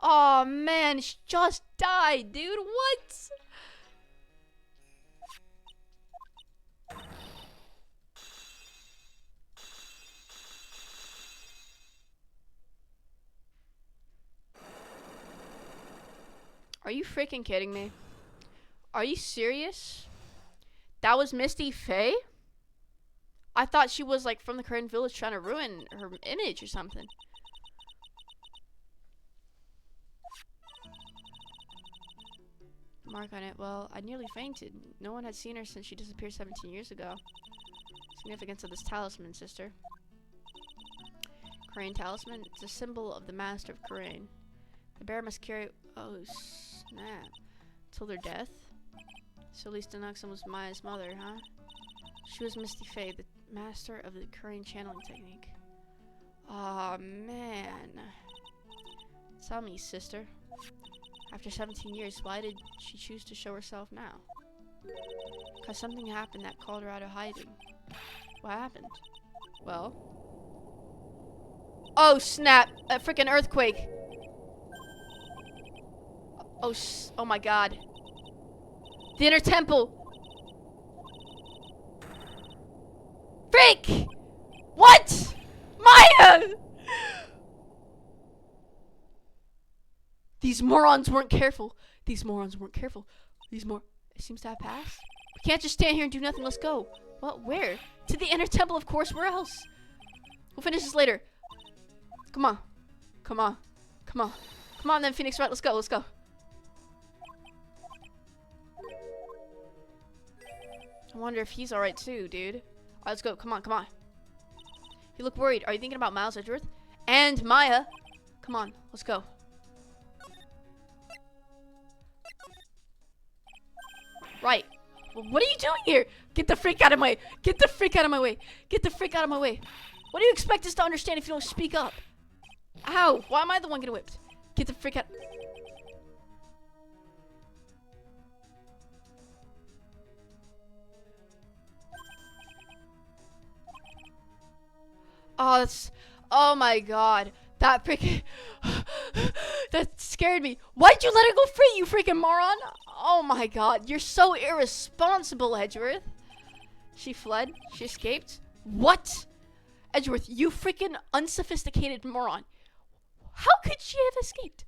Oh man, she just died, dude. What? Are you freaking kidding me? Are you serious? That was Misty Faye? I thought she was like from the current village trying to ruin her image or something. Mark on it. Well, I nearly fainted. No one had seen her since she disappeared 17 years ago. Significance of this talisman, sister. Crane talisman. It's a symbol of the master of Crane. The bearer must carry... Oh, snap. Till their death? So Lisa Nuxon was Maya's mother, huh? She was Misty Faye, the master of the Crane channeling technique. Aw, man. Tell me, sister. After 17 years, why did she choose to show herself now? Because something happened that called her out of hiding. What happened? Well... Oh, snap! A freaking earthquake! Oh my god. The inner temple! Freak! What? Maya! These morons weren't careful. It seems to have passed. We can't just stand here and do nothing. Let's go. What? Where? To the inner temple, of course. Where else? We'll finish this later. Come on. Come on then, Phoenix. Right, let's go. I wonder if he's alright too, dude. Alright, let's go. Come on. You look worried. Are you thinking about Miles Edgeworth? And Maya? Come on, let's go. Right. Well, what are you doing here? Get the freak out of my way. Get the freak out of my way. What do you expect us to understand if you don't speak up? Ow. Why am I the one getting whipped? Get the freak out. Oh, that's... Oh my god. That freaking... That scared me. Why'd you let her go free, you freaking moron? Oh my god. You're so irresponsible, Edgeworth. She fled? She escaped? What? Edgeworth, you freaking unsophisticated moron. How could she have escaped?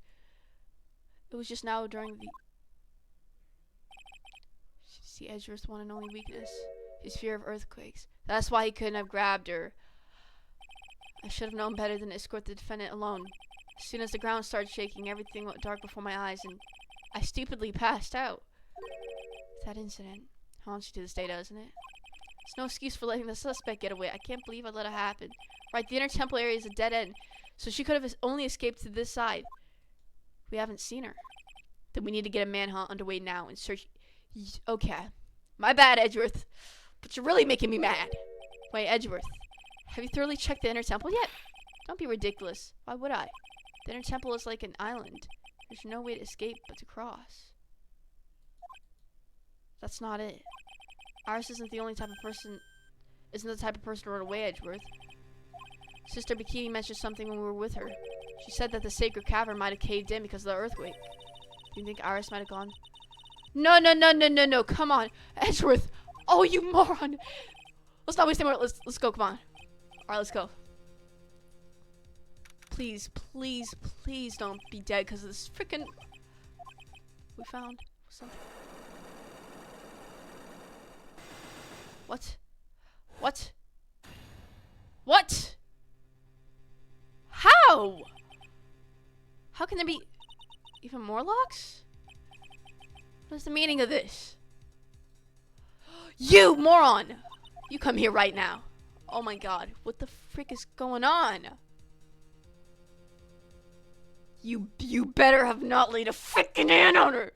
It was just now during the... See, Edgeworth's one and only weakness. His fear of earthquakes. That's why he couldn't have grabbed her. I should have known better than to escort the defendant alone. As soon as the ground started shaking, everything went dark before my eyes, and I stupidly passed out. That incident haunts you to this day, doesn't it? It's no excuse for letting the suspect get away. I can't believe I let it happen. Right, the inner temple area is a dead end, so she could have only escaped to this side. We haven't seen her. Then we need to get a manhunt underway now and search. Okay. My bad, Edgeworth. But you're really making me mad. Wait, Edgeworth. Have you thoroughly checked the inner temple yet? Don't be ridiculous. Why would I? The inner temple is like an island. There's no way to escape but to cross. That's not it. Iris isn't the type of person to run away, Edgeworth. Sister Bikini mentioned something when we were with her. She said that the sacred cavern might have caved in because of the earthquake. Do you think Iris might have gone? No, come on. Edgeworth. Oh, you moron. Let's not waste any more. Let's go, come on. Alright, let's go. Please don't be dead because of this freaking... We found something. What? How? How can there be even more locks? What is the meaning of this? You moron! You come here right now. Oh my god, what the frick is going on? You better have not laid a frickin' hand on her!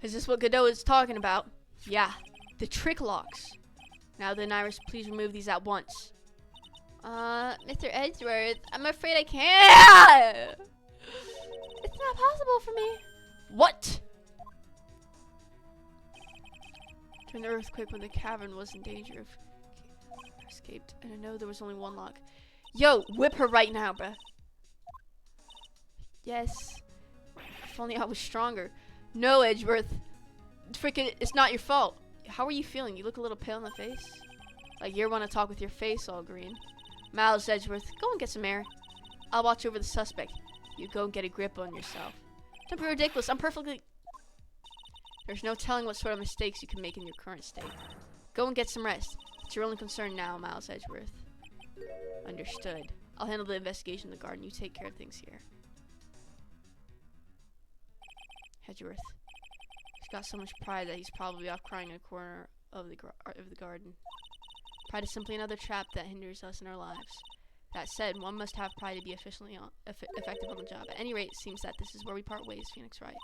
Is this what Godot is talking about? Yeah, the trick locks. Now then, Iris, please remove these at once. Mr. Edgeworth, I'm afraid I can't. It's not possible for me. What? During the earthquake when the cavern was in danger of escaped, and I know there was only one lock. Yo, whip her right now, bruh. Yes. If only I was stronger. No, Edgeworth. Freaking, it's not your fault. How are you feeling? You look a little pale in the face. Like you want to talk with your face all green. Miles, Edgeworth, go and get some air. I'll watch over the suspect. You go and get a grip on yourself. Don't be ridiculous. I'm perfectly... There's no telling what sort of mistakes you can make in your current state. Go and get some rest. It's your only concern now, Miles Edgeworth. Understood. I'll handle the investigation in the garden. You take care of things here. Edgeworth. He's got so much pride that he's probably off crying in a corner of the garden. Pride is simply another trap that hinders us in our lives. That said, one must have pride to be effectively effective on the job. At any rate, it seems that this is where we part ways, Phoenix Wright.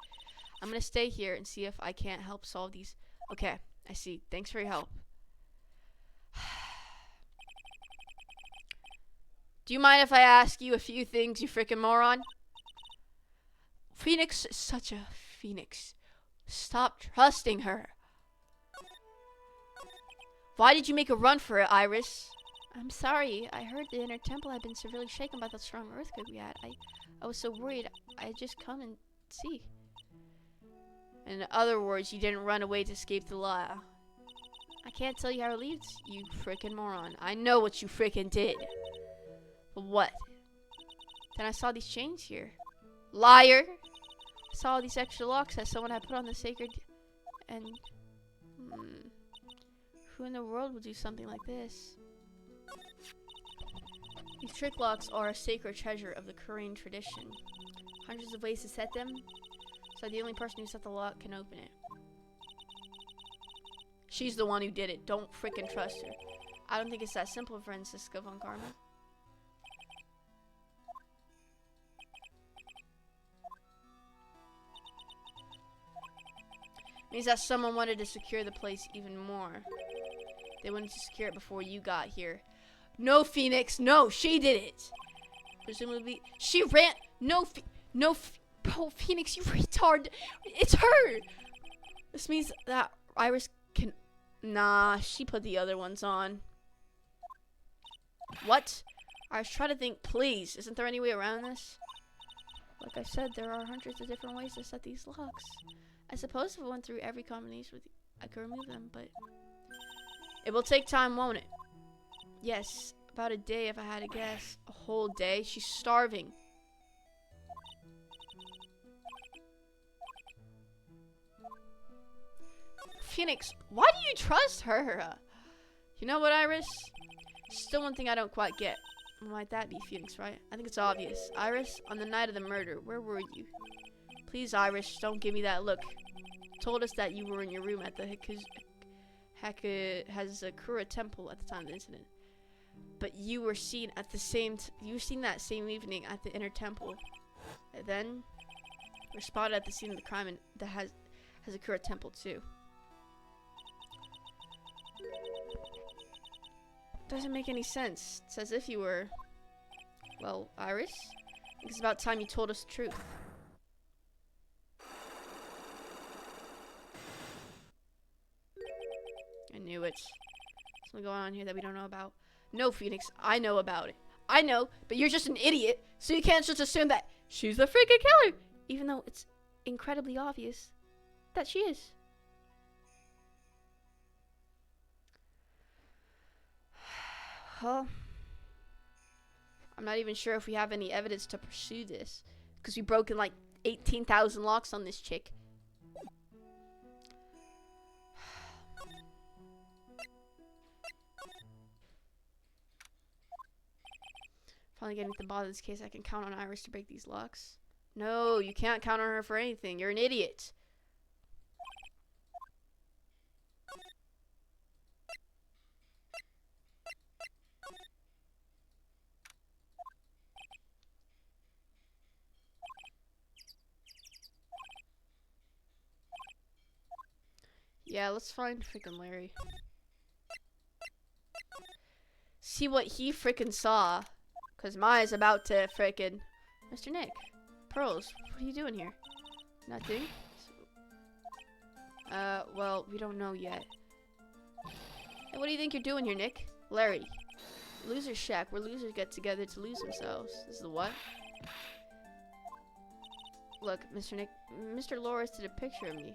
I'm gonna stay here and see if I can't help solve these. Okay, I see. Thanks for your help. Do you mind if I ask you a few things, you frickin' moron? Phoenix is such a Phoenix. Stop trusting her. Why did you make a run for it, Iris? I'm sorry. I heard the inner temple had been severely shaken by the strong earthquake we had. I was so worried. I just come and see. In other words, you didn't run away to escape the law. I can't tell you how it leads, you frickin' moron. I know what you frickin' did. But what? Then I saw these chains here. Liar! I saw all these extra locks that someone had put on the sacred... And... Who in the world would do something like this? These trick locks are a sacred treasure of the Korean tradition. Hundreds of ways to set them, so the only person who set the lock can open it. She's the one who did it. Don't frickin' trust her. I don't think it's that simple, Francisca von Karma. Means that someone wanted to secure the place even more. They wanted to secure it before you got here. No, Phoenix. No, she did it. Presumably, she ran. Oh, Phoenix, you retard. It's her. This means that Iris can... Nah, she put the other ones on. What? I was trying to think, please. Isn't there any way around this? Like I said, there are hundreds of different ways to set these locks. I suppose if I went through every combination, I could remove them, but... It will take time, won't it? Yes, About a day, if I had to guess. A whole day? She's starving. Phoenix, why do you trust her? You know what, Iris? Still one thing I don't quite get. What might that be, Phoenix, right? I think it's obvious. Iris, on the night of the murder, where were you? Please, Iris, don't give me that look. Told us that you were in your room at the Hazakura temple at the time of the incident. But you were seen at the same you were seen that same evening at the inner temple. And then were spotted at the scene of the crime in the Hazakura temple too. Doesn't make any sense. It's as if you were... Well, Iris, I think it's about time you told us the truth. I knew it. Something going on here that we don't know about. No, Phoenix, I know about it. I know, but you're just an idiot, so you can't just assume that she's the freaking killer, even though it's incredibly obvious that she is. Well, I'm not even sure if we have any evidence to pursue this, because we've broken like 18,000 locks on this chick. Finally getting to the bottom of this case, I can count on Iris to break these locks. No, you can't count on her for anything. You're an idiot. Yeah, let's find freaking Larry. See what he freaking saw. Cause Maya's about to frickin' Mr. Nick. Pearls, what are you doing here? Nothing? Well, we don't know yet. Hey, what do you think you're doing here, Nick? Larry. Loser's shack, where losers get together to lose themselves. This is the what? Look, Mr. Nick, Mr. Loris did a picture of me.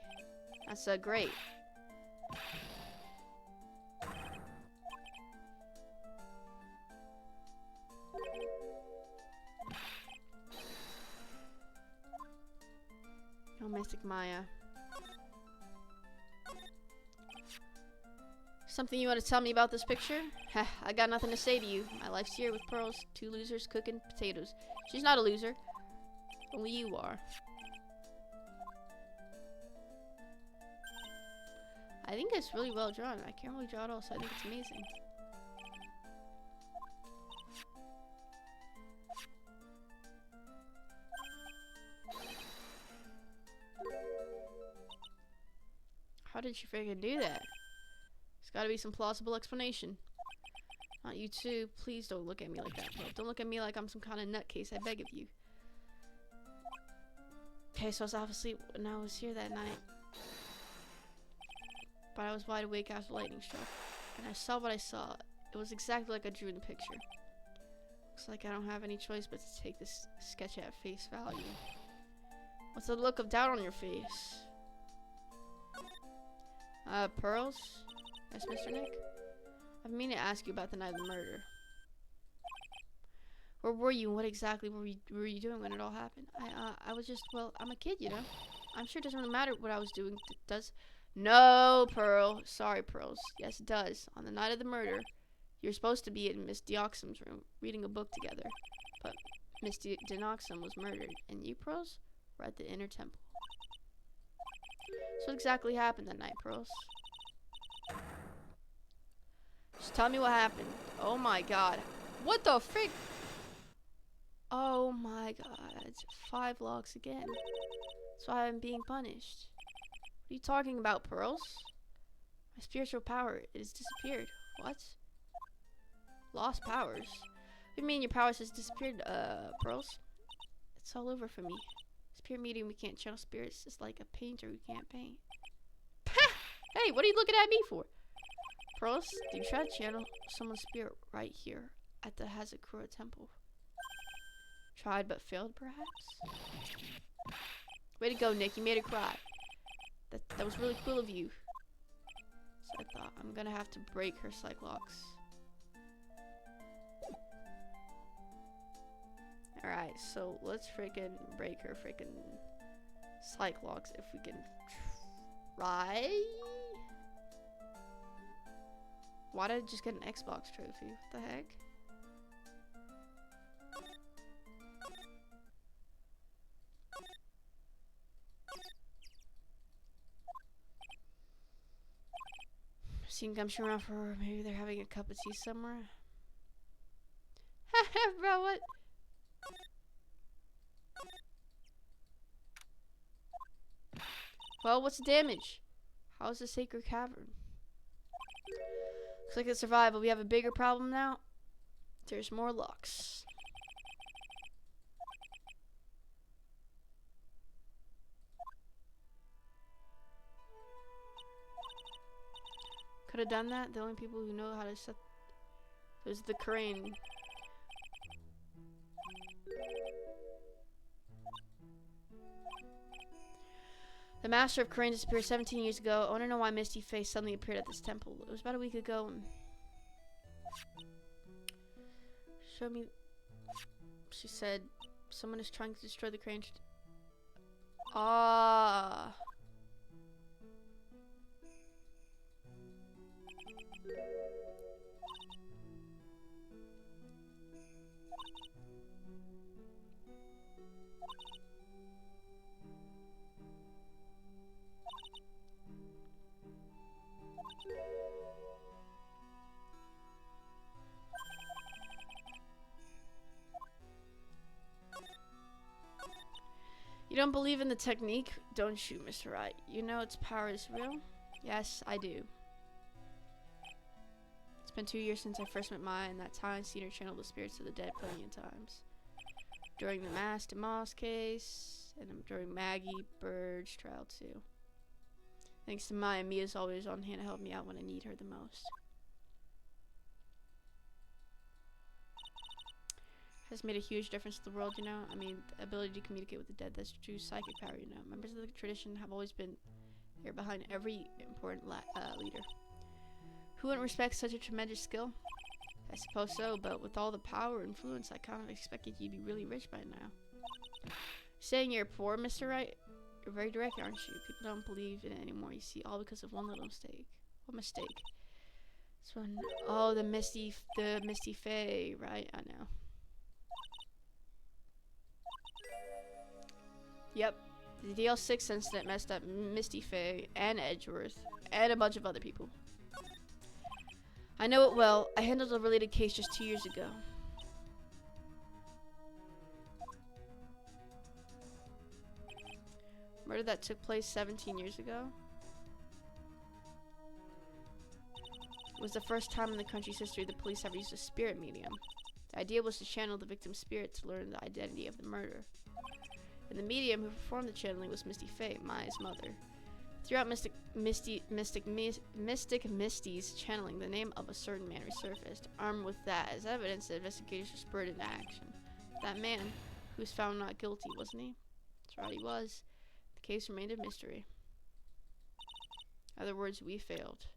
That's, great. Oh, Mystic Maya. Something you want to tell me about this picture? Heh, I got nothing to say to you. My life's here with Pearls, two losers cooking potatoes. She's not a loser. Only you are. I think it's really well drawn. I can't really draw it all, so I think it's amazing. How did she freaking do that? There's gotta be some plausible explanation. Not you too. Please don't look at me like that, bro. Don't look at me like I'm some kind of nutcase. I beg of you. Okay, so I was half asleep when I was here that night. But I was wide awake after lightning struck. And I saw what I saw. It was exactly like I drew in the picture. Looks like I don't have any choice but to take this sketch at face value. What's the look of doubt on your face? Pearls? Yes, Mr. Nick? I've been meaning to ask you about the night of the murder. Where were you and what exactly were you doing when it all happened? I was just, well, I'm a kid, you know? I'm sure it doesn't really matter what I was doing. Does? No, Pearl. Sorry, Pearls. Yes, it does. On the night of the murder, you're supposed to be in Miss Deoxam's room, reading a book together. But Miss Deoxam was murdered, and you, Pearls, were at the inner temple. So what exactly happened that night, Pearls? Just tell me what happened. Oh my god. What the frick? Oh my god. It's 5 locks again. That's why I'm being punished. What are you talking about, Pearls? My spiritual power, it has disappeared. What? Lost powers? What do you mean your powers has disappeared, Pearls? It's all over for me. Spirit medium, we can't channel spirits. It's like a painter who can't paint. Hey, what are you looking at me for? Pearls, you try to channel someone's spirit right here at the Hazakura temple. Tried but failed, perhaps? Way to go, Nick. You made her cry. That was really cool of you. So I thought, I'm gonna have to break her psych locks. Alright, so let's freaking break her freaking psych locks if we can try. Why did I just get an Xbox trophy? What the heck? Seen gumption around for maybe they're having a cup of tea somewhere. Bro, what? Well, what's the damage? How's the sacred cavern? Looks like it survived, but we have a bigger problem now. There's more locks. Could have done that. The only people who know how to set is the crane. The master of Crane disappeared 17 years ago. I want to know why Misty Face suddenly appeared at this temple. It was about a week ago. And show me. She said, someone is trying to destroy the crane. Ah. You don't believe in the technique, don't you, Mr. Wright? You know its power is real? Yes, I do. It's been 2 years since I first met Maya, and that time I've seen her channel the spirits of the dead plenty of times. During the Master Moss case, and during Maggie Bird's trial too. Thanks to Maya, Mia's always on hand to help me out when I need her the most. Has made a huge difference to the world, you know? I mean, the ability to communicate with the dead, that's true psychic power, you know? Members of the tradition have always been here behind every important leader. Who wouldn't respect such a tremendous skill? I suppose so, but with all the power and influence, I kind of expected you'd be really rich by now. Saying you're poor, Mr. Wright? You're very direct, aren't you? People don't believe in it anymore, you see, all because of one little mistake. What mistake? This one, oh, the Misty Fae, right? I know. Yep, the DL6 incident messed up Misty Fae and Edgeworth and a bunch of other people. I know it well. I handled a related case just 2 years ago. Murder that took place 17 years ago. It was the first time in the country's history the police ever used a spirit medium. The idea was to channel the victim's spirit to learn the identity of the murderer. And the medium who performed the channeling was Misty Fae, Maya's mother. Throughout Mystic Misty's channeling, the name of a certain man resurfaced. Armed with that as evidence, the investigators were spurred into action. That man, who was found not guilty, wasn't he? That's right, he was. The case remained a mystery. In other words, we failed.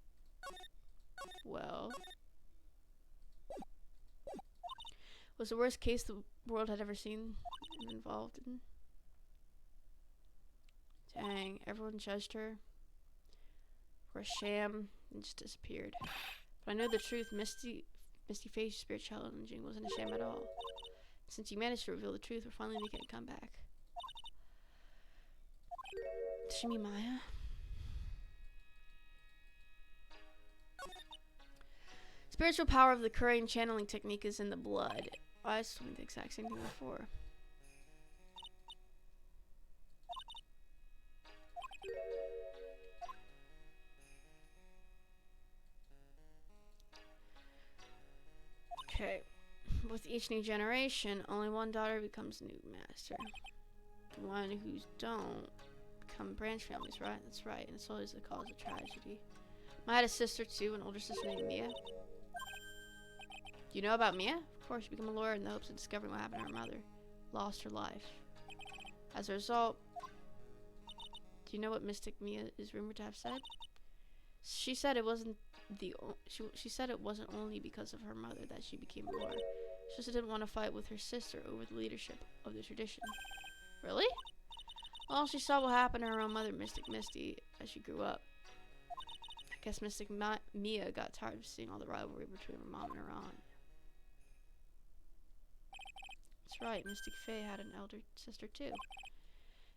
Well, was the worst case the world had ever seen and involved in? Dang, everyone judged her for a sham and just disappeared. But I know the truth. Misty Fae's spirit challenging wasn't a sham at all. Since you managed to reveal the truth, we're finally making a comeback. Does she mean Maya? Spiritual power of the Korean channeling technique is in the blood. I was doing the exact same thing before. Okay, with each new generation, only one daughter becomes new master. The one who don't become branch families, right? That's right, and it's always the cause of tragedy. I had a sister too, an older sister named Mia. Do you know about Mia? Of course, she became a lawyer in the hopes of discovering what happened to her mother. Lost her life. As a result, do you know what Mystic Mia is rumored to have said? She said it wasn't she said it wasn't only because of her mother that she became a whore. She just didn't want to fight with her sister over the leadership of the tradition. Really? Well, she saw what happened to her own mother, Mystic Misty, as she grew up. I guess Mystic Mia got tired of seeing all the rivalry between her mom and her aunt. That's right, Mystic Faye had an elder sister too.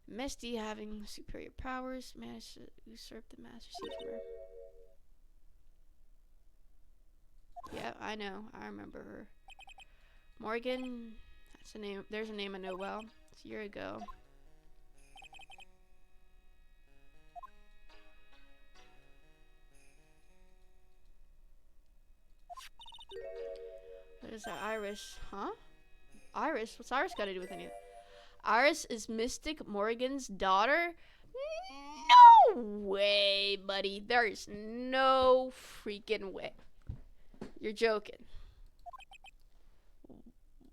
Misty, having superior powers, managed to usurp the Master Seed from her. Yeah, I know. I remember her. Morgan, that's a name. There's a name I know well. It's a year ago. There's that Iris, huh? Iris? What's Iris got to do with anything? Iris is Mystic Morgan's daughter? No way, buddy. There's no freaking way. You're joking.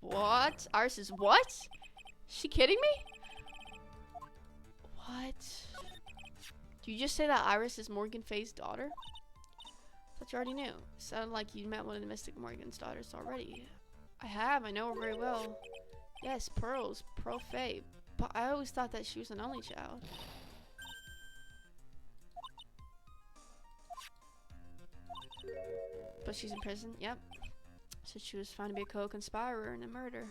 What? Iris is what? Is she kidding me? What? Did you just say that Iris is Morgan Faye's daughter? I thought you already knew. Sounded like you met one of the Mystic Morgan's daughters already. I have. I know her very well. Yes, Pearl Faye. But I always thought that she was an only child. But she's in prison. Yep. So she was found to be a co-conspirator in a murder.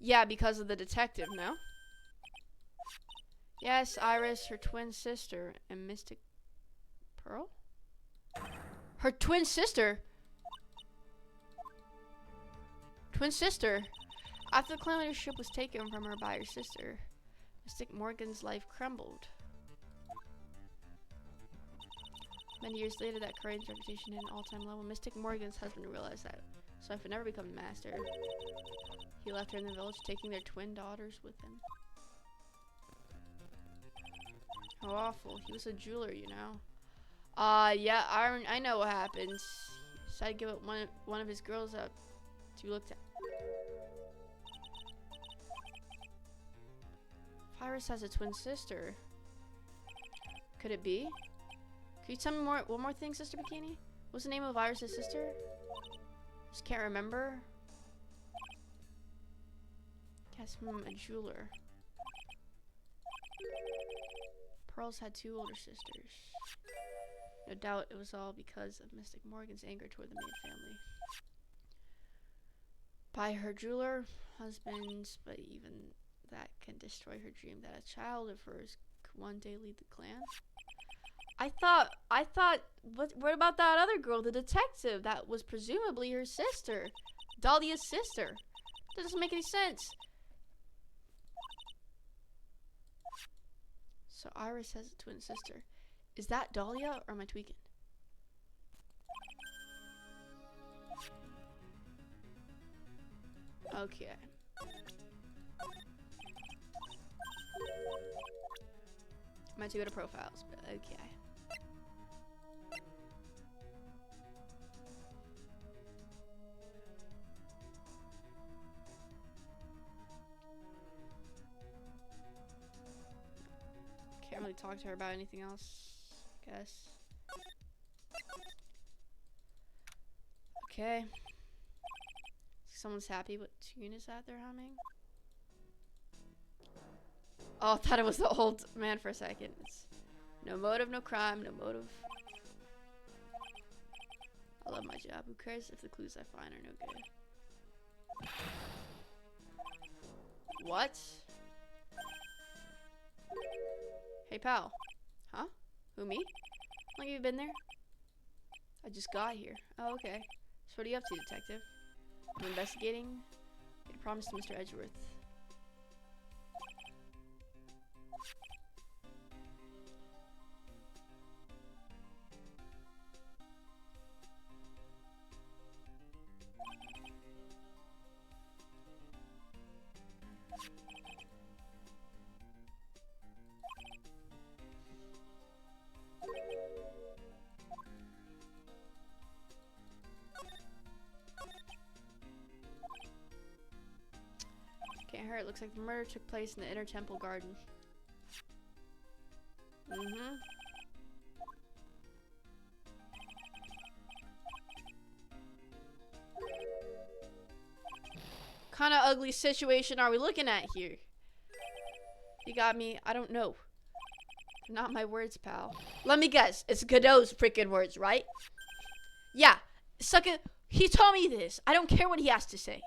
Yeah, because of the detective, no? Yes, Iris, her twin sister, and Mystic Pearl? Her twin sister? Twin sister? After the clan leadership was taken from her by her sister, Mystic Morgan's life crumbled. Many years later, that Courage's reputation hit an all-time level. Mystic Morgan's husband realized that his wife would never become master. He left her in the village, taking their twin daughters with him. How awful. He was a jeweler, you know. Yeah, I know what happens. He decided to give up one of his girls up to look at. Iris has a twin sister. Could it be? Could you tell me one more thing, Sister Bikini? What's the name of Iris' sister? Just can't remember. Guess a jeweler. Pearl's had two older sisters. No doubt it was all because of Mystic Morgan's anger toward the main family. By her jeweler husbands, but even that can destroy her dream that a child of hers could one day lead the clan. I thought, what about that other girl, the detective, that was presumably her sister? Dahlia's sister. That doesn't make any sense. So Iris has a twin sister. Is that Dahlia, or am I tweaking? Okay. I meant to go to profiles, but okay. Can't really talk to her about anything else, I guess. Okay. Someone's happy what tune is that they're humming? Oh, I thought it was the old man for a second. It's no motive, no crime, no motive. I love my job. Who cares if the clues I find are no good? What? Hey, pal. Huh? Who, me? How long have you been there? I just got here. Oh, okay. So what are you up to, detective? I'm investigating. Made a promise to Mr. Edgeworth. hurt. Looks like the murder took place in the inner temple garden. Mm-hmm. Kind of ugly situation are we looking at here? You got me. I don't know. Not my words, pal. Let me guess. It's Godot's freaking words, right? Yeah. Suck it. He told me this. I don't care what he has to say.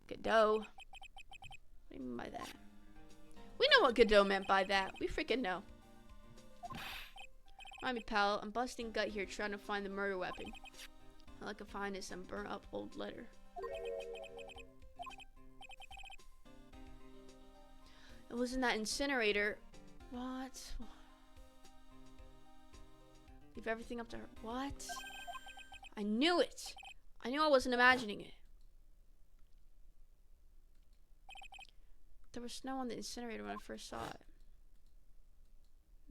Godot. What do you mean by that? We know what Godot meant by that. We freaking know. Mind me, pal. I'm busting gut here trying to find the murder weapon. All I can find is some burnt up old letter. It was in that incinerator. What? Leave everything up to her. What? I knew it. I knew I wasn't imagining it. There was snow on the incinerator when I first saw it.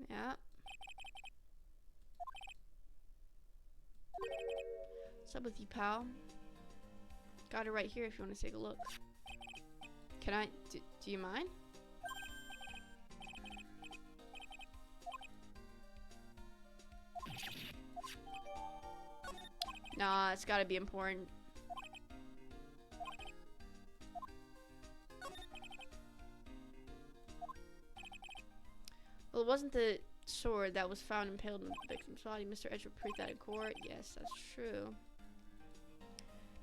Yeah. What's up with you, pal? Got it right here if you want to take a look. Can I? Do you mind? Nah, it's gotta be important. Well, it wasn't the sword that was found impaled in the victim's body. Mr. Edge will prove that in court. Yes, that's true.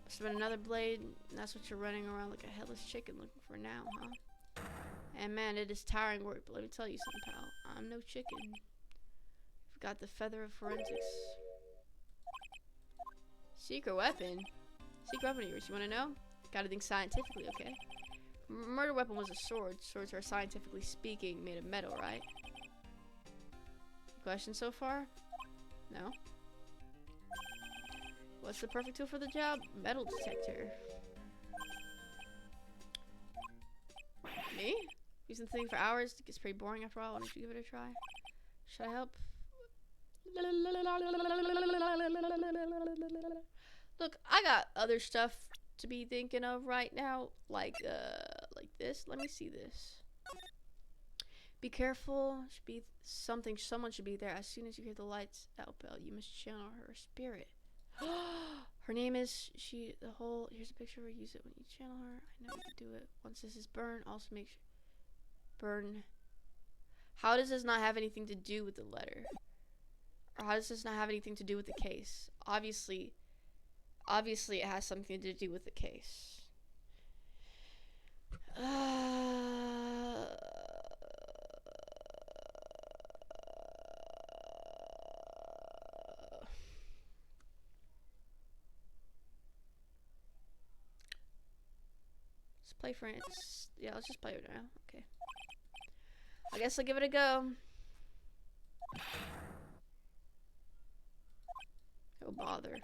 Must have been another blade. And that's what you're running around like a headless chicken looking for now, huh? And man, it is tiring work, but let me tell you something, pal. I'm no chicken. You've got the feather of forensics. Secret weapon? Secret weapon of yours, you wanna know? Gotta think scientifically, okay? Murder weapon was a sword. Swords are scientifically speaking made of metal, right? Question so far? No? What's the perfect tool for the job? Metal detector. Me? Using the thing for hours? It gets pretty boring after a while. Why don't you give it a try? Should I help? Look, I got other stuff to be thinking of right now. Like this. Let me see this. Be careful. Should be something. Someone should be there as soon as you hear the lights out bell. You must channel her spirit. Her name is here's a picture where you use it when you channel her. I know you can do it. Once this is burned, also make sure burn. How does this not have anything to do with the letter? Or how does this not have anything to do with the case? Obviously it has something to do with the case. Let's play for it. Yeah, let's just play it now. Okay. I guess I'll give it a go. Oh, bother.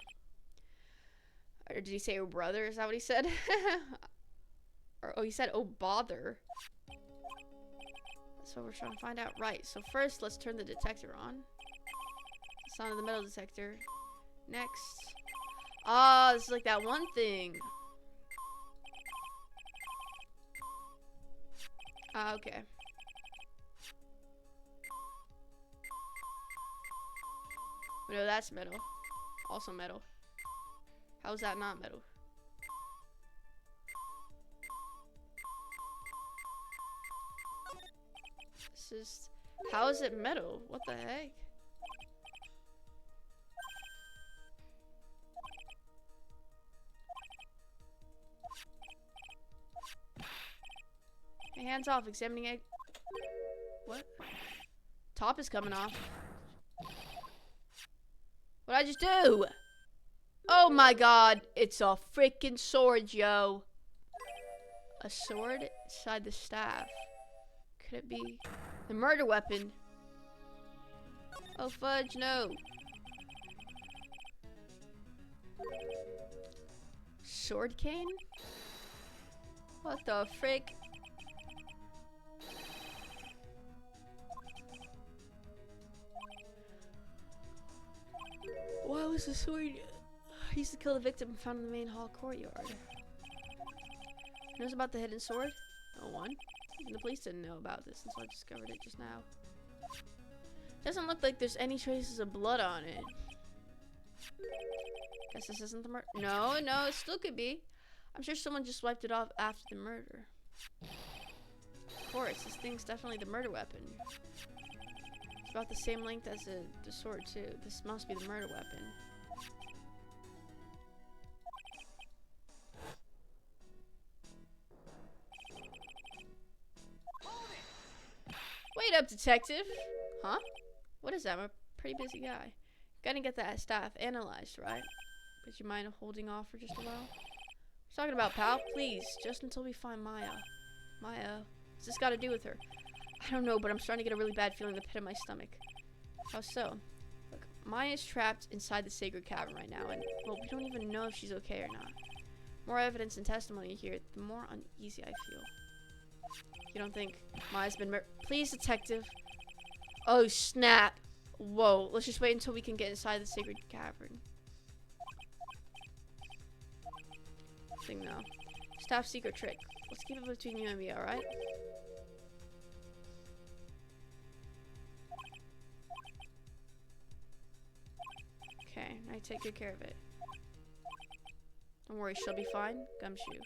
Or did he say, oh, brother? Is that what he said? Or, oh, he said, oh, bother. That's what we're trying to find out. Right. So first, let's turn the detector on. Sound of the metal detector. Next. Ah, this is like that one thing. Ah, okay. No, that's metal. Also metal. How is that not metal? This is... How is it metal? What the heck? Hey, hands off. Examining egg. What? Top is coming off. What'd I just do? Oh my god, it's a freaking sword, yo. A sword inside the staff. Could it be the murder weapon? Oh fudge, no. Sword cane? What the frick? Why was the sword used to kill the victim found in the main hall courtyard? Knows about the hidden sword? No one. Even the police didn't know about this until I discovered it just now. Doesn't look like there's any traces of blood on it. Guess this isn't the murder. No, no, it still could be. I'm sure someone just wiped it off after the murder. Of course, this thing's definitely the murder weapon. It's about the same length as the sword, too. This must be the murder weapon. Wait up, detective. Huh? What is that? I'm a pretty busy guy. Gotta get that staff analyzed, right? But you mind holding off for just a while? What you talking about, pal? Please, just until we find Maya. Maya, what's this got to do with her? I don't know, but I'm starting to get a really bad feeling in the pit of my stomach. How so? Look, Maya's trapped inside the sacred cavern right now, and, well, we don't even know if she's okay or not. More evidence and testimony here, the more uneasy I feel. You don't think Maya's been Please, detective. Oh, snap. Whoa, let's just wait until we can get inside the sacred cavern. Thing now. Staff secret trick. Let's keep it between you and me, alright? Okay, I take good care of it. Don't worry, she'll be fine. Gumshoe.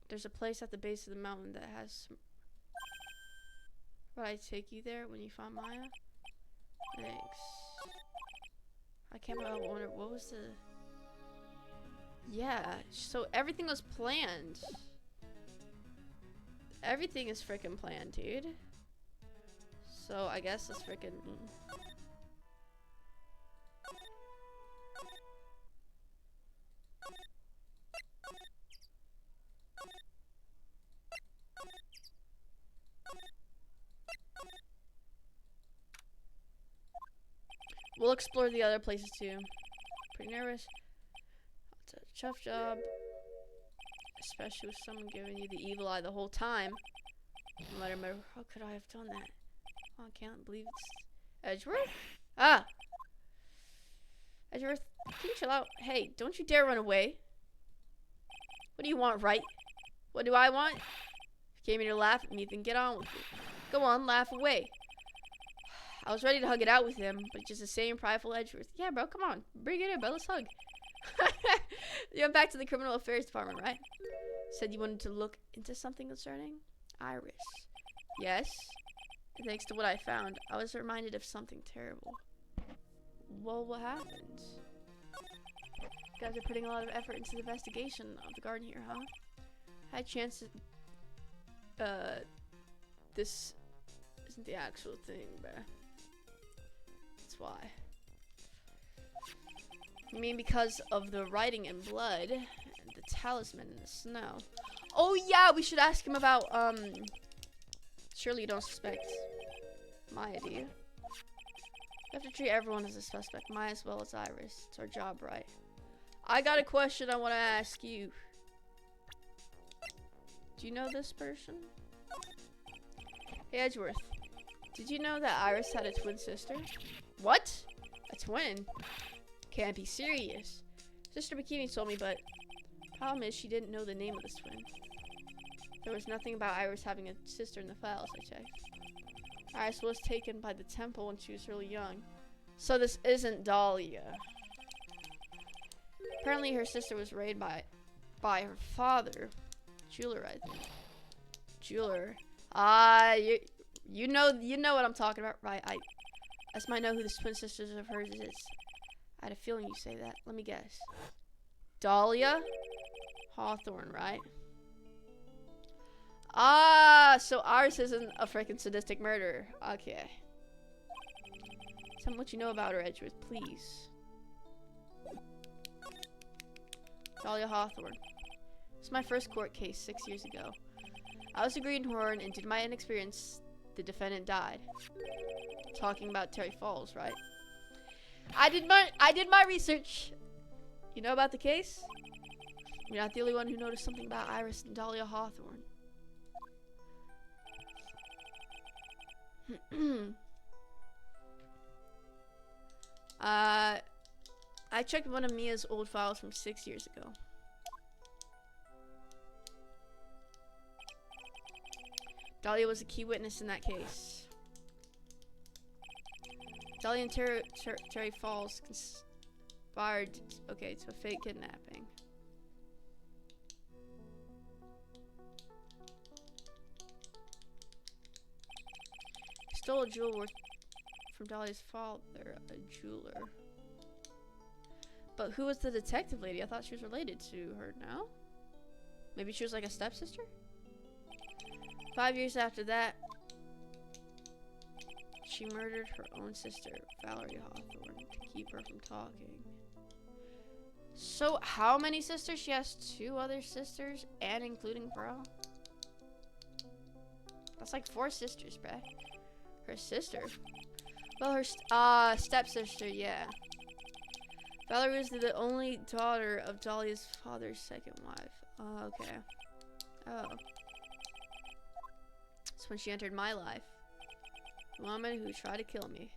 There's a place at the base of the mountain that has some... Would I take you there when you find Maya? Thanks. I can't wonder what was the... Yeah, so everything was planned. Everything is freaking planned, dude. So I guess it's freaking... We'll explore the other places too. Pretty nervous. It's a tough job. Especially with someone giving you the evil eye the whole time. No matter how could I have done that? Oh, I can't believe it's Edgeworth? Ah! Edgeworth, can you chill out? Hey, don't you dare run away. What do you want, right? What do I want? If you came here to laugh at me, then get on with it. Go on, laugh away. I was ready to hug it out with him, but just the same prideful Edgeworth. Yeah, bro, come on. Bring it in, bro. Let's hug. You went back to the criminal affairs department, right? Said you wanted to look into something concerning Iris. Yes. And thanks to what I found, I was reminded of something terrible. Well, what happened? You guys are putting a lot of effort into the investigation of the garden here, huh? I had a chance to... This isn't the actual thing, bruh. That's why. You mean because of the writing in blood and the talisman in the snow? Oh yeah, we should ask him about, surely you don't suspect Maya, do you? You have to treat everyone as a suspect, Maya as well as Iris. It's our job, right? I got a question I want to ask you. Do you know this person? Hey, Edgeworth. Did you know that Iris had a twin sister? What? A twin? Can't be serious. Sister Bikini told me, but problem is she didn't know the name of this twin. There was nothing about Iris having a sister in the files I checked. Iris was taken by the temple when she was really young. So this isn't Dahlia. Apparently her sister was raised by her father. Jeweler, I think. Jeweler. Ah, you know what I'm talking about, right? I just might know who the twin sisters of hers is. I had a feeling you say that. Let me guess. Dahlia Hawthorne, right? Ah, so Iris isn't a freaking sadistic murderer. Okay. Tell me what you know about her, Edgeworth, please. Dahlia Hawthorne. It's my first court case 6 years ago. I was a greenhorn, and due to my inexperience, the defendant died. Talking about Terry Falls, right? I did my research. You know about the case? You're not the only one who noticed something about Iris and Dahlia Hawthorne. I checked one of Mia's old files from 6 years ago. Dahlia was a key witness in that case. Dahlia and Terry Falls conspired, okay, to a fake kidnapping. Stole a jewel worth from Dahlia's father, a jeweler. But who was the detective lady? I thought she was related to her, no? Maybe she was like a stepsister? 5 years after that, she murdered her own sister, Valerie Hawthorne, to keep her from talking. So, how many sisters? She has 2 other sisters, and including Pearl? That's like 4 sisters, bruh. Her sister? Well, her stepsister, yeah. Valerie was the only daughter of Dahlia's father's second wife. Okay. Oh. That's when she entered my life. The woman who tried to kill me.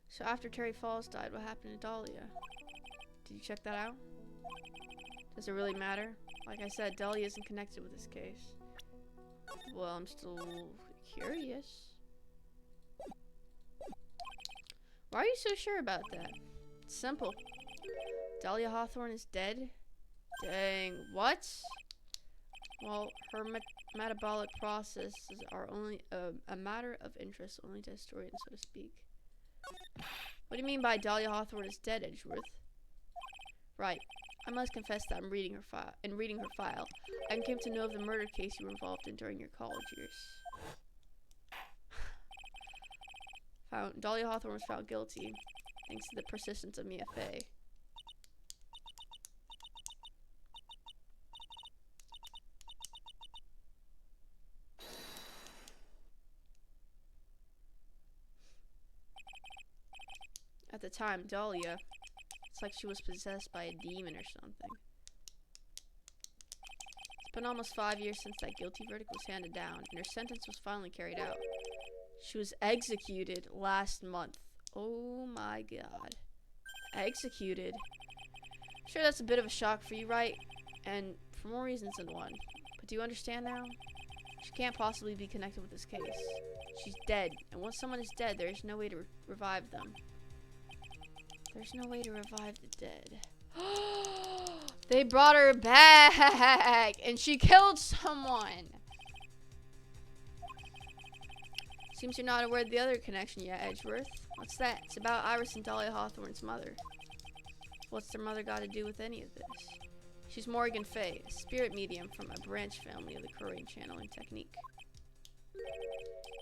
So after Terry Falls died, what happened to Dahlia? Did you check that out? Does it really matter? Like I said, Dahlia isn't connected with this case. Well, I'm still curious. Why are you so sure about that? It's simple. Dahlia Hawthorne is dead? Dang, what? Well, her metabolic processes are only a matter of interest only to historians, so to speak. What do you mean by Dahlia Hawthorne is dead, Edgeworth? Right. I must confess that I'm reading her file. In reading her file, I came to know of the murder case you were involved in during your college years. Dahlia Hawthorne was found guilty, thanks to the persistence of Mia Fey. At the time, Dahlia, it's like she was possessed by a demon or something. It's been almost 5 years since that guilty verdict was handed down, and her sentence was finally carried out. She was executed last month. Oh my god. Executed. Sure, that's a bit of a shock for you, right? And for more reasons than one. But do you understand now? She can't possibly be connected with this case. She's dead, and once someone is dead, there is no way to revive them. There's no way to revive the dead. They brought her back, and she killed someone. Seems you're not aware of the other connection yet, Edgeworth. What's that? It's about Iris and Dahlia Hawthorne's mother. What's their mother got to do with any of this? She's Morgan Fay, a spirit medium from a branch family of the Korean channeling technique.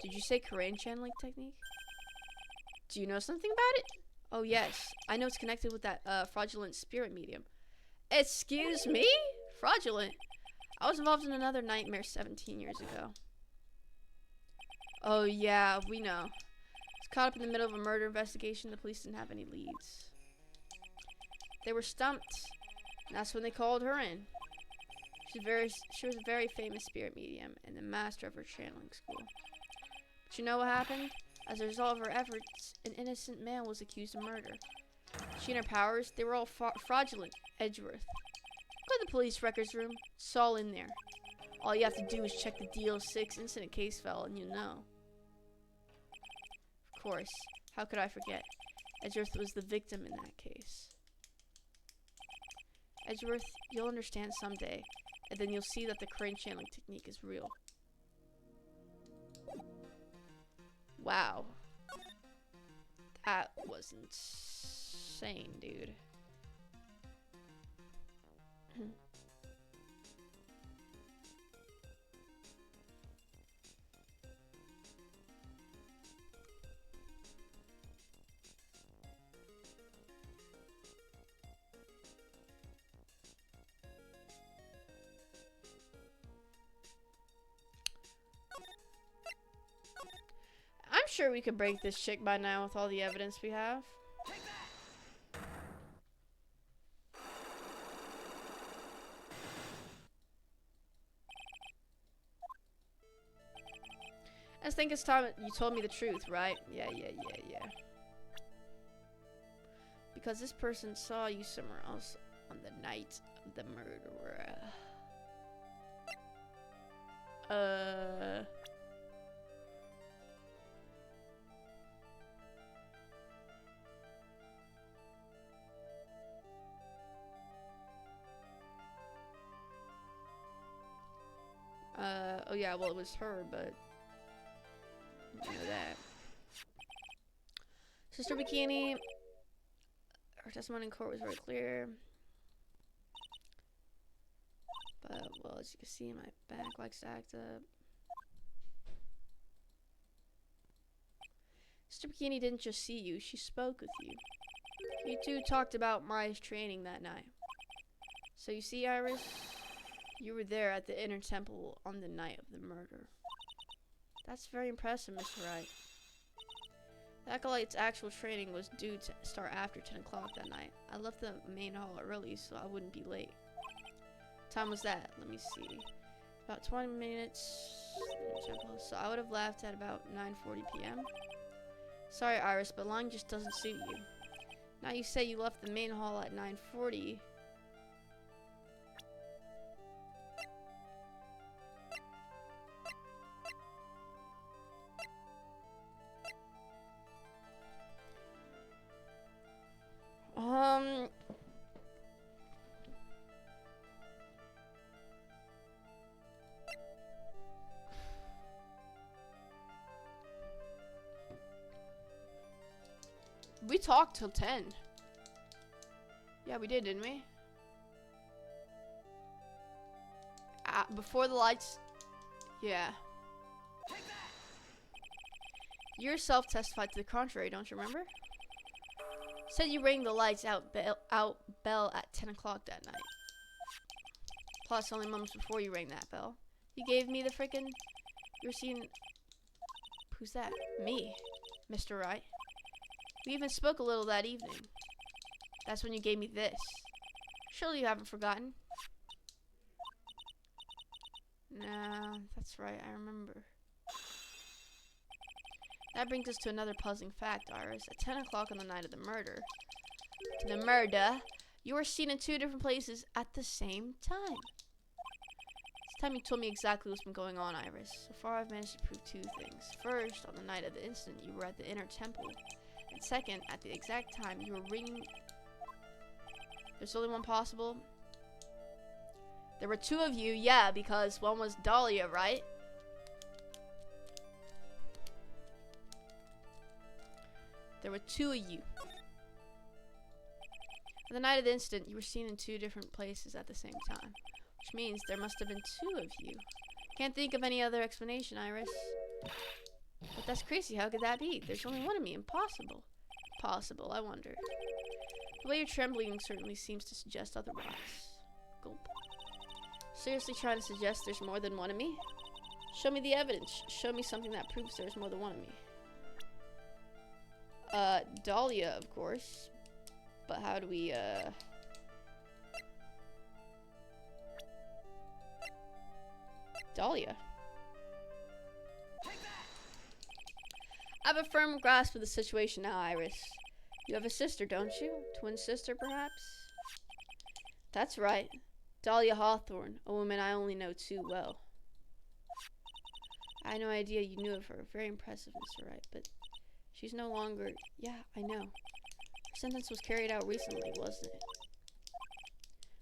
Did you say Korean channeling technique? Do you know something about it? Oh yes, I know it's connected with that fraudulent spirit medium. Excuse me? Fraudulent? I was involved in another nightmare 17 years ago. Oh yeah, we know. It's caught up in the middle of a murder investigation. The police didn't have any leads. They were stumped. And that's when they called her in. She was a very famous spirit medium and the master of her channeling school. But you know what happened? As a result of her efforts, an innocent man was accused of murder. She and her powers, they were all fraudulent, Edgeworth. Go to the police records room. It's all in there. All you have to do is check the DO6 incident case file and you'll know. Of course. How could I forget? Edgeworth was the victim in that case. Edgeworth, you'll understand someday, and then you'll see that the Korean channeling technique is real. Wow. That was insane, dude. I'm sure we could break this chick by now with all the evidence we have. I think it's time you told me the truth, right? Yeah. because this person saw you somewhere else on the night of the murder. Oh yeah, well it was her, but you know that. Sister Bikini, her testimony in court was very clear. But, well, as you can see, my back likes to act up. Sister Bikini didn't just see you, she spoke with you. You two talked about Mariah's training that night. So you see, Iris, you were there at the inner temple on the night of the murder. That's very impressive, Mr. Wright. The Acolyte's actual training was due to start after 10 o'clock that night. I left the main hall early so I wouldn't be late. What time was that? Let me see. About 20 minutes. So I would have left at about 9:40 p.m. Sorry, Iris, but lying just doesn't suit you. Now you say you left the main hall at 9:40. We talked till 10. Yeah, we did, didn't we? Before the lights. Yeah. You yourself testified to the contrary, don't you remember? Said you rang the lights out bell at 10 o'clock that night. Plus, only moments before you rang that bell. You gave me the frickin'. You were seeing. Who's that? Me, Mr. Wright. We even spoke a little that evening. That's when you gave me this. Surely you haven't forgotten. No, that's right, I remember. That brings us to another puzzling fact, Iris. At 10 o'clock on the night of the murder, you were seen in 2 different places at the same time. This time you told me exactly what's been going on, Iris. So far I've managed to prove 2 things. First, on the night of the incident, you were at the inner temple. And second, at the exact time you were ringing... There's only one possible. There were 2 of you, yeah, because one was Dahlia, right? There were 2 of you. On the night of the incident, you were seen in 2 different places at the same time. Which means there must have been 2 of you. Can't think of any other explanation, Iris. But that's crazy, how could that be? There's only one of me, impossible. Possible, I wonder. The way you're trembling certainly seems to suggest otherwise. Gulp. Seriously trying to suggest there's more than one of me? Show me the evidence. Show me something that proves there's more than one of me. Dahlia, of course. But how do we, Dahlia. I have a firm grasp of the situation now, Iris. You have a sister, don't you? Twin sister, perhaps? That's right. Dahlia Hawthorne, a woman I only know too well. I had no idea you knew of her. Very impressive, Mr. Wright, but she's no longer... Yeah, I know. Her sentence was carried out recently, wasn't it?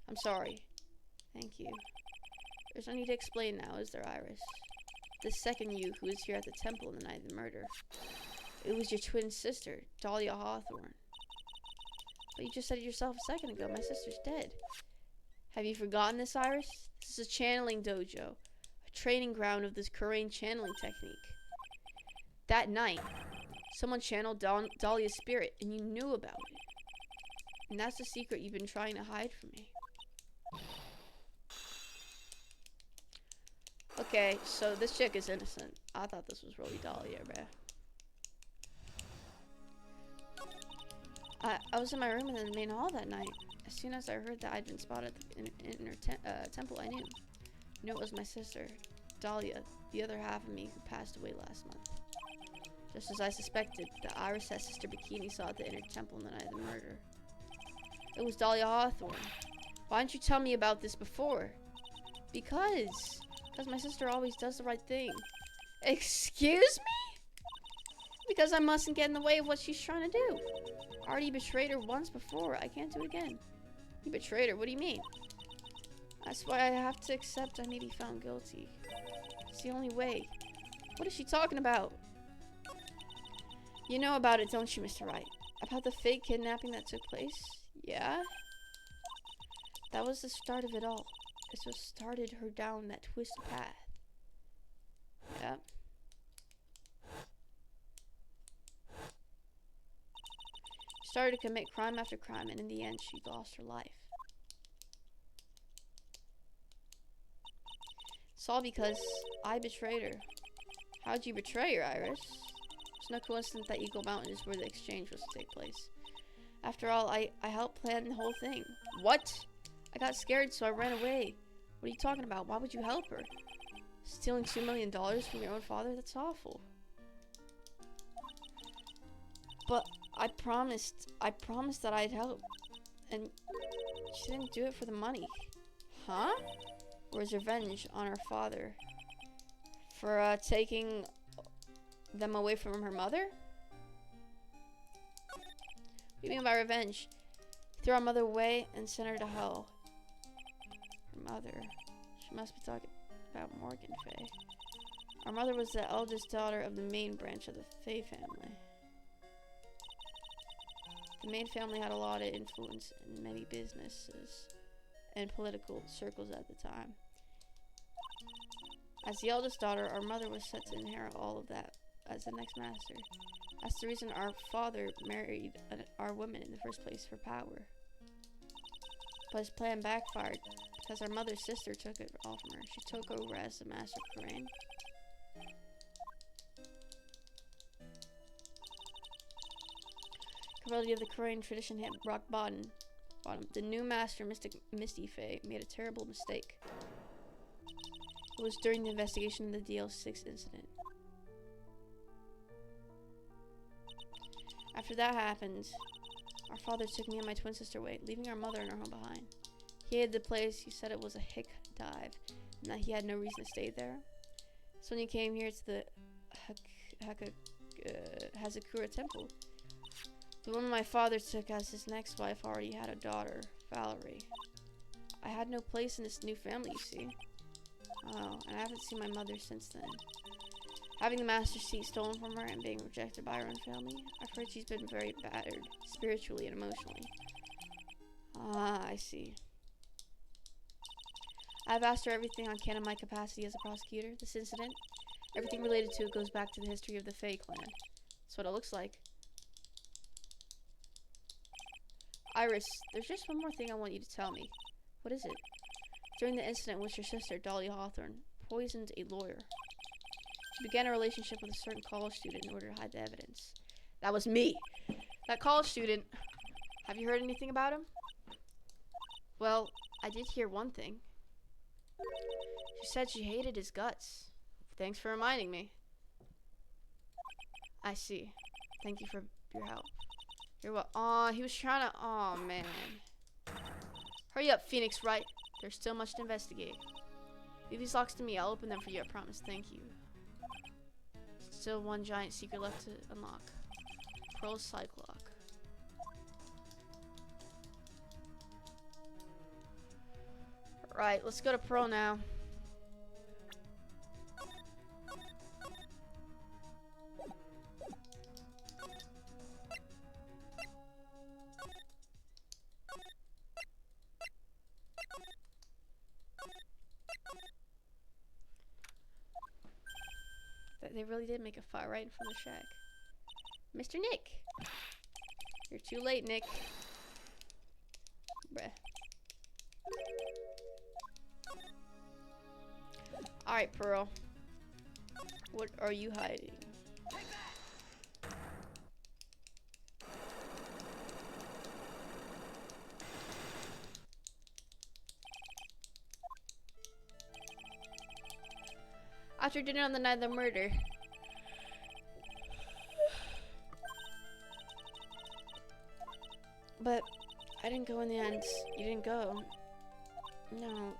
I'm sorry. Thank you. There's no need to explain now, is there, Iris? The second you who was here at the temple on the night of the murder. It was your twin sister, Dahlia Hawthorne. But you just said it yourself a second ago, my sister's dead. Have you forgotten this, Iris? This is a channeling dojo, a training ground of this Korean channeling technique. That night, someone channeled Dahlia's spirit, and you knew about it. And that's the secret you've been trying to hide from me. Okay, so this chick is innocent. I thought this was really Dahlia, bruh. I was in my room in the main hall that night. As soon as I heard that I'd been spotted in her temple, I knew. You know, it was my sister, Dahlia, the other half of me who passed away last month. Just as I suspected, the Iris that Sister Bikini saw at the inner temple on the night of the murder. It was Dahlia Hawthorne. Why didn't you tell me about this before? Because my sister always does the right thing. Excuse me? Because I mustn't get in the way of what she's trying to do. I already betrayed her once before. I can't do it again. You betrayed her? What do you mean? That's why I have to accept I may be found guilty. It's the only way. What is she talking about? You know about it, don't you, Mr. Wright? About the fake kidnapping that took place? Yeah? That was the start of it all. It's what started her down that twisted path. Yep. She started to commit crime after crime, and in the end, she lost her life. It's all because I betrayed her. How'd you betray her, Iris? It's no coincidence that Eagle Mountain is where the exchange was to take place. After all, I helped plan the whole thing. What? I got scared, so I ran away. What are you talking about? Why would you help her? Stealing $2 million from your own father? That's awful. But I promised that I'd help. And she didn't do it for the money. Huh? Or was revenge on her father for taking them away from her mother? What do you mean by revenge? He threw our mother away and sent her to hell. Her mother. She must be talking about Morgan Fay. Our mother was the eldest daughter of the main branch of the Fay family. The main family had a lot of influence in many businesses and political circles at the time. As the eldest daughter, our mother was set to inherit all of that as the next master. That's the reason our father married our woman in the first place, for power. But his plan backfired because our mother's sister took it all from her. She took over as the master of Crane. Capability of the Crane tradition hit rock bottom. The new master, Misty Fay, made a terrible mistake. It was during the investigation of the DL6 incident. After that happened, our father took me and my twin sister away, leaving our mother and our home behind. He hated the place. He said it was a hick dive, and that he had no reason to stay there. So when he came here to the Hazakura Temple, the woman my father took as his next wife already had a daughter, Valerie. I had no place in this new family, you see. Oh, and I haven't seen my mother since then. Having the master seat stolen from her and being rejected by her own family, I've heard she's been very battered, spiritually and emotionally. Ah, I see. I've asked her everything I can in my capacity as a prosecutor. This incident, everything related to it goes back to the history of the Fae clan. That's what it looks like. Iris, there's just one more thing I want you to tell me. What is it? During the incident with your sister, Dahlia Hawthorne, poisoned a lawyer. She began a relationship with a certain college student in order to hide the evidence. That was me. That college student. Have you heard anything about him? Well, I did hear one thing. She said she hated his guts. Thanks for reminding me. I see. Thank you for your help. You're what? Aw, he was trying to. Aw, man. Hurry up, Phoenix Wright. There's still much to investigate. Leave these locks to me. I'll open them for you, I promise. Thank you. Still one giant secret left to unlock. Pearl Cyclock. Right, let's go to Pearl now. They really did make a fire right in front of the shack. Mr. Nick! You're too late, Nick. Bruh. Alright, Pearl. What are you hiding? After dinner on the night of the murder. But I didn't go in the end. You didn't go. No.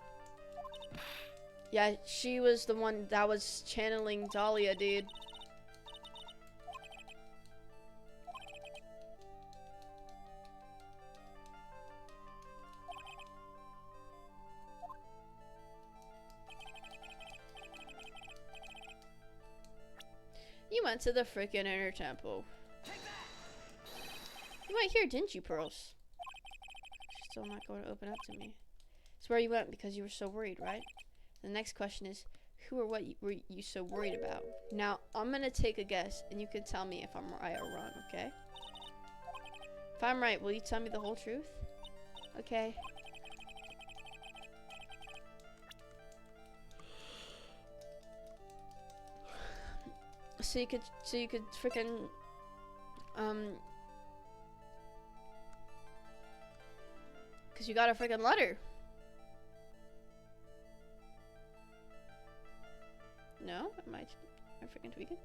Yeah, she was the one that was channeling Dahlia, dude. You went to the freaking inner temple. You went here, didn't you, Pearls? She's still not going to open up to me. It's where you went because you were so worried, right? The next question is, who or what were you so worried about? Now, I'm going to take a guess, and you can tell me if I'm right or wrong, okay? If I'm right, will you tell me the whole truth? Okay. So you could freaking, cause you got a freaking letter. No? Am I freaking tweaking?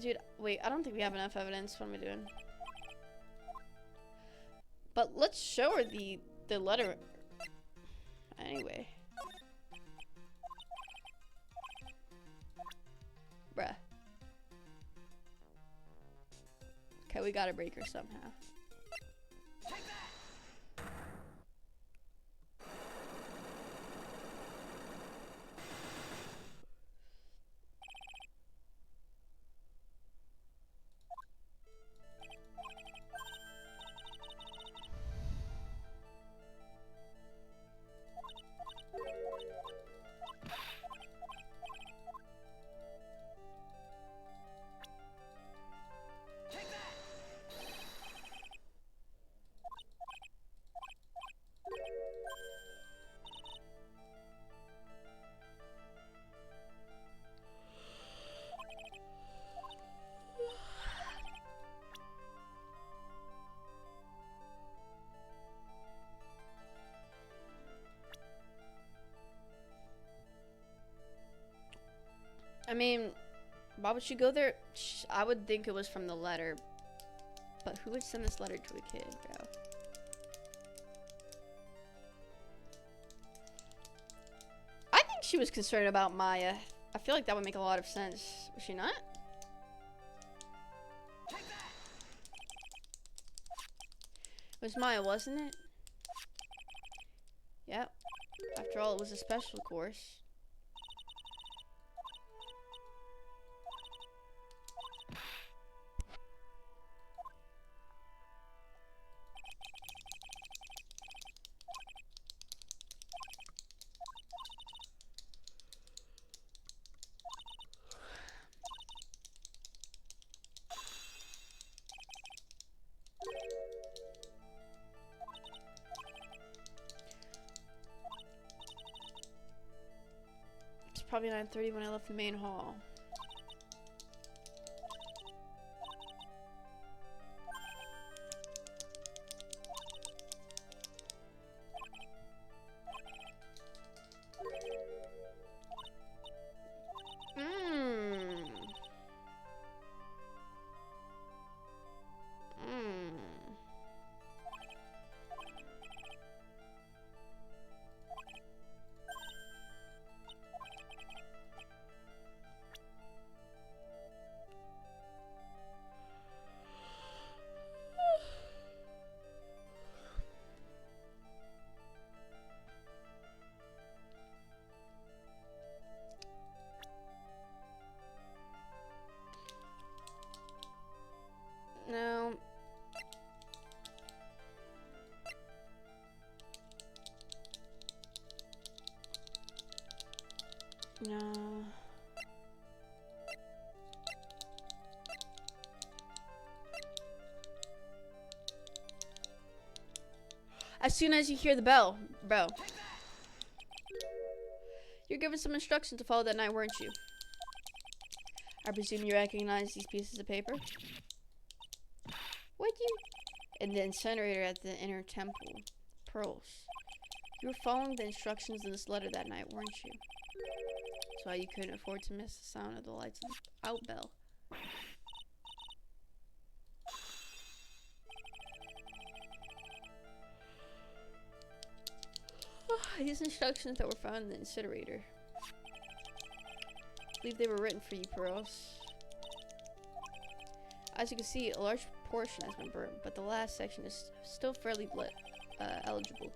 Dude, wait, I don't think we have enough evidence. What am I doing? But let's show her the letter. Anyway. Bruh. Okay, we gotta break her somehow. I mean, why would she go there? I would think it was from the letter. But who would send this letter to a kid, bro? I think she was concerned about Maya. I feel like that would make a lot of sense. Was she not? It was Maya, wasn't it? Yep. After all, it was a special course. It's probably 9:30 when I left the main hall. No. No. As soon as you hear the bell, bro. You're given some instructions to follow that night, weren't you? I presume you recognize these pieces of paper? Would you? In the incinerator at the inner temple. Pearls. You were following the instructions in this letter that night, weren't you? That's why you couldn't afford to miss the sound of the lights out bell. These instructions that were found in the incinerator. I believe they were written for you, Pearls. As you can see, a large portion has been burned, but the last section is still fairly eligible.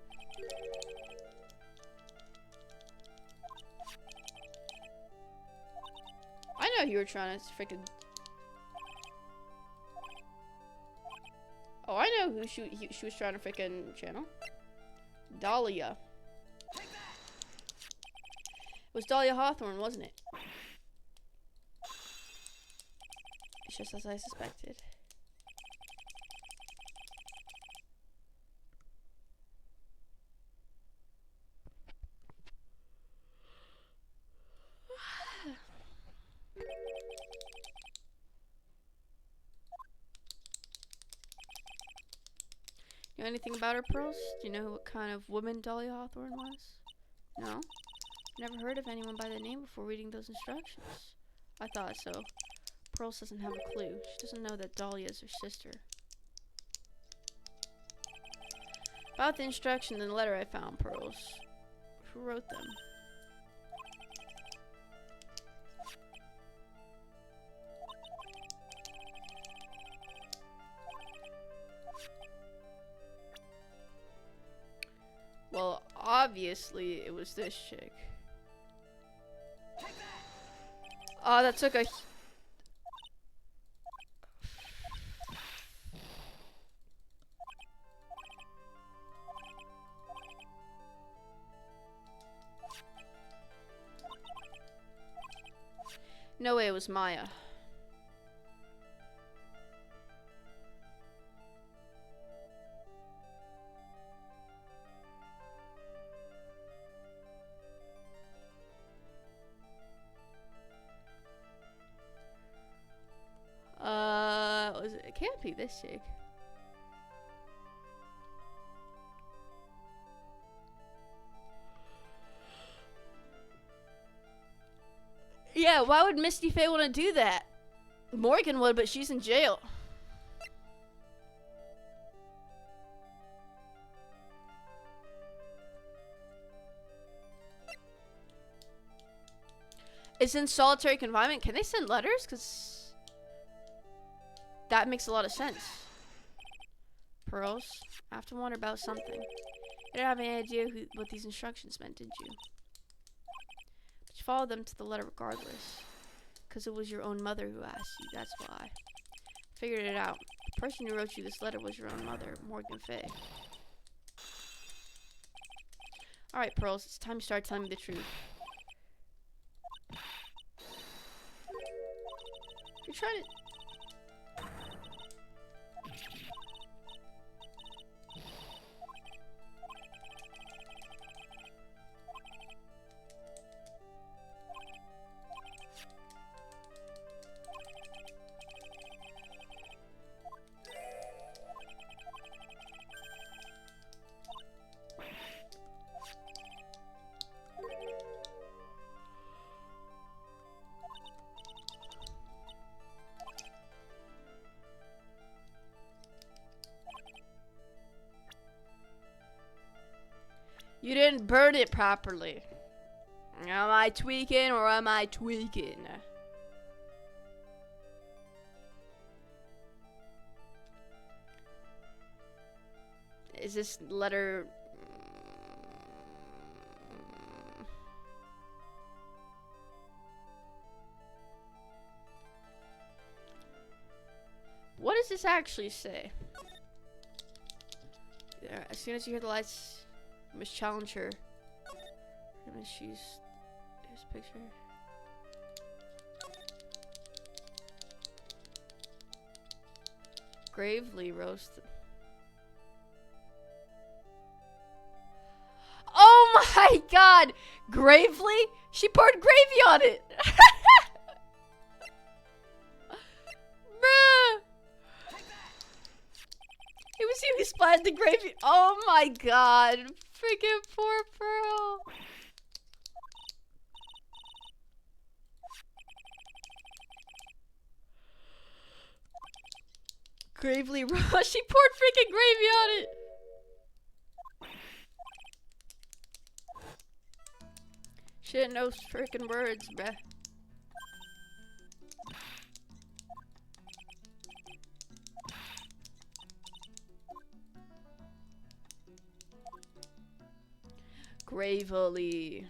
I know you were trying to freaking. Oh, I know who she was trying to freaking channel. Dahlia. It was Dahlia Hawthorne, wasn't it? It's just as I suspected. You know anything about her, Pearls? Do you know what kind of woman Dahlia Hawthorne was? No? Never heard of anyone by that name before reading those instructions. I thought so. Pearls doesn't have a clue. She doesn't know that Dahlia is her sister. About the instructions in the letter I found, Pearls. Who wrote them? Well, obviously it was this chick. Oh, that took a... No way, it was Maya. It can't be this chick. Yeah, why would Misty Faye want to do that? Morgan would, but she's in jail. It's in solitary confinement. Can they send letters? Because that makes a lot of sense. Pearls, I have to wonder about something. You didn't have any idea what these instructions meant, did you? But you followed them to the letter regardless. Because it was your own mother who asked you, that's why. Figured it out. The person who wrote you this letter was your own mother, Morgan Faye. Alright, Pearls, it's time you start telling me the truth. You're trying to... You didn't burn it properly. Am I tweaking or am I tweaking? Is this letter... What does this actually say? As soon as you hear the lights... Must challenge her. She's his picture. Gravely roasted. Oh my god! Gravely? She poured gravy on it! Bruh! It was you who splattered the gravy. Oh my god. Freaking poor Pearl. Gravely raw. She poured freaking gravy on it. She didn't know freaking words, bruh. Gravely.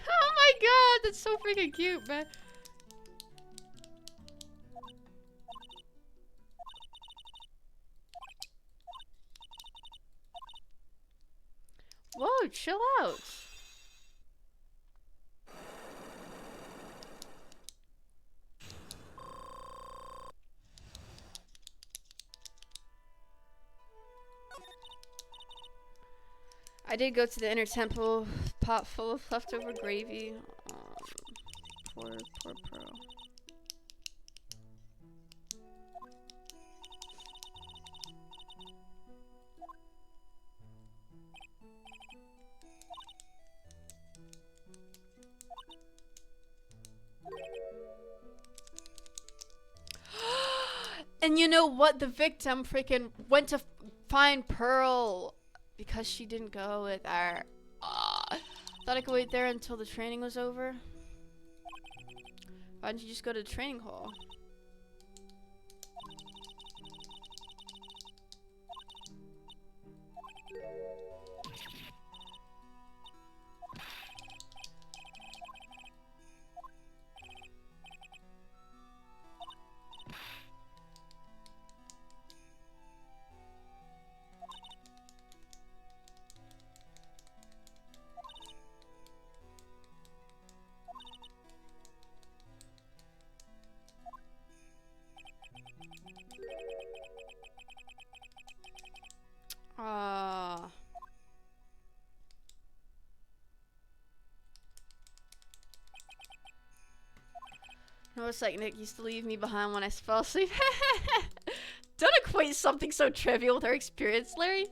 Oh my god, that's so freaking cute, man. Whoa, chill out. I did go to the inner temple, pot full of leftover gravy. Poor Pearl. And you know what? The victim freaking went to find Pearl because she didn't go with her. Thought I could wait there until the training was over. Why didn't you just go to the training hall? No, it's like Nick used to leave me behind when I fell asleep. Don't equate something so trivial with our experience, Larry.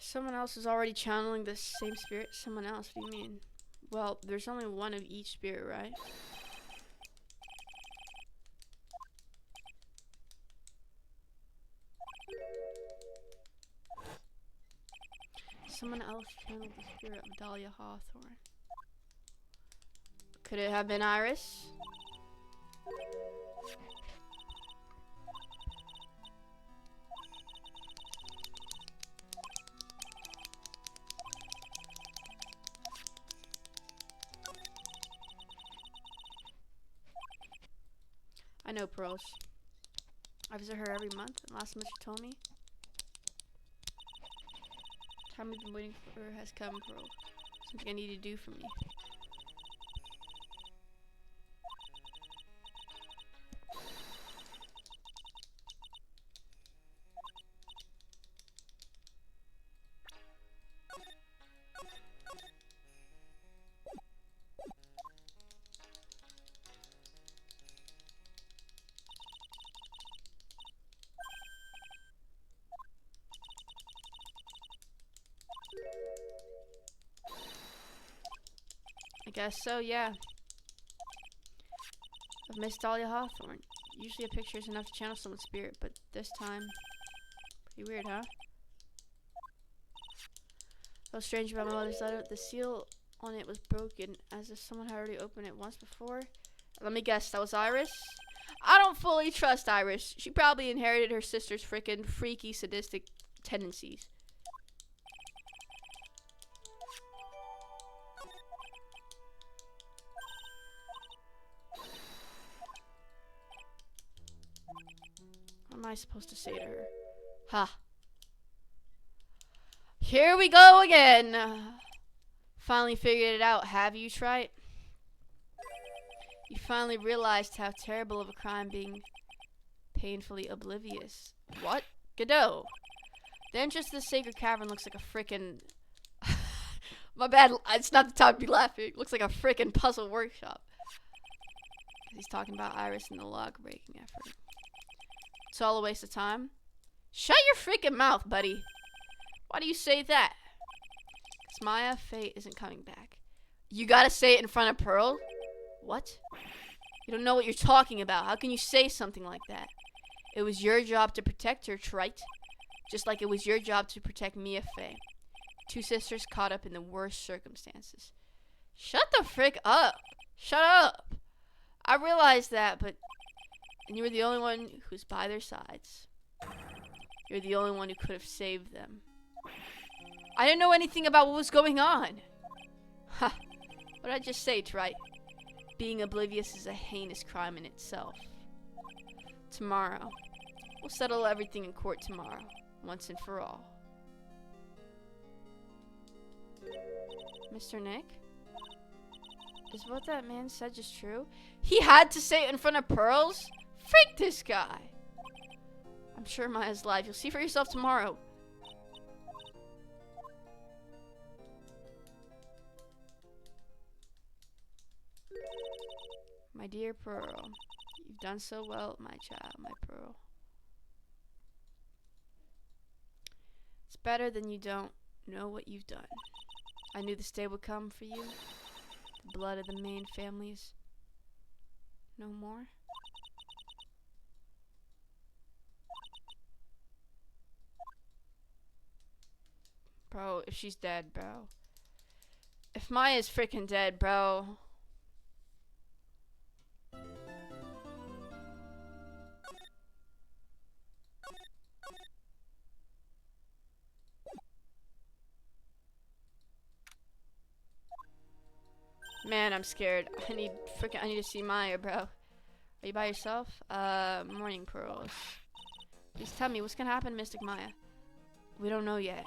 Someone else is already channeling the same spirit. Someone else? What do you mean? Well, there's only one of each spirit, right? Someone else channeled the spirit of Dahlia Hawthorne. Could it have been Iris? I know Pearls. I visit her every month, and last month she told me. Time we've been waiting for has come, Pearl. Something I need to do for me. I guess so, yeah. Of Miss Dahlia Hawthorne. Usually a picture is enough to channel someone's spirit, but this time... Pretty weird, huh? What was strange about my mother's letter, the seal on it was broken, as if someone had already opened it once before. Let me guess, that was Iris? I don't fully trust Iris. She probably inherited her sister's frickin' freaky, sadistic tendencies. I supposed to say to her? Ha. Here we go again. Finally figured it out, have you, Trite? You finally realized how terrible of a crime being painfully oblivious. What? Godot. The entrance to the sacred cavern looks like a frickin'... My bad, it's not the time to be laughing. Looks like a frickin' puzzle workshop. He's talking about Iris and the log-breaking effort. It's all a waste of time. Shut your freaking mouth, buddy. Why do you say that? 'Cause Maya, Fate isn't coming back. You gotta say it in front of Pearl? What? You don't know what you're talking about. How can you say something like that? It was your job to protect her, Trite. Just like it was your job to protect Mia Fey. Two sisters caught up in the worst circumstances. Shut the frick up. Shut up. I realized that, but... And you were the only one who's by their sides. You're the only one who could have saved them. I didn't know anything about what was going on. Ha. What did I just say, Trite? Being oblivious is a heinous crime in itself. Tomorrow. We'll settle everything in court tomorrow. Once and for all. Mr. Nick? Is what that man said just true? He had to say it in front of Pearls? Freak this guy! I'm sure Maya's live. You'll see for yourself tomorrow. My dear Pearl, you've done so well, my child, my Pearl. It's better than you don't know what you've done. I knew this day would come for you. The blood of the main families. No more. Bro, if she's dead, bro. If Maya's freaking dead, bro. Man, I'm scared. I need to see Maya, bro. Are you by yourself? Morning, Pearls. Please tell me, what's gonna happen to Mystic Maya? We don't know yet.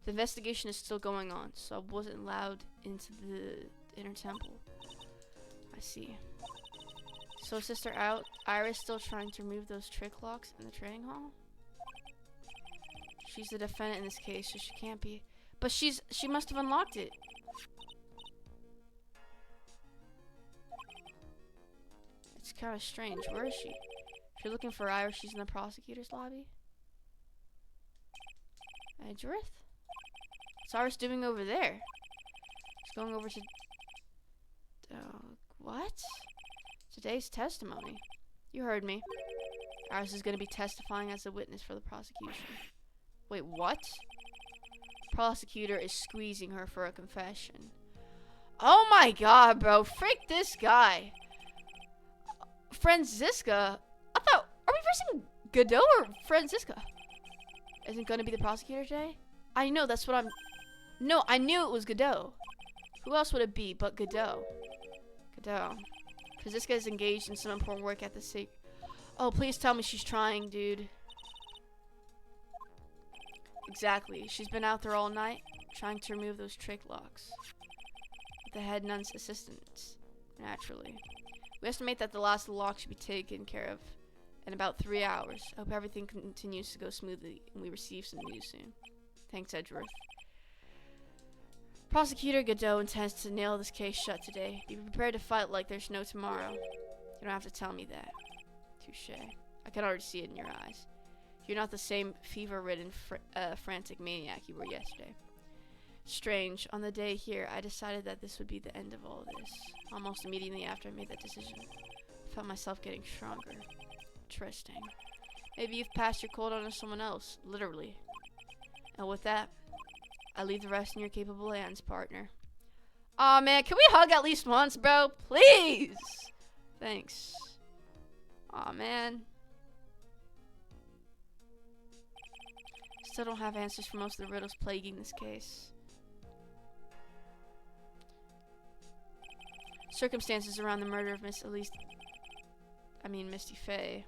The investigation is still going on, so I wasn't allowed into the inner temple. I see. So, Sister Iris still trying to remove those trick locks in the training hall? She's the defendant in this case, so she can't be. But she must have unlocked it. It's kind of strange. Where is she? If you're looking for Iris, she's in the prosecutor's lobby. Edgeworth? What's Iris doing over there? She's going over to... what? Today's testimony. You heard me. Iris is going to be testifying as a witness for the prosecution. Wait, what? Prosecutor is squeezing her for a confession. Oh my god, bro. Frick this guy. Franziska? I thought... Are we versing Godot or Franziska? Isn't going to be the prosecutor today? I know, that's what I'm... No, I knew it was Godot. Who else would it be but Godot? Godot. Because this guy's engaged in some important work at the sake. Oh, please tell me she's trying, dude. Exactly. She's been out there all night, trying to remove those trick locks. With the head nun's assistance. Naturally. We estimate that the last of the locks should be taken care of in about 3 hours. I hope everything continues to go smoothly and we receive some news soon. Thanks, Edgeworth. Prosecutor Godot intends to nail this case shut today. Be prepared to fight like there's no tomorrow. You don't have to tell me that. Touche. I can already see it in your eyes. You're not the same fever-ridden, frantic maniac you were yesterday. Strange. On the day here, I decided that this would be the end of all this. Almost immediately after I made that decision, I felt myself getting stronger. Interesting. Maybe you've passed your cold on to someone else, literally. And with that, I leave the rest in your capable hands, partner. Aw, man, can we hug at least once, bro? Please! Thanks. Aw, man. Still don't have answers for most of the riddles plaguing this case. Circumstances around the murder of Misty Fey.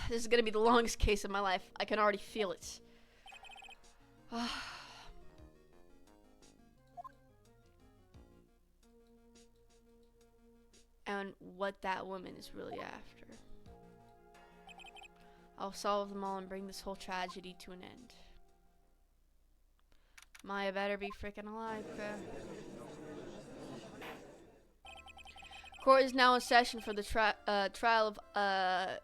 This is gonna be the longest case of my life. I can already feel it. And what that woman is really after. I'll solve them all and bring this whole tragedy to an end. Maya better be freaking alive, bruh. Court is now in session for the trial of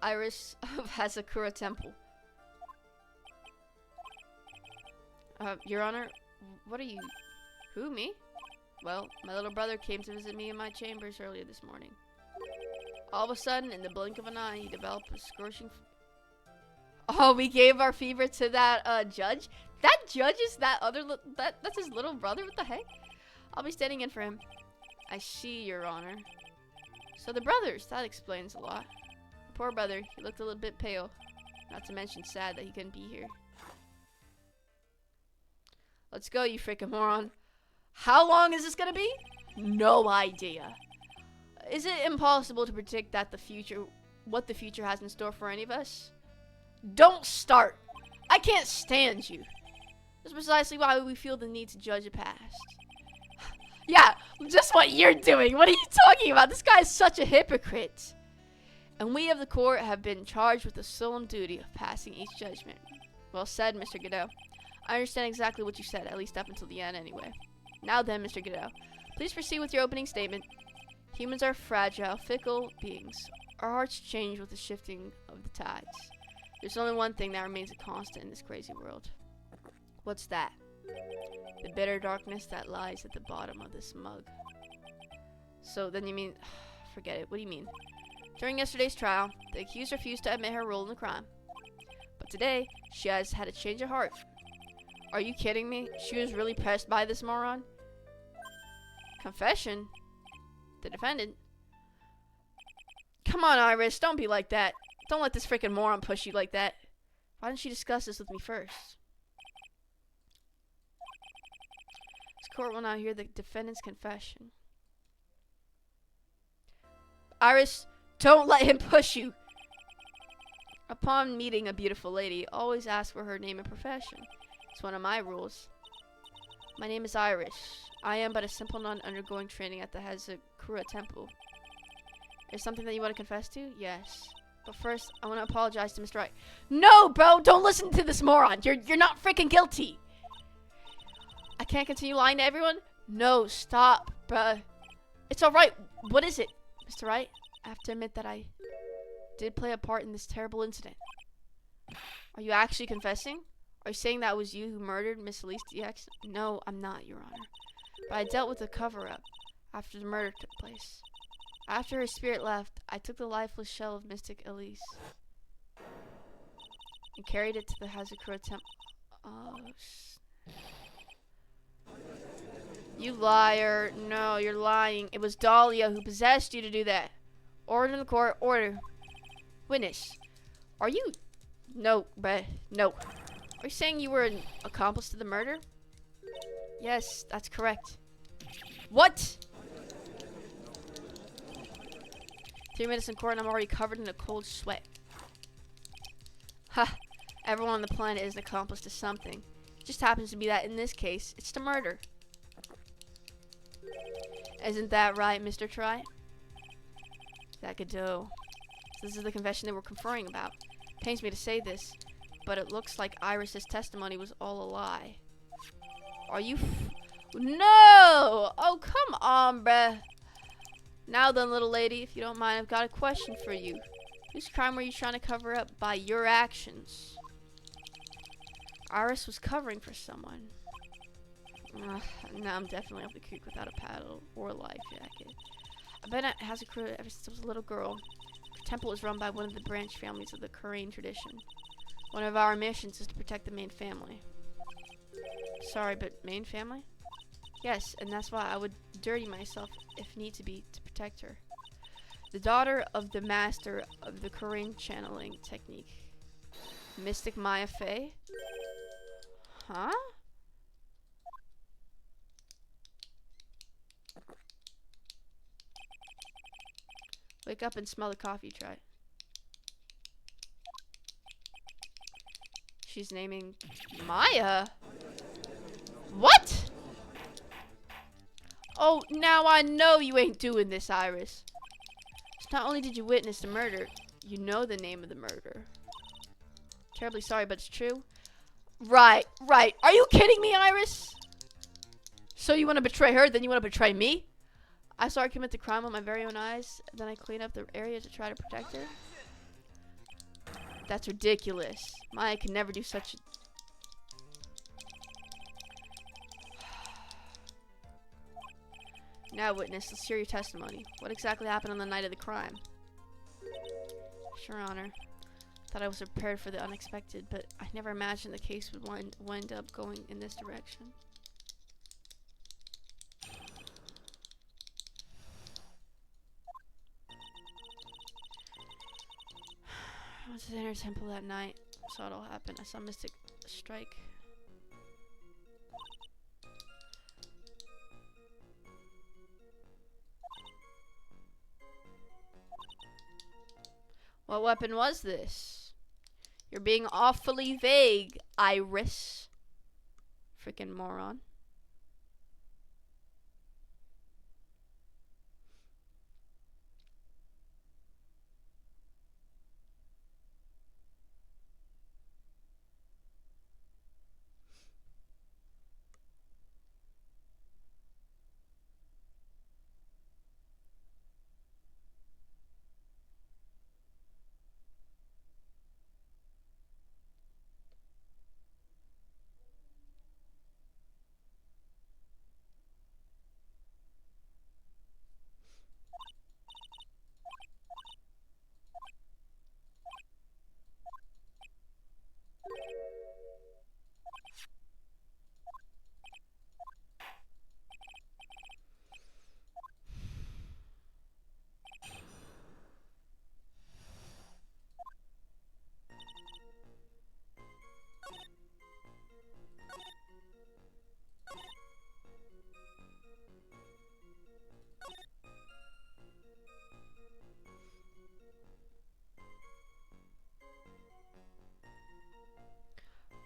Iris of Hazakura Temple. Your Honor, what are you? Who, me? Well, my little brother came to visit me in my chambers earlier this morning. All of a sudden, in the blink of an eye, he developed a scorching. Oh, we gave our fever to that judge. That judge is that other. That's his little brother. What the heck? I'll be standing in for him. I see, Your Honor. So the brothers. That explains a lot. The poor brother. He looked a little bit pale. Not to mention sad that he couldn't be here. Let's go, you freaking moron. How long is this gonna be? No idea. Is it impossible to predict that what the future has in store for any of us? Don't start. I can't stand you. That's precisely why we feel the need to judge the past. Yeah, just what you're doing. What are you talking about? This guy is such a hypocrite. And we of the court have been charged with the solemn duty of passing each judgment. Well said, Mr. Godot. I understand exactly what you said, at least up until the end anyway. Now then, Mr. Godot, please proceed with your opening statement. Humans are fragile, fickle beings. Our hearts change with the shifting of the tides. There's only one thing that remains a constant in this crazy world. What's that? The bitter darkness that lies at the bottom of this mug. So then you mean... Forget it. What do you mean? During yesterday's trial, the accused refused to admit her role in the crime. But today, she has had a change of heart. Are you kidding me? She was really pressed by this moron? Confession? The defendant? Come on, Iris. Don't be like that. Don't let this freaking moron push you like that. Why didn't she discuss this with me first? This court will now hear the defendant's confession. Iris, don't let him push you. Upon meeting a beautiful lady, always ask for her name and profession. It's one of my rules. My name is Iris. I am but a simple nun undergoing training at the Hazakura Temple. Is something that you want to confess to? Yes. But first, I want to apologize to Mr. Wright. No, bro! Don't listen to this moron! You're not freaking guilty! I can't continue lying to everyone? No, stop, bruh. It's alright. What is it? Mr. Wright, I have to admit that I did play a part in this terrible incident. Are you actually confessing? Are you saying that it was you who murdered Miss Elise DX? No, I'm not, Your Honor. But I dealt with the cover-up after the murder took place. After her spirit left, I took the lifeless shell of Mystic Elise and carried it to the Hazakura Temple. Oh, you liar. No, you're lying. It was Dahlia who possessed you to do that. Order in the court. Order. Witness. Are you... No, bruh. No. Are you saying you were an accomplice to the murder? Yes, that's correct. What? 3 minutes in court and I'm already covered in a cold sweat. Ha! Everyone on the planet is an accomplice to something. It just happens to be that in this case, it's to murder. Isn't that right, Mr. Try? That Godot. This is the confession they were conferring about. Pains me to say this, but it looks like Iris's testimony was all a lie. Are you No! Oh, come on, bruh. Now then, little lady, if you don't mind, I've got a question for you. Whose crime were you trying to cover up by your actions? Iris was covering for someone. Now I'm definitely off the creek without a paddle or a life jacket. I've been at Hazakura ever since I was a little girl. The temple is run by one of the branch families of the Korean tradition. One of our missions is to protect the main family. Sorry, but main family? Yes, and that's why I would dirty myself if need to be to protect her. The daughter of the master of the Korean channeling technique. Mystic Maya Fey? Huh? Wake up and smell the coffee, try. she's naming Maya. What? Oh, now I know you ain't doing this, Iris. So not only did you witness the murder, you know the name of the murderer. Terribly sorry, but it's true. Right. Are you kidding me, Iris? So you want to betray her, then you want to betray me? I saw her commit the crime with my very own eyes, then I clean up the area to try to protect her. That's ridiculous. Maya can never do such a... Now, witness, let's hear your testimony. What exactly happened on the night of the crime? Sure, Honor. Thought I was prepared for the unexpected, but I never imagined the case would wind up going in this direction. I went to the inner temple that night. Saw it all happen. I saw Mystic strike. What weapon was this? You're being awfully vague, Iris. Freaking moron.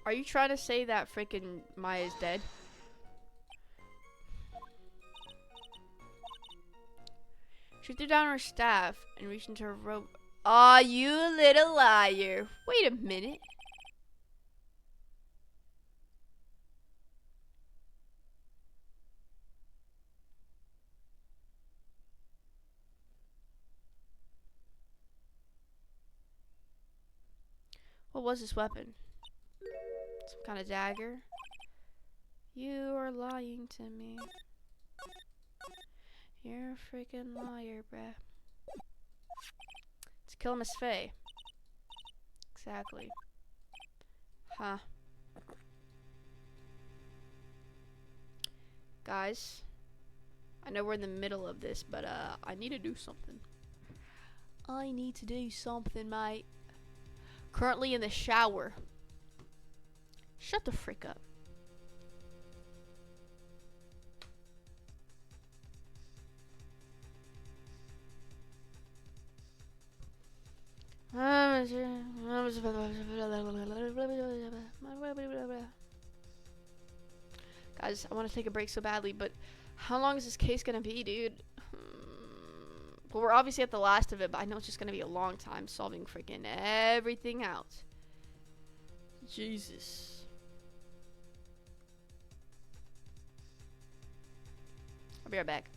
Are you trying to say that freaking Maya's dead? She threw down her staff and reached into her robe. Aw, you little liar. Wait a minute. What was this weapon? Some kind of dagger? You are lying to me. You're a freaking liar, bruh. To kill Miss Faye. Exactly. Huh. Guys, I know we're in the middle of this, but I need to do something. I need to do something, mate. Currently in the shower. Shut the frick up. Guys, I want to take a break so badly, but how long is this case gonna be, dude? Well, we're obviously at the last of it, but I know it's just gonna be a long time solving freaking everything out. Jesus. I'll be right back.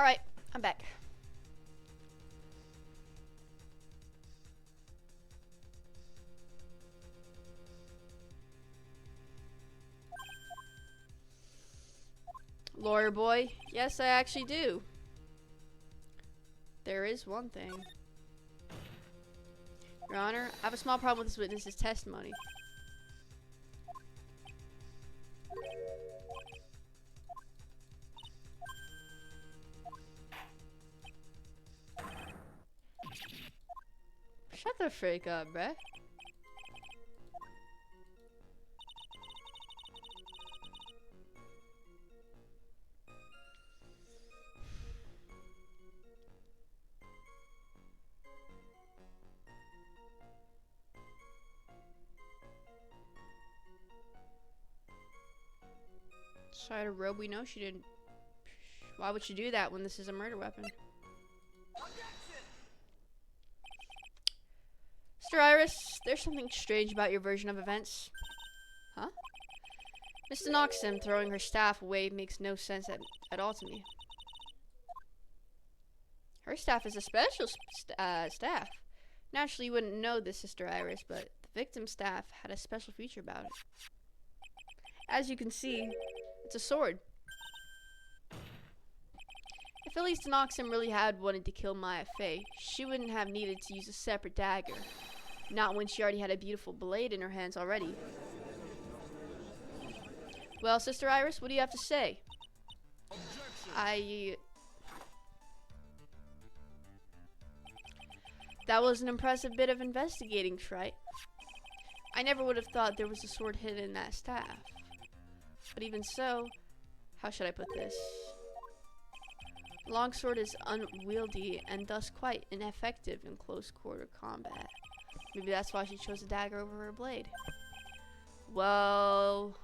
Alright, I'm back. Lawyer boy, yes, I actually do. There is one thing. Your Honor, I have a small problem with this witness's testimony. Shut the freak up, bruh. Try to robe, we know she didn't. Why would she do that when this is a murder weapon? Mr. Iris, there's something strange about your version of events. Huh? Mr. Noxon throwing her staff away makes no sense at all to me. Her staff is a special staff. Naturally, you wouldn't know this, Sister Iris, but the victim's staff had a special feature about it. As you can see, it's a sword. If Elise Noxon really had wanted to kill Maya Fey, she wouldn't have needed to use a separate dagger. Not when she already had a beautiful blade in her hands already. Well, Sister Iris, what do you have to say? That was an impressive bit of investigating, right? I never would have thought there was a sword hidden in that staff. But even so, how should I put this? Longsword is unwieldy and thus quite ineffective in close quarter combat. Maybe that's why she chose a dagger over her blade. Well,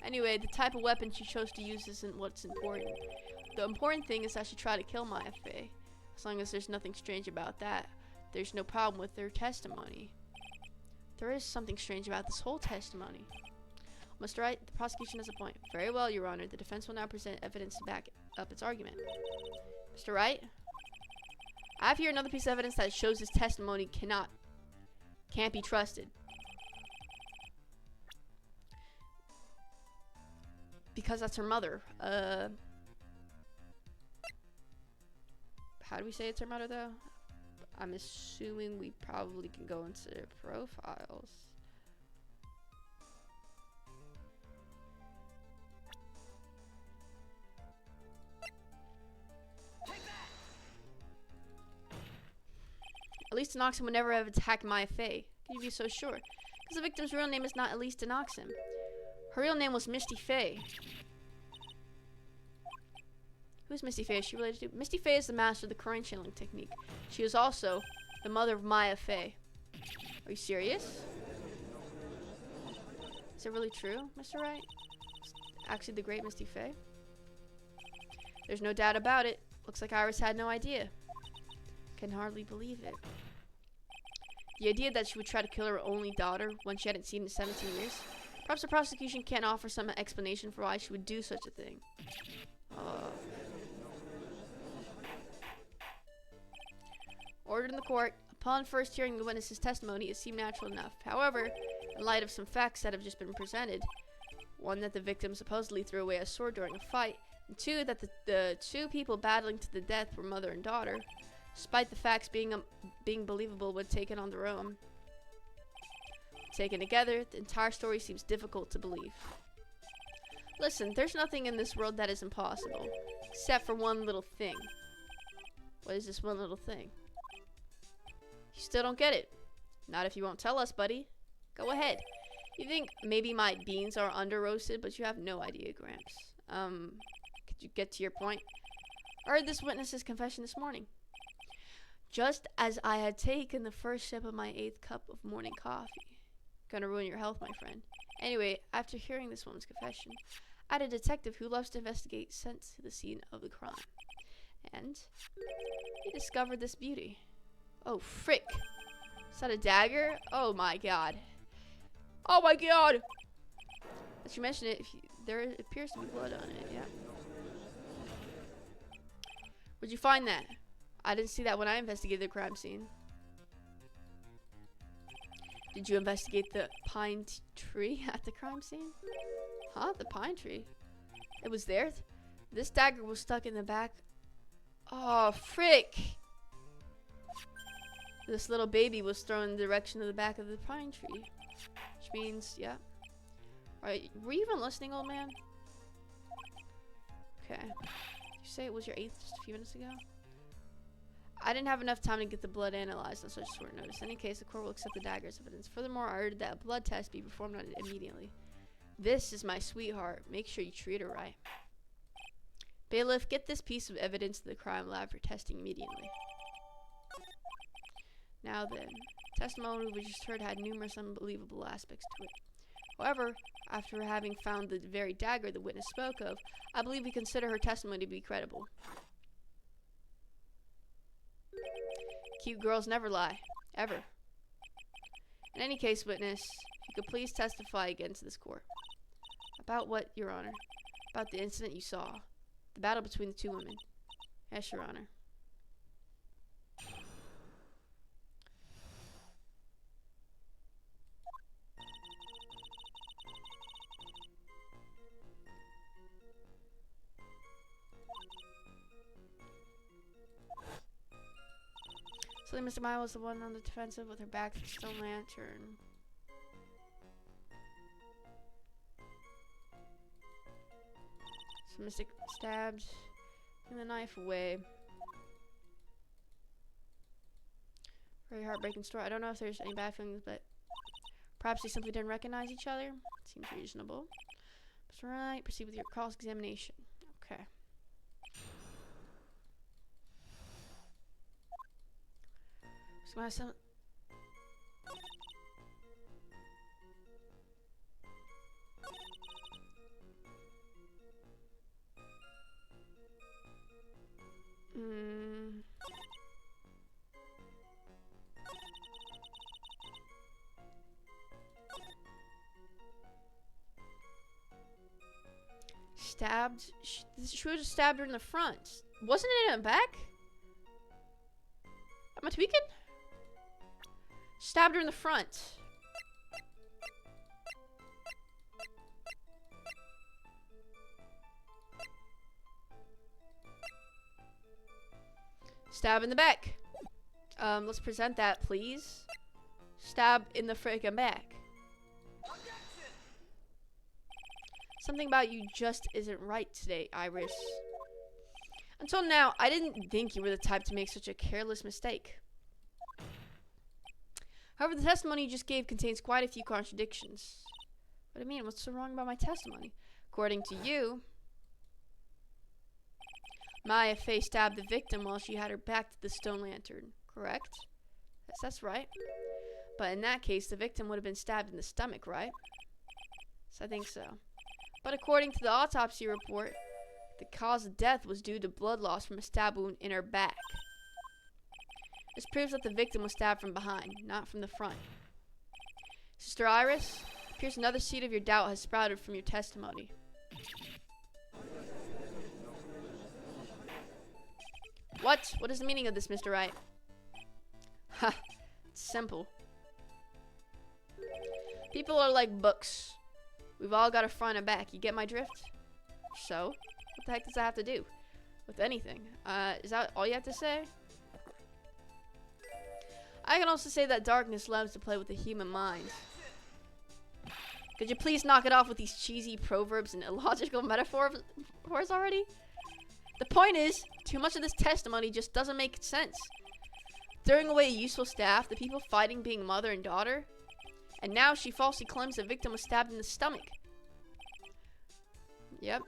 anyway, the type of weapon she chose to use isn't what's important. The important thing is that she tried to kill Maya Fey. As long as there's nothing strange about that, there's no problem with her testimony. There is something strange about this whole testimony. Mr. Wright, the prosecution has a point. Very well, Your Honor. The defense will now present evidence to back up its argument. Mr. Wright? I have here another piece of evidence that shows this testimony can't be trusted. Because that's her mother. How do we say it's her mother, though? I'm assuming we probably can go into their profiles. Elise Denoxum would never have attacked Maya Fey. Can you be so sure? Because the victim's real name is not Elise Denoxum. Her real name was Misty Fey. Who's Misty Fey? Is she related to? Misty Fey is the master of the current channeling technique. She is also the mother of Maya Fey. Are you serious? Is it really true, Mr. Wright? Actually the great Misty Fey? There's no doubt about it. Looks like Iris had no idea. Can hardly believe it. The idea that she would try to kill her only daughter when she hadn't seen in 17 years. Perhaps the prosecution can't offer some explanation for why she would do such a thing. Ordered in the court. Upon first hearing the witness's testimony, it seemed natural enough. However, in light of some facts that have just been presented, one, that the victim supposedly threw away a sword during a fight, and two, that the two people battling to the death were mother and daughter, despite the facts being believable when taken on their own. Taken together, the entire story seems difficult to believe. Listen, there's nothing in this world that is impossible, except for one little thing. What is this one little thing? You still don't get it. Not if you won't tell us, buddy. Go ahead. You think maybe my beans are under roasted, but you have no idea, Gramps. Could you get to your point? I heard this witness's confession this morning. Just as I had taken the first sip of my 8th cup of morning coffee. Gonna ruin your health, my friend. Anyway, after hearing this woman's confession, I had a detective who loves to investigate sent to the scene of the crime. And he discovered this beauty. Oh, frick. Is that a dagger? Oh my god. Oh my god! As you mentioned it, there appears to be blood on it, yeah. Where'd you find that? I didn't see that when I investigated the crime scene. Did you investigate the pine tree at the crime scene? Huh? The pine tree? It was there? This dagger was stuck in the back. Oh, frick! This little baby was thrown in the direction of the back of the pine tree. Which means, yeah. Alright, were you even listening, old man? Okay. You say it was your 8th just a few minutes ago? I didn't have enough time to get the blood analyzed on such short notice. In any case, the court will accept the dagger as evidence. Furthermore, I ordered that a blood test be performed on it immediately. This is my sweetheart. Make sure you treat her right. Bailiff, get this piece of evidence to the crime lab for testing immediately. Now then, testimony we just heard had numerous unbelievable aspects to it. However, after having found the very dagger the witness spoke of, I believe we consider her testimony to be credible. Cute girls never lie. Ever. In any case, witness, if you could please testify against this court. About what, Your Honor? About the incident you saw. The battle between the two women. Yes, Your Honor. So Mr. Mile was the one on the defensive with her back to the stone lantern. So Mystic stabbed the knife away. Very heartbreaking story. I don't know if there's any bad feelings, but perhaps they simply didn't recognize each other. Seems reasonable. That's right. Proceed with your cross-examination. Okay. So my son. Stabbed. She would have stabbed her in the front. Wasn't it in the back? Am I tweaking? Stabbed her in the front. Stab in the back. Let's present that, please. Stab in the frickin' back. Something about you just isn't right today, Iris. Until now, I didn't think you were the type to make such a careless mistake. However, the testimony you just gave contains quite a few contradictions. What do you mean? What's so wrong about my testimony? According to you, Maya Fey stabbed the victim while she had her back to the stone lantern, correct? Yes, that's right. But in that case, the victim would have been stabbed in the stomach, right? So I think so. But according to the autopsy report, the cause of death was due to blood loss from a stab wound in her back. This proves that the victim was stabbed from behind, not from the front. Sister Iris, it appears another seed of your doubt has sprouted from your testimony. What? What is the meaning of this, Mr. Wright? Ha! It's simple. People are like books. We've all got a front and back. You get my drift? So? What the heck does that have to do with anything? Is that all you have to say? I can also say that darkness loves to play with the human mind. Could you please knock it off with these cheesy proverbs and illogical metaphors already? The point is, too much of this testimony just doesn't make sense. Throwing away useful staff, the people fighting being mother and daughter, and now she falsely claims the victim was stabbed in the stomach. Yep.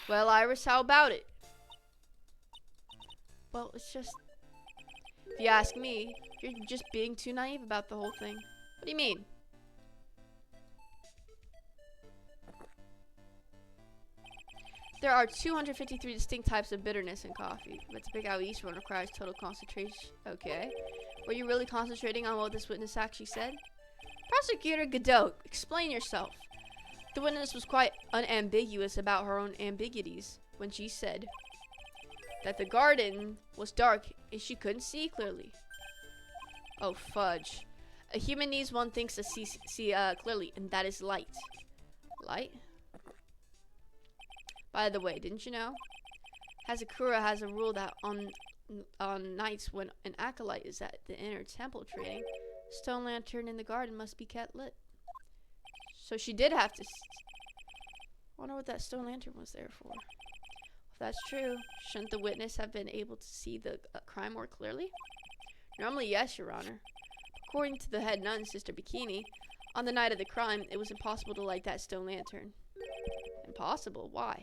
Well, Iris, how about it? Well, it's just... If you ask me, you're just being too naive about the whole thing. What do you mean? There are 253 distinct types of bitterness in coffee, but to pick out each one requires total concentration. Okay. Were you really concentrating on what this witness actually said? Prosecutor Godot, explain yourself. The witness was quite unambiguous about her own ambiguities when she said, that the garden was dark and she couldn't see clearly. Oh, fudge. A human needs one thing to see clearly, and that is light. Light? By the way, didn't you know? Hazakura has a rule that on nights when an acolyte is at the inner temple training, stone lantern in the garden must be kept lit. So she did have to. I wonder what that stone lantern was there for. If that's true, shouldn't the witness have been able to see the crime more clearly? Normally, yes, Your Honor. According to the head nun, Sister Bikini, on the night of the crime, it was impossible to light that stone lantern. Impossible? Why?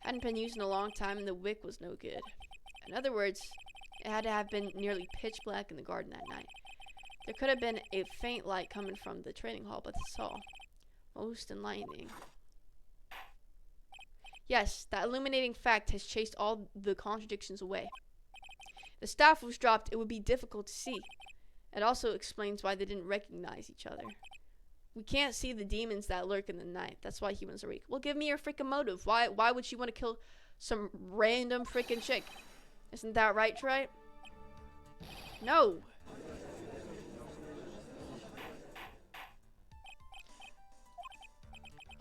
Hadn't been used in a long time and the wick was no good. In other words, it had to have been nearly pitch black in the garden that night. There could have been a faint light coming from the training hall, but that's all. Most enlightening. Yes, that illuminating fact has chased all the contradictions away. If the staff was dropped, it would be difficult to see. It also explains why they didn't recognize each other. We can't see the demons that lurk in the night. That's why humans are weak. Well, give me your freaking motive. Why would she want to kill some random freaking chick? Isn't that right, Trey? No.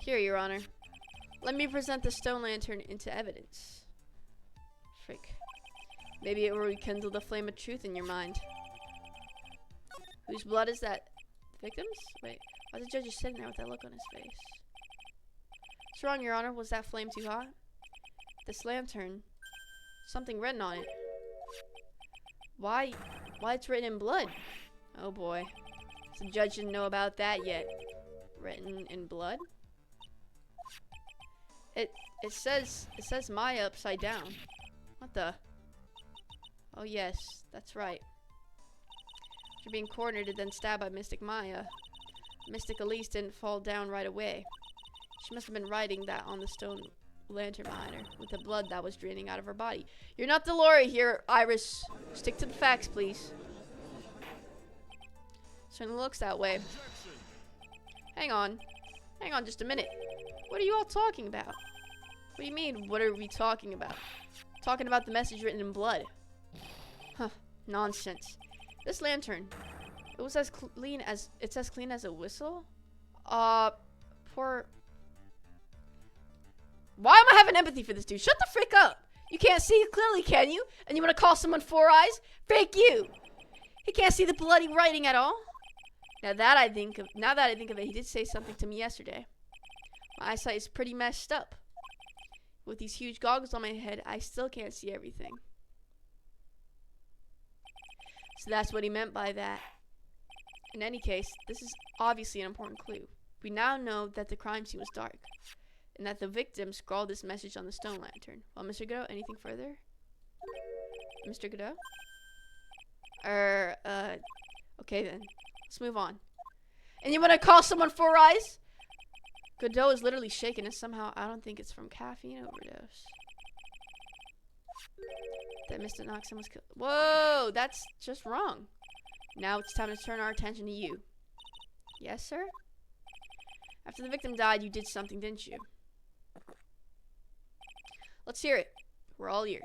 Here, Your Honor. Let me present the stone lantern into evidence. Frick. Maybe it will rekindle the flame of truth in your mind. Whose blood is that? The victim's? Wait, why is the judge just sitting there with that look on his face? What's wrong, Your Honor? Was that flame too hot? This lantern. Something written on it. Why it's written in blood? Oh boy. The judge didn't know about that yet. Written in blood? It says Maya upside down. What the? Oh yes, that's right. After being cornered and then stabbed by Mystic Maya, Mystic Elise didn't fall down right away. She must have been writing that on the stone lantern behind her, with the blood that was draining out of her body. You're not the lawyer here, Iris. Stick to the facts, please. Certainly looks that way. Hang on just a minute. What are you all talking about? What do you mean, what are we talking about? Talking about the message written in blood. Huh, nonsense. This lantern, it's as clean as a whistle? Poor... Why am I having empathy for this dude? Shut the frick up! You can't see it clearly, can you? And you want to call someone four eyes? Fake you! He can't see the bloody writing at all. Now that I think of it, he did say something to me yesterday. My eyesight is pretty messed up. With these huge goggles on my head, I still can't see everything. So that's what he meant by that. In any case, this is obviously an important clue. We now know that the crime scene was dark, and that the victim scrawled this message on the stone lantern. Well, Mr. Godot, anything further? Mr. Godot? Okay then. Let's move on. And you want to call someone four eyes? Godot is literally shaken, and somehow I don't think it's from caffeine overdose. That Mr. Noxon was killed. Whoa, that's just wrong. Now it's time to turn our attention to you. Yes, sir? After the victim died, you did something, didn't you? Let's hear it. We're all ears.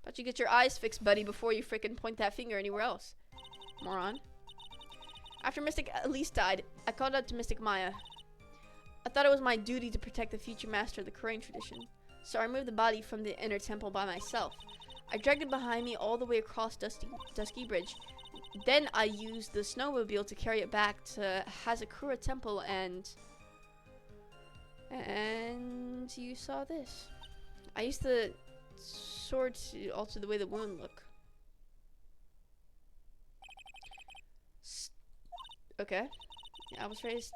But you get your eyes fixed, buddy, before you frickin' point that finger anywhere else. Moron. After Mystic Elise died, I called out to Mystic Maya. I thought it was my duty to protect the future master of the Crane tradition, so I removed the body from the inner temple by myself. I dragged it behind me all the way across Dusky Bridge. Then I used the snowmobile to carry it back to Hazakura Temple and you saw this. I used the sword to alter the way the wound looked. Okay. Yeah, I was raised.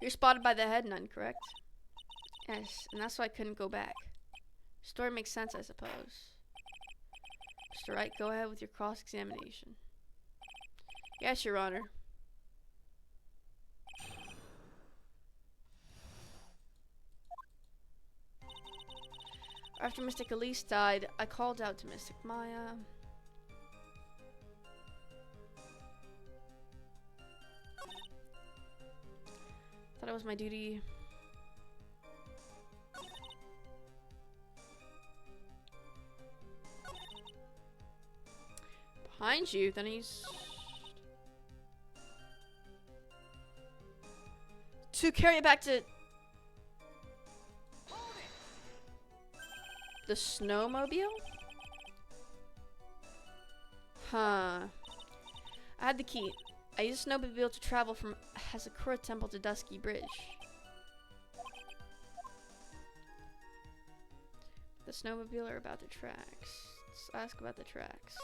You're spotted by the head nun, correct? Yes, and that's why I couldn't go back. Story makes sense, I suppose. Mr. Wright, go ahead with your cross-examination. Yes, Your Honor. After Mystic Elise died, I called out to Mystic Maya. Thought it was my duty. Behind you, then he's... To carry it back to... The snowmobile? Huh. I had the key. I used a snowmobile to travel from Hazakura Temple to Dusky Bridge. The snowmobile or about the tracks? Let's ask about the tracks.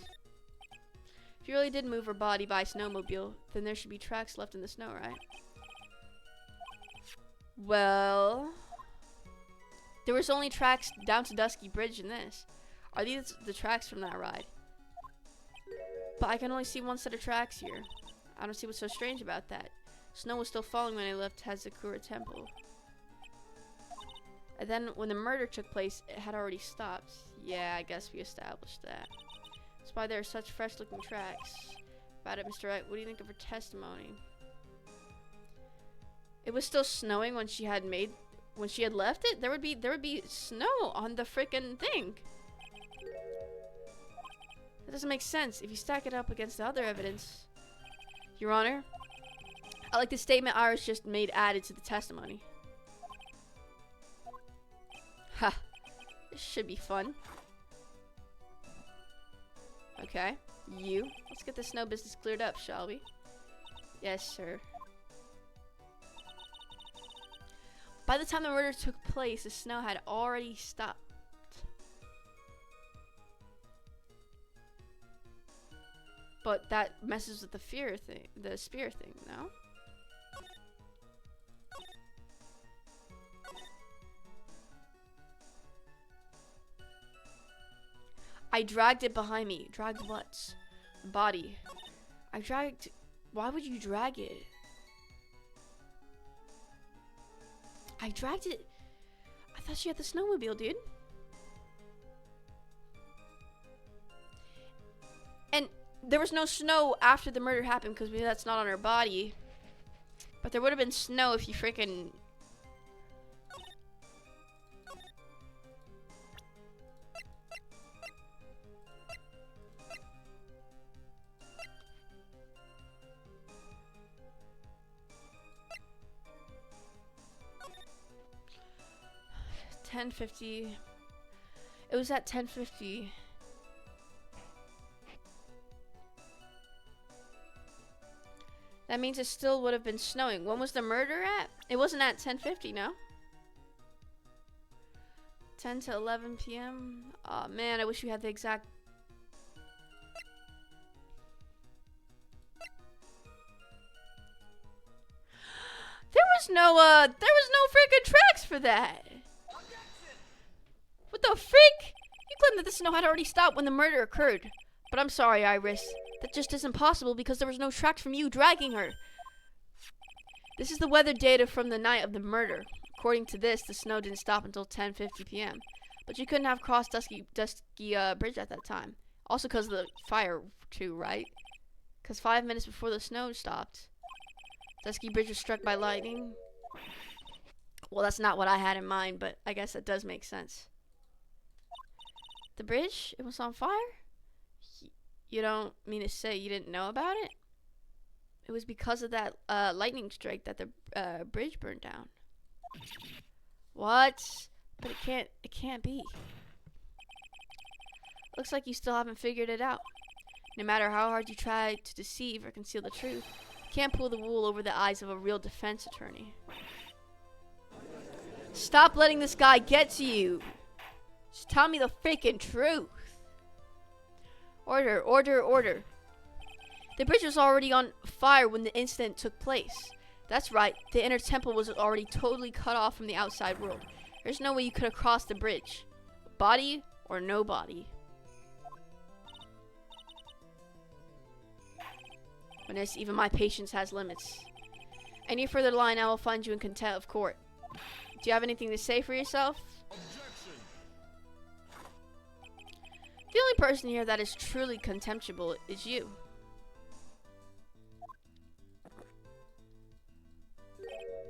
If you really did move her body by snowmobile, then there should be tracks left in the snow, right? Well... There was only tracks down to Dusky Bridge in this. Are these the tracks from that ride? But I can only see one set of tracks here. I don't see what's so strange about that. Snow was still falling when I left Hazakura Temple. And then when the murder took place, it had already stopped. Yeah, I guess we established that. That's why there are such fresh looking tracks. About it, Mr. Wright, what do you think of her testimony? It was still snowing when she had left it. There would be snow on the frickin' thing. That doesn't make sense if you stack it up against the other evidence. Your Honor, I like the statement Iris just made added to the testimony. Ha, this should be fun. Okay, let's get the snow business cleared up, shall we? Yes, sir. By the time the murder took place, the snow had already stopped. But that messes with the spear thing, no? I dragged it behind me. Dragged what? Body. Why would you drag it? I dragged it. I thought she had the snowmobile, dude. And there was no snow after the murder happened because maybe that's not on her body. But there would have been snow if you freaking... $10.50. It was at $10.50. That means it still would have been snowing. When was the murder at? It wasn't at 10:50, no? 10 to 11 p.m. Oh man, I wish we had the exact... There was no freaking tracks for that. What the freak? You claim that the snow had already stopped when the murder occurred. But I'm sorry, Iris. That just isn't possible because there was no tracks from you dragging her. This is the weather data from the night of the murder. According to this, the snow didn't stop until 10:50 p.m. But you couldn't have crossed Dusky Bridge at that time. Also because of the fire, too, right? Because 5 minutes before the snow stopped, Dusky Bridge was struck by lightning. Well, that's not what I had in mind, but I guess that does make sense. The bridge? It was on fire? You don't mean to say you didn't know about it? It was because of that lightning strike that the bridge burned down. What? But it can't be. Looks like you still haven't figured it out. No matter how hard you try to deceive or conceal the truth, you can't pull the wool over the eyes of a real defense attorney. Stop letting this guy get to you. Just tell me the freaking truth. Order, order, order. The bridge was already on fire when the incident took place. That's right, the inner temple was already totally cut off from the outside world. There's no way you could have crossed the bridge. Body or no body. Goodness, even my patience has limits. Any further line, I will find you in contempt of court. Do you have anything to say for yourself? Objection. The only person here that is truly contemptible is you.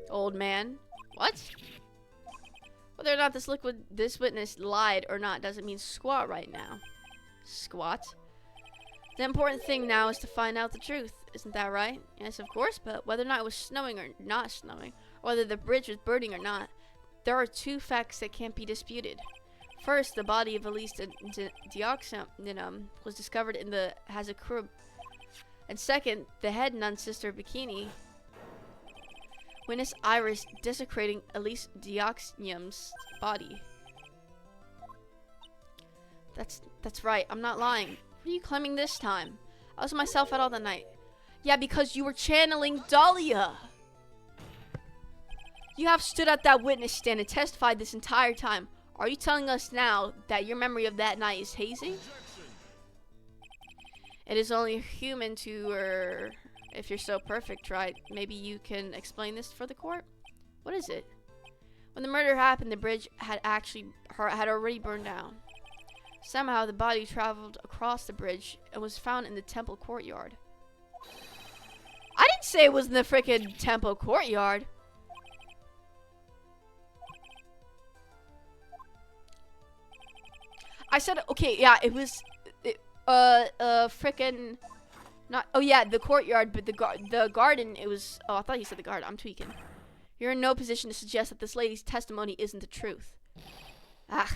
Old man. What? Whether or not this witness lied or not doesn't mean squat right now. Squat? The important thing now is to find out the truth. Isn't that right? Yes, of course, but whether or not it was snowing or not snowing, or whether the bridge was burning or not, there are two facts that can't be disputed. First, the body of Elise Dioxynum was discovered in the Hazakura. And second, the head nun's sister Bikini witnessed Iris desecrating Elise Dioxynum's body. That's right, I'm not lying. What are you claiming this time? I was myself out all the night. Yeah, because you were channeling Dahlia. You have stood at that witness stand and testified this entire time. Are you telling us now that your memory of that night is hazy? It is only human to, if you're so perfect, right? Maybe you can explain this for the court? What is it? When the murder happened, the bridge had already burned down. Somehow, the body traveled across the bridge and was found in the temple courtyard. I didn't say it was in the frickin' temple courtyard. I said, okay, yeah, it was, frickin', not, oh yeah, the courtyard, but the garden, it was, oh, I thought you said the garden, I'm tweaking. You're in no position to suggest that this lady's testimony isn't the truth. Ah.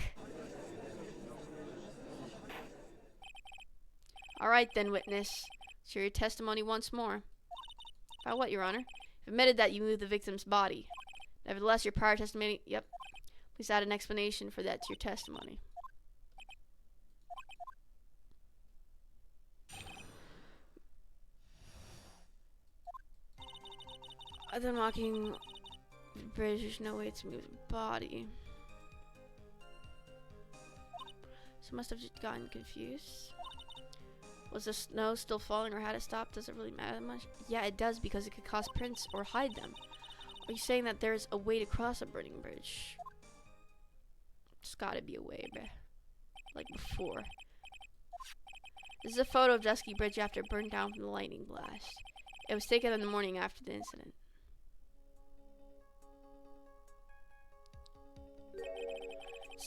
Alright then, witness. Share your testimony once more. About what, Your Honor? You've admitted that you moved the victim's body. Nevertheless, your prior testimony, yep. Please add an explanation for that to your testimony. Other than walking the bridge, there's no way to move the body. So must have just gotten confused. Was the snow still falling or had it stopped? Does it really matter that much? Yeah, it does because it could cause prints or hide them. Are you saying that there's a way to cross a burning bridge? There's gotta be a way, bruh. Like before. This is a photo of Dusky Bridge after it burned down from the lightning blast. It was taken in the morning after the incident.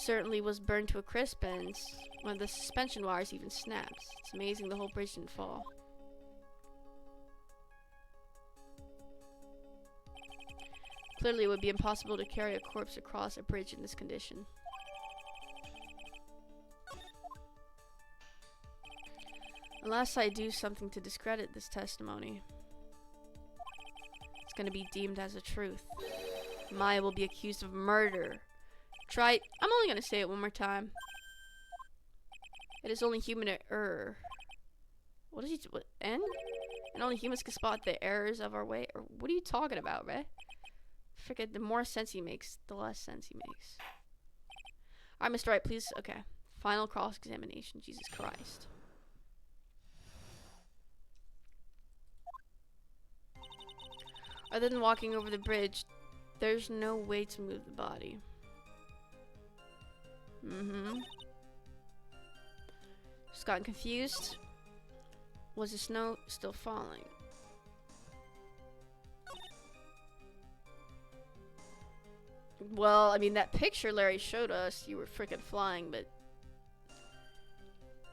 Certainly was burned to a crisp and one of the suspension wires even snaps. It's amazing the whole bridge didn't fall. Clearly it would be impossible to carry a corpse across a bridge in this condition. Unless I do something to discredit this testimony, it's going to be deemed as a truth. Maya will be accused of murder. I'm only going to say it one more time. It is only human error. What is he? And only humans can spot the errors of our way. Or what are you talking about, Ray? Forget. The more sense he makes, the less sense he makes. All right, Mr. Wright, please. Okay. Final cross-examination. Jesus Christ. Other than walking over the bridge, there's no way to move the body. Just gotten confused. Was the snow still falling? Well, I mean, that picture Larry showed us, you were freaking flying, but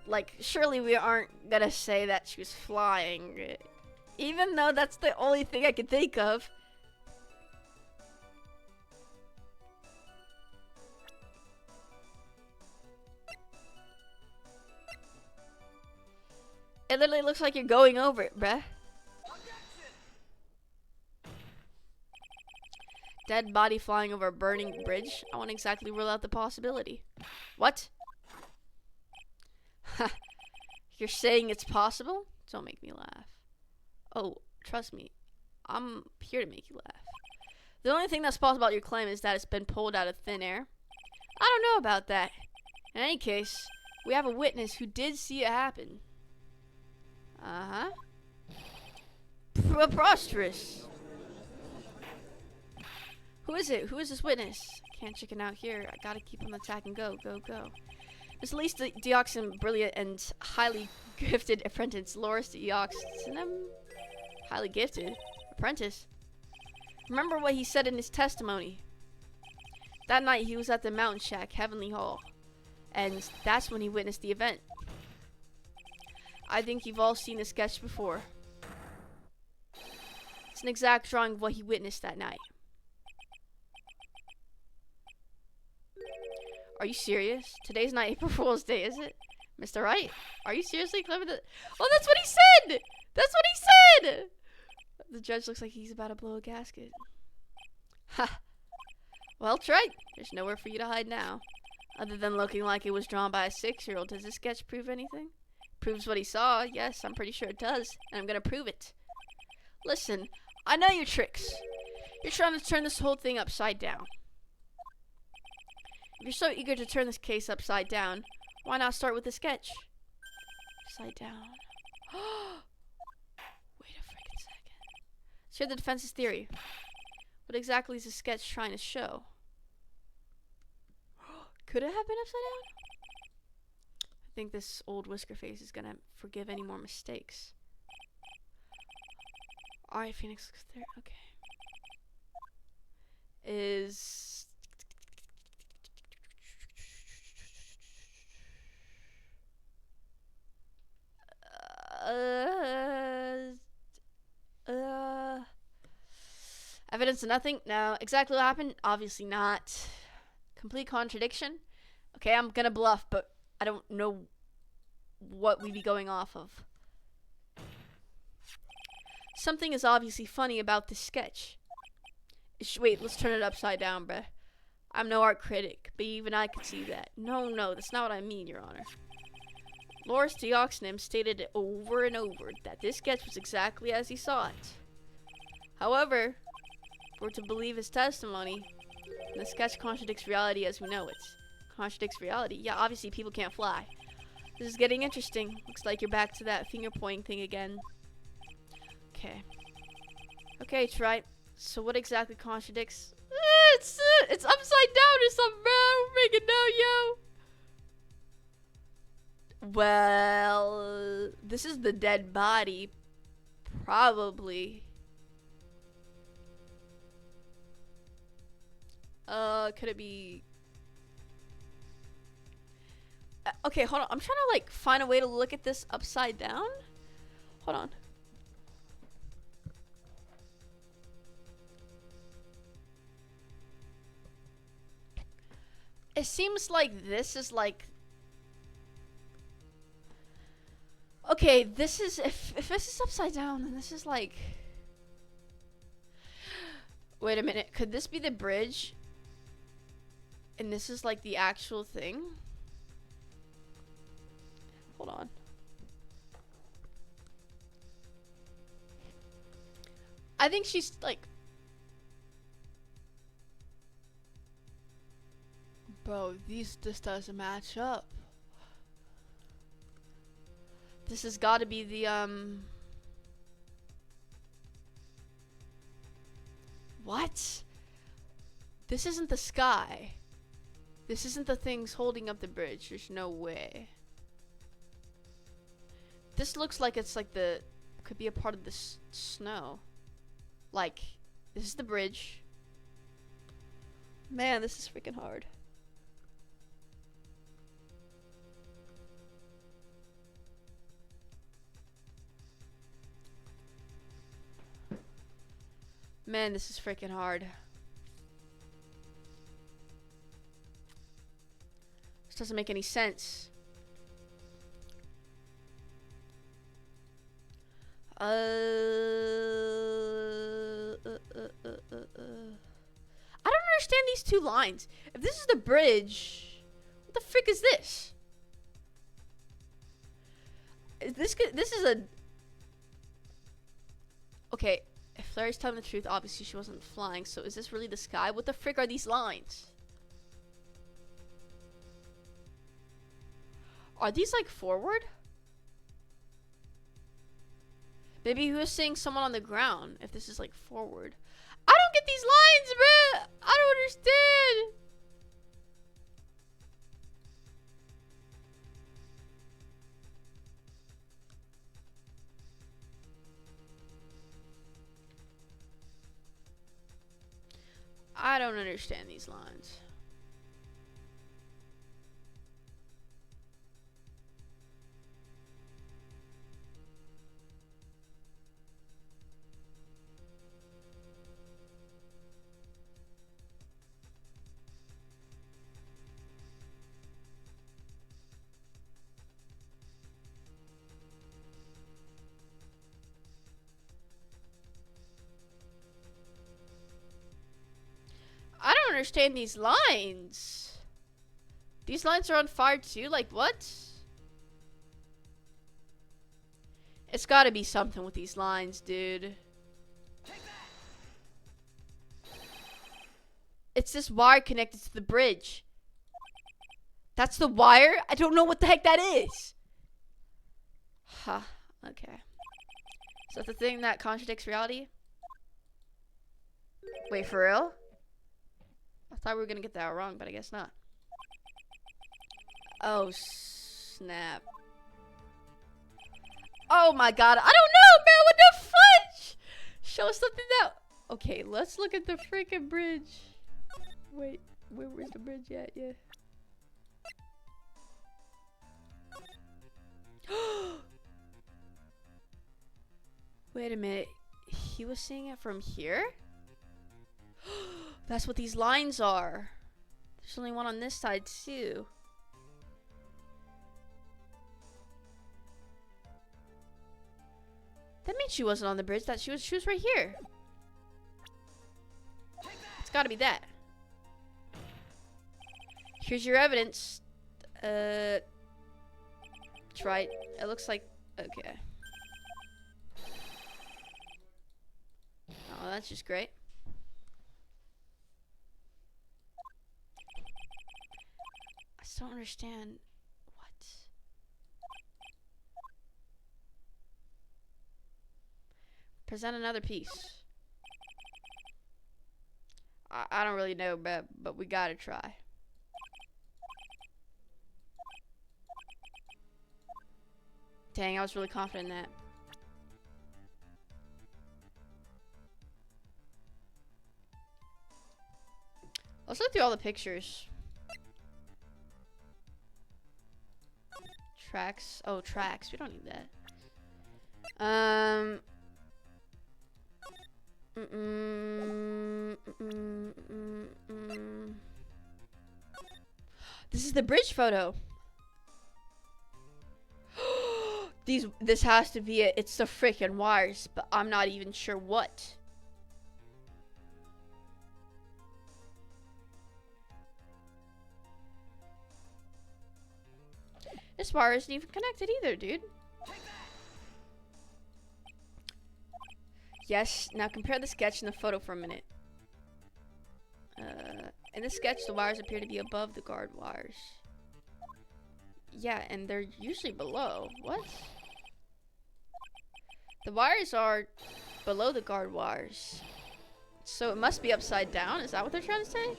like, surely we aren't gonna say that she was flying, even though that's the only thing I can think of. It literally looks like you're going over it, bruh. Dead body flying over a burning bridge? I won't exactly rule out the possibility. What? You're saying it's possible? Don't make me laugh. Oh, trust me. I'm here to make you laugh. The only thing that's possible about your claim is that it's been pulled out of thin air. I don't know about that. In any case, we have a witness who did see it happen. Uh-huh. Preposterous. Who is it? Who is this witness? Can't chicken out here. I gotta keep on the attack and go, go, go. Miss Elise Deoxen, brilliant and highly gifted apprentice. Loris Deoxen, highly gifted apprentice. Remember what he said in his testimony. That night he was at the mountain shack, Heavenly Hall. And that's when he witnessed the event. I think you've all seen the sketch before. It's an exact drawing of what he witnessed that night. Are you serious? Today's not April Fool's Day, is it? Mr. Wright, are you seriously clever? Oh, that's what he said! That's what he said! The judge looks like he's about to blow a gasket. Ha! Well, Trey, there's nowhere for you to hide now. Other than looking like it was drawn by a 6-year-old, does this sketch prove anything? Proves what he saw. Yes, I'm pretty sure it does. And I'm gonna prove it. Listen, I know your tricks. You're trying to turn this whole thing upside down. If you're so eager to turn this case upside down, why not start with the sketch? Upside down. Wait a freaking second. Share the defense's theory. What exactly is the sketch trying to show? Could it have been upside down? I think this old whisker face is gonna forgive any more mistakes. Alright, Phoenix looks there. Okay. Is evidence of nothing? No. Exactly what happened? Obviously not. Complete contradiction? Okay, I'm gonna bluff, but I don't know what we'd be going off of. Something is obviously funny about this sketch. Wait, let's turn it upside down, bruh. I'm no art critic, but even I could see that. No, that's not what I mean, Your Honor. Loris Deoxenim stated it over and over that this sketch was exactly as he saw it. However, if we're to believe his testimony, the sketch contradicts reality as we know it. Contradicts reality? Yeah, obviously people can't fly. This is getting interesting. Looks like you're back to that finger pointing thing again. Okay, it's right. So what exactly contradicts? It's upside down or something, bro. I don't freaking know, yo. Well, this is the dead body. Probably. Could it be? Okay, hold on. I'm trying to like find a way to look at this upside down. Hold on. It seems like this is like... Okay, this is... If this is upside down, then this is like... Wait a minute. Could this be the bridge? And this is like the actual thing? Hold on. I think she's like... Bro, this doesn't match up. This has got to be the, What? This isn't the sky. This isn't the things holding up the bridge. There's no way. This looks like it's like the... Could be a part of the snow. Like, this is the bridge. Man, this is freaking hard. Man, this is freaking hard. This doesn't make any sense. I don't understand these two lines. If this is the bridge, what the frick is this? This is a... Okay, if Larry's telling the truth, obviously she wasn't flying. So is this really the sky? What the frick are these lines? Are these like forward? Maybe he was seeing someone on the ground. If this is like forward. I don't get these lines, bruh. I don't understand. I don't understand these lines. I don't understand these lines. These lines are on fire too? Like, what? It's gotta be something with these lines, dude. It's this wire connected to the bridge. That's the wire? I don't know what the heck that is. Huh. Okay. Is that the thing that contradicts reality? Wait, for real? I thought we were gonna get that wrong, but I guess not. Oh, snap. Oh my god, I don't know, man, what the fudge? Show us something that... Okay, let's look at the freaking bridge. Wait, where's the bridge at? Yeah. Wait a minute. He was seeing it from here? That's what these lines are. There's only one on this side too. That means she wasn't on the bridge. That she was right here. It's gotta be that. Here's your evidence. It's right. It looks like... Okay. Oh, that's just great. I still don't understand. What? Present another piece. I don't really know, but we gotta try. Dang, I was really confident in that. Let's look through all the pictures. Tracks. Oh, tracks. We don't need that. This is the bridge photo. This has to be it. It's the freaking wires, but I'm not even sure what. This wire isn't even connected either, dude. Yes, now compare the sketch and the photo for a minute. In the sketch, the wires appear to be above the guard wires. Yeah, and they're usually below. What? The wires are below the guard wires. So it must be upside down? Is that what they're trying to say?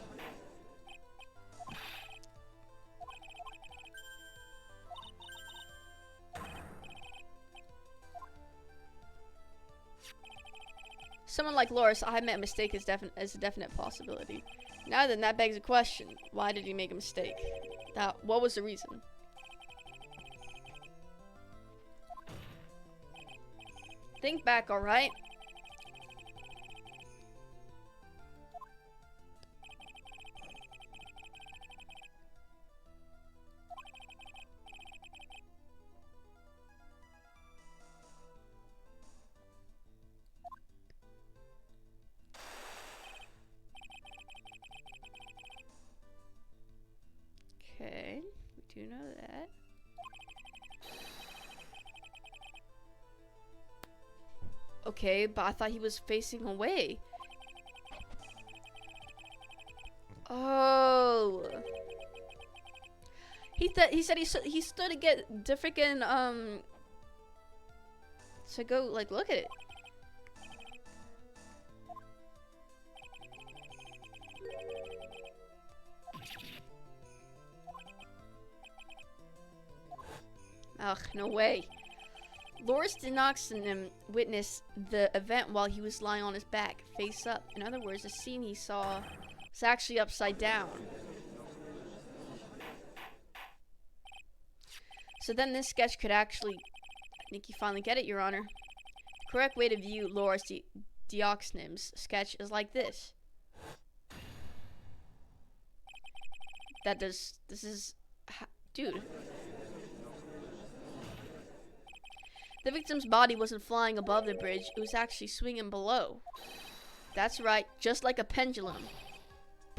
Someone like Loris, I made a mistake is a definite possibility. Now then, that begs a question. Why did he make a mistake? What was the reason? Think back, alright? Okay, we do know that. Okay, but I thought he was facing away. Oh. He said he stood to get the freaking to go like look at it. Ugh, no way. Loris did not witness the event while he was lying on his back, face up. In other words, the scene he saw It's actually upside down. So then this sketch could actually... I think you finally get it, Your Honor. The correct way to view Laura's Dioxnim's sketch is like this. Dude. The victim's body wasn't flying above the bridge, it was actually swinging below. That's right, just like a pendulum.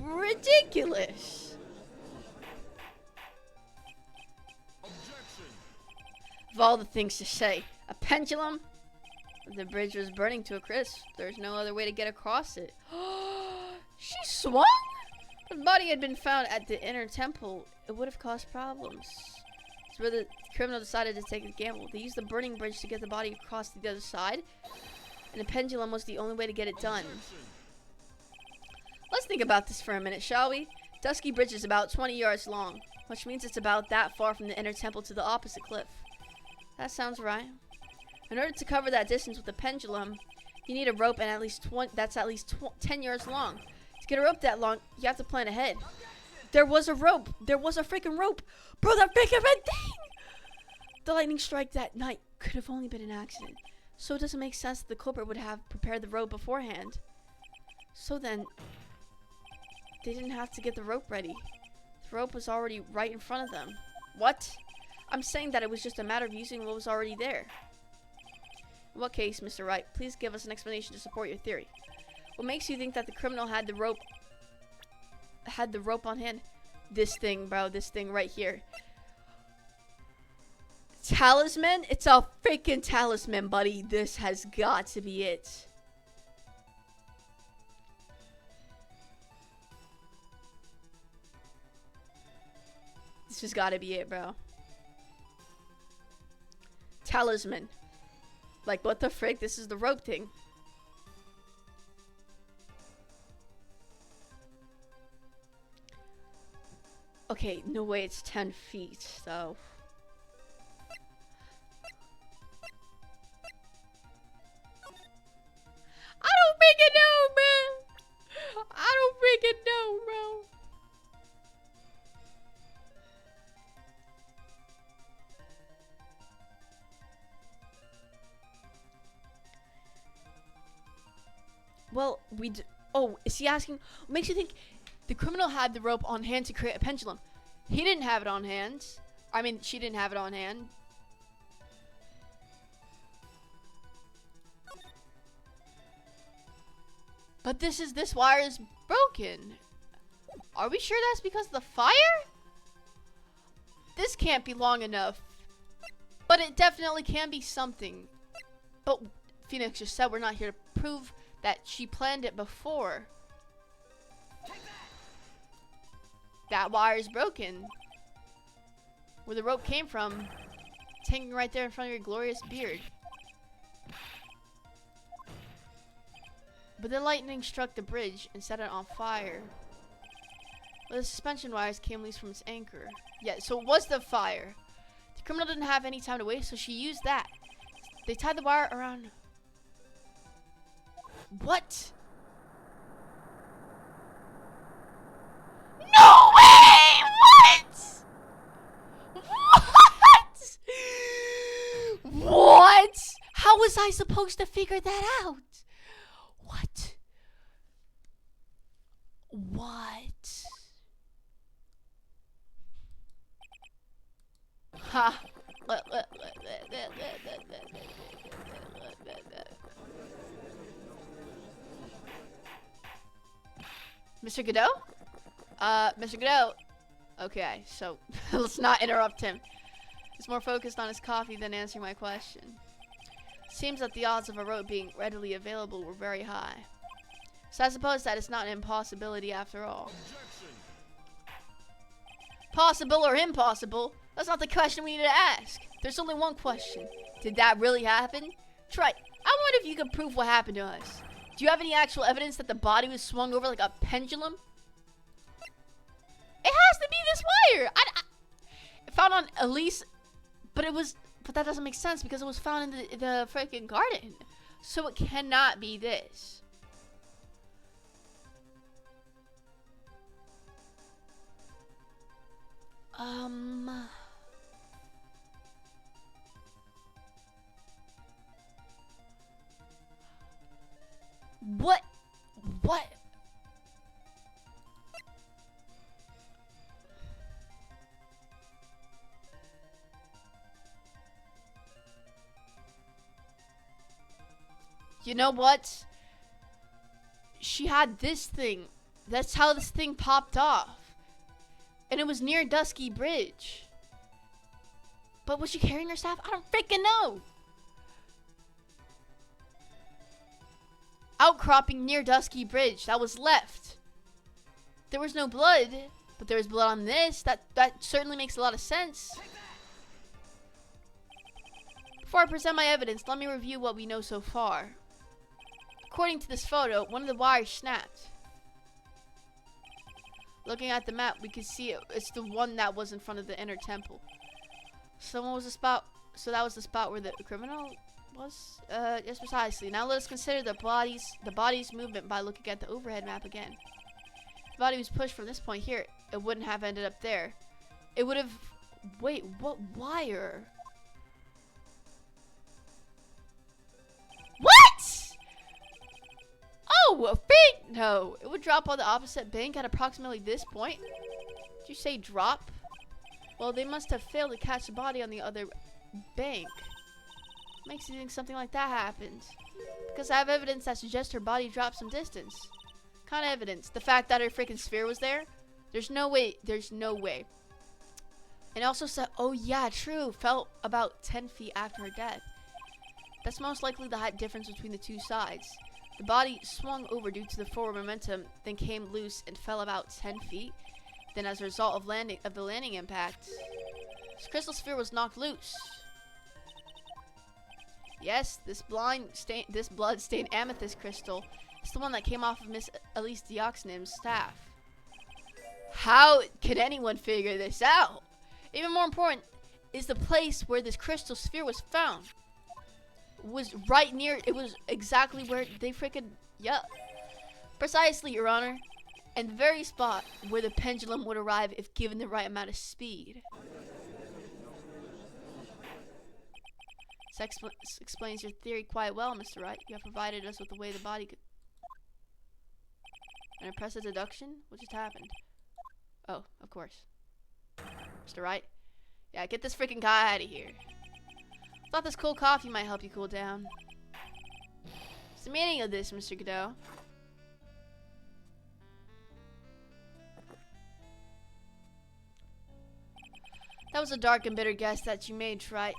Ridiculous! Of all the things to say, a pendulum? The bridge was burning to a crisp. There's no other way to get across it. She swung? If the body had been found at the inner temple, it would have caused problems. So where the criminal decided to take a gamble. They used the burning bridge to get the body across to the other side, and the pendulum was the only way to get it done. Let's think about this for a minute, shall we? Dusky Bridge is about 20 yards long, which means it's about that far from the inner temple to the opposite cliff. That sounds right. In order to cover that distance with a pendulum, you need a rope and that's at least 10 yards long. To get a rope that long, you have to plan ahead. There was a rope. There was a freaking rope. Bro, that freaking red thing! The lightning strike that night could have only been an accident. So it doesn't make sense that the culprit would have prepared the rope beforehand. So then, they didn't have to get the rope ready. The rope was already right in front of them. What? I'm saying that it was just a matter of using what was already there. In what case, Mr. Wright, please give us an explanation to support your theory. What makes you think that the criminal had the rope on hand? This thing, bro, this thing right here. Talisman? It's a freaking talisman, buddy. This has got to be it. This has got to be it, bro. Talisman. Like, what the frick? This is the rope thing. Okay, no way it's 10 feet, so... I don't freaking know, man! I don't freaking know, bro! Well, oh, is he asking... What makes you think the criminal had the rope on hand to create a pendulum? He didn't have it on hand. I mean, she didn't have it on hand. But this wire is broken. Are we sure that's because of the fire? This can't be long enough. But it definitely can be something. But Phoenix just said we're not here to prove that she planned it before. That wire is broken. Where the rope came from, it's hanging right there in front of your glorious beard. But the lightning struck the bridge and set it on fire. Well, the suspension wires came loose from its anchor. Yeah, so it was the fire. The criminal didn't have any time to waste, so she used that. They tied the wire around... What? No way! What? What? How was I supposed to figure that out? What? What? Ha. Mr. Godot? Mr. Godot. Okay, so let's not interrupt him. He's more focused on his coffee than answering my question. Seems that the odds of a rope being readily available were very high. So I suppose that it's not an impossibility after all. Possible or impossible? That's not the question we need to ask. There's only one question. Did that really happen? Try. I wonder if you can prove what happened to us. Do you have any actual evidence that the body was swung over like a pendulum? It has to be this wire. I found on Elise, but that doesn't make sense because it was found in the freaking garden. So it cannot be this. Um. What? What? You know what? She had this thing. That's how this thing popped off. And it was near Dusky Bridge. But was she carrying her staff? I don't freaking know. Outcropping near Dusky Bridge. That was left. There was no blood, but there was blood on this. That certainly makes a lot of sense. Before I present my evidence, let me review what we know so far. According to this photo, one of the wires snapped. Looking at the map, we can see it's the one that was in front of the inner temple. So that was the spot where the criminal was? Yes, precisely. Now let us consider the body's movement by looking at the overhead map again. If the body was pushed from this point here, it wouldn't have ended up there. It would have... Wait, what wire? What? Oh, a fake? No. It would drop on the opposite bank at approximately this point. Did you say drop? Well, they must have failed to catch the body on the other bank. Makes you think something like that happened. Because I have evidence that suggests her body dropped some distance. Kind of evidence. The fact that her freaking sphere was there? There's no way. There's no way. And also said, oh yeah, true. Fell about 10 feet after her death. That's most likely the height difference between the two sides. The body swung over due to the forward momentum, then came loose and fell about 10 feet. Then as a result of the landing impact, this crystal sphere was knocked loose. Yes, this blood-stained amethyst crystal is the one that came off of Miss Elise Dioxnim's staff. How can anyone figure this out? Even more important is the place where this crystal sphere was found. Was right near, it was exactly where they freaking, yup. Precisely, Your Honor. And the very spot where the pendulum would arrive if given the right amount of speed. This explains your theory quite well, Mr. Wright. You have provided us with the way the body could... An impressive deduction? What just happened? Oh, of course. Mr. Wright? Yeah, get this freaking guy out of here. Thought this cold coffee might help you cool down. What's the meaning of this, Mr. Godot? That was a dark and bitter guess that you made, Wright.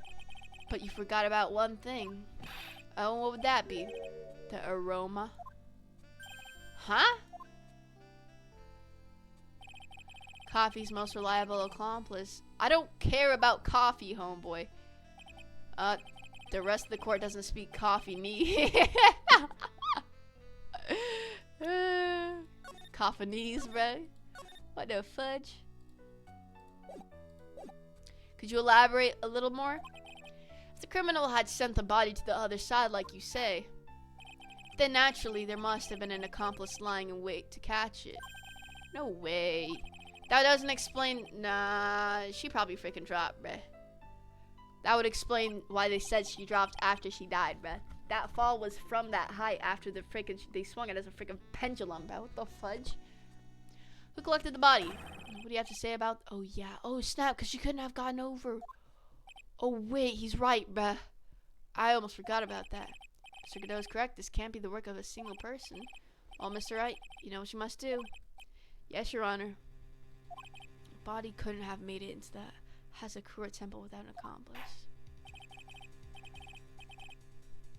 But you forgot about one thing. Oh, what would that be? The aroma. Huh? Coffee's most reliable accomplice. I don't care about coffee, homeboy. The rest of the court doesn't speak coffee knee. Coffinese, bro. What the fudge? Could you elaborate a little more? If the criminal had sent the body to the other side, like you say, then naturally there must have been an accomplice lying in wait to catch it. No way. That doesn't explain... Nah, she probably freaking dropped, bruh. That would explain why they said she dropped after she died, bruh. That fall was from that height after the freaking... They swung it as a freaking pendulum, bruh. What the fudge? Who collected the body? What do you have to say about... Oh, yeah. Oh, snap, because she couldn't have gotten over... Oh, wait, he's right, bruh. I almost forgot about that. Mr. Godot is correct. This can't be the work of a single person. Well, Mr. Wright, you know what you must do. Yes, Your Honor. The body couldn't have made it into the Hazakura temple without an accomplice.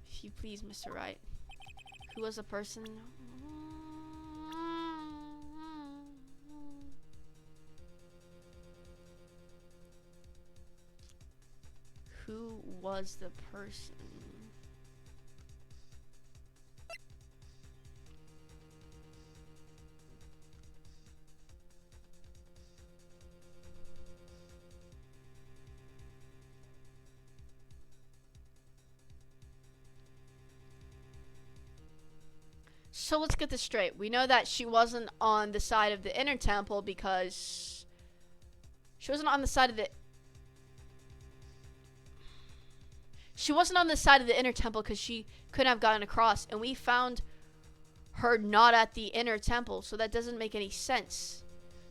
If you please, Mr. Wright. Who was the person... Who was the person? So let's get this straight. We know that she wasn't on the side of the inner temple because She wasn't on the side of the... She wasn't on the side of the inner temple because she couldn't have gotten across. And we found her not at the inner temple. So that doesn't make any sense.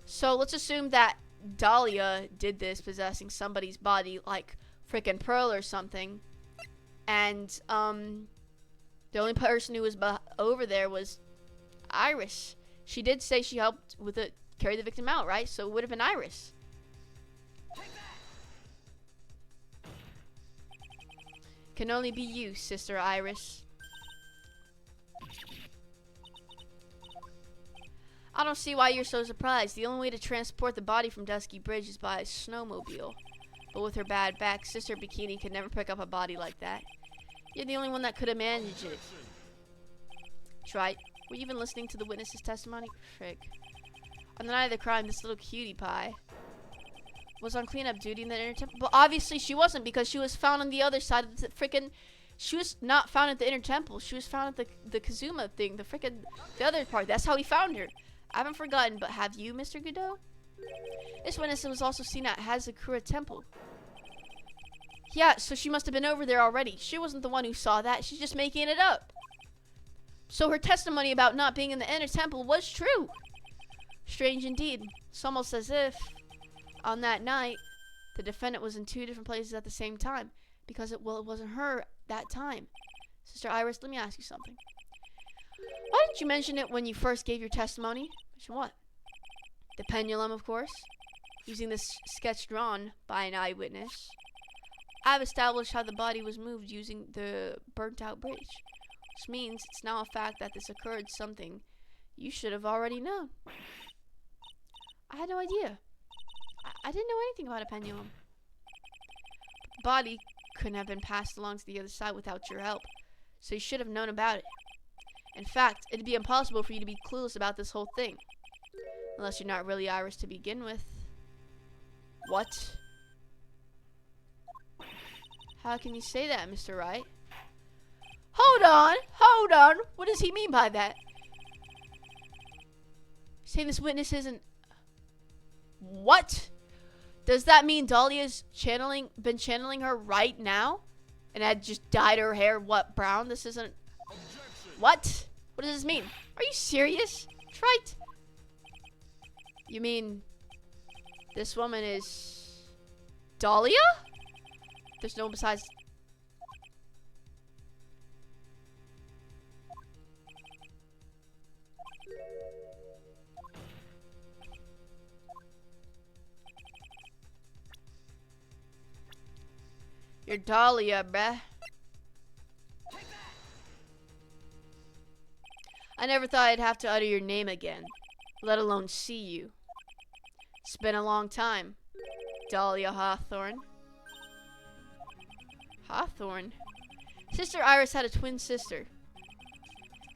So let's assume that Dahlia did this, possessing somebody's body like frickin' Pearl or something. And the only person who was over there was Iris. She did say she helped with it, carry the victim out, right? So it would have been Iris. Can only be you, Sister Iris. I don't see why you're so surprised. The only way to transport the body from Dusky Bridge is by a snowmobile. But with her bad back, Sister Bikini could never pick up a body like that. You're the only one that could have managed it. That's right. Were you even listening to the witness's testimony? Frick. On the night of the crime, this little cutie pie was on cleanup duty in the inner temple. But obviously she wasn't, because she was found on the other side of the frickin'... She was not found at the inner temple. She was found at the Kazuma thing. The other part. That's how we found her. I haven't forgotten, but have you, Mr. Godot? This witness was also seen at Hazakura Temple. Yeah, so she must have been over there already. She wasn't the one who saw that. She's just making it up. So her testimony about not being in the inner temple was true. Strange indeed. It's almost as if, on that night, the defendant was in 2 different places at the same time. Because, it wasn't her that time. Sister Iris, let me ask you something. Why didn't you mention it when you first gave your testimony? Mention what? The pendulum, of course. Using this sketch drawn by an eyewitness, I've established how the body was moved using the burnt-out bridge. Which means it's now a fact that this occurred, something you should have already known. I had no idea. I didn't know anything about a pendulum. The body couldn't have been passed along to the other side without your help, so you should have known about it. In fact, it'd be impossible for you to be clueless about this whole thing. Unless you're not really Iris to begin with. What? How can you say that, Mr. Wright? Hold on. What does he mean by that? Saying this witness isn't... What? Does that mean Dahlia's been channeling her right now? And had just dyed her hair, what, brown? This isn't... What? What does this mean? Are you serious? Trite. You mean this woman is Dahlia? There's no one besides... You're Dahlia, bruh. I never thought I'd have to utter your name again, let alone see you. It's been a long time, Dahlia Hawthorne. Hawthorne? Sister Iris had a twin sister.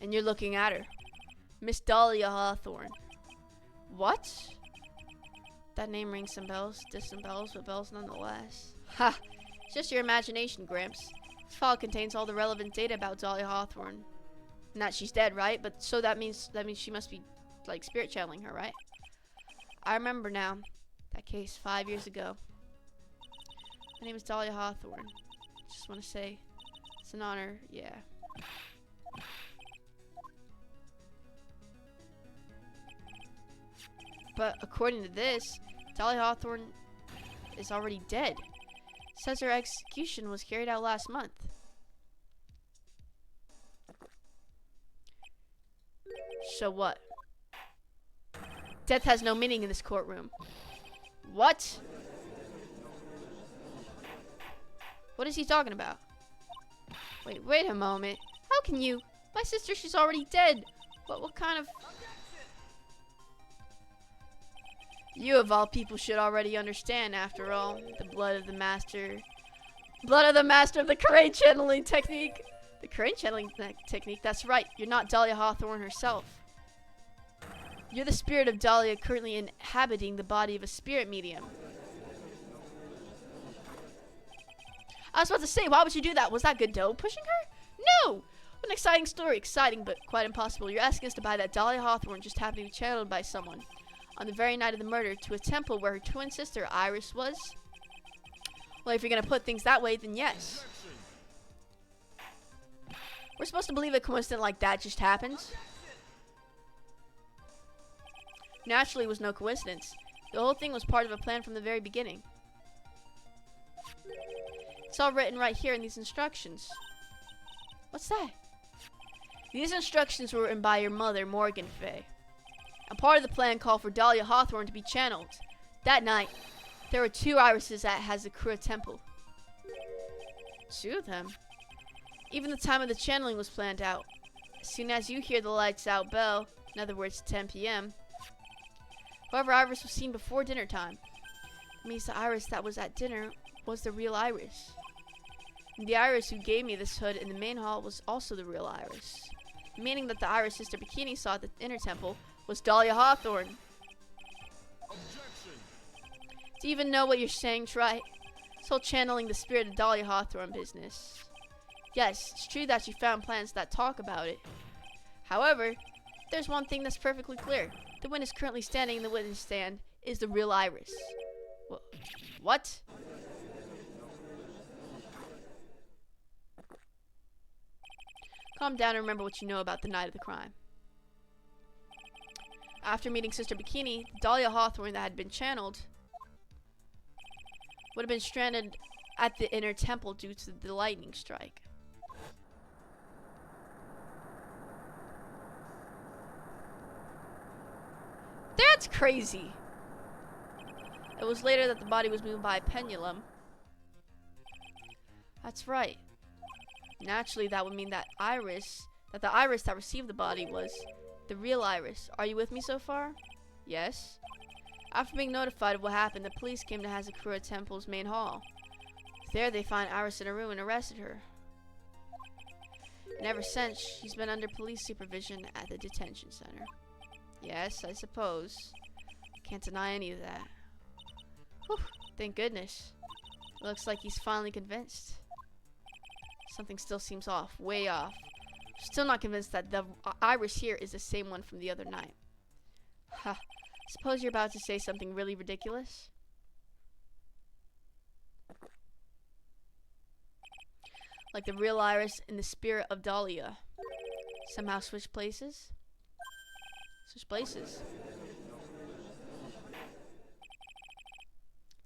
And you're looking at her. Miss Dahlia Hawthorne. What? That name rings some bells, distant bells, but bells nonetheless. Ha! It's just your imagination, Gramps. This file contains all the relevant data about Dahlia Hawthorne. And that she's dead, right? But so that means she must be like spirit channeling her, right? I remember now. That case 5 years ago. My name is Dahlia Hawthorne. Just want to say it's an honor, yeah. But according to this, Dahlia Hawthorne is already dead. It says her execution was carried out last month. So what? Death has no meaning in this courtroom. What? What is he talking about? Wait a moment. How can you? My sister, she's already dead. What kind of... You of all people should already understand, after all. The blood of the master. Blood of the master of the crane channeling technique. The crane channeling technique, that's right. You're not Dahlia Hawthorne herself. You're the spirit of Dahlia currently inhabiting the body of a spirit medium. I was about to say, why would you do that? Was that Godot pushing her? No! What an exciting story. Exciting, but quite impossible. You're asking us to buy that Dahlia Hawthorne just happened to be channeled by someone. on the very night of the murder to a temple where her twin sister Iris was? Well, if you're gonna put things that way, then yes. We're supposed to believe a coincidence like that just happened? Naturally, it was no coincidence. The whole thing was part of a plan from the very beginning. It's all written right here in these instructions. What's that? These instructions were written by your mother, Morgan Fay. And part of the plan called for Dahlia Hawthorne to be channeled. That night, there were 2 irises at Hazakura Temple. 2 of them? Even the time of the channeling was planned out. As soon as you hear the lights out bell, in other words 10 p.m., whoever iris was seen before dinner time, it means the iris that was at dinner was the real iris. And the iris who gave me this hood in the main hall was also the real iris. Meaning that the iris Sister Bikini saw at the inner temple was Dahlia Hawthorne. Objection. Do you even know what you're saying, Try? This whole channeling the spirit of Dahlia Hawthorne business. Yes, it's true that you found plans that talk about it. However, there's one thing that's perfectly clear. The witness currently standing in the witness stand is the real Iris. What? Calm down and remember what you know about the night of the crime. After meeting Sister Bikini, Dahlia Hawthorne that had been channeled would have been stranded at the inner temple due to the lightning strike. That's crazy. It was later that the body was moved by a pendulum. That's right. Naturally, that would mean that the iris that received the body was the real Iris. Are you with me so far? Yes. After being notified of what happened, the police came to Hazakura Temple's main hall. There, they found Iris in a room and arrested her. And ever since, she's been under police supervision at the detention center. Yes, I suppose. Can't deny any of that. Whew, thank goodness. Looks like he's finally convinced. Something still seems off, way off. Still not convinced that the Iris here is the same one from the other night. Ha. Suppose you're about to say something really ridiculous? Like the real Iris and the spirit of Dahlia somehow switch places? Switch places.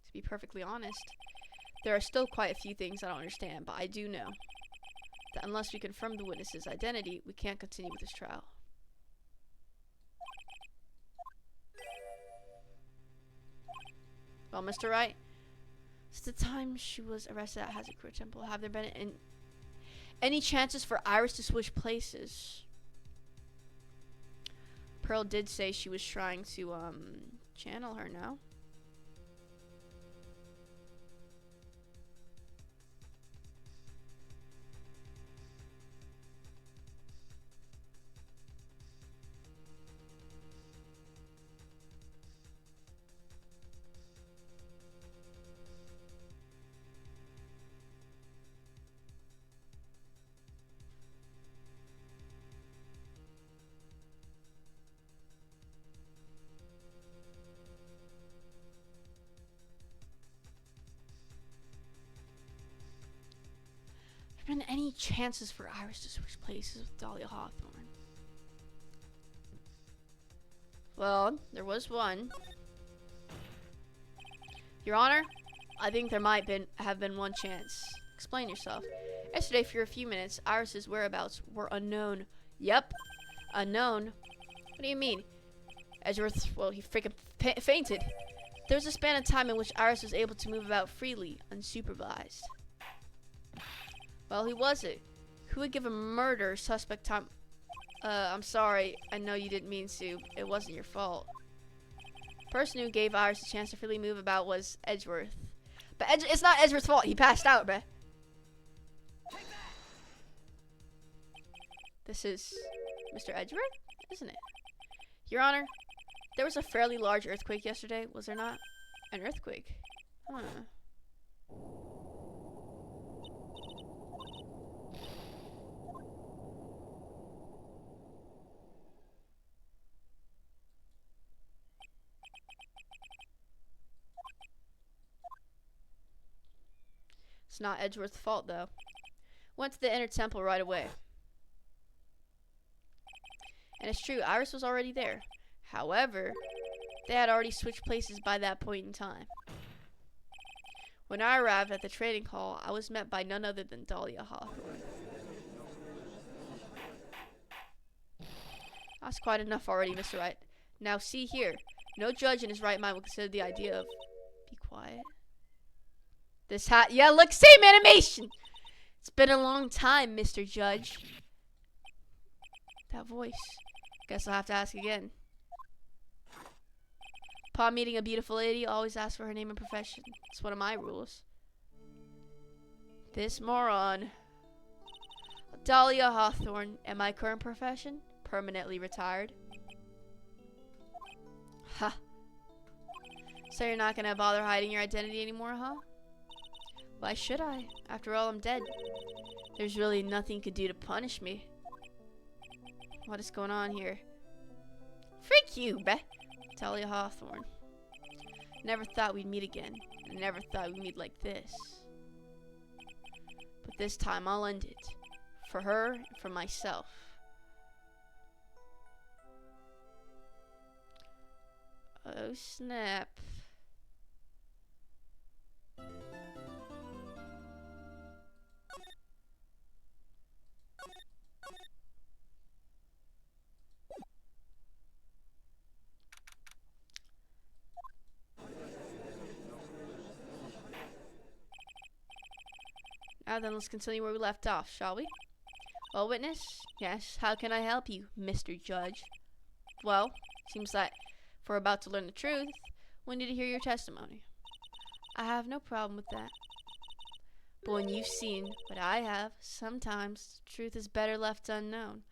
To be perfectly honest, there are still quite a few things I don't understand, but I do know that unless we confirm the witness's identity, we can't continue with this trial. Well, Mr. Wright, since the time she was arrested at Hazakura Temple, have there been any chances for Iris to switch places? Pearl did say she was trying to channel her now. Been any chances for Iris to switch places with Dahlia Hawthorne? Well, there was one. Your Honor, I think there might have been one chance. Explain yourself. Yesterday, for a few minutes, Iris's whereabouts were unknown. Yep, unknown. What do you mean? Edgeworth, well, he freaking fainted. There was a span of time in which Iris was able to move about freely, unsupervised. Well, who was it? Who would give a murder suspect time? I'm sorry. I know you didn't mean to. It wasn't your fault. The person who gave Iris a chance to freely move about was Edgeworth. But it's not Edgeworth's fault. He passed out, bruh. This is Mr. Edgeworth, isn't it? Your Honor, there was a fairly large earthquake yesterday, was there not? An earthquake? Huh. It's not Edgeworth's fault, though. Went to the inner temple right away. And it's true, Iris was already there. However, they had already switched places by that point in time. When I arrived at the trading hall, I was met by none other than Dahlia Hawthorne. That's quite enough already, Mr. Wright. Now see here, no judge in his right mind would consider the idea of... Be quiet. This hat... Yeah, look, same animation! It's been a long time, Mr. Judge. That voice. Guess I'll have to ask again. Upon meeting a beautiful lady, always ask for her name and profession. It's one of my rules. This moron. Dahlia Hawthorne, and my current profession? Permanently retired. Ha. So you're not gonna bother hiding your identity anymore, huh? Why should I? After all, I'm dead. There's really nothing you could do to punish me. What is going on here? Freak you, Dahlia Hawthorne. Never thought we'd meet again. I never thought we'd meet like this. But this time I'll end it. For her and for myself. Oh snap. Now then, let's continue where we left off, shall we? Well, witness? Yes, how can I help you, Mr. Judge? Well, seems that if we're about to learn the truth, we need to hear your testimony. I have no problem with that. But when you've seen what I have, sometimes the truth is better left unknown.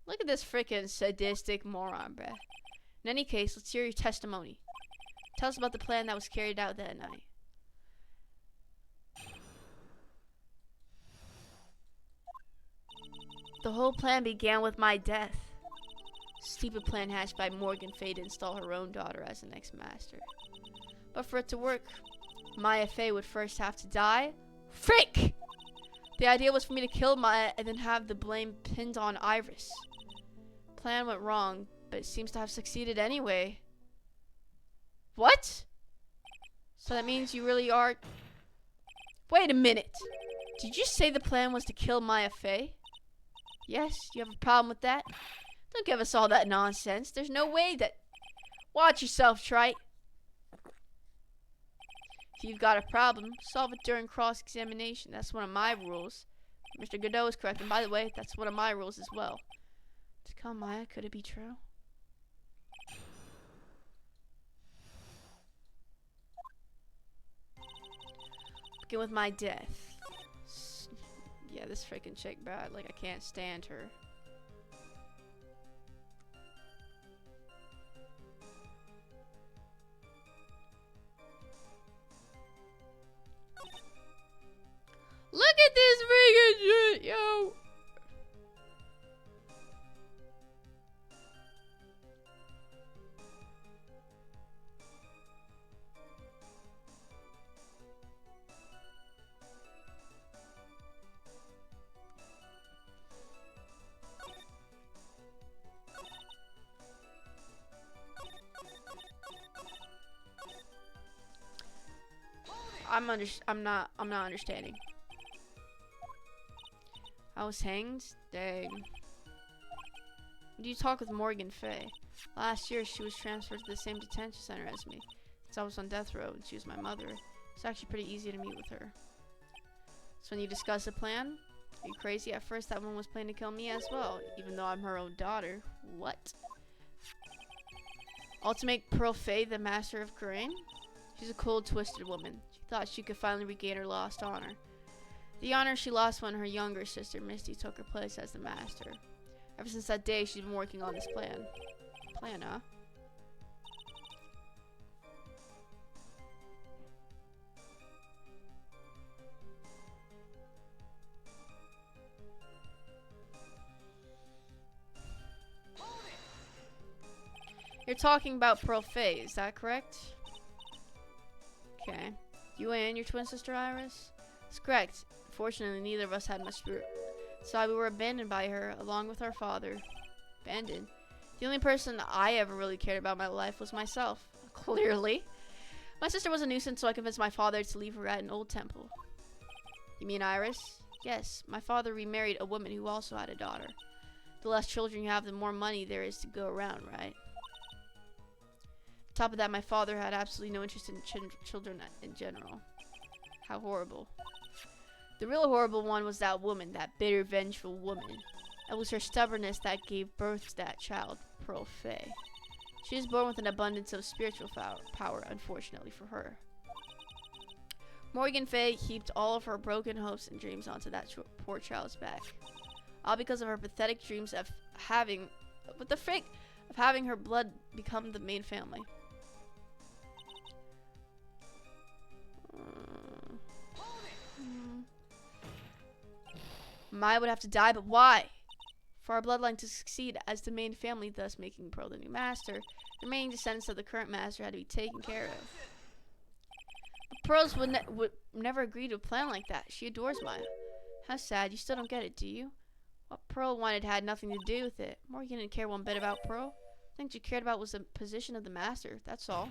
Look at this frickin' sadistic moron, bruh. In any case, let's hear your testimony. Tell us about the plan that was carried out that night. The whole plan began with my death. Stupid plan hatched by Morgan Fay to install her own daughter as the next master. But for it to work, Maya Fay would first have to die. Frick! The idea was for me to kill Maya and then have the blame pinned on Iris. Plan went wrong, but it seems to have succeeded anyway. What? So that means you really are... Wait a minute. Did you say the plan was to kill Maya Fay? Yes, you have a problem with that? Don't give us all that nonsense. There's no way that... Watch yourself, Trite. If you've got a problem, solve it during cross-examination. That's one of my rules. Mr. Godot is correct, and by the way, that's one of my rules as well. To kill Maya, could it be true? Begin with my death. Yeah, this freaking chick bad. Like, I can't stand her. Look at this freaking shit, yo! I'm not understanding. I was hanged? Dang. When you talk with Morgan Fay? Last year she was transferred to the same detention center as me. Since I was on death row and she was my mother, it's actually pretty easy to meet with her. So when you discuss a plan, are you crazy? At first that one was planning to kill me as well, even though I'm her own daughter. What? All to make Pearl Fay the master of Corinne? She's a cold, twisted woman. She thought she could finally regain her lost honor. The honor she lost when her younger sister, Misty, took her place as the master. Ever since that day, she's been working on this plan. Plan, huh? You're talking about Pearl Fay, is that correct? Okay. You and your twin sister Iris? It's correct. Fortunately, neither of us had much spirit. So we were abandoned by her, along with our father. Abandoned? The only person I ever really cared about in my life was myself. Clearly. My sister was a nuisance, so I convinced my father to leave her at an old temple. You mean Iris? Yes, my father remarried a woman who also had a daughter. The less children you have, the more money there is to go around, right? On top of that, my father had absolutely no interest in children in general. How horrible. The real horrible one was that woman, that bitter, vengeful woman. It was her stubbornness that gave birth to that child, Pearl Fay. She was born with an abundance of spiritual power, unfortunately for her. Morgan Fay heaped all of her broken hopes and dreams onto that poor child's back. All because of her pathetic dreams of having, what the frick, of having her blood become the main family. Maya would have to die, but why? For our bloodline to succeed as the main family, thus making Pearl the new master, the remaining descendants of the current master had to be taken care of. But Pearls would never agree to a plan like that. She adores Maya. How sad. You still don't get it, do you? What Pearl wanted had nothing to do with it. Morgan didn't care one bit about Pearl. The thing she cared about was the position of the master, that's all.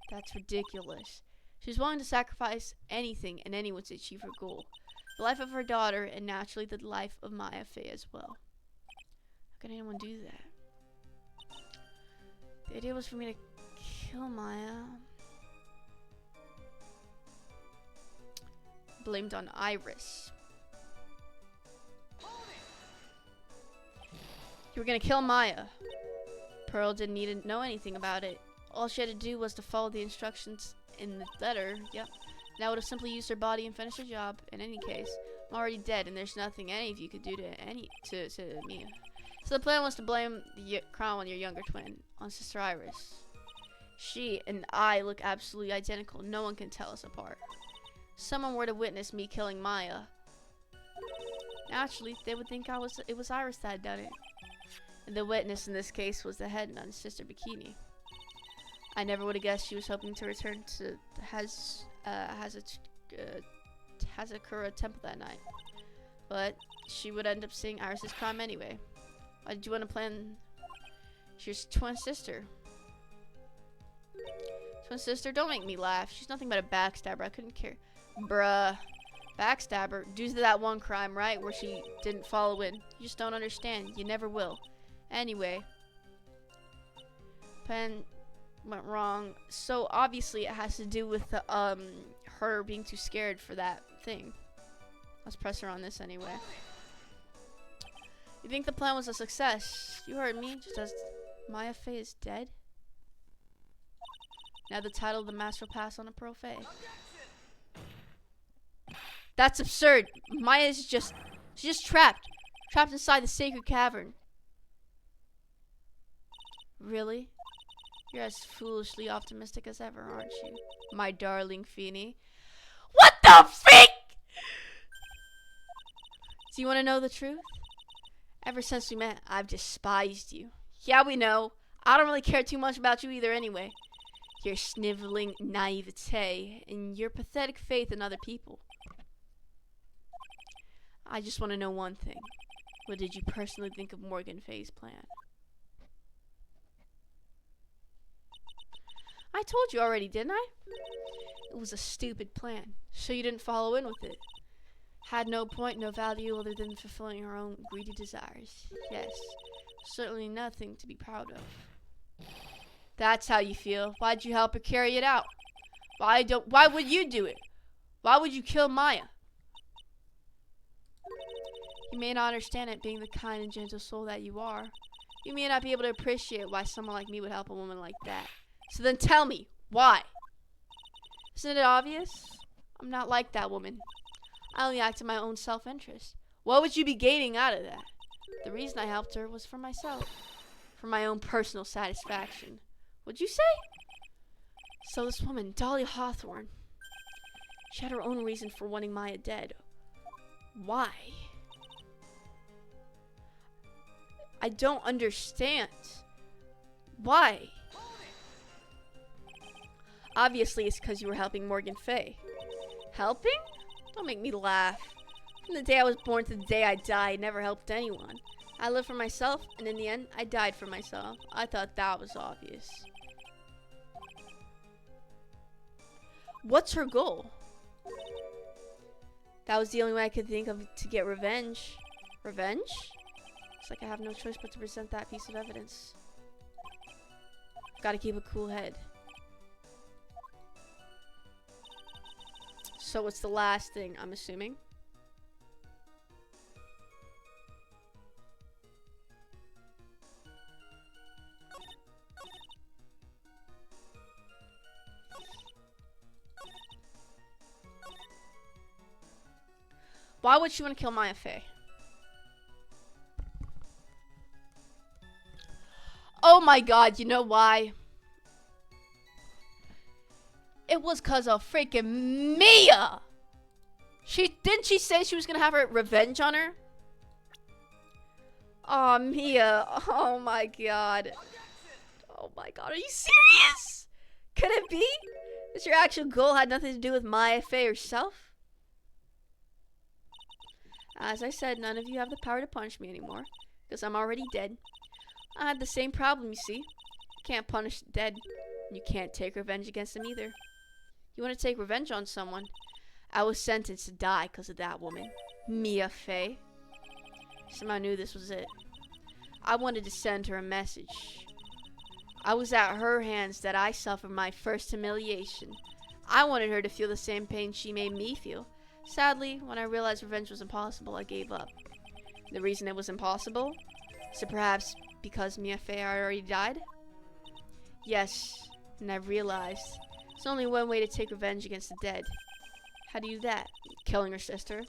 That's ridiculous. She was willing to sacrifice anything and anyone to achieve her goal. The life of her daughter, and naturally the life of Maya Fay as well. How could anyone do that? The idea was for me to kill Maya. Blamed on Iris. You were gonna kill Maya. Pearl didn't need to know anything about it. All she had to do was to follow the instructions in the letter. Yep. And I would have simply used her body and finished the job. In any case, I'm already dead, and there's nothing any of you could do to Mia. So the plan was to blame the crown on your younger twin, on Sister Iris. She and I look absolutely identical. No one can tell us apart. If someone were to witness me killing Maya, naturally they would think it was Iris that had done it. And the witness in this case was the head nun, Sister Bikini. I never would have guessed she was hoping to return to Hazakura Temple that night. But she would end up seeing Iris' crime anyway. Why did you want to plan? She's twin sister. Twin sister? Don't make me laugh. She's nothing but a backstabber. I couldn't care. Bruh. Backstabber. Due to that one crime, right? Where she didn't follow in. You just don't understand. You never will. Anyway. Plan went wrong. So obviously it has to do with the, her being too scared for that thing. Let's press her on this anyway. You think the plan was a success? You heard me. Just as Maya Fay is dead. Now the title of the master will pass on to Pearl Fay. That's absurd. She's just trapped. Trapped inside the sacred cavern. Really? You're as foolishly optimistic as ever, aren't you? My darling Feeny. What the freak? Do you want to know the truth? Ever since we met, I've despised you. Yeah, we know. I don't really care too much about you either anyway. Your sniveling naivete and your pathetic faith in other people. I just want to know one thing. What did you personally think of Morgan Fay's plan? I told you already, didn't I? It was a stupid plan, so you didn't follow in with it. Had no point, no value other than fulfilling her own greedy desires. Yes, certainly nothing to be proud of. That's how you feel. Why'd you help her carry it out? Why would you do it? Why would you kill Maya? You may not understand it, being the kind and gentle soul that you are. You may not be able to appreciate why someone like me would help a woman like that. So then tell me, why? Isn't it obvious? I'm not like that woman. I only act in my own self-interest. What would you be gaining out of that? The reason I helped her was for myself. For my own personal satisfaction. What'd you say? So this woman, Dolly Hawthorne, she had her own reason for wanting Maya dead. Why? I don't understand. Why? Obviously, it's because you were helping Morgan Fay. Helping? Don't make me laugh. From the day I was born to the day I die, I never helped anyone. I lived for myself, and in the end, I died for myself. I thought that was obvious. What's her goal? That was the only way I could think of to get revenge. Revenge? Looks like I have no choice but to present that piece of evidence. Gotta keep a cool head. So it's the last thing, I'm assuming. Why would she want to kill Maya Fey? Oh my god, you know why? It was cause of freaking Mia! Didn't she say she was gonna have her revenge on her? Oh, Mia. Oh my god. Oh my god, are you serious? Could it be that your actual goal had nothing to do with Maya Fey herself? As I said, none of you have the power to punish me anymore, because I'm already dead. I had the same problem, you see. You can't punish the dead, and you can't take revenge against them either. You want to take revenge on someone? I was sentenced to die because of that woman, Mia Fey. Somehow I knew this was it. I wanted to send her a message. I was at her hands that I suffered my first humiliation. I wanted her to feel the same pain she made me feel. Sadly, when I realized revenge was impossible, I gave up. The reason it was impossible? Is it perhaps because Mia Fey had already died? Yes, and I realized there's only one way to take revenge against the dead. How do you do that? Killing her sister.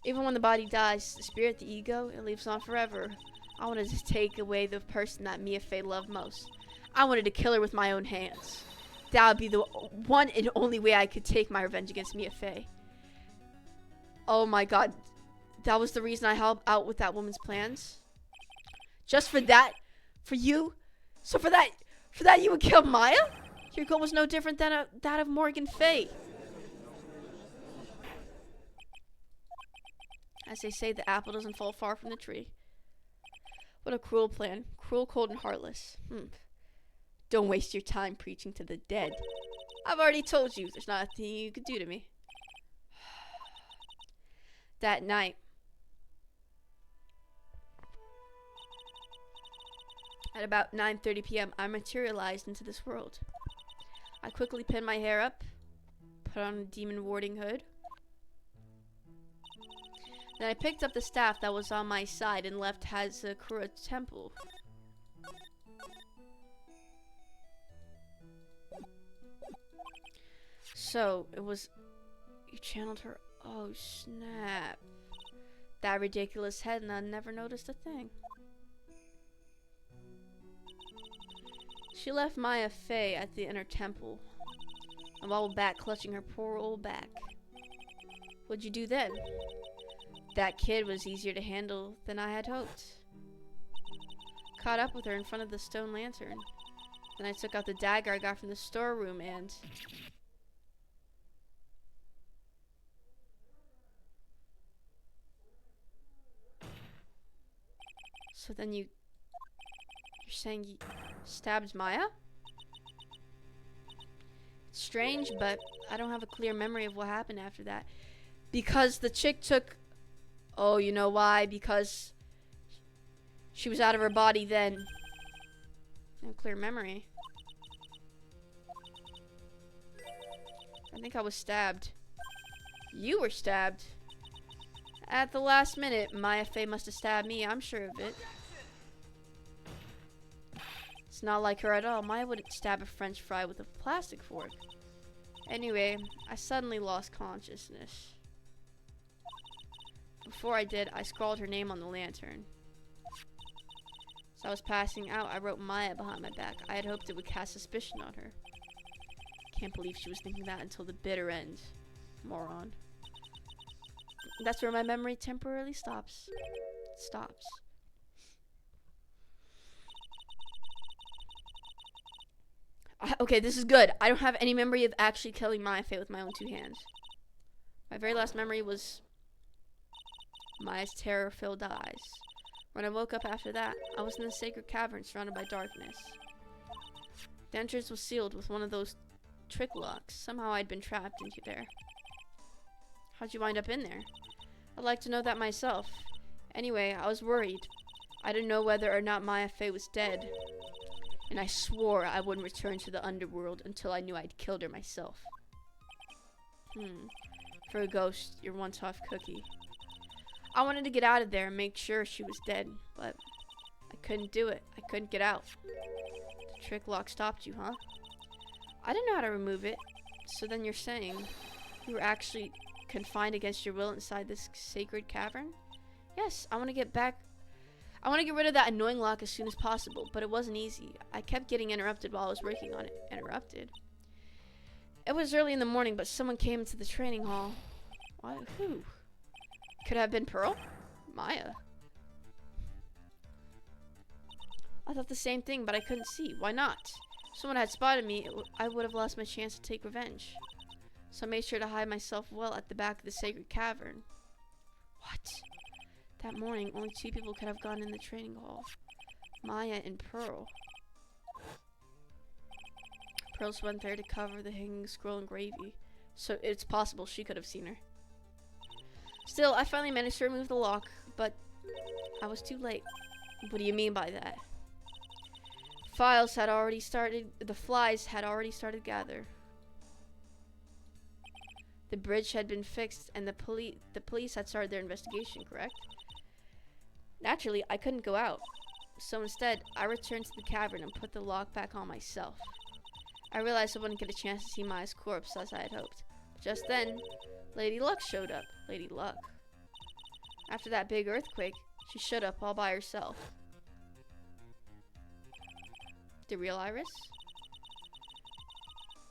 Even when the body dies, the spirit, the ego, it lives on forever. I wanted to take away the person that Mia Fey loved most. I wanted to kill her with my own hands. That would be the one and only way I could take my revenge against Mia Fey. Oh my god. That was the reason I helped out with that woman's plans? Just for that? For you? So for that you would kill Maya? Your goal was no different than that of Morgan Fey. As they say, the apple doesn't fall far from the tree. What a cruel plan. Cruel, cold, and heartless. Don't waste your time preaching to the dead. I've already told you, there's not a thing you could do to me. That night, at about 9:30 p.m., I materialized into this world. I quickly pinned my hair up, put on a demon warding hood. Then I picked up the staff that was on my side and left Hazakura Temple. So, it was... You channeled her... Oh, snap. That ridiculous head, and I never noticed a thing. She left Maya Fey at the inner temple, and wobbled back, clutching her poor old back. What'd you do then? That kid was easier to handle than I had hoped. Caught up with her in front of the stone lantern. Then I took out the dagger I got from the storeroom and... So then you're saying you stabbed Maya? It's strange, but I don't have a clear memory of what happened after that. Because the chick took... Oh, you know why? Because she was out of her body then. No clear memory. I think I was stabbed. You were stabbed. At the last minute, Maya Fey must have stabbed me. I'm sure of it. It's not like her at all. Maya wouldn't stab a French fry with a plastic fork. Anyway, I suddenly lost consciousness. Before I did, I scrawled her name on the lantern. As I was passing out, I wrote Maya behind my back. I had hoped it would cast suspicion on her. Can't believe she was thinking that until the bitter end. Moron. That's where my memory temporarily stops. It stops. Okay, this is good. I don't have any memory of actually killing Maya Fey with my own two hands. My very last memory was Maya's terror-filled eyes. When I woke up after that, I was in the sacred cavern surrounded by darkness. The entrance was sealed with one of those trick locks. Somehow I'd been trapped into there. How'd you wind up in there? I'd like to know that myself. Anyway, I was worried. I didn't know whether or not Maya Fey was dead. And I swore I wouldn't return to the underworld until I knew I'd killed her myself. For a ghost, you're one tough cookie. I wanted to get out of there and make sure she was dead, but I couldn't do it. I couldn't get out. The trick lock stopped you, huh? I didn't know how to remove it. So then you're saying you were actually confined against your will inside this sacred cavern? Yes, I want to get back. I want to get rid of that annoying lock as soon as possible, but it wasn't easy. I kept getting interrupted while I was working on it. Interrupted? It was early in the morning, but someone came into the training hall. What? Who? Could have been Pearl? Maya? I thought the same thing, but I couldn't see. Why not? If someone had spotted me, I would have lost my chance to take revenge. So I made sure to hide myself well at the back of the sacred cavern. What? That morning, only 2 people could have gone in the training hall. Maya and Pearl. Pearl's went there to cover the hanging scroll in gravy, so it's possible she could have seen her. Still, I finally managed to remove the lock, but I was too late. What do you mean by that? The flies had already started to gather. The bridge had been fixed, and the police had started their investigation, correct? Naturally, I couldn't go out. So instead, I returned to the cavern and put the lock back on myself. I realized I wouldn't get a chance to see Maya's corpse as I had hoped. Just then, Lady Luck showed up. Lady Luck. After that big earthquake, she showed up all by herself. The real Iris?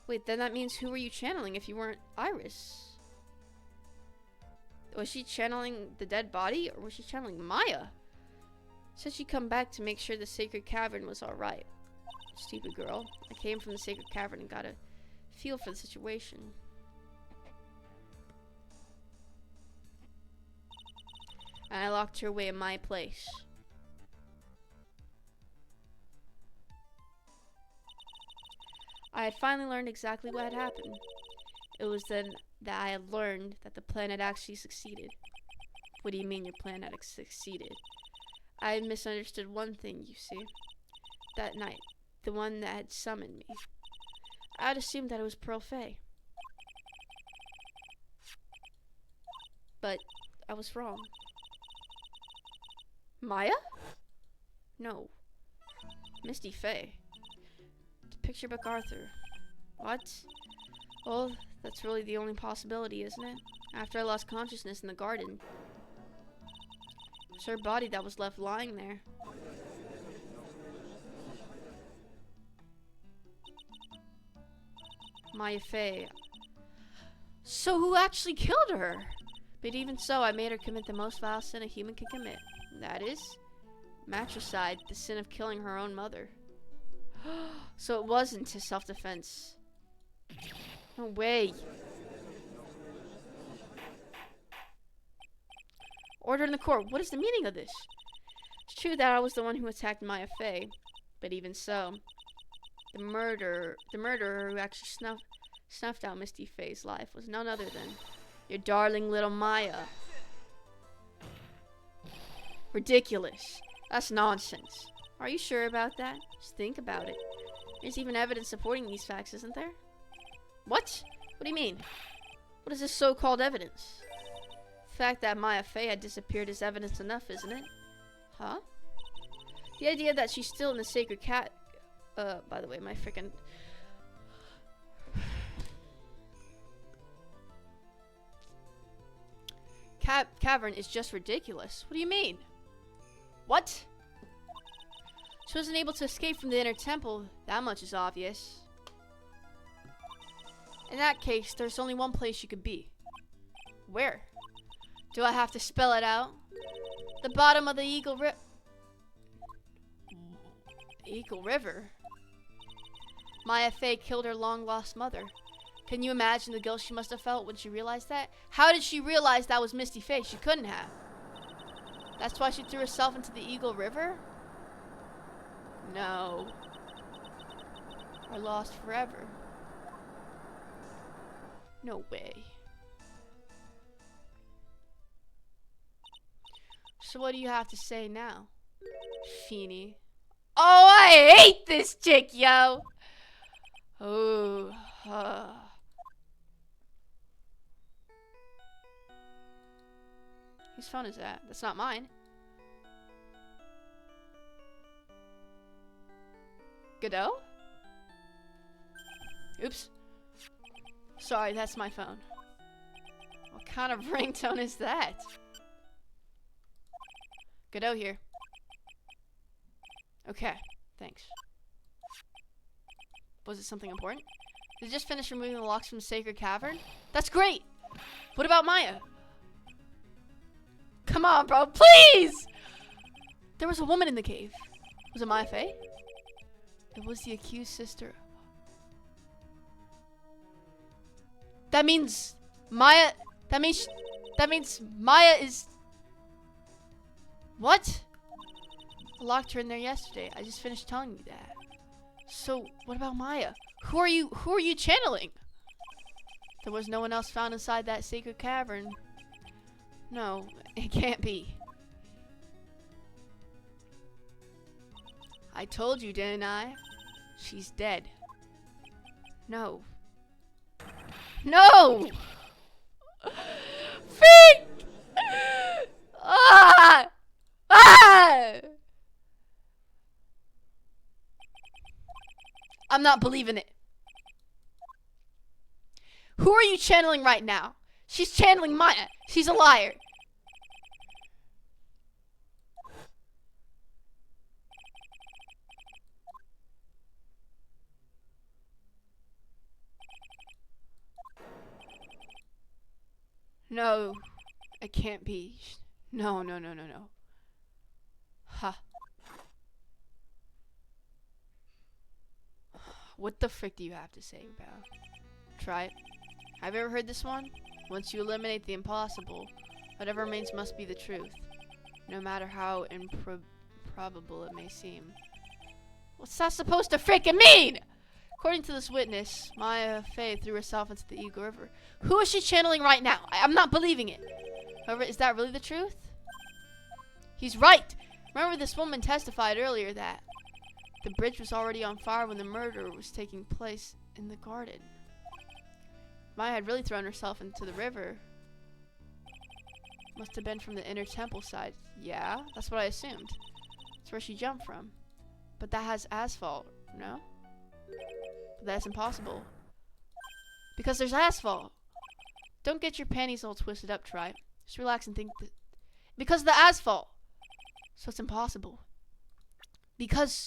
Wait, then that means who were you channeling if you weren't Iris? Was she channeling the dead body, or was she channeling Maya? Said she'd come back to make sure the sacred cavern was alright. Stupid girl. I came from the sacred cavern and got a feel for the situation. And I locked her away in my place. I had finally learned exactly what had happened. It was then that I had learned that the plan had actually succeeded. What do you mean your plan had succeeded? I had misunderstood one thing, you see. That night, the one that had summoned me. I had assumed that it was Pearl Fey. But I was wrong. Maya? No. Misty Fey. Picture book Arthur. What? Well, that's really the only possibility, isn't it? After I lost consciousness in the garden, it's her body that was left lying there. Maya Fey. So who actually killed her? But even so, I made her commit the most vile sin a human can commit. That is, matricide, the sin of killing her own mother. So it wasn't his self-defense. No way. Order in the court. What is the meaning of this? It's true that I was the one who attacked Maya Fey, but even so, the murderer who actually snuffed out Misty Fey's life was none other than your darling little Maya. Ridiculous. That's nonsense. Are you sure about that? Just think about it. There's even evidence supporting these facts, isn't there? What? What do you mean? What is this so-called evidence? The fact that Maya Fey had disappeared is evidence enough, isn't it? Huh? The idea that she's still in the sacred by the way, my frickin' cavern is just ridiculous. What do you mean? What? She wasn't able to escape from the inner temple. That much is obvious. In that case, there's only one place she could be. Where? Do I have to spell it out? The bottom of the Eagle River. Maya Fey killed her long-lost mother. Can you imagine the guilt she must have felt when she realized that? How did she realize that was Misty Face? She couldn't have. That's why she threw herself into the Eagle River? No. Or lost forever. No way. So what do you have to say now, Feeny? Oh, I hate this chick, yo! Oh, Whose phone is that? That's not mine. Godot? Oops. Sorry, that's my phone. What kind of ringtone is that? Godot here. Okay, thanks. Was it something important? Did you just finish removing the locks from the sacred cavern? That's great! What about Maya? Come on, bro, please! There was a woman in the cave. Was it Maya Fey? It was the accused sister. That means Maya... That means Maya is... What? I locked her in there yesterday. I just finished telling you that. So, what about Maya? Who are you channeling? There was no one else found inside that sacred cavern. No, it can't be. I told you, didn't I? She's dead. No. No! Freak! Ah! Ah! I'm not believing it. Who are you channeling right now? She's channeling Maya. She's a liar. No, it can't be. No. Ha. What the frick do you have to say, pal? Try it. Have you ever heard this one? Once you eliminate the impossible, whatever remains must be the truth, no matter how improbable it may seem. What's that supposed to frickin' mean? According to this witness, Maya Fey threw herself into the Eagle River. Who is she channeling right now? I'm not believing it. However, is that really the truth? He's right. Remember, this woman testified earlier that the bridge was already on fire when the murder was taking place in the garden. Maya had really thrown herself into the river. Must have been from the inner temple side. Yeah, that's what I assumed. That's where she jumped from. But that has asphalt, no? But that's impossible. Because there's asphalt. Don't get your panties all twisted up, Try. Just relax and think that... Because of the asphalt. So it's impossible. Because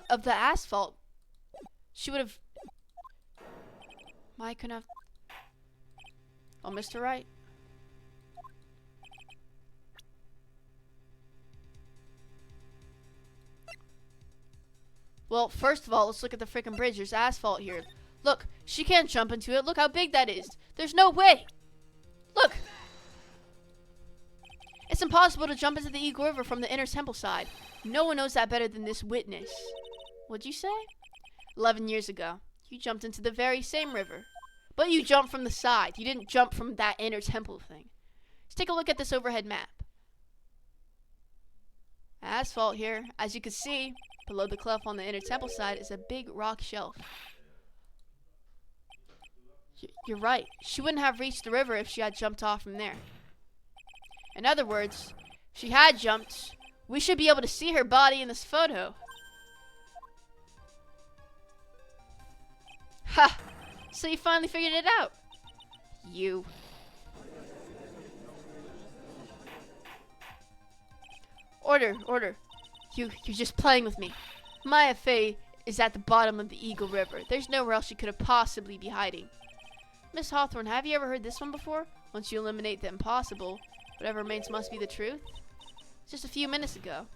of the asphalt, she would have... Maya couldn't have... Oh, Mr. Right. Well, first of all, let's look at the frickin' bridge. There's asphalt here. Look, she can't jump into it. Look how big that is. There's no way. Look. It's impossible to jump into the Eagle River from the inner temple side. No one knows that better than this witness. What'd you say? 11 years ago. You jumped into the very same river. But you jumped from the side. You didn't jump from that inner temple thing. Just take a look at this overhead map. Asphalt here. As you can see, below the cleft on the inner temple side is a big rock shelf. You're right. She wouldn't have reached the river if she had jumped off from there. In other words, if she had jumped, we should be able to see her body in this photo. Ha! So you finally figured it out. You. Order. You're just playing with me. Maya Fey is at the bottom of the Eagle River. There's nowhere else she could have possibly be hiding. Miss Hawthorne, have you ever heard this one before? Once you eliminate the impossible, whatever remains must be the truth. Just a few minutes ago,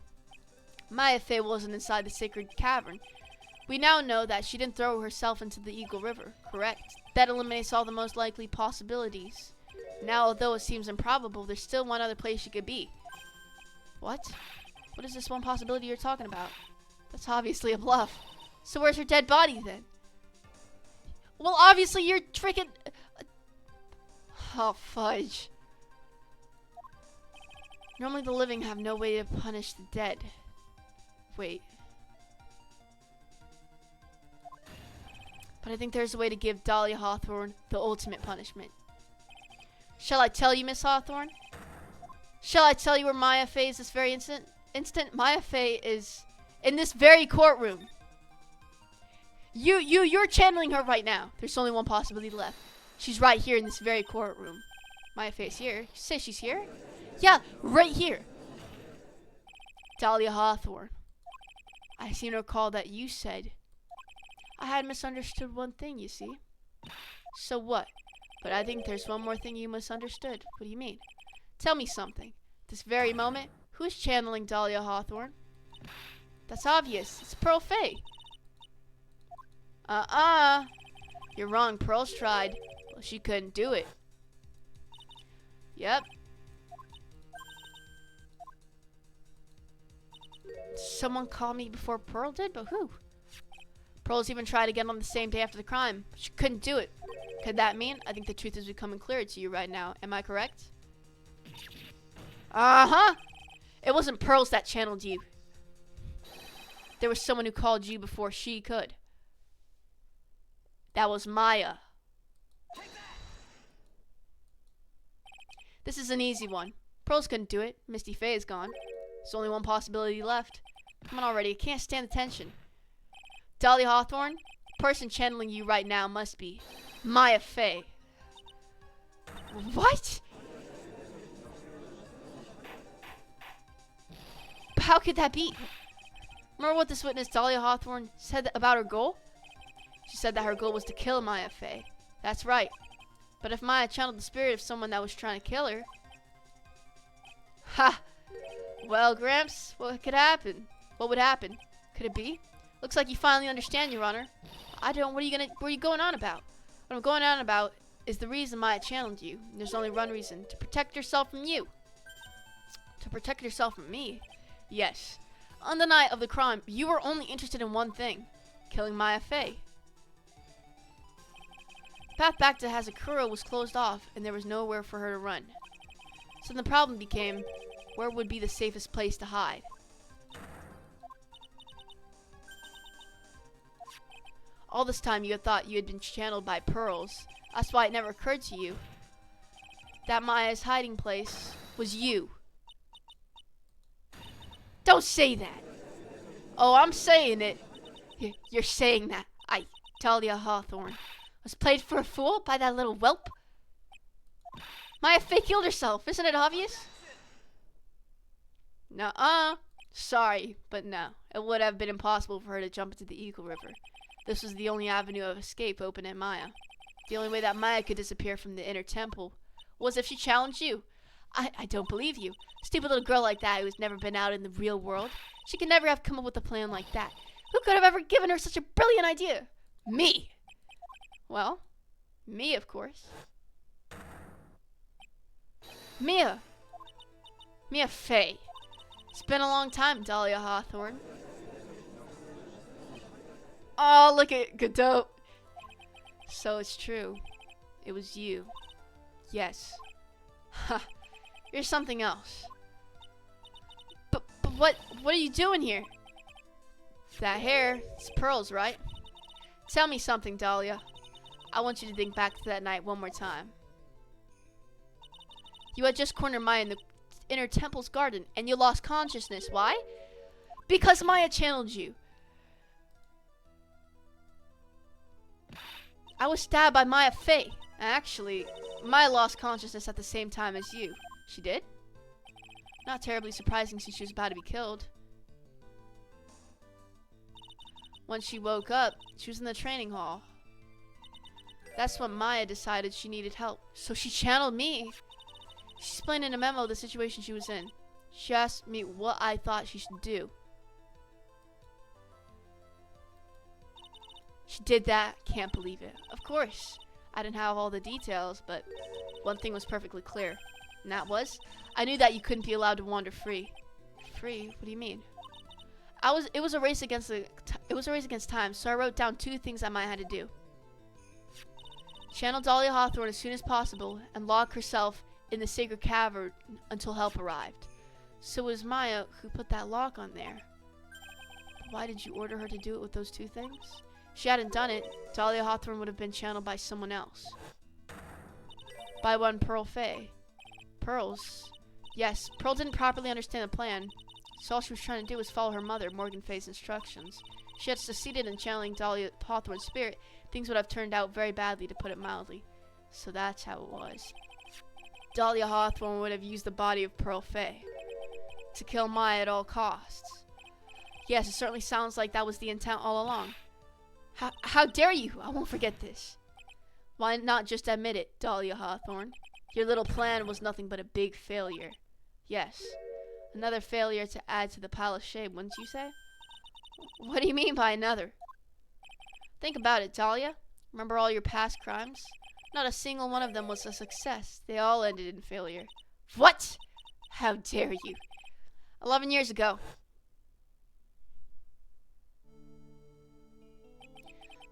Maya Fey wasn't inside the sacred cavern. We now know that she didn't throw herself into the Eagle River, correct? That eliminates all the most likely possibilities. Now, although it seems improbable, there's still one other place she could be. What? What is this one possibility you're talking about? That's obviously a bluff. So where's her dead body then? Well, obviously you're freaking... Oh, fudge. Normally the living have no way to punish the dead. Wait. But I think there's a way to give Dahlia Hawthorne the ultimate punishment. Shall I tell you, Miss Hawthorne? Shall I tell you where Maya Fey is this very instant? Maya Fey is in this very courtroom. You're channeling her right now. There's only one possibility left. She's right here in this very courtroom. Maya Fey's here. You say she's here? Yeah, right here. Dahlia Hawthorne. I seem to recall that you said I had misunderstood one thing, you see. So what? But I think there's one more thing you misunderstood. What do you mean? Tell me something. This very moment, who's channeling Dahlia Hawthorne? That's obvious. It's Pearl Fey. You're wrong. Pearl's tried. Well, she couldn't do it. Yep. Someone called me before Pearl did, but who? Pearl's even tried again on the same day after the crime. She couldn't do it. Could that mean? I think the truth is becoming clearer to you right now. Am I correct? Uh-huh. It wasn't Pearls that channeled you. There was someone who called you before she could. That was Maya. This is an easy one. Pearls couldn't do it. Misty Fey is gone. There's only one possibility left. Come on already. I can't stand the tension. Dahlia Hawthorne, the person channeling you right now must be Maya Fey. What? How could that be? Remember what this witness Dahlia Hawthorne said about her goal? She said that her goal was to kill Maya Fey. That's right. But if Maya channeled the spirit of someone that was trying to kill her... Ha! Well, Gramps, what could happen? What would happen? Could it be? Looks like you finally understand, Your Honor. I don't. What are you going on about? What I'm going on about is the reason Maya channeled you. And there's only one reason. To protect yourself from you. To protect yourself from me? Yes. On the night of the crime, you were only interested in one thing. Killing Maya Fey. The path back to Hazakura was closed off, and there was nowhere for her to run. So the problem became, where would be the safest place to hide? All this time you had thought you had been channeled by Pearls. That's why it never occurred to you that Maya's hiding place was you. Don't say that. Oh, I'm saying it. You're saying that. Dahlia Hawthorne, was played for a fool by that little whelp? Maya Fey killed herself. Isn't it obvious? Nuh-uh. Sorry, but no. It would have been impossible for her to jump into the Eagle River. This was the only avenue of escape open at Maya. The only way that Maya could disappear from the inner temple was if she challenged you. I don't believe you. A stupid little girl like that who has never been out in the real world. She could never have come up with a plan like that. Who could have ever given her such a brilliant idea? Me. Well, me, of course. Mia Fey. It's been a long time, Dahlia Hawthorne. Oh, look at Godot. So it's true. It was you. Yes. Ha. You're something else. But what are you doing here? That hair, it's Pearls, right? Tell me something, Dahlia. I want you to think back to that night one more time. You had just cornered Maya in the inner temple's garden, and you lost consciousness. Why? Because Maya channeled you. I was stabbed by Maya Fey. Actually, Maya lost consciousness at the same time as you. She did? Not terribly surprising since she was about to be killed. Once she woke up, she was in the training hall. That's when Maya decided she needed help. So she channeled me. She explained in a memo the situation she was in. She asked me what I thought she should do. She did that? Can't believe it. Of course. I didn't have all the details, but one thing was perfectly clear. And that was, I knew that you couldn't be allowed to wander free. Free? What do you mean? It was a race against time, so I wrote down 2 things I might have to do. Channel Dahlia Hawthorne as soon as possible, and lock herself in the sacred cavern until help arrived. So it was Maya who put that lock on there. Why did you order her to do it with those 2 things? If she hadn't done it, Dahlia Hawthorne would have been channeled by someone else. By one Pearl Fay. Pearls? Yes, Pearl didn't properly understand the plan, so all she was trying to do was follow her mother, Morgan Fay's instructions. If she had succeeded in channeling Dahlia Hawthorne's spirit, things would have turned out very badly, to put it mildly. So that's how it was. Dahlia Hawthorne would have used the body of Pearl Fay to kill Maya at all costs. Yes, it certainly sounds like that was the intent all along. How dare you? I won't forget this. Why not just admit it, Dahlia Hawthorne? Your little plan was nothing but a big failure. Yes, another failure to add to the pile of shame, wouldn't you say? What do you mean by another? Think about it, Dahlia. Remember all your past crimes? Not a single one of them was a success. They all ended in failure. What? How dare you? 11 years ago.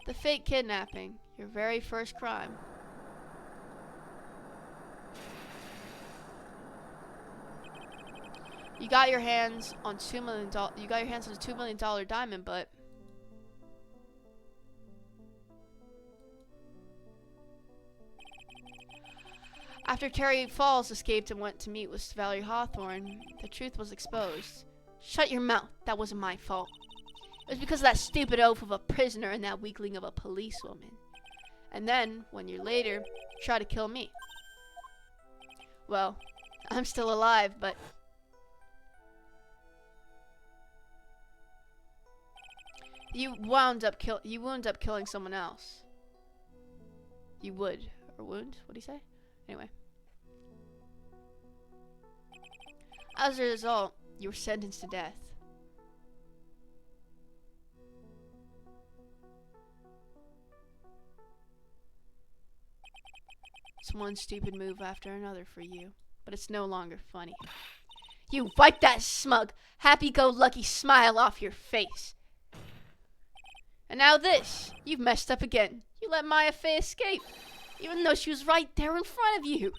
The fake kidnapping, your very first crime. You got your hands on $2 million. You got your hands on a $2 million diamond, but after Terry Falls escaped and went to meet with Valerie Hawthorne, the truth was exposed. Shut your mouth. That wasn't my fault. It was because of that stupid oaf of a prisoner and that weakling of a policewoman. And then, 1 year later, you tried to kill me. Well, I'm still alive, but you wound up killing someone else. You would. Or wound? What'd he say? Anyway. As a result, you were sentenced to death. It's one stupid move after another for you, but it's no longer funny. You wipe that smug, happy-go-lucky smile off your face. And now this. You've messed up again. You let Maya Fay escape, even though she was right there in front of you.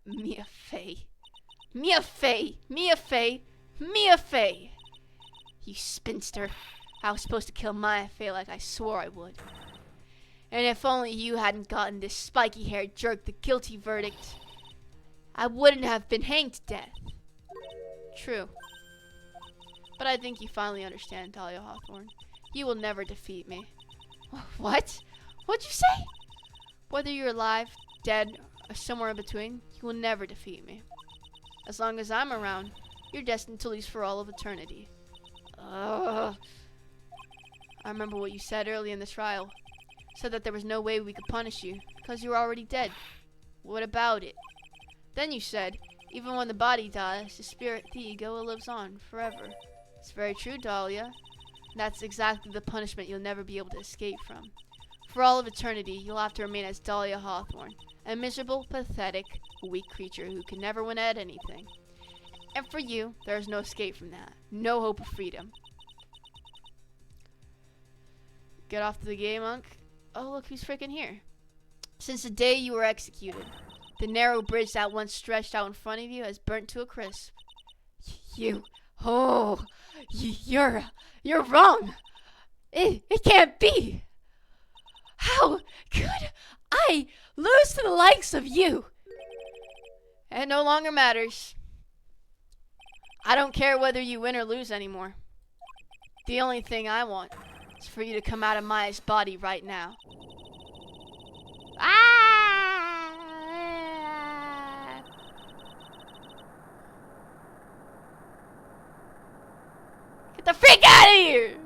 Mia Fay. Mia Fay. Mia Fay. Mia Fay. You spinster. I was supposed to kill Maya Fay like I swore I would. And if only you hadn't gotten this spiky-haired jerk the guilty verdict, I wouldn't have been hanged to death. True. But I think you finally understand, Dahlia Hawthorne. You will never defeat me. What? What'd you say? Whether you're alive, dead, or somewhere in between, you will never defeat me. As long as I'm around, you're destined to lose for all of eternity. Ugh. I remember what you said early in the trial. Said that there was no way we could punish you, because you were already dead. What about it? Then you said, even when the body dies, the spirit, the ego, lives on forever. It's very true, Dahlia. That's exactly the punishment you'll never be able to escape from. For all of eternity, you'll have to remain as Dahlia Hawthorne, a miserable, pathetic, weak creature who can never win at anything. And for you, there is no escape from that. No hope of freedom. Get off to the game, Monk. Oh, look who's freaking here. Since the day you were executed, the narrow bridge that once stretched out in front of you has burnt to a crisp. You're wrong. It can't be. How could I lose to the likes of you? It no longer matters. I don't care whether you win or lose anymore. The only thing I want is for you to come out of Maya's body right now. Ah! Get the freak out of here!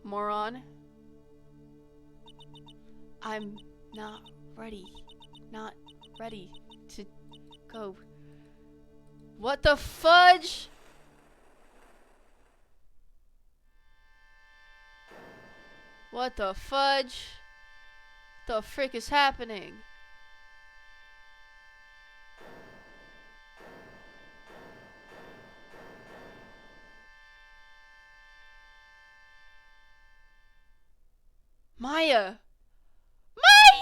Moron. I'm not ready. Not ready to go. What the fudge? What the fudge? The frick is happening? Maya! Maya!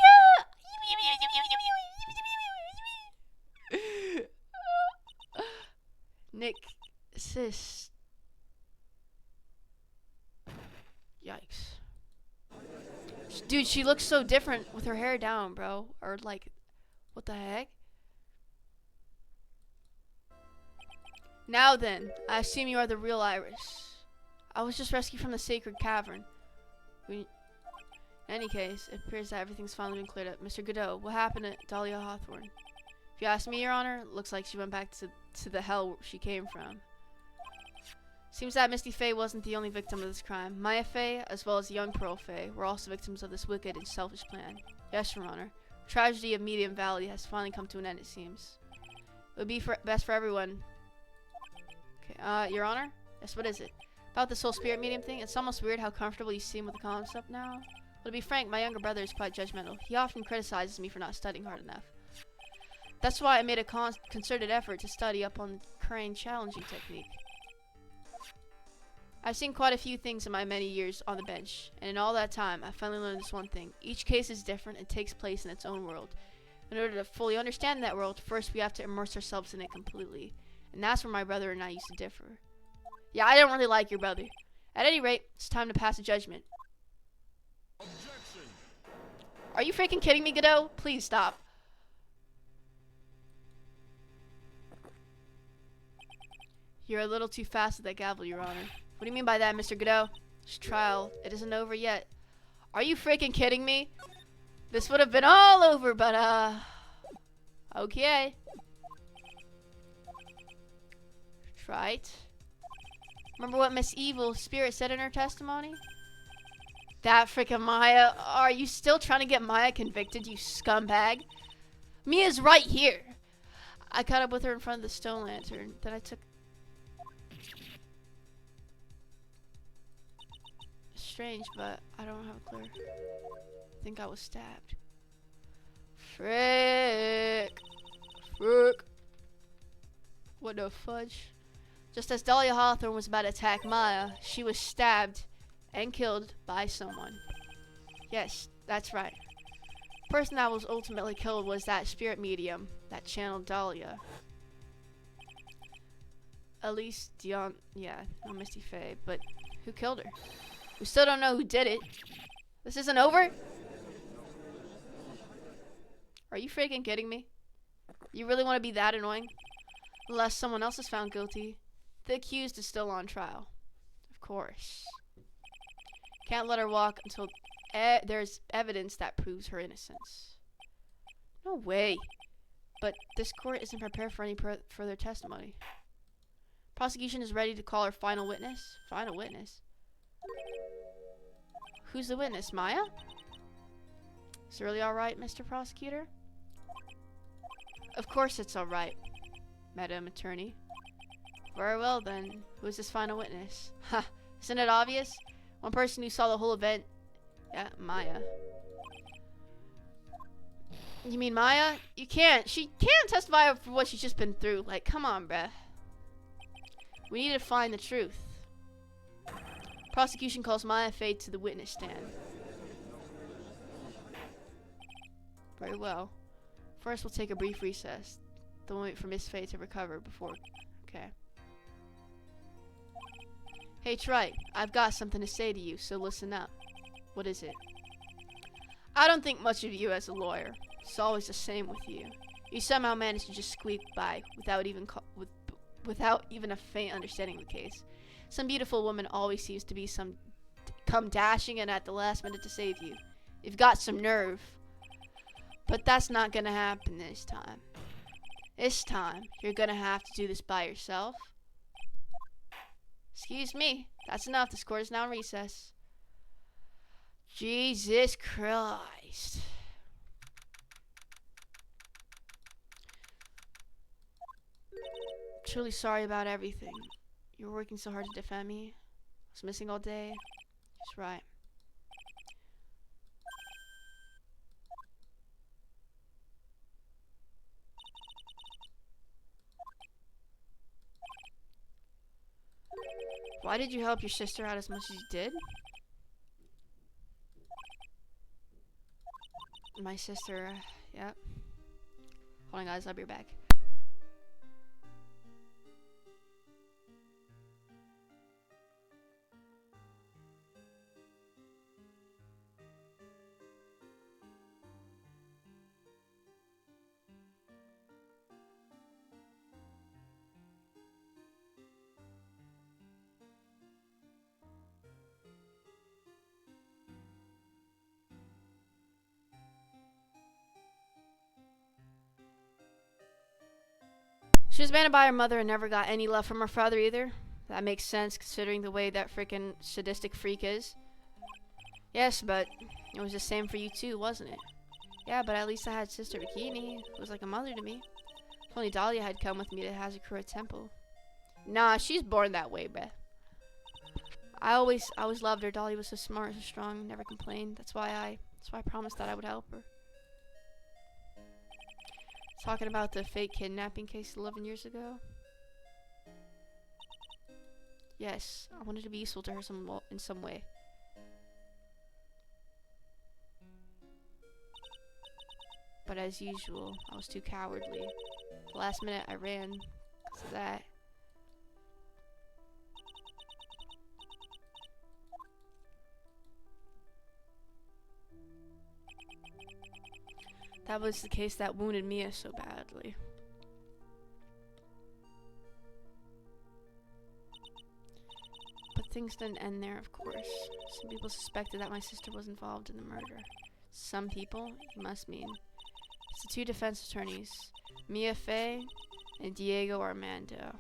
Nick, sis. Yikes. Dude, she looks so different with her hair down, bro. Or like, what the heck? Now then, I assume you are the real Iris. I was just rescued from the sacred cavern. In any case, it appears that everything's finally been cleared up. Mr. Godot, what happened to Dahlia Hawthorne? If you ask me, Your Honor, it looks like she went back to the hell she came from. Seems that Misty Faye wasn't the only victim of this crime. Maya Faye, as well as young Pearl Faye, were also victims of this wicked and selfish plan. Yes, Your Honor. The tragedy of Medium Valley has finally come to an end, it seems. It would be best for everyone. Okay, Your Honor? Yes, what is it? About this whole spirit medium thing, it's almost weird how comfortable you seem with the concept now. Well, to be frank, my younger brother is quite judgmental. He often criticizes me for not studying hard enough. That's why I made a concerted effort to study up on the crane challenging technique. I've seen quite a few things in my many years on the bench, and in all that time, I finally learned this one thing. Each case is different and takes place in its own world. In order to fully understand that world, first we have to immerse ourselves in it completely. And that's where my brother and I used to differ. Yeah, I don't really like your brother. At any rate, it's time to pass a judgment. Objection. Are you freaking kidding me, Godot? Please stop. You're a little too fast with that gavel, Your Honor. What do you mean by that, Mr. Godot? This trial, it isn't over yet. Are you freaking kidding me? This would have been all over, but, okay. Right. Remember what Miss Evil Spirit said in her testimony? That freaking Maya. Are you still trying to get Maya convicted, you scumbag? Mia's right here. I caught up with her in front of the stone lantern. Then I took... Strange, but I don't have a clue. I think I was stabbed. Frick. Frick. What the fudge? Just as Dahlia Hawthorne was about to attack Maya, she was stabbed and killed by someone. Yes, that's right. The person that was ultimately killed was that spirit medium that channeled Dahlia. At least Dion, yeah, no Misty Faye, but who killed her? We still don't know who did it. This isn't over? Are you freaking kidding me? You really want to be that annoying? Unless someone else is found guilty. The accused is still on trial. Of course. Can't let her walk until there's evidence that proves her innocence. No way. But this court isn't prepared for any further testimony. Prosecution is ready to call her final witness. Final witness? Who's the witness, Maya? Is it really alright, Mr. Prosecutor? Of course it's alright, Madam Attorney. Very well then, who is this final witness? Ha, isn't it obvious? One person who saw the whole event. Yeah, Maya. You mean Maya? You can't. She can't testify for what she's just been through. Like, come on, bruh. We need to find the truth. Prosecution calls Maya Faye to the witness stand. Very well. First, we'll take a brief recess. Then we'll wait for Miss Faye to recover before... Okay. Hey, Trite, I've got something to say to you, so listen up. What is it? I don't think much of you as a lawyer. It's always the same with you. You somehow manage to just squeak by without even a faint understanding of the case. Some beautiful woman always seems to be come dashing in at the last minute to save you. You've got some nerve. But that's not gonna happen this time. This time, you're gonna have to do this by yourself. Excuse me. That's enough. This court is now in recess. Jesus Christ. truly sorry about everything. You were working so hard to defend me. I was missing all day. She's right. Why did you help your sister out as much as you did? My sister, yep. Hold on guys, I'll be back. She was abandoned by her mother and never got any love from her father either. That makes sense considering the way that freaking sadistic freak is. Yes, but it was the same for you too, wasn't it? Yeah, but at least I had Sister Bikini. It was like a mother to me. If only Dahlia had come with me to Hazakura Temple. Nah, she's born that way, bruh. I always loved her. Dahlia was so smart, so strong, never complained. That's why I promised that I would help her. Talking about the fake kidnapping case 11 years ago? Yes, I wanted to be useful to her in some way. But as usual, I was too cowardly. The last minute I ran because of that. That was the case that wounded Mia so badly. But things didn't end there, of course. Some people suspected that my sister was involved in the murder. Some people, you must mean. It's the two defense attorneys, Mia Fey and Diego Armando.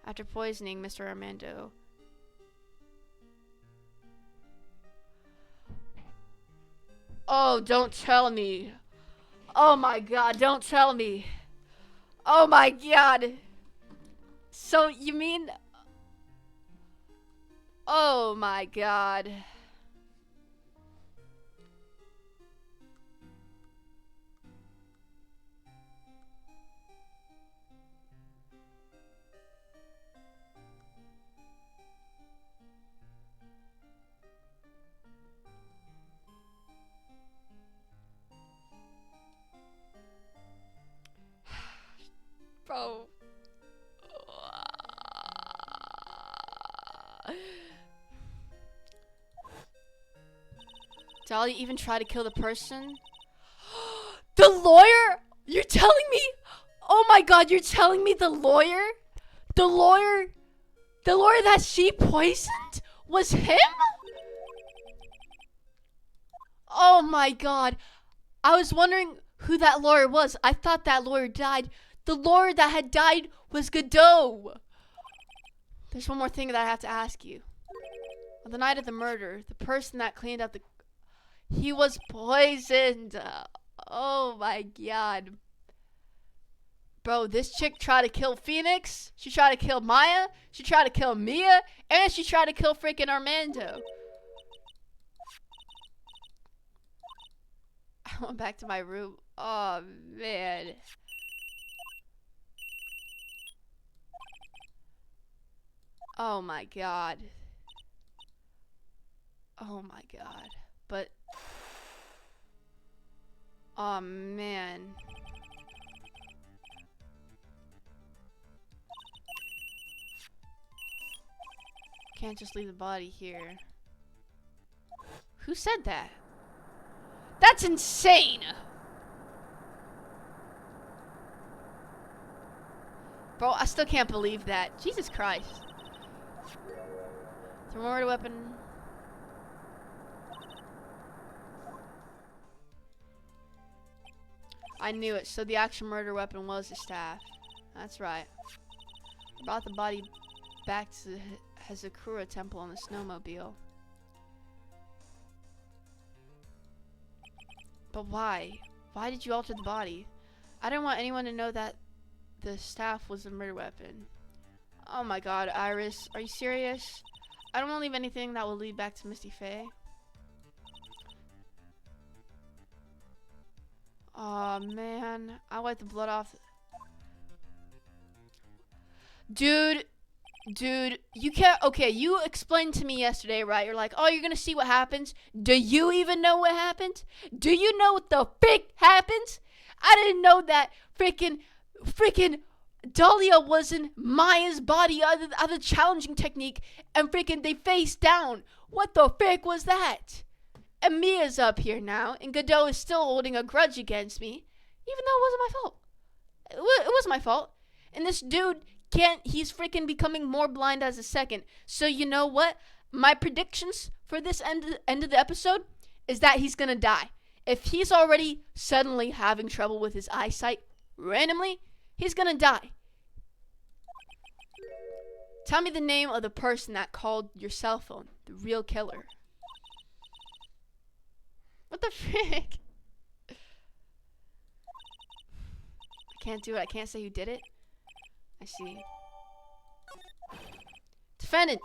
After poisoning Mr. Armando, oh, don't tell me. Oh my god, don't tell me. Oh my god. So you mean... Oh my god. Bro. Dahlia even tried to kill the person? The lawyer? You're telling me? Oh my god, you're telling me the lawyer? The lawyer that she poisoned was him? Oh my god. I was wondering who that lawyer was. I thought that lawyer died. The lawyer that had died was Godot. There's one more thing that I have to ask you. On the night of the murder, the person that cleaned up the... He was poisoned. Oh my god. Bro, this chick tried to kill Phoenix. She tried to kill Maya. She tried to kill Mia. And she tried to kill freaking Armando. I went back to my room. Oh, man. Oh my god. Oh my god. But... Oh man. Can't just leave the body here. Who said that? That's insane! Bro, I still can't believe that. Jesus Christ. Thermometer weapon. I knew it. So the actual murder weapon was the staff. That's right. I brought the body back to the Hazakura Temple on the snowmobile. But why? Why did you alter the body? I didn't want anyone to know that the staff was a murder weapon. Oh my god, Iris, are you serious? I don't want to leave anything that will lead back to Misty Faye. Oh man, I wiped the blood off. Dude, you can't. Okay, you explained to me yesterday, right? You're like, oh, you're gonna see what happens. Do you even know what happened? Do you know what the frick happens? I didn't know that freaking Dahlia was in Maya's body, other challenging technique, and freaking they face down. What the frick was that? And Mia's up here now, and Godot is still holding a grudge against me, even though it wasn't my fault. It was my fault. And this dude he's freaking becoming more blind as a second. So you know what? My predictions for this end of the episode is that he's gonna die. If he's already suddenly having trouble with his eyesight randomly, he's gonna die. Tell me the name of the person that called your cell phone the real killer. What the frick? I can't do it. I can't say who did it. I see. Defendant!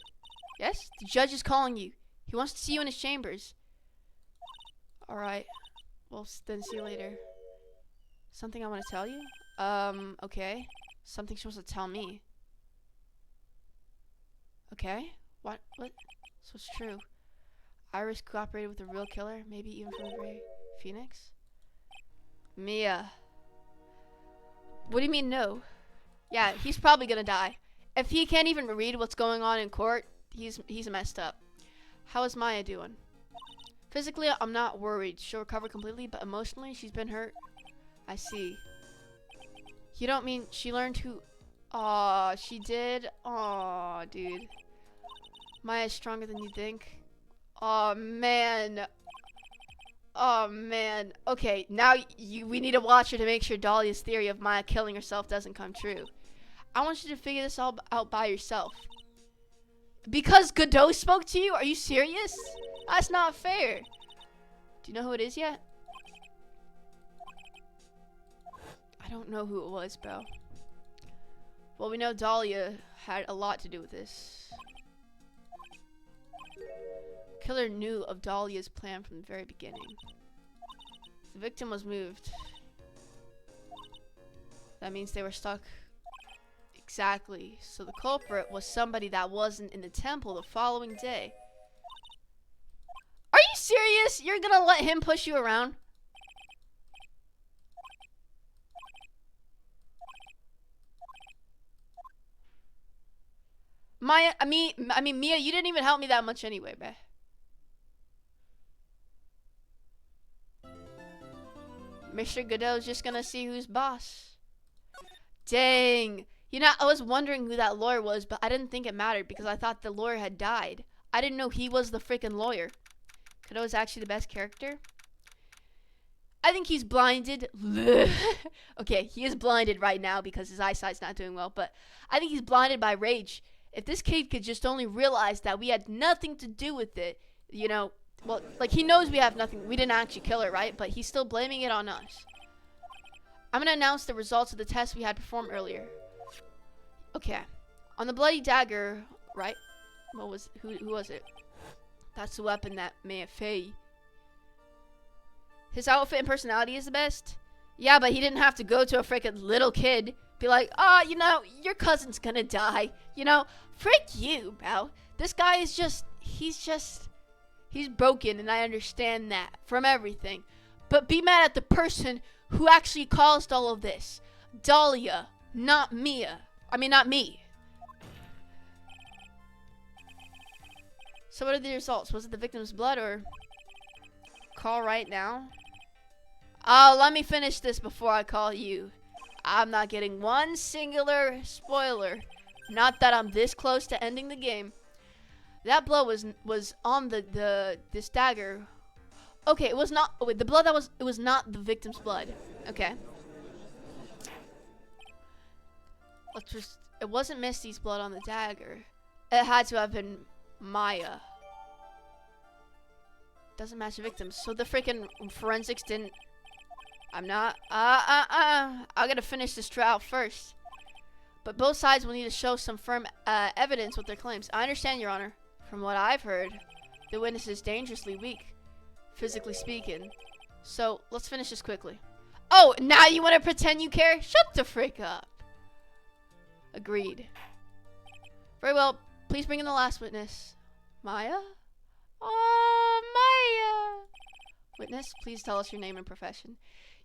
Yes? The judge is calling you. He wants to see you in his chambers. Alright. Well, then see you later. Something I want to tell you? Okay. Something she wants to tell me. Okay. What? So it's true. Iris cooperated with the real killer, maybe even from the very Phoenix? Mia. What do you mean no? Yeah, he's probably gonna die. If he can't even read what's going on in court, he's messed up. How is Maya doing? Physically, I'm not worried. She'll recover completely, but emotionally, she's been hurt. I see. You don't mean she learned who... Aw, she did? Aw, dude. Maya's stronger than you think. Oh man. Oh man. Okay, now we need to watch her to make sure Dahlia's theory of Maya killing herself doesn't come true. I want you to figure this all out by yourself. Because Godot spoke to you? Are you serious? That's not fair. Do you know who it is yet? I don't know who it was, bro. Well, we know Dahlia had a lot to do with this. Killer knew of Dahlia's plan from the very beginning. The victim was moved. That means they were stuck. Exactly. So the culprit was somebody that wasn't in the temple the following day. Are you serious? You're gonna let him push you around? Maya, I mean, Mia, you didn't even help me that much anyway, bae. Mr. Godot's just gonna see who's boss. Dang. You know, I was wondering who that lawyer was, but I didn't think it mattered because I thought the lawyer had died. I didn't know he was the freaking lawyer. Godot's actually the best character. I think he's blinded. Okay, he is blinded right now because his eyesight's not doing well, but I think he's blinded by rage. If this kid could just only realize that we had nothing to do with it, you know, well, like he knows we have nothing, we didn't actually kill her, right? But he's still blaming it on us. I'm gonna announce the results of the test we had performed earlier. Okay, on the bloody dagger, right? Who was it? That's the weapon that may have failed. His outfit and personality is the best. Yeah, but he didn't have to go to a freaking little kid. Be like, you know, your cousin's gonna die. You know, frick you, bro. This guy is he's broken, and I understand that from everything. But be mad at the person who actually caused all of this. Dahlia, not Mia. I mean, not me. So what are the results? Was it the victim's blood or... Call right now? Oh, let me finish this before I call you. I'm not getting one singular spoiler. Not that I'm this close to ending the game. That blood was on this dagger. Okay, it was not. Oh wait, the blood it was not the victim's blood. Okay. It wasn't Misty's blood on the dagger. It had to have been Maya. Doesn't match the victim. So the freaking forensics didn't. I'm not. I gotta finish this trial first. But both sides will need to show some firm evidence with their claims. I understand, Your Honor. From what I've heard, the witness is dangerously weak, physically speaking. So, let's finish this quickly. Oh, now you want to pretend you care? Shut the frick up. Agreed. Very well. Please bring in the last witness. Maya? Oh, Maya. Witness, please tell us your name and profession.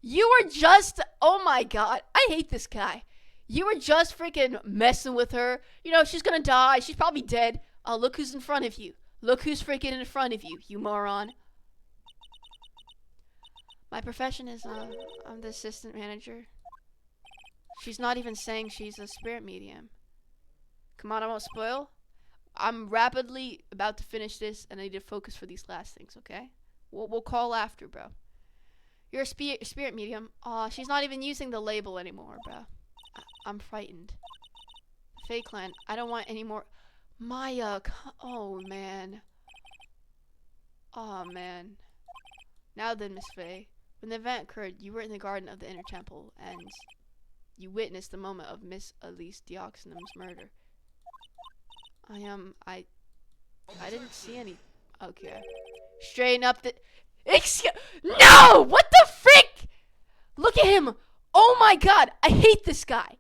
You were just... Oh, my God. I hate this guy. You were just freaking messing with her. You know, she's gonna die. She's probably dead. Oh, look who's in front of you. Look who's freaking in front of you, you moron. My profession is, I'm the assistant manager. She's not even saying she's a spirit medium. Come on, I won't spoil. I'm rapidly about to finish this, and I need to focus for these last things, okay? We'll call after, bro. You're a spirit medium. Aw, she's not even using the label anymore, bro. I'm frightened. Fake Land, I don't want any more. Maya, oh, man. Oh, man. Now then, Miss Faye. When the event occurred, you were in the garden of the Inner Temple, and you witnessed the moment of Miss Elise Dioxynum's murder. I didn't see any. Okay. Straighten up the... No! What the frick? Look at him! Oh my God! I hate this guy!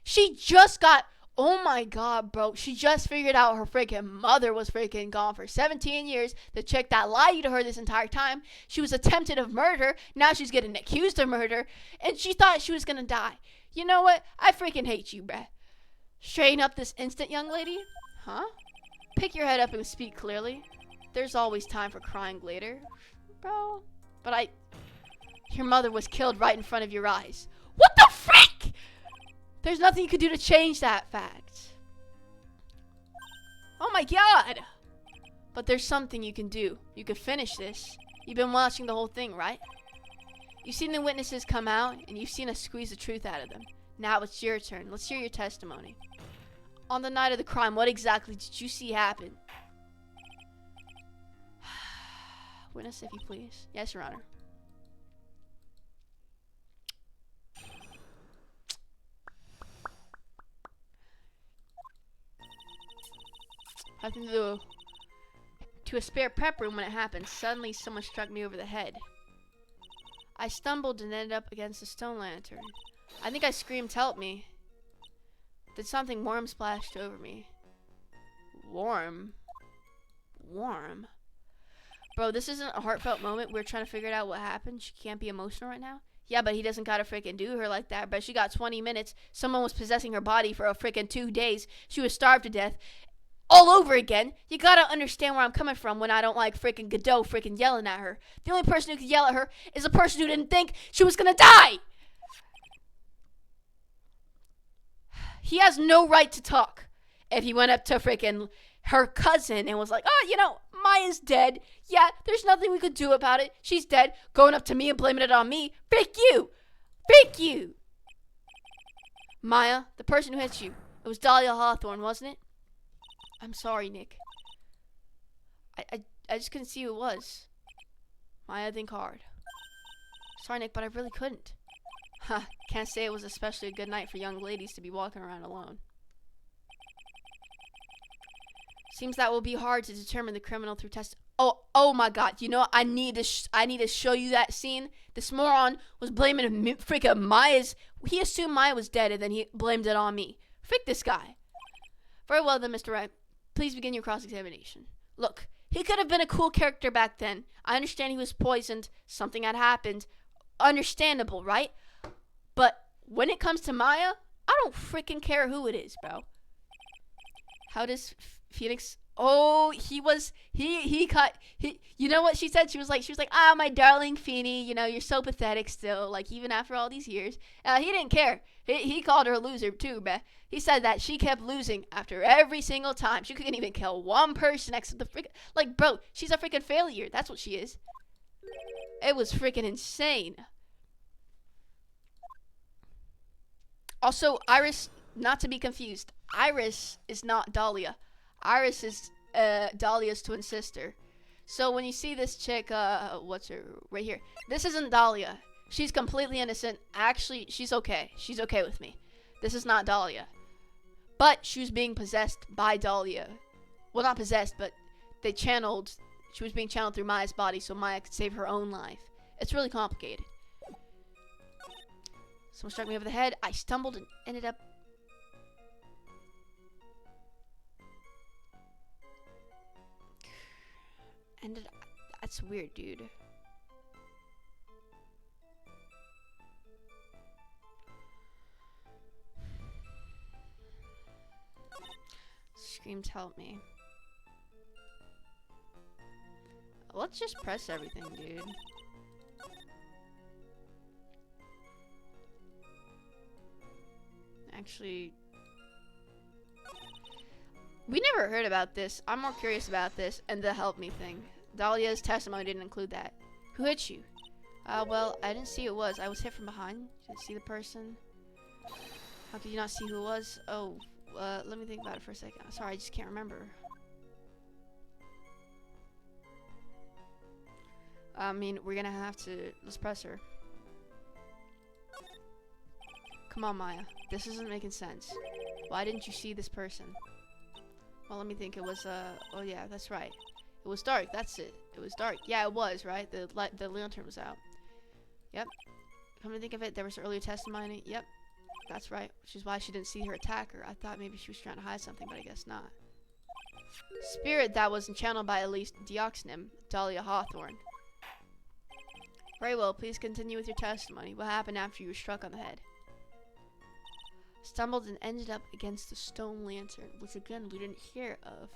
She just got... Oh my God, bro. She just figured out her freaking mother was freaking gone for 17 years. The chick that lied to her this entire time. She was attempted of murder. Now she's getting accused of murder. And she thought she was gonna die. You know what? I freaking hate you, bruh. Straighten up this instant, young lady. Huh? Pick your head up and speak clearly. There's always time for crying later. Bro. But your mother was killed right in front of your eyes. What the frick? There's nothing you could do to change that fact. Oh my God. But there's something you can do. You could finish this. You've been watching the whole thing, right? You've seen the witnesses come out, and you've seen us squeeze the truth out of them. Now it's your turn. Let's hear your testimony. On the night of the crime, what exactly did you see happen? Witness, if you please. Yes, Your Honor. I think to a spare prep room when it happened. Suddenly, someone struck me over the head. I stumbled and ended up against a stone lantern. I think I screamed, "Help me!" Then something warm splashed over me. Warm? Warm? Bro, this isn't a heartfelt moment. We're trying to figure out what happened. She can't be emotional right now. Yeah, but he doesn't gotta freaking do her like that. But she got 20 minutes. Someone was possessing her body for a freaking 2 days. She was starved to death. All over again. You gotta understand where I'm coming from when I don't like freaking Godot freaking yelling at her. The only person who could yell at her is a person who didn't think she was gonna die. He has no right to talk. If he went up to freaking her cousin and was like, "Oh, you know, Maya's dead. Yeah, there's nothing we could do about it. She's dead." Going up to me and blaming it on me. Frick you. Frick you. Maya, the person who hit you. It was Dahlia Hawthorne, wasn't it? I'm sorry, Nick. I just couldn't see who it was. Maya, think hard. Sorry, Nick, but I really couldn't. Huh, can't say it was especially a good night for young ladies to be walking around alone. Seems that will be hard to determine the criminal through test. Oh my God! You know what? I need to show you that scene. This moron was blaming freaking Maya's. He assumed Maya was dead, and then he blamed it on me. Frick this guy. Very well then, Mr. Wright. Please begin your cross-examination. Look, he could have been a cool character back then. I understand he was poisoned. Something had happened. Understandable, right? But when it comes to Maya, I don't freaking care who it is, bro. How does Phoenix... Oh, he you know what she said? She was like, "Ah, my darling Feeny, you know, you're so pathetic still, like, even after all these years." He didn't care. He called her a loser, too, bruh. He said that she kept losing after every single time. She couldn't even kill one person next to the freaking... Like, bro, she's a freaking failure. That's what she is. It was freaking insane. Also, Iris, not to be confused, Iris is not Dahlia. Iris is Dahlia's twin sister. So when you see this chick, what's her, right here. This isn't Dahlia. She's completely innocent. Actually, she's okay. She's okay with me. This is not Dahlia. But she was being possessed by Dahlia. Well, not possessed, but she was being channeled through Maya's body so Maya could save her own life. It's really complicated. Someone struck me over the head. I stumbled and ended up... That's weird, dude. Screams help me. Let's just press everything, dude. Actually, we never heard about this. I'm more curious about this and the help me thing. Dahlia's testimony didn't include that. Who hit you? Well, I didn't see who it was. I was hit from behind. Didn't see the person. How could you not see who it was? Oh, let me think about it for a second. I'm sorry, I just can't remember. I mean, we're gonna have to... Let's press her. Come on, Maya. This isn't making sense. Why didn't you see this person? Well, let me think. It was, oh yeah, that's right. It was dark. That's it. It was dark. Yeah, it was, right? The lantern was out. Yep. Come to think of it, there was earlier testimony. Yep. That's right. Which is why she didn't see her attacker. I thought maybe she was trying to hide something, but I guess not. Spirit that was channeled by at least Deoxnim, Dahlia Hawthorne. Very well, please continue with your testimony. What happened after you were struck on the head? Stumbled and ended up against the stone lantern, which again we didn't hear of.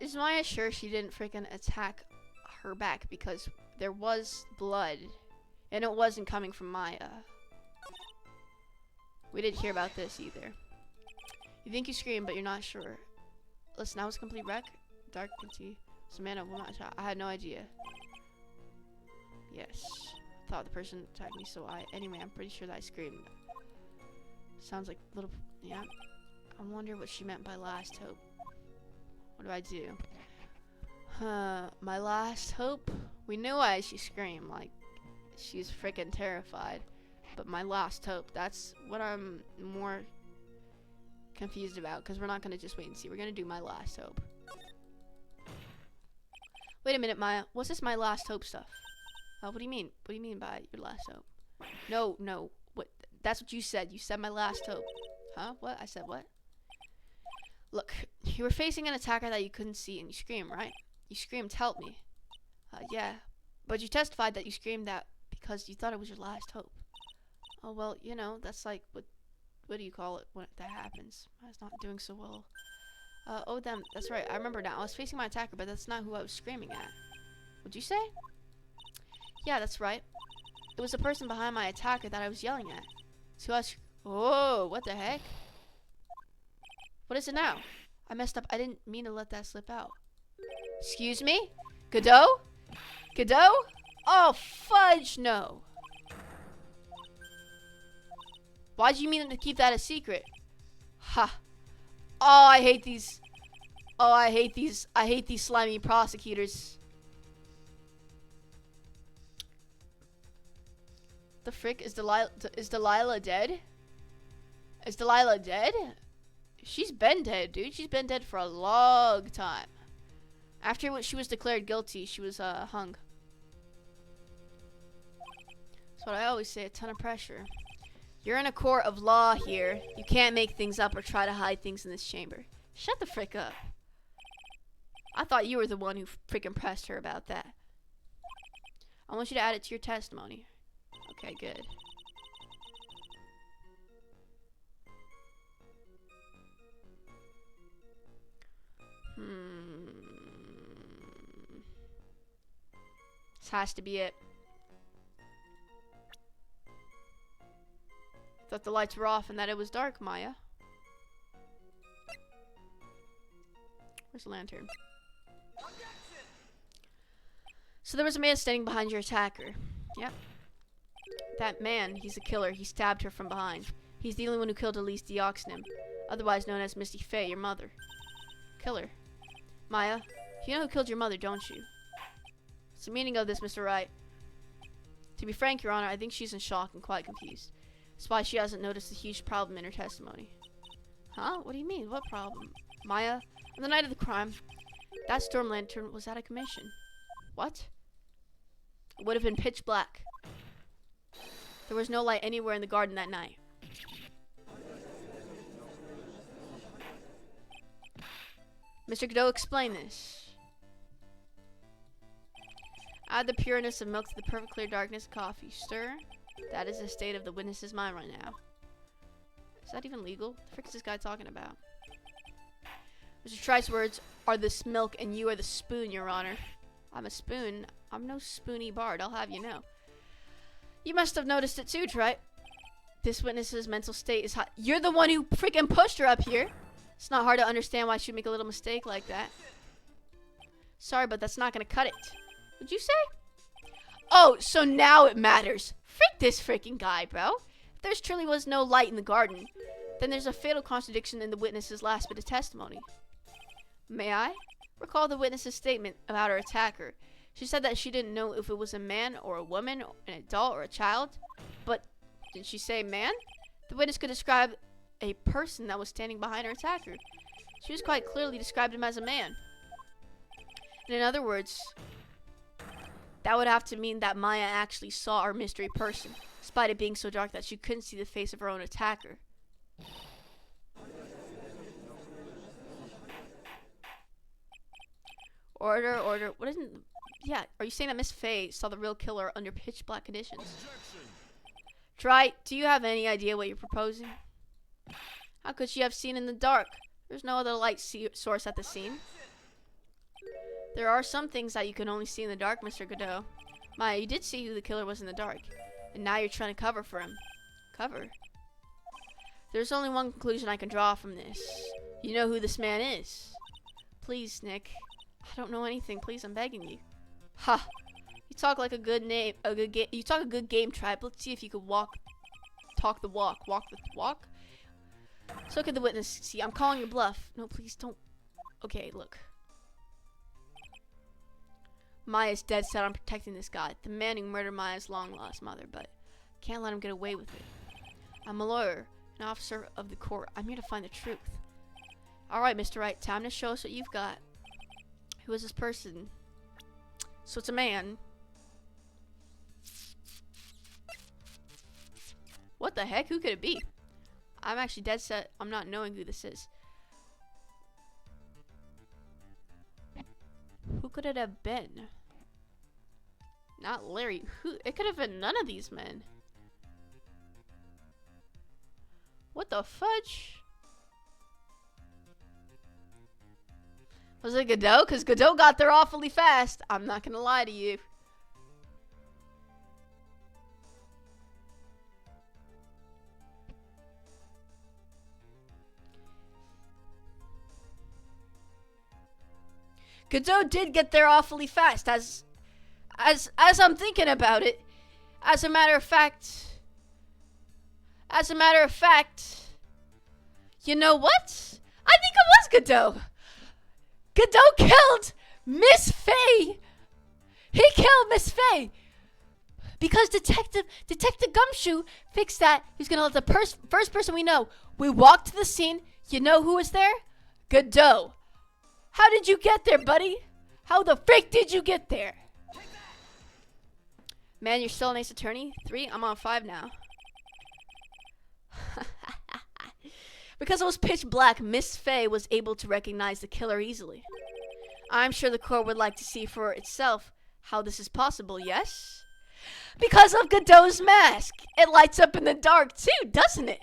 Is Maya sure she didn't freaking attack her back because there was blood and it wasn't coming from Maya? We didn't hear about this either. You think you screamed, but you're not sure. Listen, I was a complete wreck. Dark tea. Samantha will not shot. I had no idea. Yes. I thought the person attacked me, so anyway, I'm pretty sure that I screamed. Sounds like little... Yeah. I wonder what she meant by last hope. What do I do? My last hope? We knew why she screamed. Like, she's freaking terrified. But my last hope, that's what I'm more confused about, because we're not going to just wait and see. We're going to do my last hope. Wait a minute, Maya. What's this my last hope stuff? What do you mean? What do you mean by your last hope? No. What? That's what you said. You said my last hope. Huh? What? I said what? Look, you were facing an attacker that you couldn't see, and you screamed, right? You screamed, help me. Yeah. But you testified that you screamed that because you thought it was your last hope. Oh, well, you know, that's like, what do you call it when that happens? I was not doing so well. Oh, them. That's right. I remember now. I was facing my attacker, but that's not who I was screaming at. What'd you say? Yeah, that's right. It was the person behind my attacker that I was yelling at. So I was... Oh, what the heck? What is it now? I messed up. I didn't mean to let that slip out. Excuse me? Godot? Godot? Oh, fudge, no. Why'd you mean to keep that a secret? Ha. Oh, I hate these. Oh, I hate these slimy prosecutors. The frick? Is Delilah dead? Is Delilah dead? She's been dead, dude. She's been dead for a long time. After she was declared guilty, she was hung. That's what I always say, a ton of pressure. You're in a court of law here. You can't make things up or try to hide things in this chamber. Shut the frick up. I thought you were the one who frickin' pressed her about that. I want you to add it to your testimony. Okay, good. This has to be it. Thought the lights were off and that it was dark, Maya. Where's the lantern? So there was a man standing behind your attacker. Yep. That man, he's a killer. He stabbed her from behind. He's the only one who killed Elise Deoxnim, otherwise known as Misty Faye, your mother. Killer. Maya, you know who killed your mother, don't you? What's the meaning of this, Mr. Wright? To To be frank, Your Honor, I think she's in shock and quite confused. That's why she hasn't noticed the huge problem in her testimony. Huh? What do you mean? What problem? Maya, on the night of the crime, that storm lantern was out of commission. What? It would have been pitch black. There was no light anywhere in the garden that night. Mr. Godot, explain this. Add the pureness of milk to the perfect clear darkness of coffee. Stir. That is the state of the witness's mind right now. Is that even legal? What the frick is this guy talking about? Mr. Trice's words are this milk and you are the spoon, Your Honor. I'm a spoon. I'm no spoony bard, I'll have you know. You must have noticed it too, Trite. This witness's mental state is hot. You're the one who freaking pushed her up here. It's not hard to understand why she'd make a little mistake like that. Sorry, but that's not gonna cut it. What'd you say? Oh, so now it matters. Freak this freaking guy, bro. If there truly was no light in the garden, then there's a fatal contradiction in the witness's last bit of testimony. May I? Recall the witness's statement about her attacker. She said that she didn't know if it was a man or a woman, an adult or a child. But didn't she say man? The witness could describe a person that was standing behind her attacker. She was quite clearly described him as a man. And in other words, that would have to mean that Maya actually saw our mystery person, despite it being so dark that she couldn't see the face of her own attacker. Order, order. What isn't... Yeah, are you saying that Miss Faye saw the real killer under pitch black conditions? Objection. Try, do you have any idea what you're proposing? How could she have seen in the dark? There's no other light source at the scene. There are some things that you can only see in the dark, Mr. Godot. Maya, you did see who the killer was in the dark, and now you're trying to cover for him. Cover? There's only one conclusion I can draw from this. You know who this man is. Please, Nick. I don't know anything. Please, I'm begging you. Ha! You talk like a good you talk a good game, Tribe. Let's see if you could talk the walk. Walk the walk? So could the witness. See, I'm calling your bluff. No, please don't. Okay, look. Maya's dead set on protecting this guy, the man who murdered Maya's long-lost mother, but can't let him get away with it. I'm a lawyer, an officer of the court. I'm here to find the truth. Alright, Mr. Wright, time to show us what you've got. Who is this person? So it's a man. What the heck? Who could it be? I'm actually dead set on not knowing who this is. Who could it have been? Not Larry. Who? It could have been none of these men. What the fudge? Was it Godot? Because Godot got there awfully fast. I'm not gonna lie to you. Godot did get there awfully fast, as I'm thinking about it. As a matter of fact, you know what? I think it was Godot. Godot killed Miss Faye. He killed Miss Faye because Detective Gumshoe fixed that. He's gonna let the first person we know. We walked to the scene. You know who was there? Godot. How did you get there, buddy? How the frick did you get there? Man, you're still an ace attorney. 3, I'm on 5 now. Because it was pitch black, Miss Faye was able to recognize the killer easily. I'm sure the court would like to see for itself how this is possible, yes? Because of Godot's mask. It lights up in the dark too, doesn't it?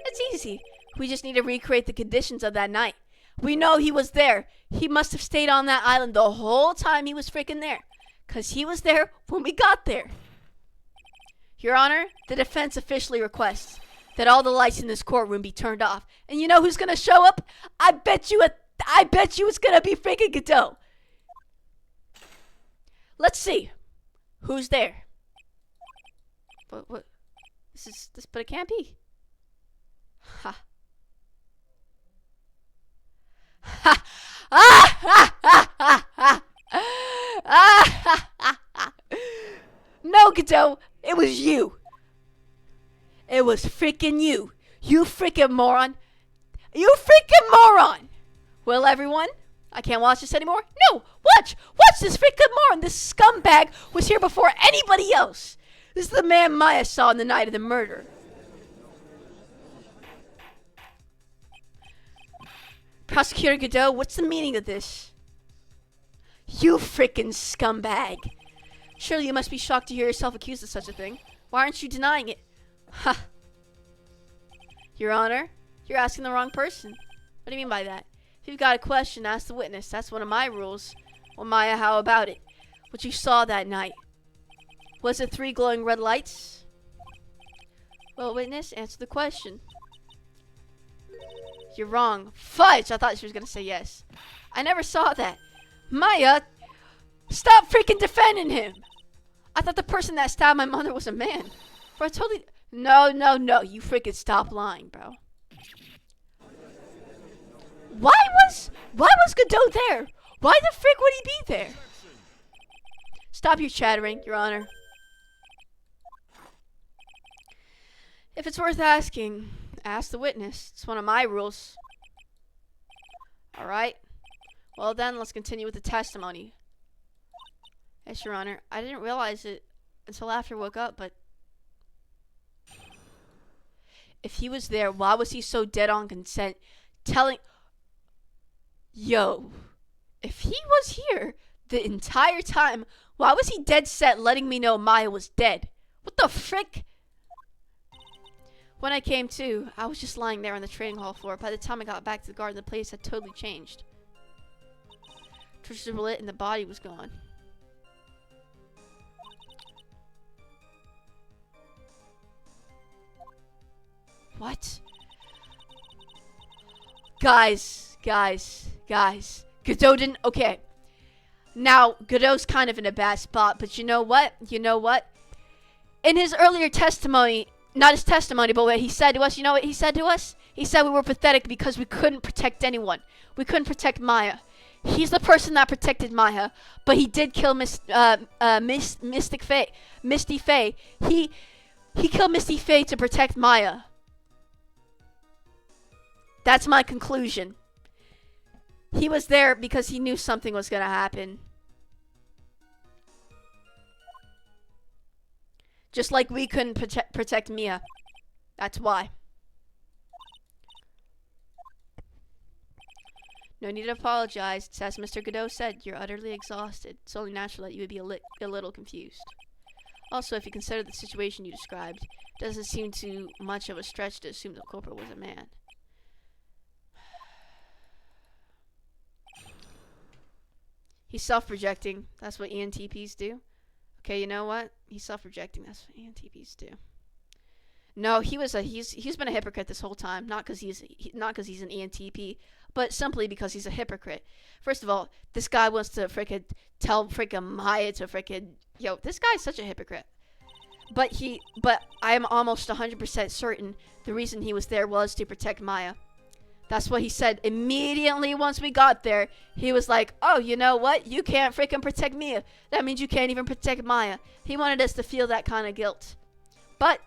It's easy. We just need to recreate the conditions of that night. We know he was there. He must have stayed on that island the whole time he was freaking there. Because he was there when we got there. Your Honor, the defense officially requests that all the lights in this courtroom be turned off. And you know who's going to show up? I bet you it's going to be freaking Godot. Let's see. Who's there? What? But it can't be. Ha. Ha! Ah! Ha! Ha! Ha! Ha! Ah! Ha! Ha! Ha! No, Godot. It was you. It was freaking you. You freaking moron. You freaking moron. Well, everyone, I can't watch this anymore. No, watch this freaking moron. This scumbag was here before anybody else. This is the man Maya saw on the night of the murder. Prosecutor Godot, what's the meaning of this? You freaking scumbag. Surely you must be shocked to hear yourself accused of such a thing. Why aren't you denying it? Ha! Your Honor, you're asking the wrong person. What do you mean by that? If you've got a question, ask the witness. That's one of my rules. Well, Maya, how about it? What you saw that night. Was it 3 glowing red lights? Well, witness, answer the question. You're wrong. Fudge! I thought she was going to say yes. I never saw that. Maya, stop freaking defending him. I thought the person that stabbed my mother was a man. Bro, I totally... No. You freaking stop lying, bro. Why was Godot there? Why the frick would he be there? Stop your chattering, Your Honor. If it's worth asking, ask the witness. It's one of my rules. Alright. Well then, let's continue with the testimony. Yes, Your Honor. I didn't realize it until after I woke up, but... If he was there, why was he so dead on consent? Telling... Yo. If he was here the entire time, why was he dead set letting me know Maya was dead? What the frick? When I came to, I was just lying there on the training hall floor. By the time I got back to the garden, the place had totally changed. Torches were lit and the body was gone. What? Guys. Godot didn't... Okay. Now, Godot's kind of in a bad spot, but you know what? In his earlier testimony, not his testimony, but what he said to us, you know what he said to us? He said we were pathetic because we couldn't protect anyone. We couldn't protect Maya. He's the person that protected Maya, but he did kill Misty Faye. He killed Misty Faye to protect Maya. That's my conclusion. He was there because he knew something was going to happen. Just like we couldn't protect Mia. That's why. No need to apologize. It's as Mr. Godot said, you're utterly exhausted. It's only natural that you would be a little confused. Also, if you consider the situation you described, it doesn't seem too much of a stretch to assume the culprit was a man. He's self-projecting. That's what ENTPs do. Okay, you know what? He's self-projecting. That's what ENTPs do. No, he's been a hypocrite this whole time. Not because he's an ENTP, but simply because he's a hypocrite. First of all, this guy wants to freaking tell freaking Maya to freaking... Yo, this guy's such a hypocrite. But I am almost 100% certain the reason he was there was to protect Maya. That's what he said immediately once we got there. He was like, oh, you know what? You can't freaking protect Mia. That means you can't even protect Maya. He wanted us to feel that kind of guilt. But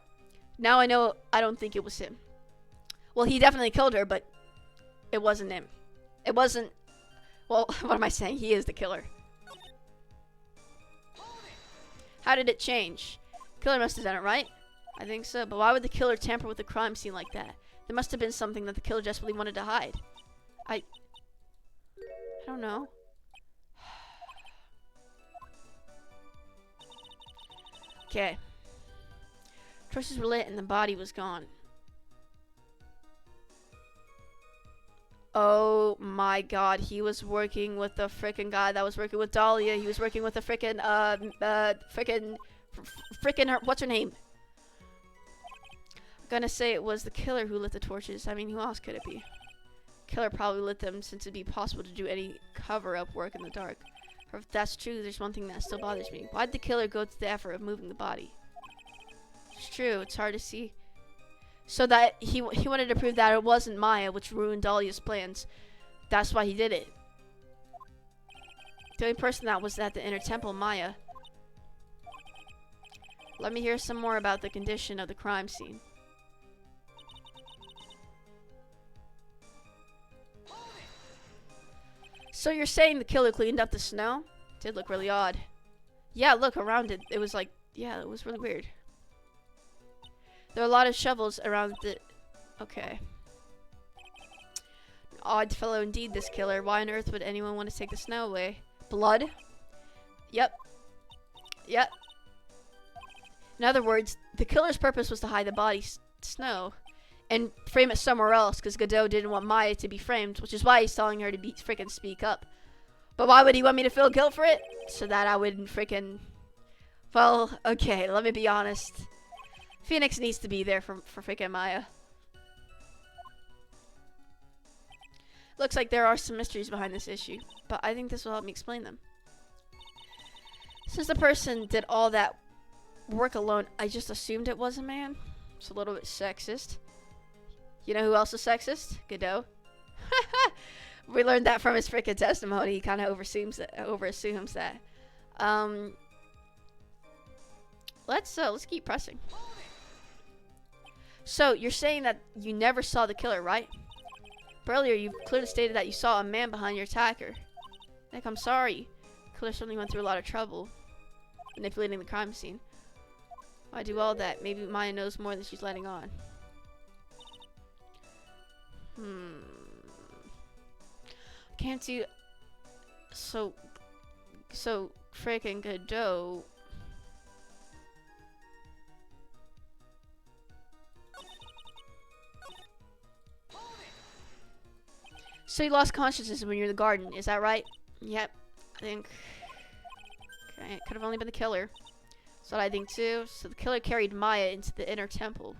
now I know I don't think it was him. Well, he definitely killed her, but it wasn't him. It wasn't... Well, what am I saying? He is the killer. How did it change? Killer must have done it, right? I think so. But why would the killer tamper with the crime scene like that? There must have been something that the killer desperately wanted to hide. I don't know. Okay. Torches were lit and the body was gone. Oh my god, he was working with the frickin' guy that was working with Dahlia. He was working with the frickin' what's her name? Gonna say it was the killer who lit the torches. I mean, who else could it be? Killer probably lit them since it'd be possible to do any cover-up work in the dark. Or if that's true, there's one thing that still bothers me. Why'd the killer go to the effort of moving the body? It's true, it's hard to see. So that he wanted to prove that it wasn't Maya, which ruined Dahlia's plans. That's why he did it. The only person that was at the inner temple, Maya. Let me hear some more about the condition of the crime scene. So you're saying the killer cleaned up the snow? Did look really odd. Yeah, look around it. It was like, yeah, it was really weird. There are a lot of shovels around the... Okay. Odd fellow indeed, this killer. Why on earth would anyone want to take the snow away? Blood? Yep. Yep. In other words, the killer's purpose was to hide the body's snow and frame it somewhere else because Godot didn't want Maya to be framed, which is why he's telling her to be freaking speak up. But why would he want me to feel guilt for it? So that I wouldn't freaking... Well, okay, let me be honest. Phoenix needs to be there for freaking Maya. Looks like there are some mysteries behind this issue, but I think this will help me explain them. Since the person did all that work alone, I just assumed it was a man. It's a little bit sexist. You know who else is sexist? Godot. We learned that from his freaking testimony. He kind of overassumes that. Let's keep pressing. So you're saying that you never saw the killer, right? But earlier you clearly stated that you saw a man behind your attacker. Nick, I'm sorry. The killer certainly went through a lot of trouble manipulating the crime scene. Why do all that? Maybe Maya knows more than she's letting on. Can't you... So freaking Godot... So you lost consciousness when you're in the garden, is that right? Yep, I think... Okay, it could have only been the killer. That's what I think too. So the killer carried Maya into the inner temple.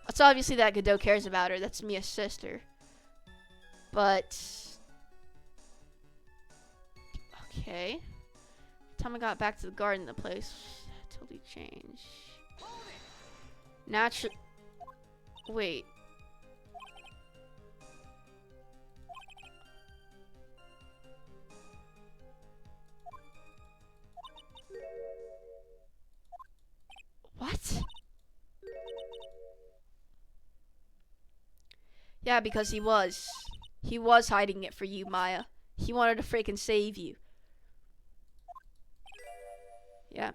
It's obviously that Godot cares about her. That's Mia's sister. But... Okay. Time I got back to the garden, the place totally changed. Naturally... Wait. What? Yeah, because he was. He was hiding it for you, Maya. He wanted to freaking save you. Yeah.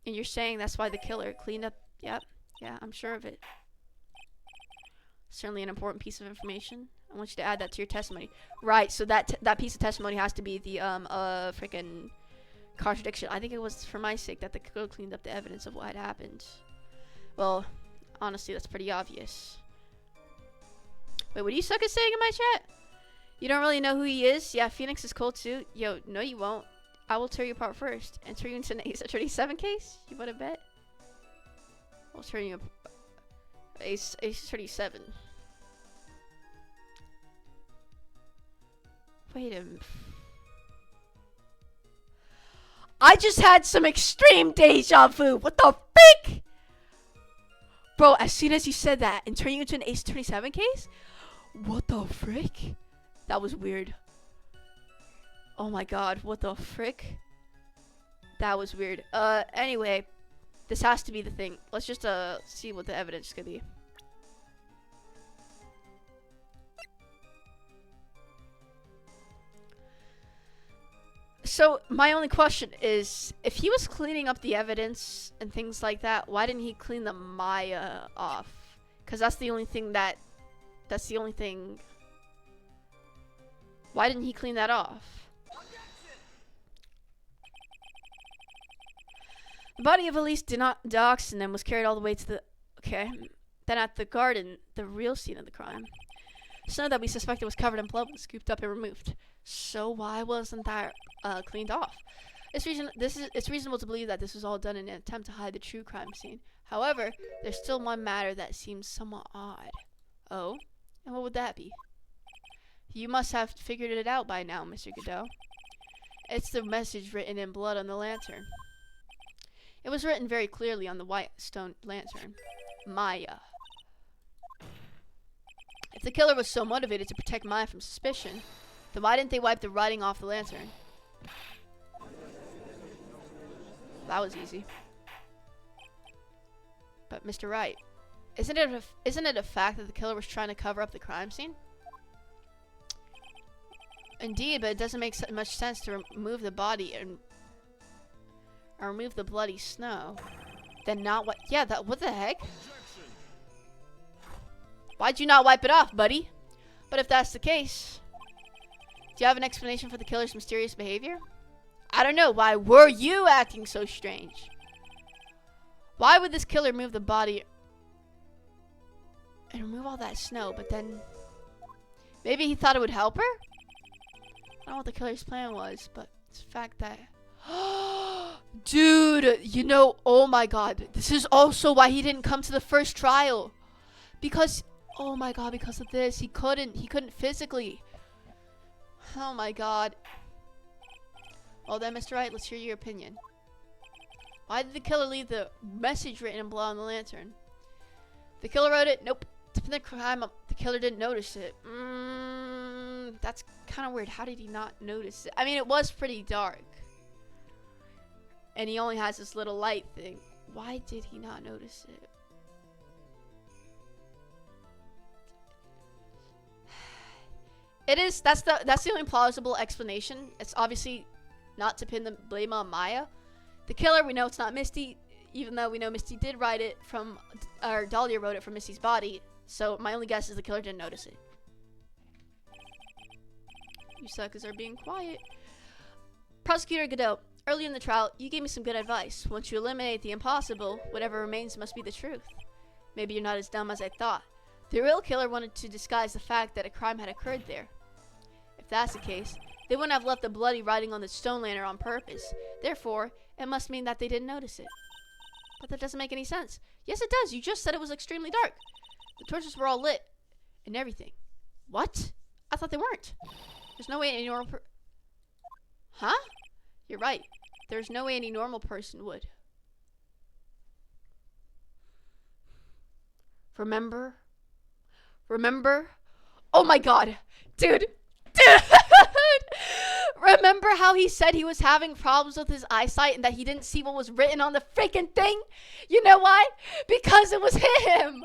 And you're saying that's why the killer cleaned up... Yep. Yeah, I'm sure of it. Certainly an important piece of information. I want you to add that to your testimony. Right, so that piece of testimony has to be the, freaking... contradiction. I think it was for my sake that the killer cleaned up the evidence of what had happened. Well, honestly, that's pretty obvious. Wait, what do you suck at saying in my chat? You don't really know who he is? Yeah, Phoenix is cool too. Yo, no you won't. I will tear you apart first and turn you into an Ace Attorney 7 case? You wanna bet? I'll turn you Ace Attorney 7. Wait a minute. I just had some extreme deja vu. What the frick? Bro, as soon as you said that and turn you into an Ace 27 case? What the frick? That was weird. Oh my god, what the frick? That was weird. Anyway, this has to be the thing. Let's just, see what the evidence could be. So, my only question is, if he was cleaning up the evidence and things like that, why didn't he clean the Maya off? Because that's the only thing that's the only thing... Why didn't he clean that off? The body of Elise Dioxinen was carried all the way to the... Okay. Then at the garden, the real scene of the crime. Snow that we suspected was covered in blood was scooped up and removed. So why wasn't that cleaned off? It's reasonable to believe that this was all done in an attempt to hide the true crime scene. However, there's still one matter that seems somewhat odd. Oh? And what would that be? You must have figured it out by now, Mr. Godot. It's the message written in blood on the lantern. It was written very clearly on the white stone lantern. Maya. If the killer was so motivated to protect Maya from suspicion, then why didn't they wipe the writing off the lantern? That was easy. But Mr. Wright, isn't it a fact that the killer was trying to cover up the crime scene? Indeed, but it doesn't make much sense to remove the body and remove the bloody snow. Then not what? Yeah, what the heck? Why'd you not wipe it off, buddy? But if that's the case, do you have an explanation for the killer's mysterious behavior? I don't know. Why were you acting so strange? Why would this killer move the body and remove all that snow, but then maybe he thought it would help her? I don't know what the killer's plan was, but it's the fact that dude, you know, oh my god, this is also why he didn't come to the first trial. Because, oh my god, because of this, he couldn't physically. Oh my god. Well then, Mr. Wright, let's hear your opinion. Why did the killer leave the message written in blood on the lantern? The killer wrote it? Nope. To pin the crime up, the killer didn't notice it. That's kind of weird. How did he not notice it? I mean, it was pretty dark. And he only has this little light thing. Why did he not notice it? That's the only plausible explanation. It's obviously not to pin the blame on Maya. The killer, we know it's not Misty, even though we know Misty did write it from, or Dahlia wrote it from Misty's body. So my only guess is the killer didn't notice it. You suckers are being quiet. Prosecutor Godot, early in the trial, you gave me some good advice. Once you eliminate the impossible, whatever remains must be the truth. Maybe you're not as dumb as I thought. The real killer wanted to disguise the fact that a crime had occurred there. If that's the case, they wouldn't have left the bloody writing on the stone lantern on purpose. Therefore, it must mean that they didn't notice it. But that doesn't make any sense. Yes, it does. You just said it was extremely dark. The torches were all lit and everything. What? I thought they weren't. There's no way any normal Huh? You're right. There's no way any normal person would. Remember? Oh my god. Dude. Remember how he said he was having problems with his eyesight and that he didn't see what was written on the freaking thing? You know why? Because it was him.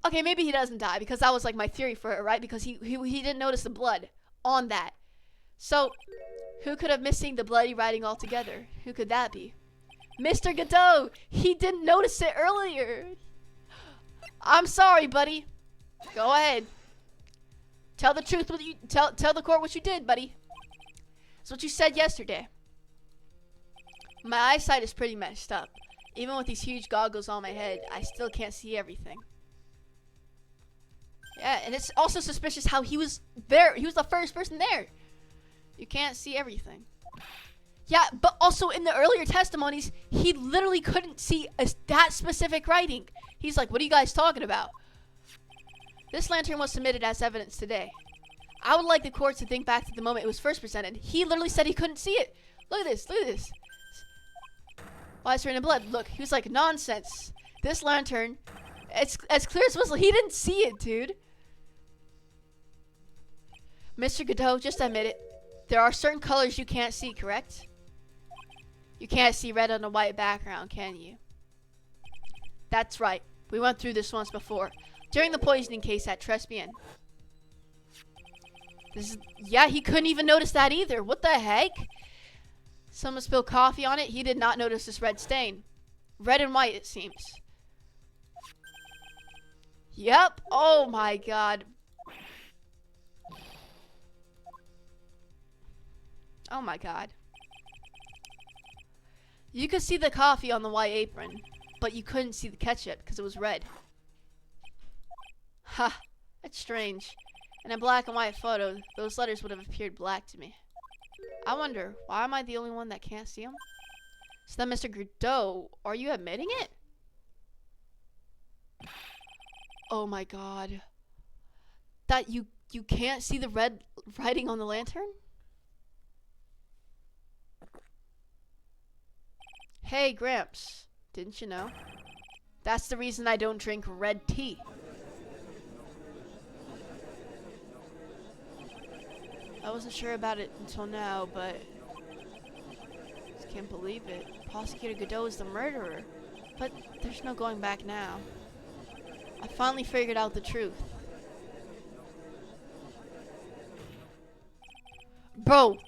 Okay, maybe he doesn't die because that was like my theory for it, right? Because he didn't notice the blood on that. So, who could have missing the bloody writing altogether? Who could that be? Mr. Godot! He didn't notice it earlier. I'm sorry, buddy. Go ahead. Tell the truth. Tell the court what you did, buddy. That's what you said yesterday. My eyesight is pretty messed up. Even with these huge goggles on my head, I still can't see everything. Yeah, and it's also suspicious how he was there. He was the first person there. You can't see everything. Yeah, but also in the earlier testimonies, he literally couldn't see that specific writing. He's like, what are you guys talking about? This lantern was submitted as evidence today. I would like the court to think back to the moment it was first presented. He literally said he couldn't see it. Look at this, look at this. Why is it written in blood? Look, he was like, nonsense. This lantern, it's as clear as whistle. He didn't see it, dude. Mr. Godot, just admit it. There are certain colors you can't see, correct? You can't see red on a white background, can you? That's right. We went through this once before. During the poisoning case at Trespian. Yeah, he couldn't even notice that either. What the heck? Someone spilled coffee on it. He did not notice this red stain. Red and white, it seems. Yep. Oh my god. Oh my god. You could see the coffee on the white apron, but you couldn't see the ketchup because it was red. Ha, that's strange. In a black and white photo, those letters would have appeared black to me. I wonder, why am I the only one that can't see them? So then, Mr. Godot, are you admitting it? Oh my god. That you can't see the red writing on the lantern? Hey, Gramps, didn't you know? That's the reason I don't drink red tea. I wasn't sure about it until now, but just can't believe it. Prosecutor Godot is the murderer. But there's no going back now. I finally figured out the truth. Bro,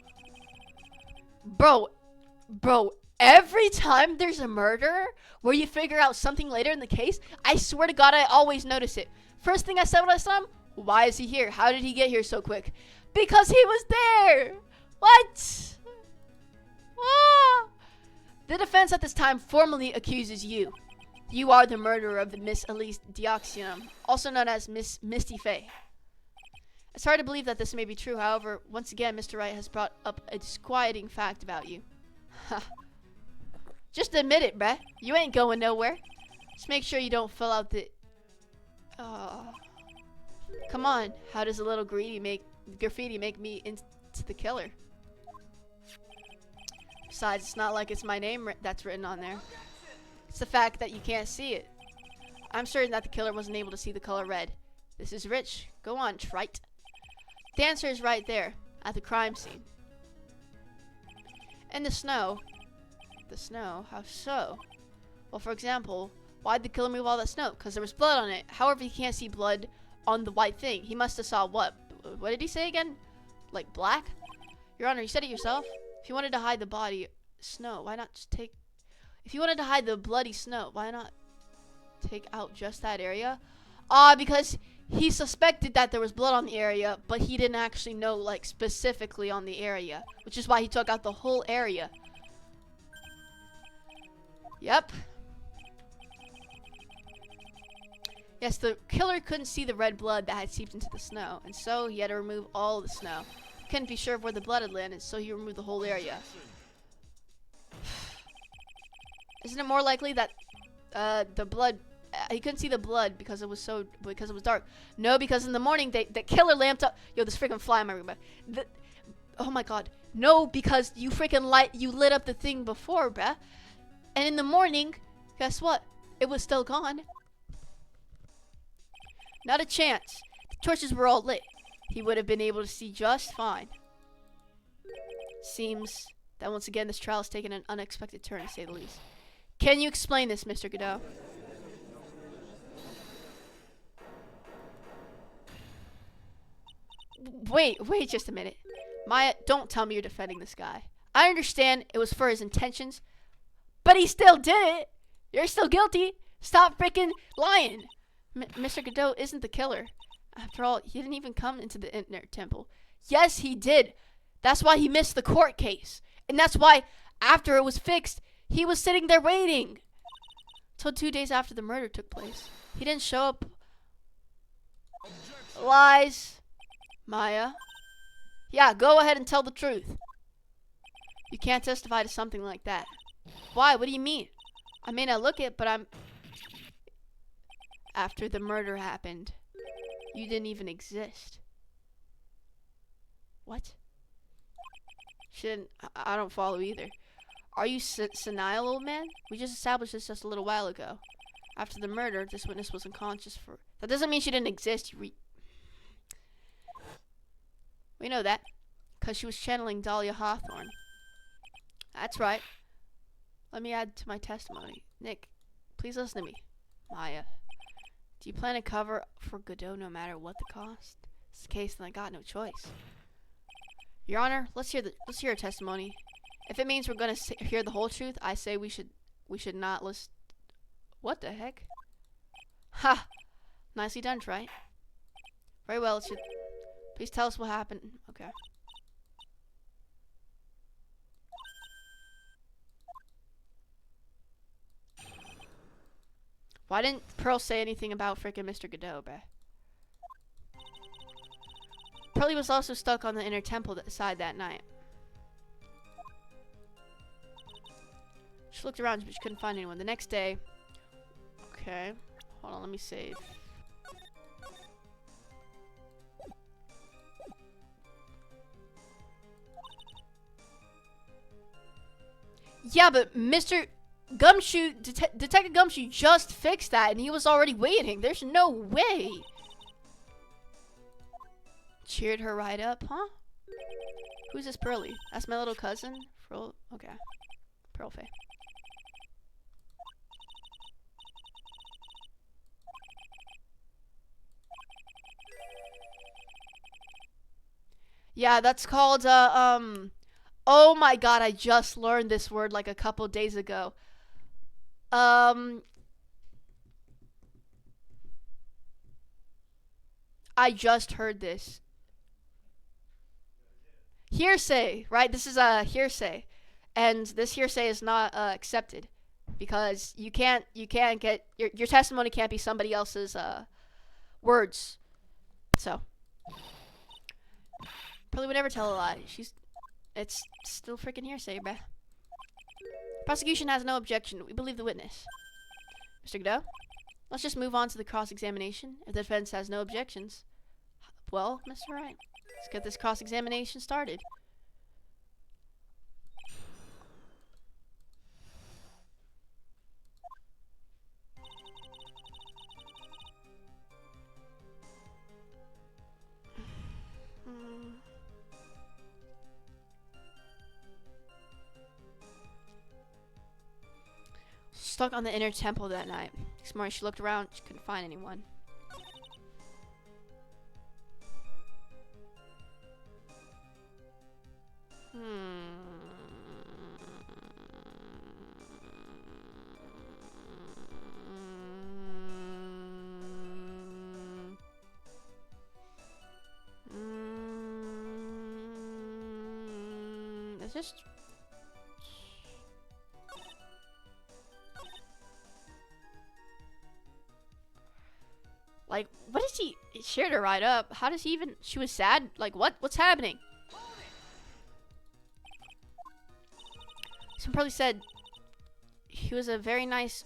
every time there's a murder where you figure out something later in the case, I swear to God I always notice it. First thing I said when I saw him, why is he here? How did he get here so quick? Because he was there! What? Ah! The defense at this time formally accuses you. You are the murderer of the Miss Elise Dioxium, also known as Miss Misty Faye. It's hard to believe that this may be true, however, once again, Mr. Wright has brought up a disquieting fact about you. Ha. Just admit it, bruh. You ain't going nowhere. Just make sure you don't fill out the... Come on, how does a little graffiti make me into the killer? Besides, it's not like it's my name that's written on there. It's the fact that you can't see it. I'm certain that the killer wasn't able to see the color red. This is rich. Go on, trite. The answer is right there, at the crime scene. In the snow. The snow? How so? Well, for example, why'd the killer move all that snow? Because there was blood on it. However, he can't see blood on the white thing. He must have saw what? What did he say again? Like black? Your Honor, you said it yourself. If you wanted to hide the body snow, why not just take... If you wanted to hide the bloody snow, why not take out just that area? Because he suspected that there was blood on the area, but he didn't actually know, like, specifically on the area. Which is why he took out the whole area. Yep. Yes, the killer couldn't see the red blood that had seeped into the snow, and so he had to remove all the snow. He couldn't be sure of where the blood had landed, so he removed the whole area. Isn't it more likely that the blood... he couldn't see the blood because it was dark. No, because in the morning the killer lamped up. Yo, this freaking fly in my room. Oh my God. No, because you lit up the thing before, bruh. And in the morning, guess what? It was still gone. Not a chance. The torches were all lit. He would have been able to see just fine. Seems that once again this trial has taken an unexpected turn, to say the least. Can you explain this, Mr. Godot? Wait just a minute. Maya, don't tell me you're defending this guy. I understand it was for his intentions, but he still did it. You're still guilty. Stop freaking lying. Mr. Godot isn't the killer. After all, he didn't even come into the inner temple. Yes, he did. That's why he missed the court case. And that's why, after it was fixed, he was sitting there waiting. Till 2 days after the murder took place. He didn't show up. Lies. Maya. Yeah, go ahead and tell the truth. You can't testify to something like that. Why? What do you mean? I may not look it, but I'm... After the murder happened, you didn't even exist. What? I don't follow either. Are you senile, old man? We just established this just a little while ago. After the murder, this witness was unconscious for... That doesn't mean she didn't exist. We know that. Because she was channeling Dahlia Hawthorne. That's right. Let me add to my testimony. Nick, please listen to me. Maya, do you plan to cover for Godot no matter what the cost? If it's the case, then I got no choice. Your Honor, let's hear her testimony. If it means we're gonna hear the whole truth, I say we should not list. What the heck? Ha! Nicely done, right? Very well. Please tell us what happened. Okay. Why didn't Pearl say anything about frickin' Mr. Godot, bruh? Pearlie was also stuck on the inner temple side that night. She looked around, but she couldn't find anyone. The next day... Okay. Hold on, let me save. Yeah, but Mr. Gumshoe, Detective Gumshoe just fixed that, and he was already waiting. There's no way. Cheered her right up, huh? Who's this Pearly? That's my little cousin. Pearl. Okay. Pearl Faye. Yeah, that's called oh my god, I just learned this word like a couple days ago. I just heard this. Hearsay, right? This is a hearsay. And this hearsay is not accepted because you can't get your testimony can't be somebody else's words. So, probably would never tell a lie. It's still freaking hearsay, bruh. Prosecution has no objection. We believe the witness. Mr. Godot, let's just move on to the cross-examination. If the defense has no objections, well, Mr. Wright, let's get this cross-examination started. Stuck on the inner temple that night. Next morning she looked around, she couldn't find anyone. It's just like, what is he shared her right up? How does he even? She was sad. Like, what's happening? Someone probably said he was a very nice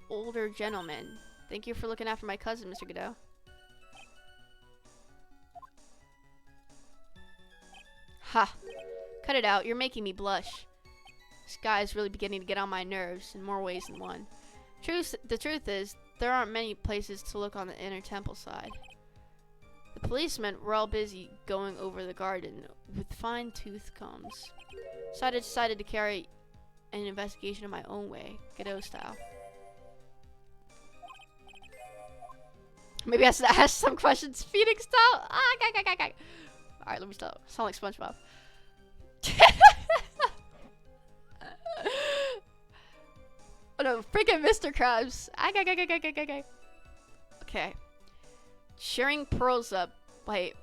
older gentleman. Thank you for looking after my cousin, Mr. Godot. Ha! Cut it out. You're making me blush. This guy is really beginning to get on my nerves in more ways than one. The truth is, there aren't many places to look on the inner temple side. The policemen were all busy going over the garden with fine-tooth combs. So I decided to carry an investigation of my own way, Godot style. Maybe I should ask some questions, Phoenix style. Alright, let me stop. Sound like SpongeBob. Oh no, freaking Mr. Krabs. Okay. Cheering Pearls up. Wait.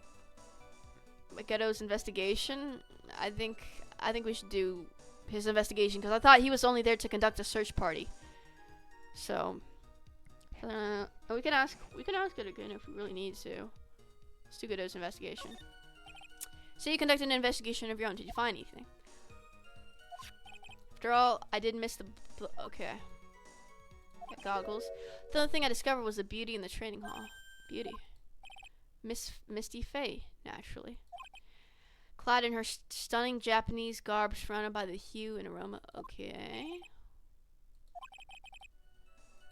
Godot's investigation? I think we should do his investigation because I thought he was only there to conduct a search party. So we can ask it again if we really need to. Let's do Godot's investigation. So you conducted an investigation of your own. Did you find anything? After all, I did miss the... Okay. Got goggles. The only thing I discovered was the beauty in the training hall. Beauty. Misty Faye, naturally. Clad in her stunning Japanese garb, surrounded by the hue and aroma. Okay.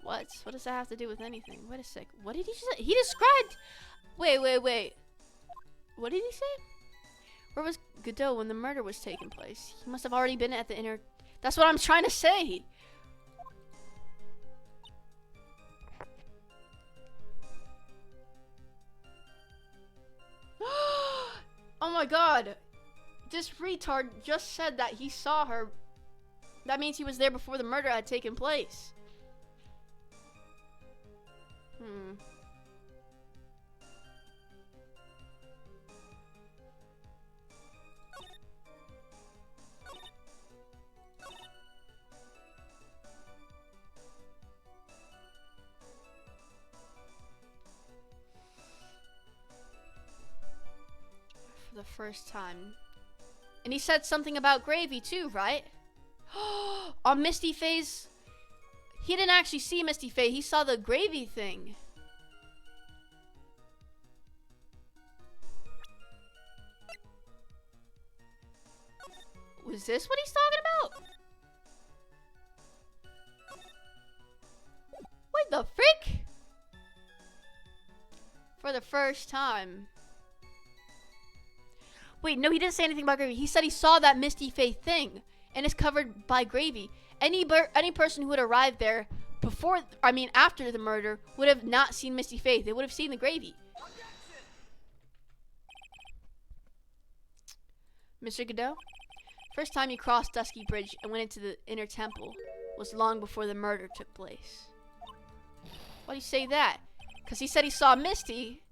What? What does that have to do with anything? Wait a sec. What did he say? He described... Wait. What did he say? Where was Godot when the murder was taking place? He must have already been at the inner... That's what I'm trying to say! Oh my god! This retard just said that he saw her. That means he was there before the murder had taken place. For the first time. And he said something about gravy too, right? On Misty Faye's... He didn't actually see Misty Faye. He saw the gravy thing. Was this what he's talking about? What the frick? For the first time. Wait, no, he didn't say anything about gravy. He said he saw that Misty Faith thing, and it's covered by gravy. Any person who would arrive there after the murder would have not seen Misty Faith. They would have seen the gravy. Mr. Godot, first time you crossed Dusky Bridge and went into the inner temple was long before the murder took place. Why do you say that? Because he said he saw Misty.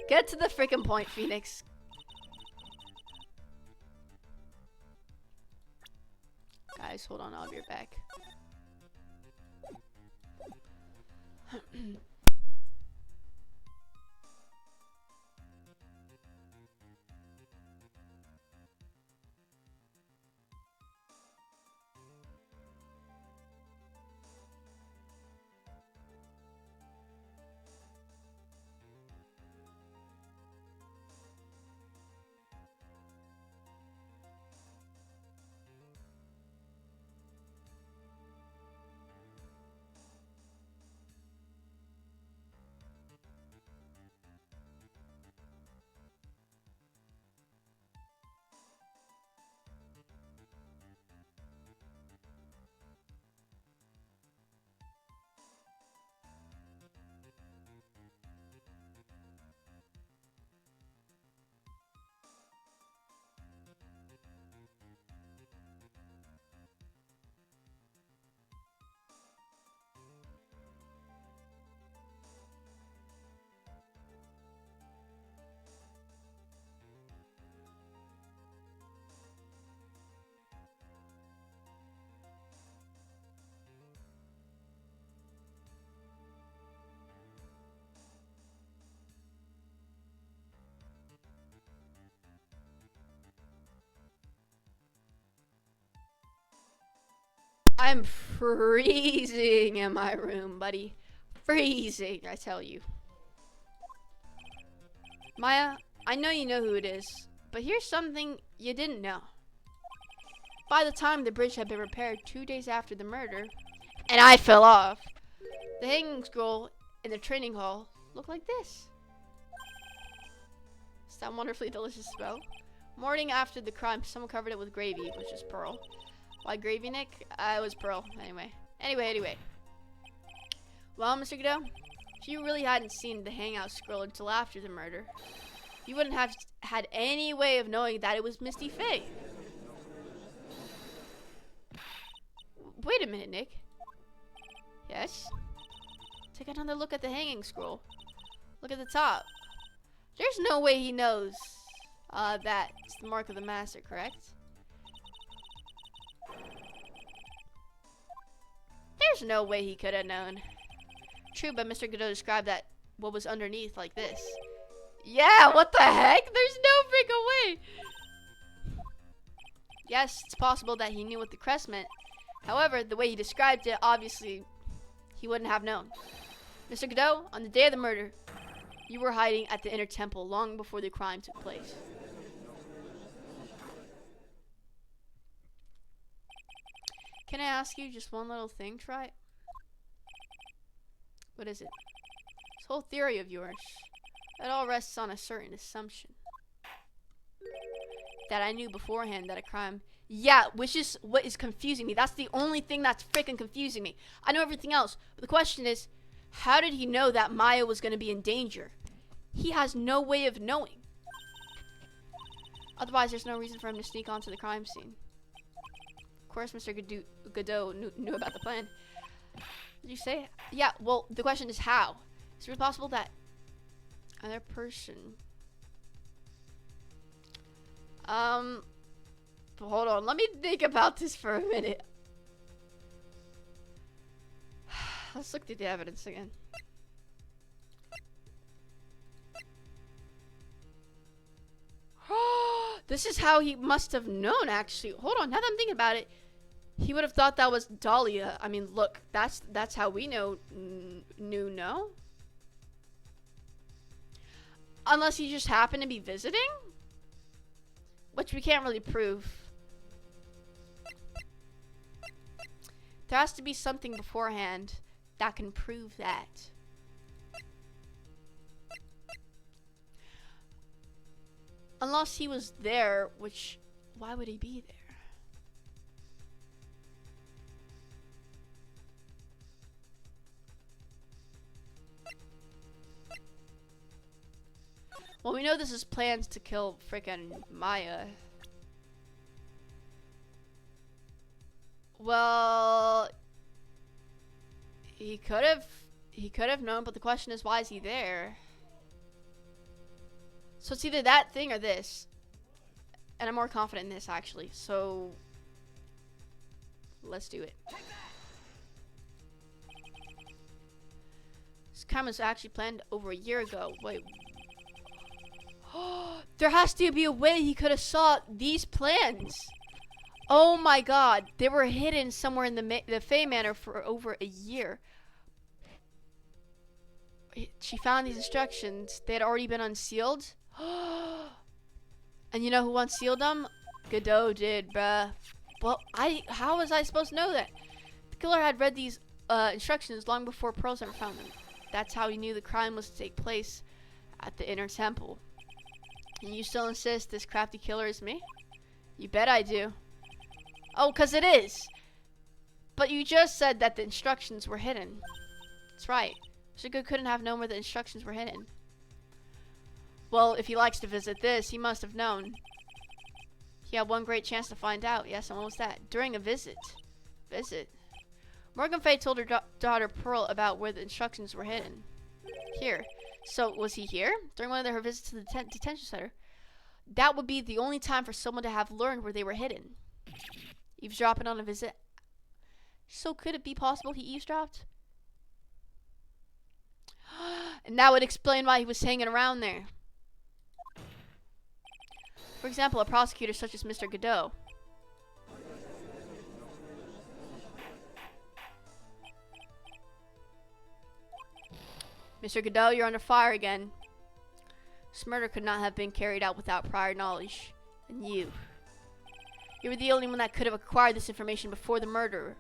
Get to the freaking point, Phoenix. Guys, hold on, I'll be right back. I'm freezing in my room, buddy. Freezing, I tell you. Maya, I know you know who it is, but here's something you didn't know. By the time the bridge had been repaired 2 days after the murder, and I fell off, the hanging scroll in the training hall looked like this. It's that wonderfully delicious smell. Morning after the crime, someone covered it with gravy, which is pearl. Why gravy, Nick? It was pearl. Anyway. Well, Mr. Godot, if you really hadn't seen the hangout scroll until after the murder, you wouldn't have had any way of knowing that it was Misty Faith. Wait a minute, Nick. Yes? Take another look at the hanging scroll. Look at the top. There's no way he knows that it's the mark of the master, correct? There's no way he could have known. True, but Mr. Godot described that what was underneath like this. Yeah, what the heck? There's no freaking way. Yes, it's possible that he knew what the crest meant. However, the way he described it, obviously, he wouldn't have known. Mr. Godot, on the day of the murder, you were hiding at the inner temple long before the crime took place. Can I ask you just one little thing, Try? What is it? This whole theory of yours, it all rests on a certain assumption. That I knew beforehand that a crime... Yeah, which is what is confusing me. That's the only thing that's freaking confusing me. I know everything else, but the question is, how did he know that Maya was going to be in danger? He has no way of knowing. Otherwise, there's no reason for him to sneak onto the crime scene. Of course, Mr. Godot knew about the plan. Did you say? Yeah, well, the question is how? Is it possible that other person... hold on, let me think about this for a minute. Let's look through the evidence again. This is how he must have known, actually. Hold on, now that I'm thinking about it, he would have thought that was Dahlia. I mean, look, that's how we know knew, no? Unless he just happened to be visiting? Which we can't really prove. There has to be something beforehand that can prove that. Unless he was there, which, why would he be there? Well, we know this is plans to kill frickin' Maya. Well, he could have known, but the question is, why is he there? So it's either that thing or this. And I'm more confident in this, actually. So let's do it. This crime was actually planned over a year ago. Wait. There has to be a way he could have saw these plans. Oh my god. They were hidden somewhere in the Fae Manor for over a year. She found these instructions. They had already been unsealed. And you know who unsealed them? Godot did, bruh. Well, how was I supposed to know that? The killer had read these instructions long before Pearls ever found them. That's how he knew the crime was to take place at the inner temple. And you still insist this crafty killer is me? You bet I do. Oh, 'cause it is. But you just said that the instructions were hidden. That's right. Shiga couldn't have known where the instructions were hidden. Well, if he likes to visit this, he must have known. He had one great chance to find out. Yes, and what was that? During a visit. Morgan Fay told her daughter Pearl about where the instructions were hidden. Here. So, was he here? During one of her visits to the detention center. That would be the only time for someone to have learned where they were hidden. Eavesdropping on a visit. So, could it be possible he eavesdropped? And that would explain why he was hanging around there. For example, a prosecutor such as Mr. Godot. Mr. Godot, you're under fire again. This murder could not have been carried out without prior knowledge. And you were the only one that could have acquired this information before the murder.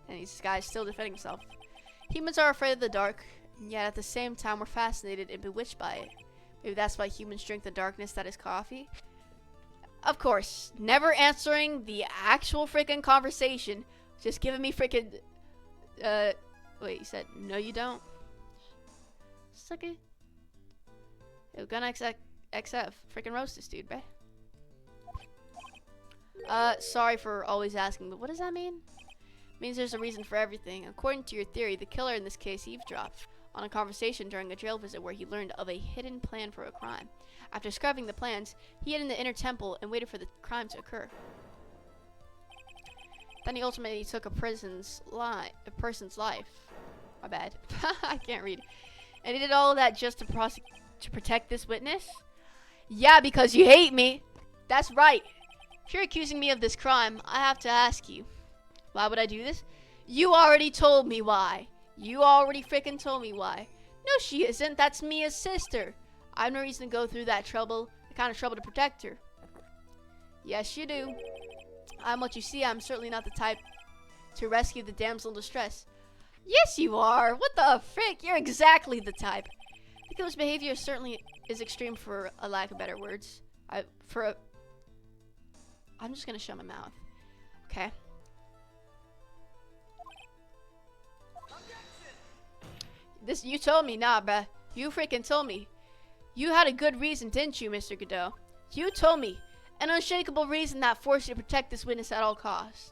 And this guy's still defending himself. Humans are afraid of the dark, and yet at the same time we're fascinated and bewitched by it. Maybe that's why humans drink the darkness that is coffee. Of course, never answering the actual freaking conversation. Just giving me freaking, wait, you said, no you don't? Suck it. Yo, Gun XF. Freaking roast this dude, bruh. Sorry for always asking, but what does that mean? It means there's a reason for everything. According to your theory, the killer in this case eavesdropped on a conversation during a jail visit where he learned of a hidden plan for a crime. After discovering the plans, he hid in the inner temple and waited for the crime to occur. Then he ultimately took a person's life. My bad. I can't read. And he did all of that just to protect this witness? Yeah, because you hate me. That's right. If you're accusing me of this crime, I have to ask you, why would I do this? You already told me why. You already freaking told me why. No, she isn't. That's Mia's sister. I have no reason to go through that trouble, the kind of trouble to protect her. Yes, you do. I'm what you see. I'm certainly not the type to rescue the damsel in distress. Yes, you are. What the frick? You're exactly the type. The killer's behavior certainly is extreme, for a lack of better words. I'm just gonna shut my mouth. Okay. This, you told me, nah, bruh. You freaking told me. You had a good reason, didn't you, Mr. Godot? You told me. An unshakable reason that forced you to protect this witness at all costs.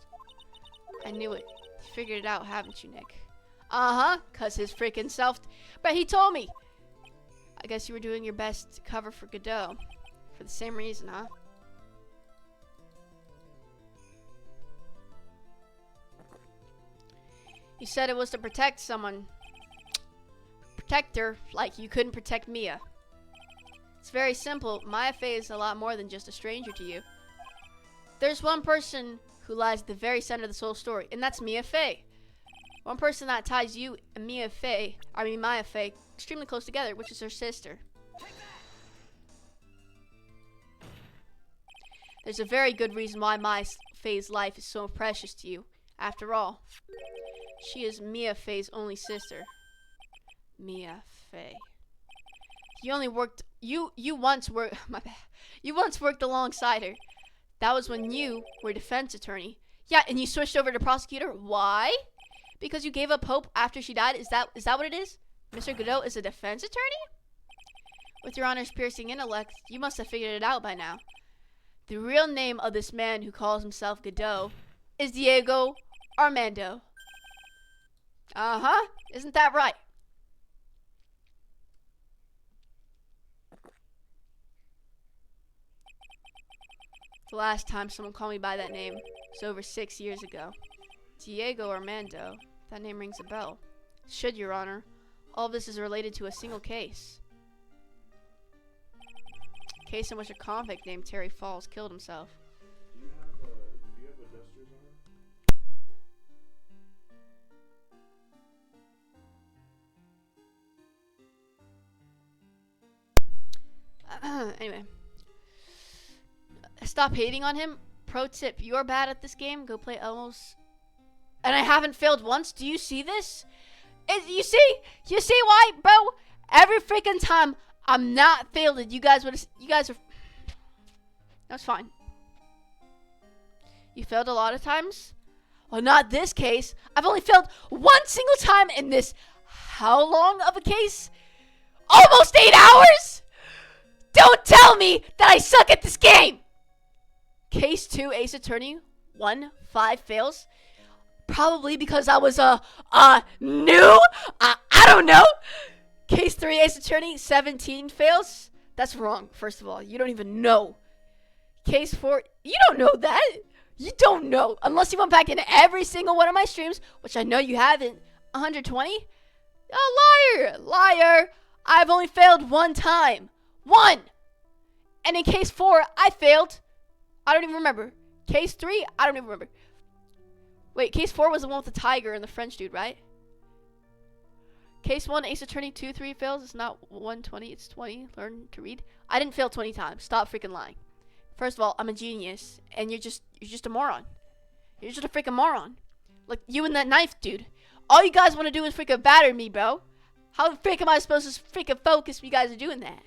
I knew it. You figured it out, haven't you, Nick? Uh-huh, 'cause his freaking self... But he told me. I guess you were doing your best to cover for Godot. For the same reason, huh? You said it was to protect someone. Protect her like you couldn't protect Mia. It's very simple. Maya Fey is a lot more than just a stranger to you. There's one person who lies at the very center of this whole story, and that's Mia Fey. One person that ties you and Maya Fey extremely close together, which is her sister. There's a very good reason why Maya Fey's life is so precious to you. After all, she is Mia Fey's only sister. Mia Fey. You only worked. You once worked. My bad. You once worked alongside her. That was when you were defense attorney. Yeah, and you switched over to prosecutor. Why? Because you gave up hope after she died. Is that what it is? Mr. Godot is a defense attorney? With your honor's piercing intellect, you must have figured it out by now. The real name of this man who calls himself Godot is Diego Armando. Uh-huh. Isn't that right? The last time someone called me by that name was over 6 years ago. Diego Armando. That name rings a bell. Should, Your Honor. All of this is related to a single case. Case in which a convict named Terry Falls killed himself. Do you have a duster's on her? Anyway. Stop hating on him. Pro tip, you're bad at this game. Go play Elmo's. And I haven't failed once. Do you see this? You see why, bro? Every freaking time I'm not failed, you guys are. That's fine. You failed a lot of times? Well, not this case. I've only failed one single time in this. How long of a case? Almost 8 hours? Don't tell me that I suck at this game! Case 2, Ace Attorney 1, 5 fails. Probably because I was new. I don't know. Case 3, Ace Attorney 17 fails. That's wrong. First of all, you don't even know. Case 4, you don't know that. You don't know unless you went back into every single one of my streams, which I know you haven't. 120. Liar. I've only failed one time. One. And in case 4, I failed. I don't even remember. Case 3, I don't even remember. Wait, case 4 was the one with the tiger and the French dude, right? Case 1, Ace Attorney 2, 3 fails. It's not 120, it's 20. Learn to read. I didn't fail 20 times. Stop freaking lying. First of all, I'm a genius, and you're just a moron. You're just a freaking moron. Like you and that knife dude. All you guys want to do is freaking batter me, bro. How the freak am I supposed to freaking focus if you guys are doing that?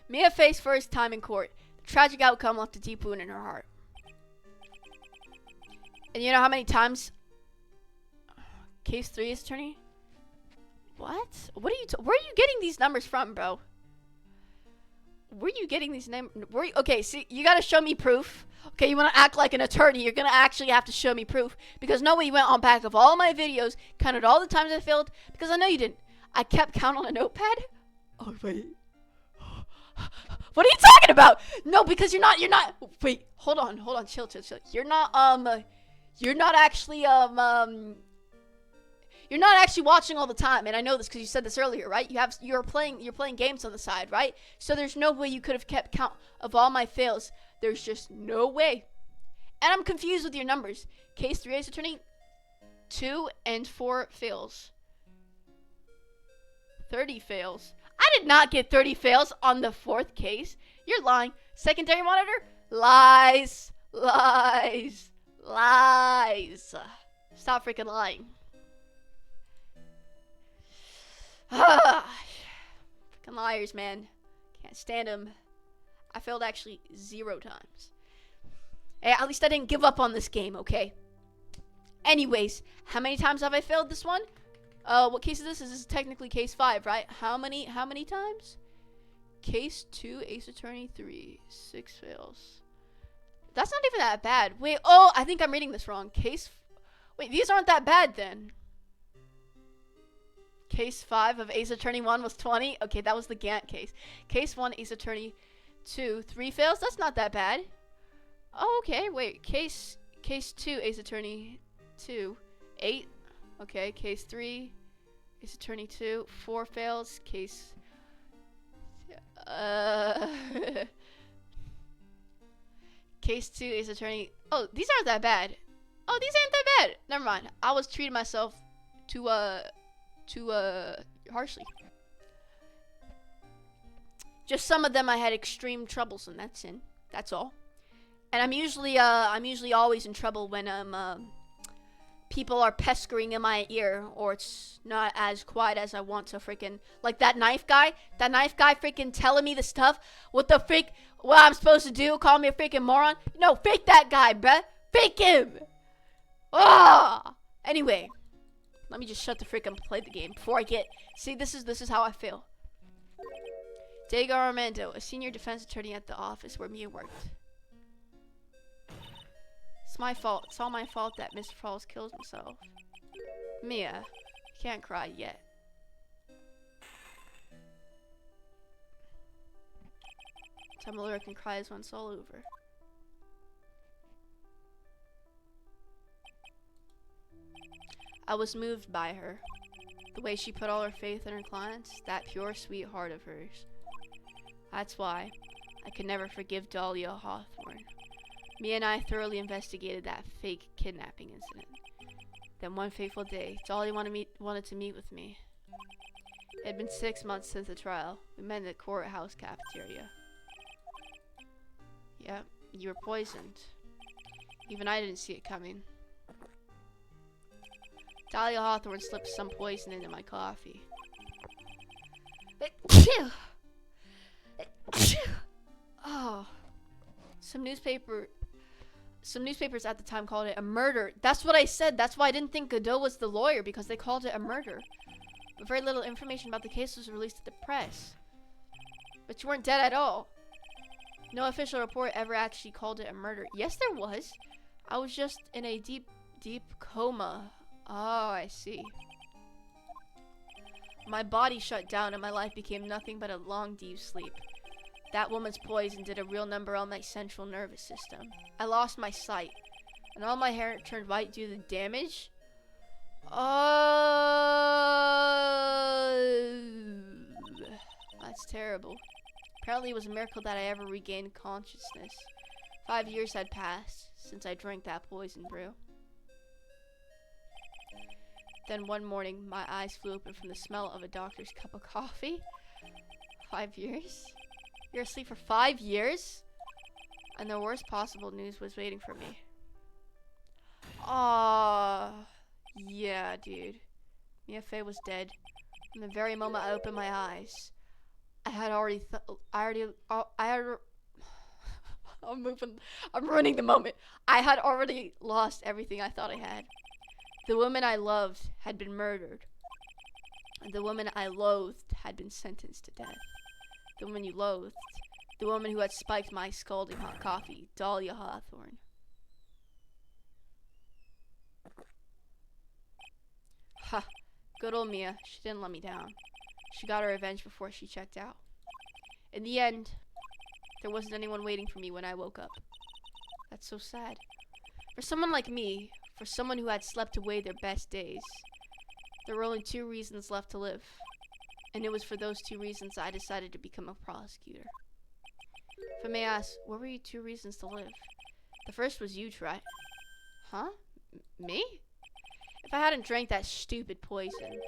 Mia faced first time in court. The tragic outcome left a deep wound in her heart. And you know how many times? Case 3 is attorney? What? What are you? Where are you getting these numbers from, bro? Where are you getting these names? Okay, see, you gotta show me proof. Okay, you wanna act like an attorney? You're gonna actually have to show me proof because nobody went on back of all my videos, counted all the times I failed because I know you didn't. I kept count on a notepad. Oh wait. What are you talking about? No, because you're not. Wait, hold on. Chill. You're not actually watching all the time, and I know this because you said this earlier, right? You're playing games on the side, right? So there's no way you could have kept count of all my fails. There's just no way. And I'm confused with your numbers. Case 3, Ace Attorney 2 and 4 fails. 30 fails. I did not get 30 fails on the 4th case. You're lying. Secondary monitor? Lies. Stop freaking lying. Freaking liars, man. Can't stand them. I failed actually 0 times. Hey, at least I didn't give up on this game, okay? Anyways, how many times have I failed this one? What case is this? This is technically case 5, right? How many times? Case 2, Ace Attorney 3, 6 fails. That's not even that bad. Wait, I think I'm reading this wrong. Wait, these aren't that bad then. Case 5 of Ace Attorney 1 was 20. Okay, that was the Gantt case. Case 1, Ace Attorney 2, 3 fails. That's not that bad. Oh, okay, wait. Case 2, Ace Attorney 2, 8. Okay, case 3, Ace Attorney 2, 4 fails. Case... Case 2, Ace Attorney... Oh, these aren't that bad. Oh, these ain't that bad. Never mind. I was treating myself too harshly. Just some of them I had extreme troubles in. That's all. And I'm usually always in trouble when I'm people are pestering in my ear, or it's not as quiet as I want to freaking, like that knife guy freaking telling me the stuff, what I'm supposed to do, call me a freaking moron. No, fake that guy, bruh. Fake him. Ah. Anyway, let me just shut the freaking play the game before I get, see, this is how I feel. Diego Armando, a senior defense attorney at the office where Mia worked. It's my fault. It's all my fault that Mr. Falls kills himself. Mia, you can't cry yet. Tell Laura can cry when it's all over. I was moved by her. The way she put all her faith in her clients, that pure, sweet heart of hers. That's why I could never forgive Dahlia Hawthorne. Mia and I thoroughly investigated that fake kidnapping incident. Then one fateful day, Dahlia wanted to meet with me. It had been 6 months since the trial. We met in the courthouse cafeteria. Yep, you were poisoned. Even I didn't see it coming. Dahlia Hawthorne slipped some poison into my coffee. Oh. Some newspapers at the time called it a murder. That's what I said. That's why I didn't think Godot was the lawyer, because they called it a murder. But very little information about the case was released to the press. But you weren't dead at all. No official report ever actually called it a murder. Yes, there was. I was just in a deep, deep coma. Oh, I see. My body shut down and my life became nothing but a long, deep sleep. That woman's poison did a real number on my central nervous system. I lost my sight, and all my hair turned white due to the damage. Oh, that's terrible. Apparently it was a miracle that I ever regained consciousness. 5 years had passed since I drank that poison brew. Then one morning, my eyes flew open from the smell of a doctor's cup of coffee. 5 years? You're asleep for 5 years? And the worst possible news was waiting for me. Aww. Yeah, dude. Mia Fey was dead. From the very moment I opened my eyes, I'm ruining the moment. I had already lost everything I thought I had. The woman I loved had been murdered. And the woman I loathed had been sentenced to death. The woman you loathed. The woman who had spiked my scalding hot coffee. Dahlia Hawthorne. Ha. Good old Mia. She didn't let me down. She got her revenge before she checked out. In the end, there wasn't anyone waiting for me when I woke up. That's so sad. For someone like me, for someone who had slept away their best days, there were only 2 reasons left to live. And it was for those 2 reasons I decided to become a prosecutor. If I may ask, what were your 2 reasons to live? The first was you, right? Huh? Me? If I hadn't drank that stupid poison.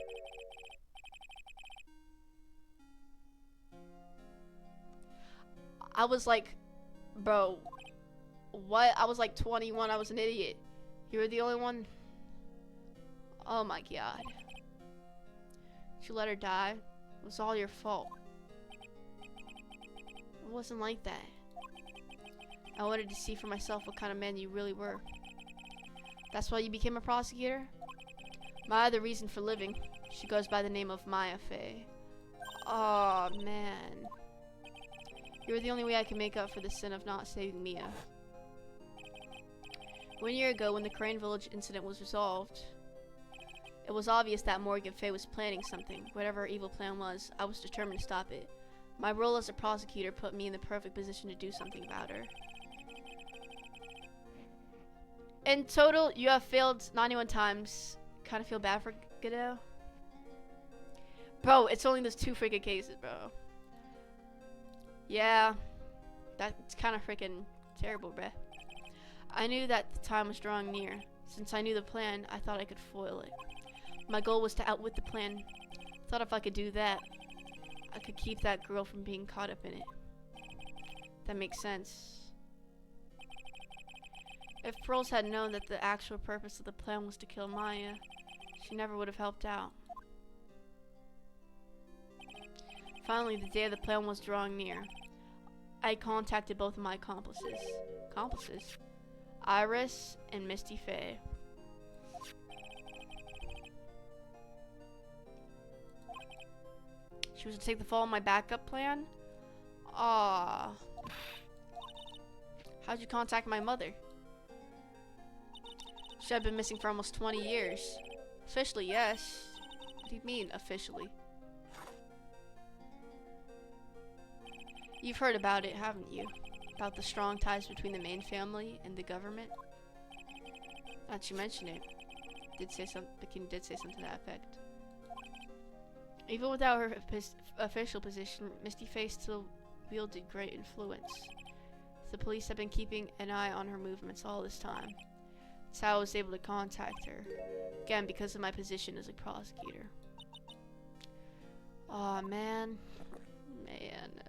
I was like, bro, what? I was like 21, I was an idiot. You were the only one? Oh my god. You let her die. It was all your fault. It wasn't like that. I wanted to see for myself what kind of man you really were. That's why you became a prosecutor? My other reason for living. She goes by the name of Mia Fey. Oh man. You were the only way I could make up for the sin of not saving Mia. 1 year ago, when the Crane Village incident was resolved, it was obvious that Morgan Fey was planning something. Whatever her evil plan was, I was determined to stop it. My role as a prosecutor put me in the perfect position to do something about her. In total, you have failed 91 times. Kind of feel bad for Godot. Bro, it's only those 2 freaking cases, bro. Yeah, that's kind of freaking terrible, bruh. I knew that the time was drawing near. Since I knew the plan, I thought I could foil it. My goal was to outwit the plan. I thought if I could do that, I could keep that girl from being caught up in it. That makes sense. If Pearls had known that the actual purpose of the plan was to kill Maya, she never would have helped out. Finally, the day of the plan was drawing near. I contacted both of my accomplices. Iris and Misty Faye. She was to take the fall on my backup plan? Ah. How'd you contact my mother? She had been missing for almost 20 years. Officially, yes. What do you mean, officially? You've heard about it, haven't you? About the strong ties between the main family and the government? Now that you mention it, the king did say something to that effect. Even without her official position, Misty Faye still wielded great influence. The police have been keeping an eye on her movements all this time. That's how I was able to contact her. Again, because of my position as a prosecutor. Aw, man.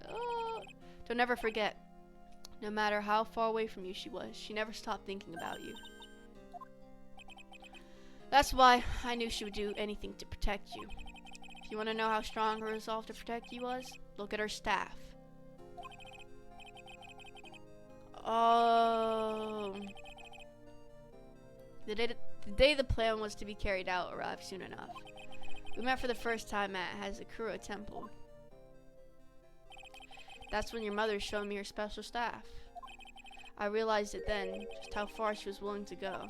Oh. Don't ever forget, no matter how far away from you she was, she never stopped thinking about you. That's why I knew she would do anything to protect you. If you want to know how strong her resolve to protect you was, look at her staff. Oh. The day the plan was to be carried out arrived soon enough. We met for the first time at Hazakura Temple. That's when your mother showed me her special staff. I realized it then, just how far she was willing to go.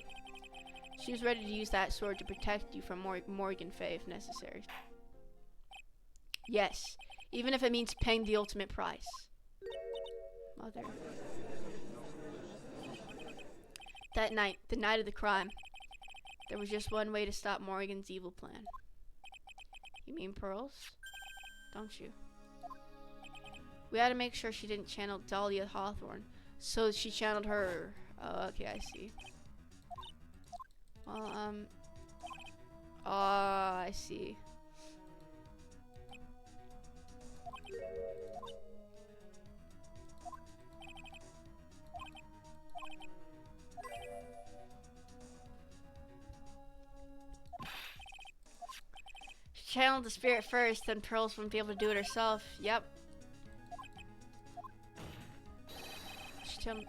She was ready to use that sword to protect you from Morgan Faye if necessary. Yes, even if it means paying the ultimate price. Mother. That night, the night of the crime, there was just one way to stop Morgan's evil plan. You mean Pearls? Don't you? We had to make sure she didn't channel Dahlia Hawthorne, so she channeled her. Oh, okay, I see. Well, oh, I see. She channeled the spirit first, then Pearls wouldn't be able to do it herself. Yep. She channeled.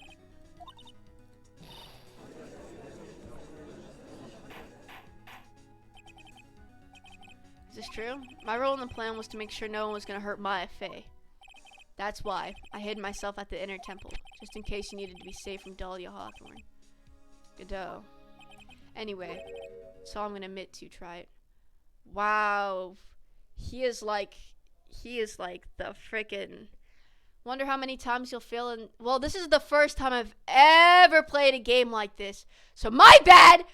Is this true? My role in the plan was to make sure no one was going to hurt Maya Faye. That's why I hid myself at the inner temple, just in case you needed to be safe from Dahlia Hawthorne. Godot. Anyway, so I'm going to admit to try it. Wow. He is like the frickin'... Wonder how many times you'll fail in... Well, this is the first time I've ever played a game like this. So my bad!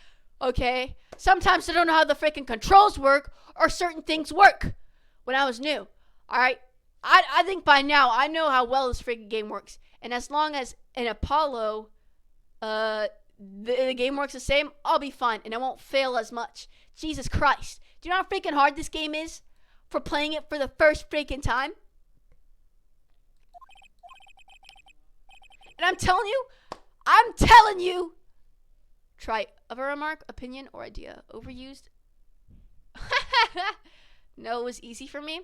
Okay? Sometimes I don't know how the frickin' controls work or certain things work when I was new. Alright? I think by now I know how well this frickin' game works. And as long as in Apollo, the game works the same, I'll be fine. And I won't fail as much. Jesus Christ. Do you know how freaking hard this game is for playing it for the first freaking time? And I'm telling you, try of a remark, opinion, or idea. Overused? No, it was easy for me.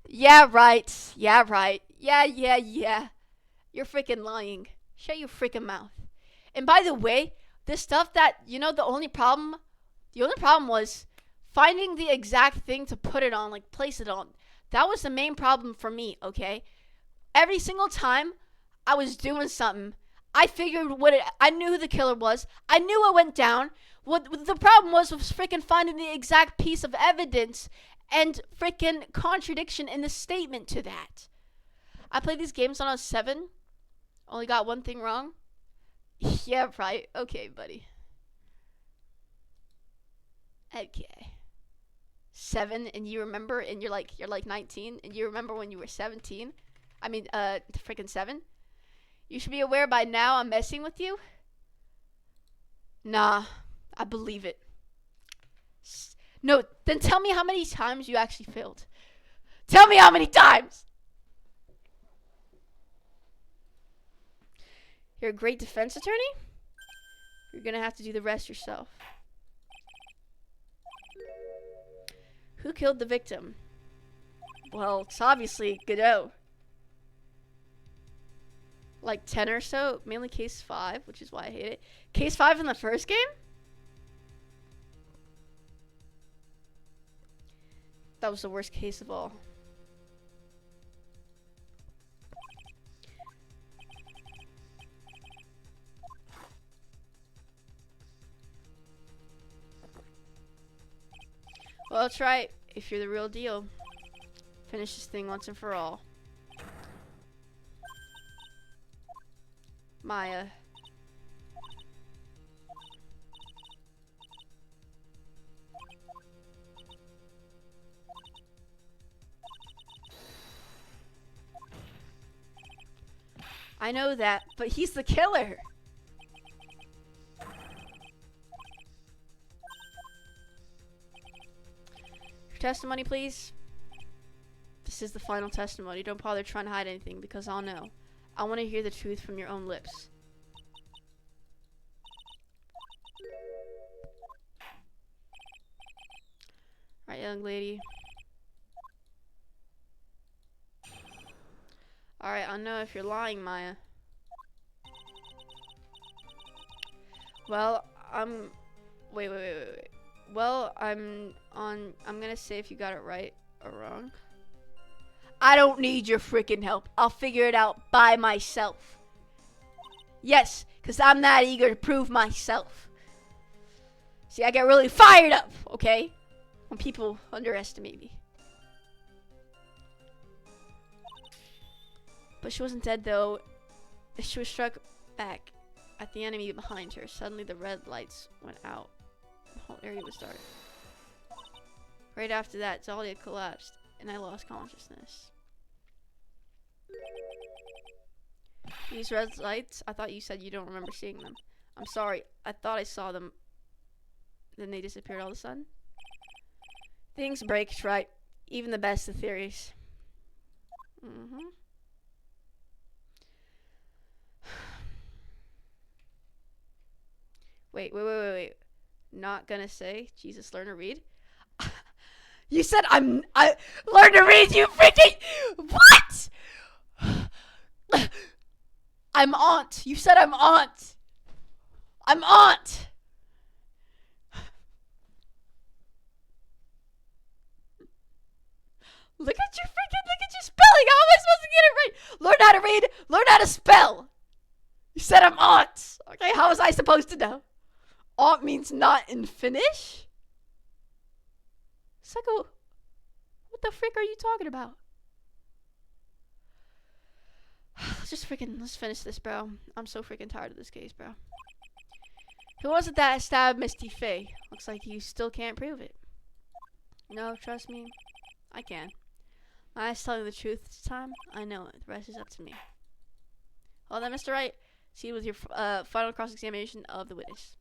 Yeah, right. Yeah, right. Yeah. You're freaking lying. Shut your freaking mouth. And by the way, this stuff that, the only problem was finding the exact thing to put it on, like place it on. That was the main problem for me, okay? Every single time I was doing something, I figured I knew who the killer was. I knew what went down. What the problem was freaking finding the exact piece of evidence and freaking contradiction in the statement to that. I played these games when I was 7. Only got one thing wrong. Yeah, right. Okay, buddy. Okay. 7, and you remember, and you're like 19, and you remember when you were 17. I mean, freaking 7. You should be aware by now I'm messing with you. Nah, I believe it. No, then tell me how many times you actually failed. Tell me how many times! You're a great defense attorney? You're gonna have to do the rest yourself. Who killed the victim? Well, it's obviously Godot. Like 10 or so, mainly case 5, which is why I hate it. Case 5 in the first game? That was the worst case of all. Well, that's right. If you're the real deal, finish this thing once and for all. Maya. I know that, but he's the killer. Your testimony, please. This is the final testimony. Don't bother trying to hide anything, because I'll know. I want to hear the truth from your own lips. Right, young lady. Alright, I know if you're lying, Maya. Well, wait. Well, I'm gonna say if you got it right or wrong. I don't need your freaking help. I'll figure it out by myself. Yes, because I'm that eager to prove myself. See, I get really fired up, okay? When people underestimate me. But she wasn't dead, though. She was struck back at the enemy behind her. Suddenly, the red lights went out. The whole area was dark. Right after that, Dahlia collapsed, and I lost consciousness. These red lights, I thought you said you don't remember seeing them. I'm sorry, I thought I saw them. Then they disappeared all of a sudden. Things break, right? Even the best of theories. Wait. Not gonna say Jesus, learn to read. You said I learn to read, you freaking what? I'm aunt. You said I'm aunt. I'm aunt. Look at your spelling. How am I supposed to get it right? Learn how to read. Learn how to spell. You said I'm aunt. Okay, how was I supposed to know? Aunt means not in Finnish? Psycho, what the frick are you talking about? Let's finish this, bro. I'm so freaking tired of this case, bro. Who was it that stabbed Misty Faye? Looks like you still can't prove it. No, trust me, I can. My eyes telling the truth this time. I know it. The rest is up to me. Well then, Mr. Wright, see you with your final cross-examination of the witness.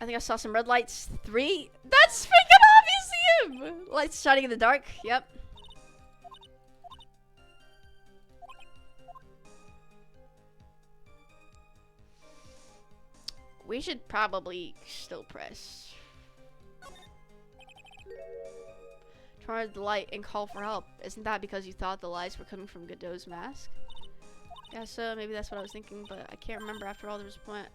I think I saw some red lights. 3? That's freaking obviously him! Lights shining in the dark. Yep. We should probably still press. Turn the light and call for help. Isn't that because you thought the lights were coming from Godot's mask? Yeah, so maybe that's what I was thinking, but I can't remember after all. There was a point.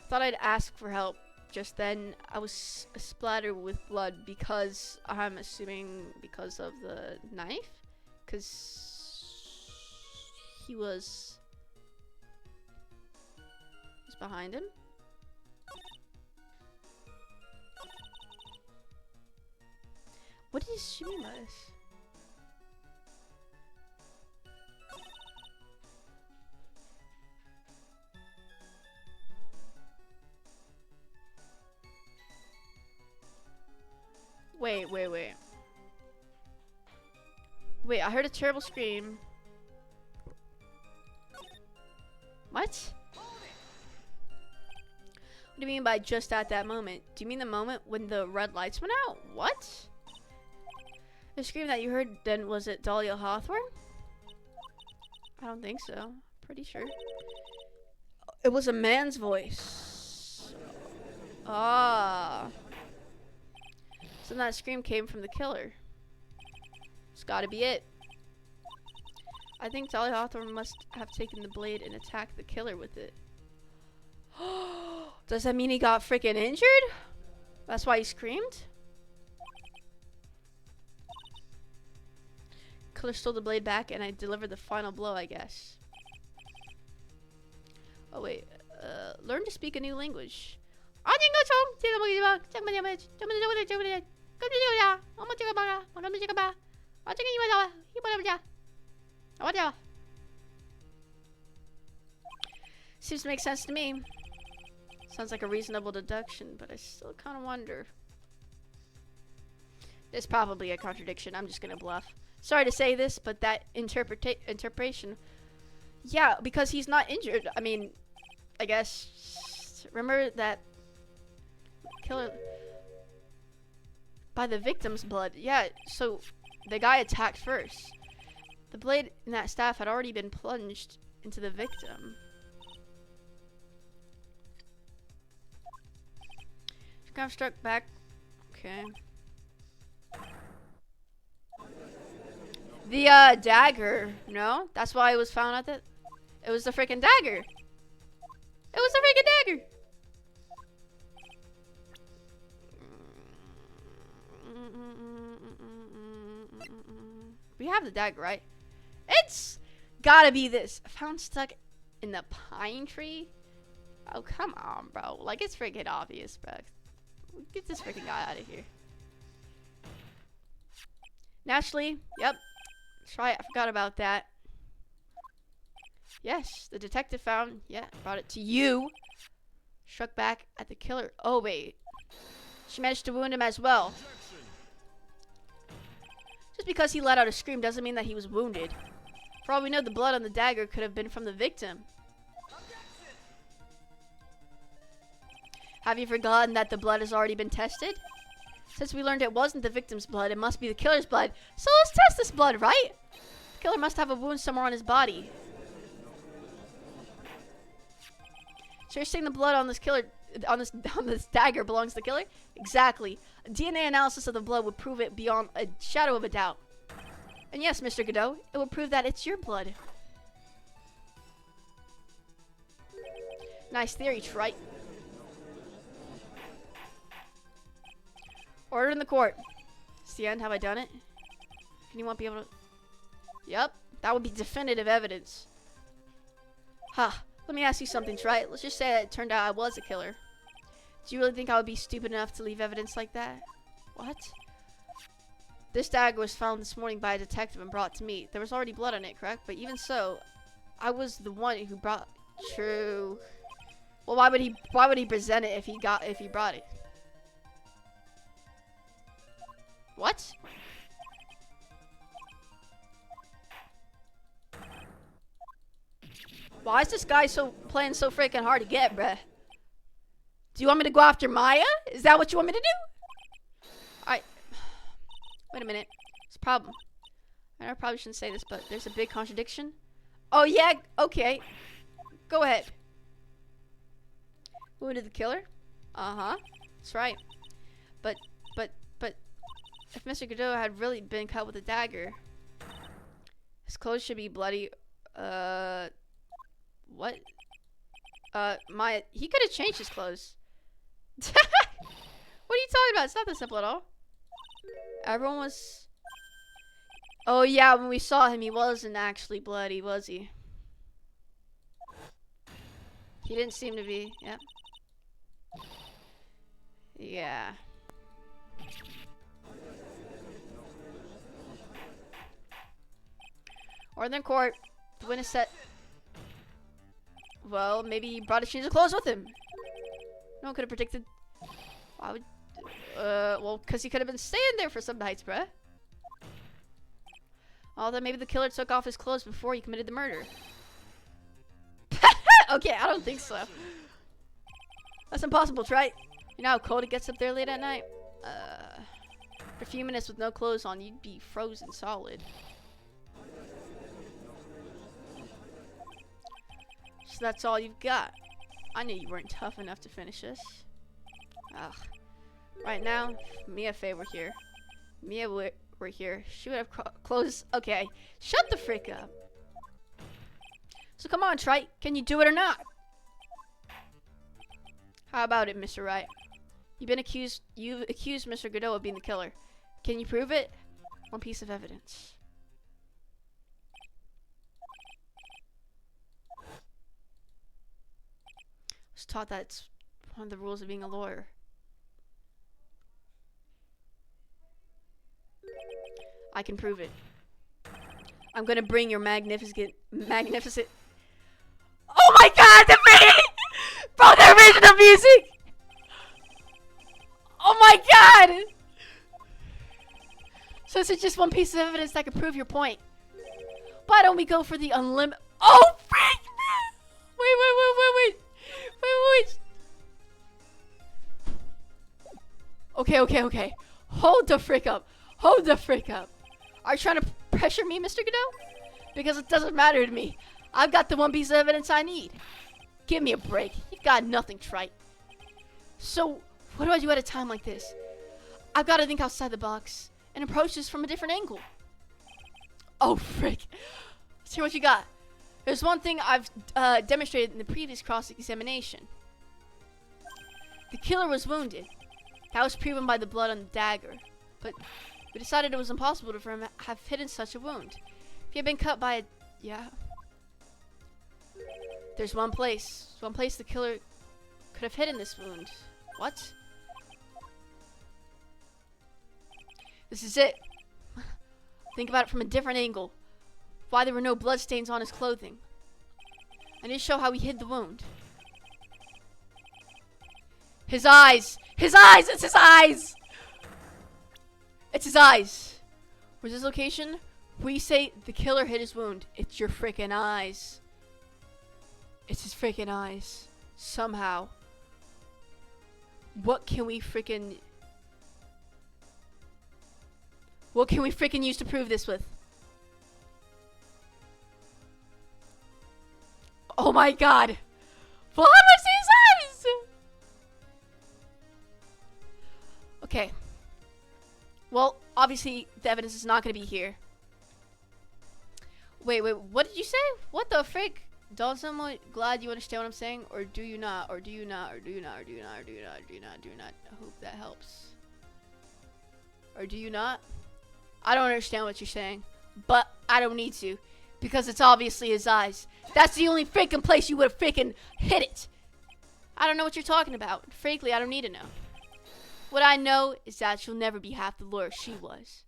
Thought I'd ask for help. Just then, I was splattered with blood because I'm assuming because of the knife, because he was behind him. What did she mean by this? Wait. Wait, I heard a terrible scream. What? What do you mean by just at that moment? Do you mean the moment when the red lights went out? What? The scream that you heard then, was it Dahlia Hawthorne? I don't think so. Pretty sure. It was a man's voice. Ah. So that scream came from the killer. It's gotta be it. I think Dahlia Hawthorne must have taken the blade and attacked the killer with it. Does that mean he got freaking injured? That's why he screamed? Killer stole the blade back and I delivered the final blow, I guess. Oh wait, learn to speak a new language. Seems to make sense to me. Sounds like a reasonable deduction, but I still kind of wonder. There's probably a contradiction. I'm just gonna bluff. Sorry to say this, but that interpretation. Yeah, because he's not injured. I mean, I guess. Remember that killer by the victim's blood. Yeah, so the guy attacked first. The blade in that staff had already been plunged into the victim. Kind of struck back. Okay. The dagger. No, that's why it was found at the. It was the freaking dagger. It was the freaking dagger. We have the dagger, right? It's gotta be this. Found stuck in the pine tree. Oh, come on, bro. Like, it's freaking obvious, bro. Get this freaking guy out of here. Naturally, yep. That's right, I forgot about that. Yes, the detective found, yeah, brought it to you. Struck back at the killer. Oh, wait. She managed to wound him as well. Just because he let out a scream doesn't mean that he was wounded. For all we know, the blood on the dagger could have been from the victim. Have you forgotten that the blood has already been tested? Since we learned it wasn't the victim's blood, it must be the killer's blood. So let's test this blood, right? The killer must have a wound somewhere on his body. So you're saying the blood on this killer, on this dagger belongs to the killer? Exactly. A DNA analysis of the blood would prove it beyond a shadow of a doubt. And yes, Mr. Godot, it would prove that it's your blood. Nice theory, Trite. Order in the court. It's the end. Have I done it? Can you want to be able to... Yep. That would be definitive evidence. Huh. Let me ask you something, Trite. Let's just say that it turned out I was a killer. Do you really think I would be stupid enough to leave evidence like that? What? This dagger was found this morning by a detective and brought to me. There was already blood on it, correct? But even so, I was the one who brought... True. Well, why would he present it if he brought it? What? Why is this guy playing so freaking hard to get, bruh? Do you want me to go after Maya? Is that what you want me to do? Alright. Wait a minute. It's a problem. I probably shouldn't say this, but there's a big contradiction. Oh, yeah. Okay. Go ahead. Wounded the killer? Uh-huh. That's right. But if Mr. Godot had really been cut with a dagger, his clothes should be bloody. What? He could have changed his clothes. What are you talking about? It's not that simple at all. Everyone was... Oh yeah, when we saw him, he wasn't actually bloody, was he? He didn't seem to be, yep. Yeah. Order in court. The witness said... Well, maybe he brought a change of clothes with him. No one could have predicted... Why would... well, because he could have been staying there for some nights, bruh. Although maybe the killer took off his clothes before he committed the murder. Okay, I don't think so. That's impossible, right? You know how cold it gets up there late at night? For a few minutes with no clothes on, you'd be frozen solid. So that's all you've got. I knew you weren't tough enough to finish this. Ugh. Right now, if Mia Fey were here. Mia were here. She would have closed. Okay, shut the frick up. So come on, Trite. Can you do it or not? How about it, Mr. Wright? You've accused Mr. Godot of being the killer. Can you prove it? One piece of evidence. I was taught that's one of the rules of being a lawyer. I can prove it. I'm gonna bring your magnificent. Oh my God, the video! Bro, the original music! Oh my God! So is it just one piece of evidence that can prove your point? Why don't we go for the unlimited? Oh, freak! Wait. Okay. Hold the frick up. Are you trying to pressure me, Mr. Godot? Because it doesn't matter to me. I've got the one piece of evidence I need. Give me a break. You got nothing, Trite. So, what do I do at a time like this? I've got to think outside the box and approach this from a different angle. Oh, frick. Let's hear what you got. There's one thing I've demonstrated in the previous cross-examination. The killer was wounded. That was proven by the blood on the dagger. But we decided it was impossible for him to have hidden such a wound. If he had been cut by a... Yeah. There's one place the killer could have hidden this wound. What? This is it. Think about it from a different angle. Why there were no bloodstains on his clothing. I need to show how he hid the wound. His eyes! It's his eyes! It's his eyes. Where's his location? We say the killer hid his wound. It's your freaking eyes. It's his freaking eyes. Somehow. What can we freaking use to prove this with? Oh my God. Well, how much his eyes? Okay. Well, obviously the evidence is not going to be here. Wait, what did you say? What the frick? Don't someone glad you understand what I'm saying? Or do you not? Or do you not? Or do you not? Or do you not? Or do you not? Or do you not? Do you not? I hope that helps. Or do you not? I don't understand what you're saying. But I don't need to. Because it's obviously his eyes. That's the only freaking place you would have freaking hit it. I don't know what you're talking about. Frankly, I don't need to know. What I know is that she'll never be half the lawyer she was.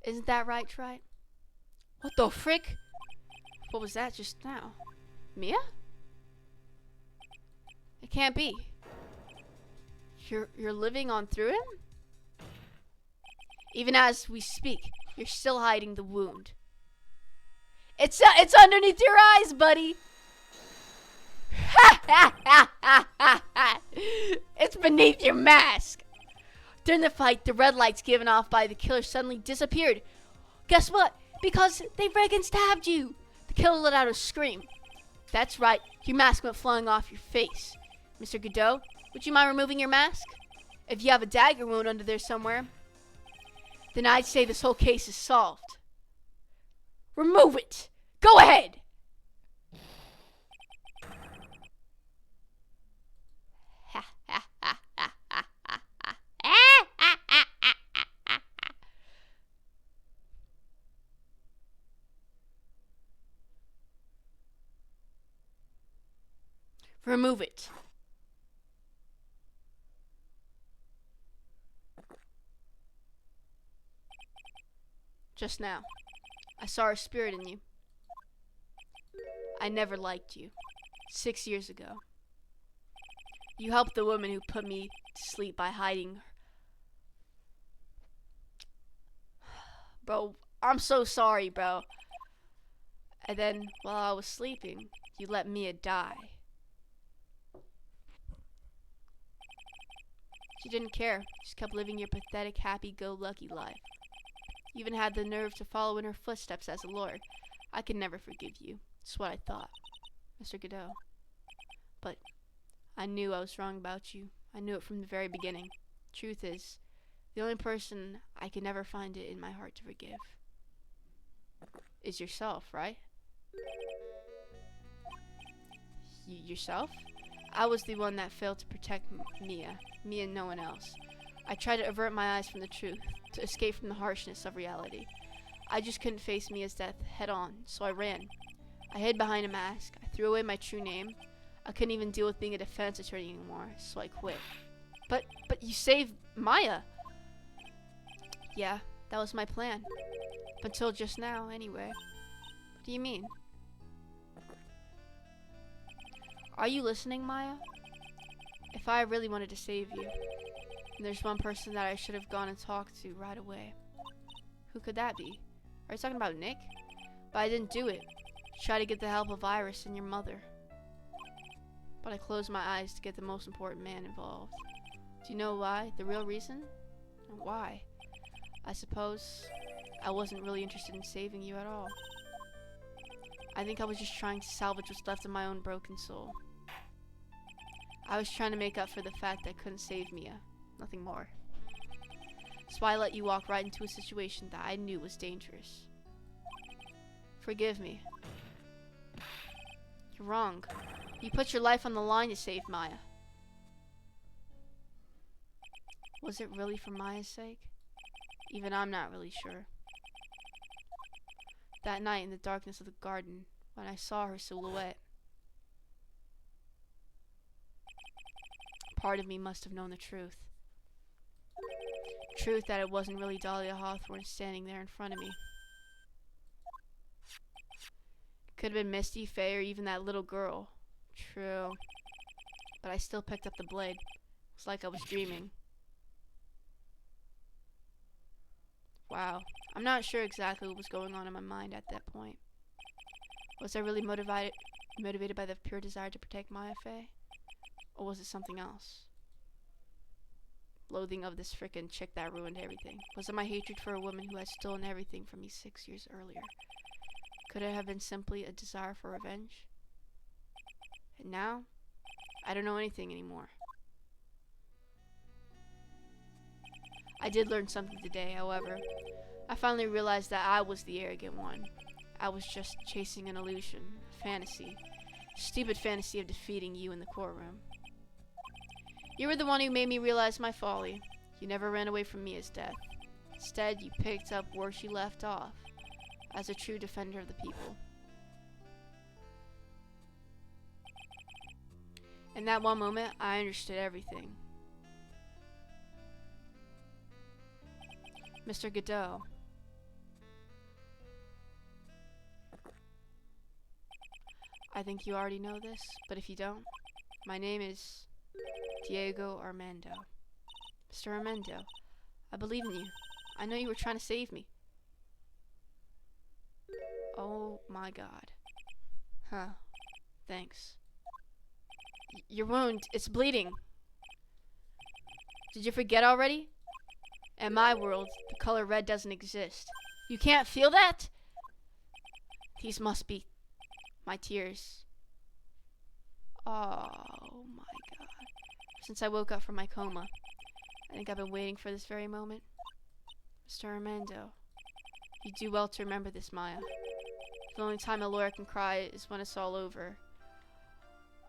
Isn't that right, Trite? What the frick? What was that just now? Mia? It can't be. You're living on through him? Even as we speak, you're still hiding the wound. It's underneath your eyes, buddy. It's beneath your mask. During the fight, the red lights given off by the killer suddenly disappeared. Guess what? Because they friggin' stabbed you. The killer let out a scream. That's right, your mask went flying off your face. Mr. Godot, would you mind removing your mask? If you have a dagger wound under there somewhere, then I'd say this whole case is solved. Remove it! Go ahead! Remove it. Just now, I saw a spirit in you. I never liked you. 6 years ago. You helped the woman who put me to sleep by hiding her. Bro, I'm so sorry, bro. And then, while I was sleeping, you let Mia die. You didn't care. You just kept living your pathetic, happy-go-lucky life. You even had the nerve to follow in her footsteps as a lord. I could never forgive you. That's what I thought, Mr. Godot. But I knew I was wrong about you. I knew it from the very beginning. Truth is, the only person I could never find it in my heart to forgive is yourself, right? Yourself? I was the one that failed to protect Mia and no one else. I tried to avert my eyes from the truth, to escape from the harshness of reality. I just couldn't face Mia's death head on, so I ran. I hid behind a mask. I threw away my true name. I couldn't even deal with being a defense attorney anymore, so I quit. But you saved Maya! Yeah, that was my plan. Up until just now, anyway. What do you mean? Are you listening, Maya? If I really wanted to save you, then there's one person that I should have gone and talked to right away. Who could that be? Are you talking about Nick? But I didn't do it. Try to get the help of Iris and your mother. But I closed my eyes to get the most important man involved. Do you know why? The real reason? Why? I suppose I wasn't really interested in saving you at all. I think I was just trying to salvage what's left of my own broken soul. I was trying to make up for the fact that I couldn't save Mia. Nothing more. That's why I let you walk right into a situation that I knew was dangerous. Forgive me. You're wrong. You put your life on the line to save Maya. Was it really for Maya's sake? Even I'm not really sure. That night in the darkness of the garden, when I saw her silhouette, part of me must have known the truth. Truth that it wasn't really Dahlia Hawthorne standing there in front of me. Could have been Misty, Faye, or even that little girl. True. But I still picked up the blade. It was like I was dreaming. Wow. I'm not sure exactly what was going on in my mind at that point. Was I really motivated by the pure desire to protect Maya Faye? Or was it something else? Loathing of this frickin' chick that ruined everything. Was it my hatred for a woman who had stolen everything from me 6 years earlier? Could it have been simply a desire for revenge? And now, I don't know anything anymore. I did learn something today, however. I finally realized that I was the arrogant one. I was just chasing an illusion, a fantasy. A stupid fantasy of defeating you in the courtroom. You were the one who made me realize my folly. You never ran away from Mia's death. Instead, you picked up where she left off, as a true defender of the people. In that one moment, I understood everything. Mr. Godot. I think you already know this, but if you don't, my name is Diego Armando. Mr. Armando, I believe in you. I know you were trying to save me. Oh my god. Huh. Thanks. Your wound, it's bleeding. Did you forget already? In my world, the color red doesn't exist. You can't feel that? These must be my tears. Oh my god. Since I woke up from my coma, I think I've been waiting for this very moment. Mr. Armando, you do well to remember this, Maya. The only time a lawyer can cry is when it's all over.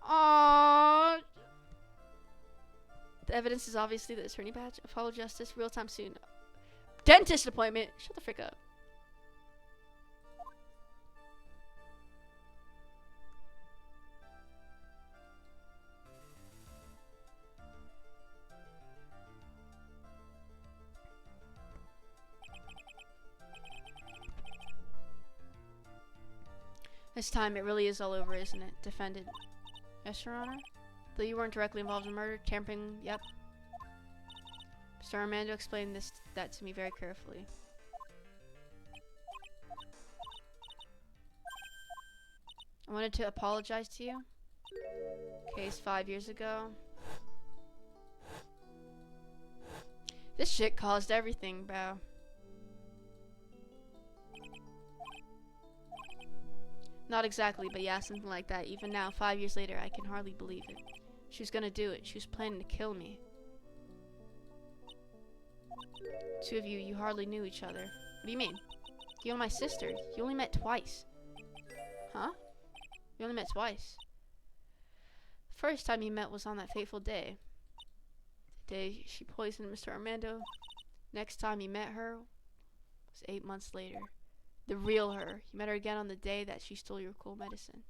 Aww. The evidence is obviously the attorney badge. Apollo justice, real time soon. Dentist appointment. Shut the frick up. This time it really is all over, isn't it? Defendant. Yes, Your Honor? Though you weren't directly involved in murder, tampering, yep. Mr. Armando explained that to me very carefully. I wanted to apologize to you. Case 5 years ago. This shit caused everything, bro. Not exactly, but yeah, something like that. Even now, 5 years later, I can hardly believe it. She was gonna do it. She was planning to kill me. Two of you, you hardly knew each other. What do you mean? You and my sister. You only met twice. Huh? You only met twice. The first time you met was on that fateful day. The day she poisoned Mr. Armando. Next time you met her was 8 months later. The real her. You met her again on the day that she stole your cool medicine.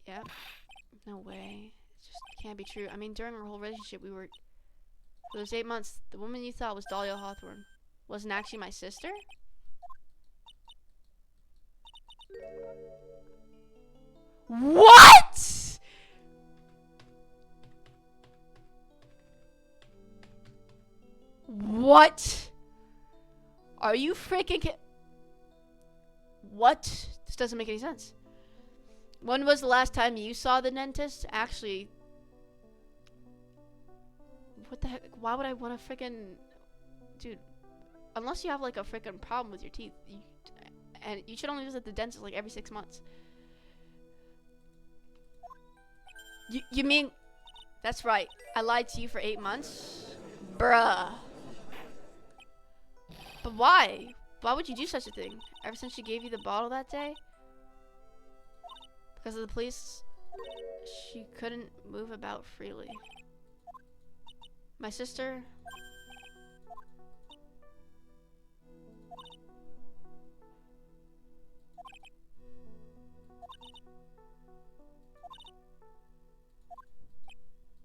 Yep. No way. It just can't be true. I mean, during our whole relationship, we were... For those 8 months, the woman you thought was Dahlia Hawthorne wasn't actually my sister? What?! What? Are you freaking What? This doesn't make any sense. When was the last time you saw the dentist? Actually, what the heck? Why would I want to freaking... Dude, unless you have like a freaking problem with your teeth, and you should only visit the dentist like every 6 months. You mean... That's right. I lied to you for 8 months? Bruh. But why? Why would you do such a thing? Ever since she gave you the bottle that day? Because of the police, she couldn't move about freely. My sister...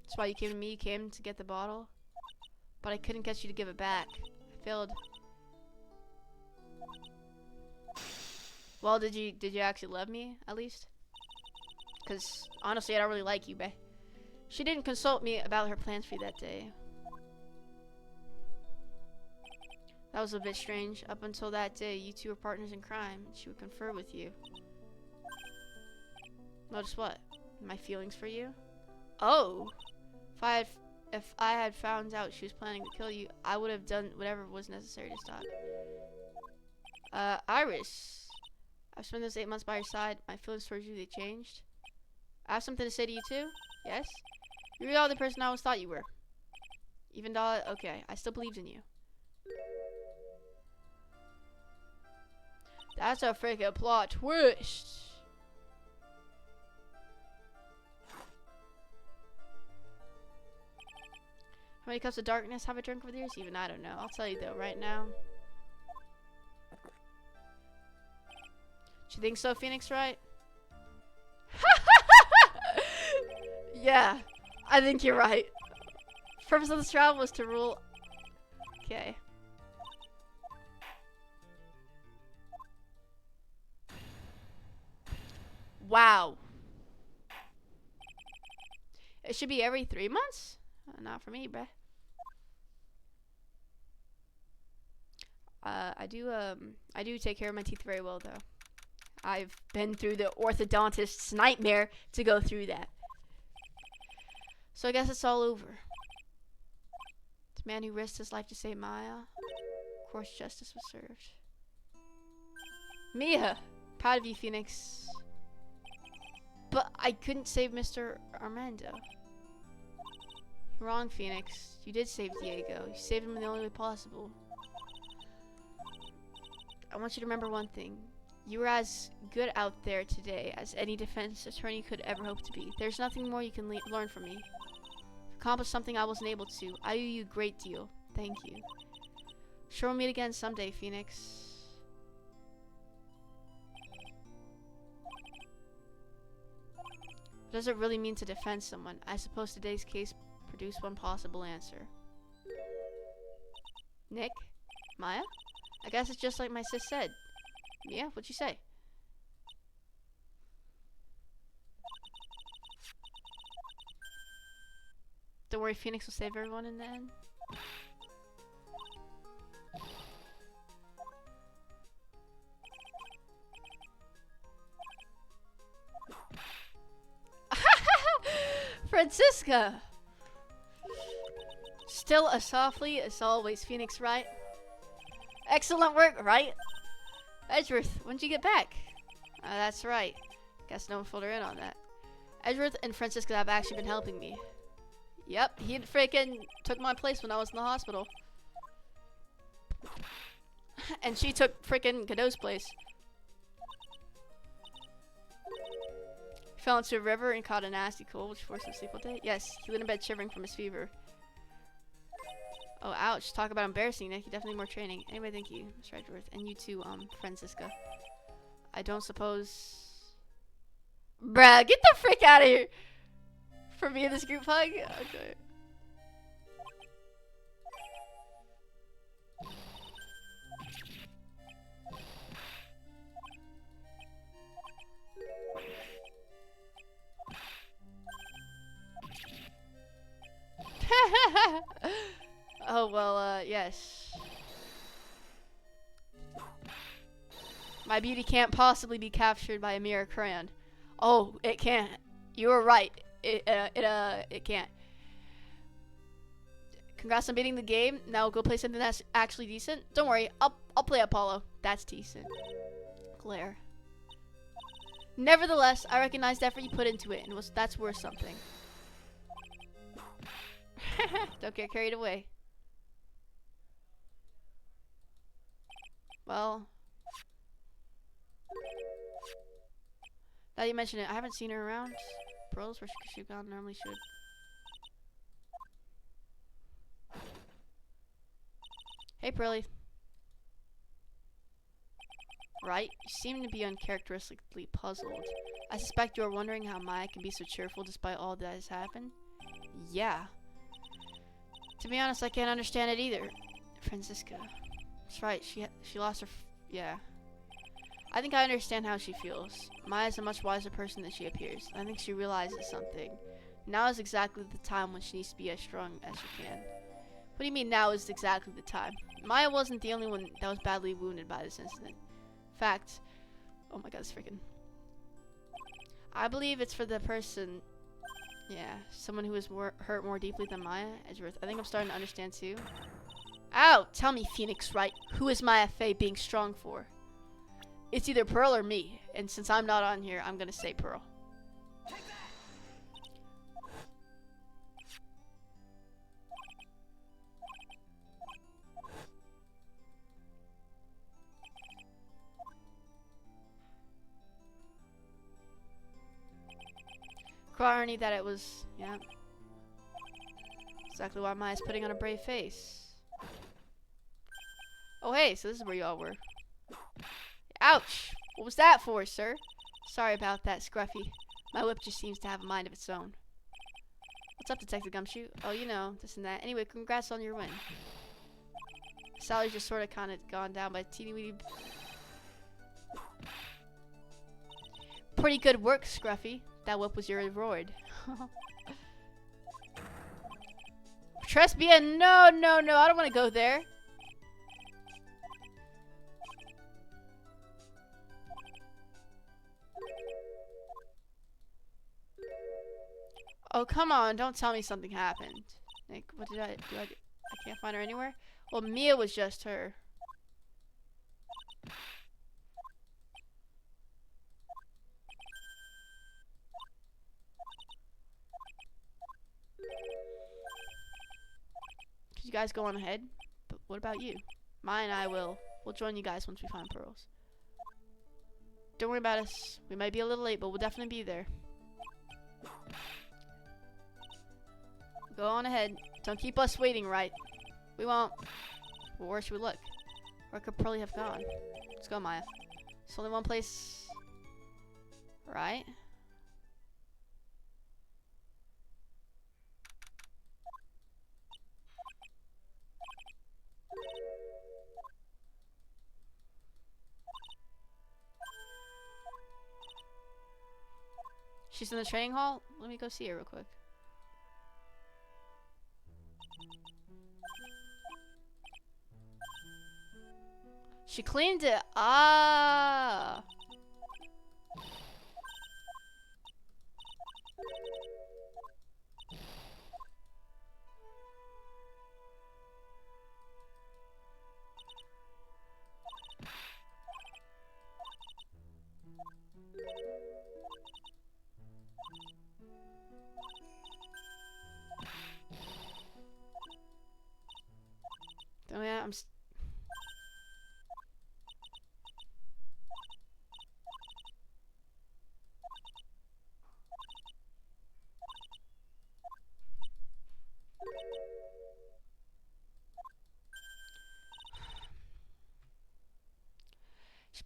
That's why you came to me. You came to get the bottle. But I couldn't get you to give it back. I failed. Well, did you actually love me, at least? Because, honestly, I don't really like you, bae. She didn't consult me about her plans for you that day. That was a bit strange. Up until that day, you two were partners in crime, and she would confer with you. Notice what? My feelings for you? Oh! If I had found out she was planning to kill you, I would have done whatever was necessary to stop it. Iris. I've spent those 8 months by your side. My feelings towards you, they changed. I have something to say to you too? Yes? You're the other person I always thought you were. Even though, okay, I still believed in you. That's a freaking plot twist. How many cups of darkness have I drunk over the years? Even I don't know. I'll tell you though, right now. Do you think so, Phoenix, right? Yeah, I think you're right. Purpose of this travel was to rule... Okay. Wow. It should be every 3 months? Not for me, bruh. I do take care of my teeth very well, though. I've been through the orthodontist's nightmare to go through that. So I guess it's all over. The man who risked his life to save Maya. Of course, justice was served. Mia! Proud of you, Phoenix. But I couldn't save Mr. Armando. Wrong, Phoenix. You did save Diego. You saved him in the only way possible. I want you to remember one thing. You were as good out there today as any defense attorney could ever hope to be. There's nothing more you can learn from me. You've accomplished something I wasn't able to. I owe you a great deal. Thank you. Sure, we'll meet again someday, Phoenix. What does it really mean to defend someone? I suppose today's case produced one possible answer. Nick? Maya? I guess it's just like my sis said. Yeah, what'd you say? Don't worry, Phoenix will save everyone in the end. Francisca! Still as softly as always, Phoenix, right? Excellent work, right? Edgeworth, when'd you get back? That's right. Guess no one filled her in on that. Edgeworth and Francisca have actually been helping me. Yep, he freaking took my place when I was in the hospital. And she took freaking Godot's place. Fell into a river and caught a nasty cold, which forced him to sleep all day. Yes, he went in bed shivering from his fever. Oh, ouch. Talk about embarrassing, Nick. You definitely need more training. Anyway, thank you, Mr. Edgeworth. And you too, Francisca. I don't suppose... Bruh, get the frick out of here! For me in this group hug? Okay. Oh, well, yes. My beauty can't possibly be captured by a mere crayon. Oh, it can't. You were right. It can't. Congrats on beating the game. Now go play something that's actually decent. Don't worry, I'll play Apollo. That's decent. Claire. Nevertheless, I recognize the effort you put into it, and that's worth something. Don't get carried away. Well, now you mention it, I haven't seen her around. Pearls, where she gone normally should. Hey, Pearly. Right? You seem to be uncharacteristically puzzled. I suspect you are wondering how Maya can be so cheerful despite all that has happened. Yeah. To be honest, I can't understand it either. Francisca. That's right, she lost her yeah. I think I understand how she feels. Maya's a much wiser person than she appears. I think she realizes something. Now is exactly the time when she needs to be as strong as she can. What do you mean now is exactly the time? Maya wasn't the only one that was badly wounded by this incident. In fact, oh my god, it's freaking. I believe it's for the person, yeah, someone who was hurt more deeply than Maya. Edgeworth, I think I'm starting to understand too. Ow! Tell me, Phoenix, right? Who is Maya Fey being strong for? It's either Pearl or me, and since I'm not on here, I'm gonna say Pearl. Attourney that it was, yeah. Exactly why Maya's putting on a brave face. Oh hey, so this is where y'all were. Ouch! What was that for, sir? Sorry about that, Scruffy. My whip just seems to have a mind of its own. What's up, Detective Gumshoe? Oh, you know, this and that. Anyway, congrats on your win. Sally's just sort of kind of gone down by teeny weeny. Pretty good work, Scruffy. That whip was your reward. Trespia, no, no, no, I don't want to go there. Oh, come on, don't tell me something happened. Like, what did I do? I can't find her anywhere? Well, Mia was just her. Could you guys go on ahead? But what about you? Maya and I we'll join you guys once we find pearls. Don't worry about us. We might be a little late, but we'll definitely be there. Go on ahead. Don't keep us waiting, right? We won't. Well, where should we look? Where could Pearly have gone? Let's go, Maya. There's only one place. Right? She's in the training hall? Let me go see her real quick. She cleaned it. Ah.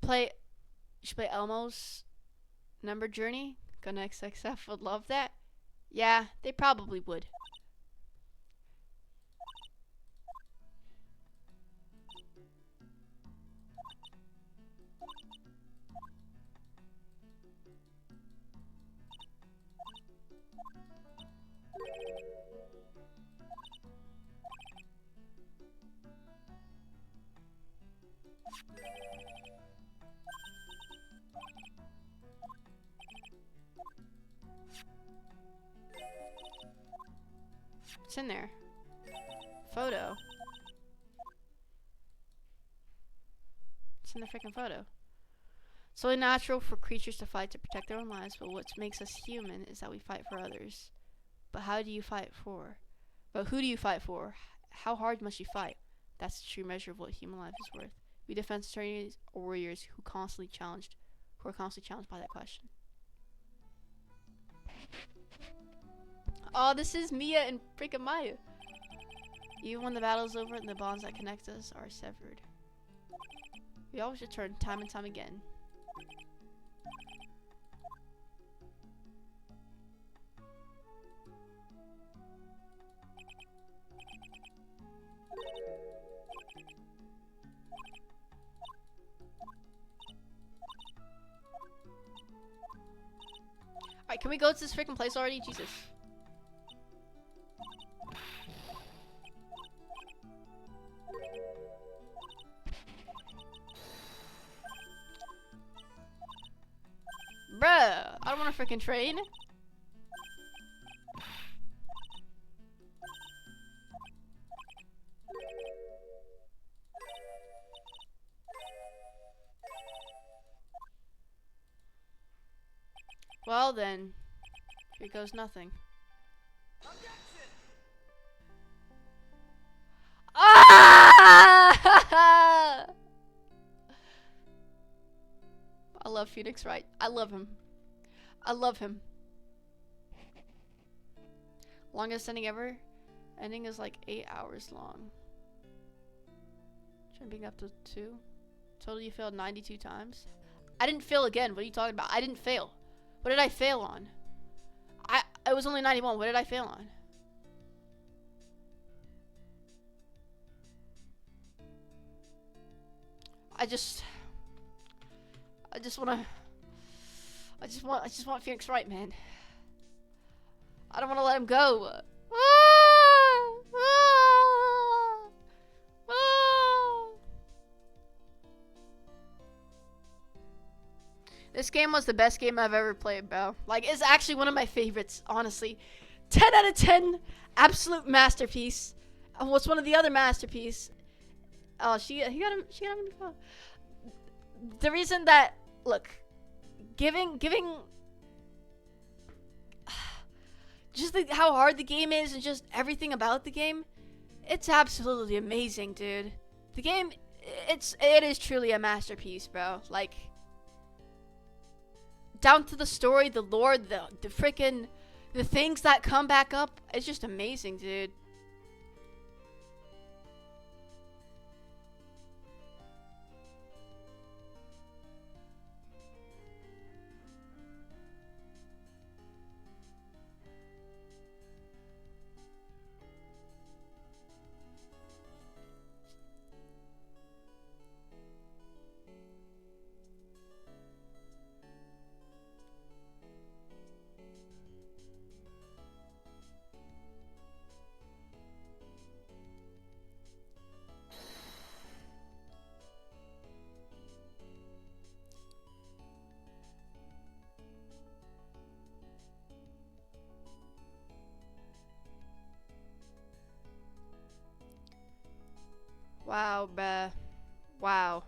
Play. You should play Elmo's Number Journey. Gonna XXF would love that. Yeah, they probably would. What's in there? Photo. It's in the freaking photo. It's only natural for creatures to fight to protect their own lives, but what makes us human is that we fight for others. But how do you fight for? But who do you fight for? How hard must you fight? That's the true measure of what human life is worth. We defense attorneys or warriors who are constantly challenged by that question. Oh, this is Mia and freaking Maya. Even when the battle's over and the bonds that connect us are severed, we always return time and time again. Alright, can we go to this freaking place already? Jesus. Bruh, I don't want to freaking train. Well then, here goes nothing. Ah! I love Phoenix Wright. I love him. I love him. Longest ending ever. Ending is like 8 hours long. Jumping up to 2. Total you failed 92 times. I didn't fail again. What are you talking about? I didn't fail. What did I fail on? It was only 91. What did I fail on? I just want Phoenix Wright, man. I don't want to let him go. This game was the best game I've ever played, bro. Like, it's actually one of my favorites, honestly. 10 out of 10, absolute masterpiece. What's one of the other masterpiece? Oh, she got him. The reason that, look, giving just how hard the game is and just everything about the game, it's absolutely amazing, dude. The game, it is truly a masterpiece, bro. Like, down to the story, the lore, the freaking, the things that come back up, it's just amazing, dude. Wow, bruh. Wow.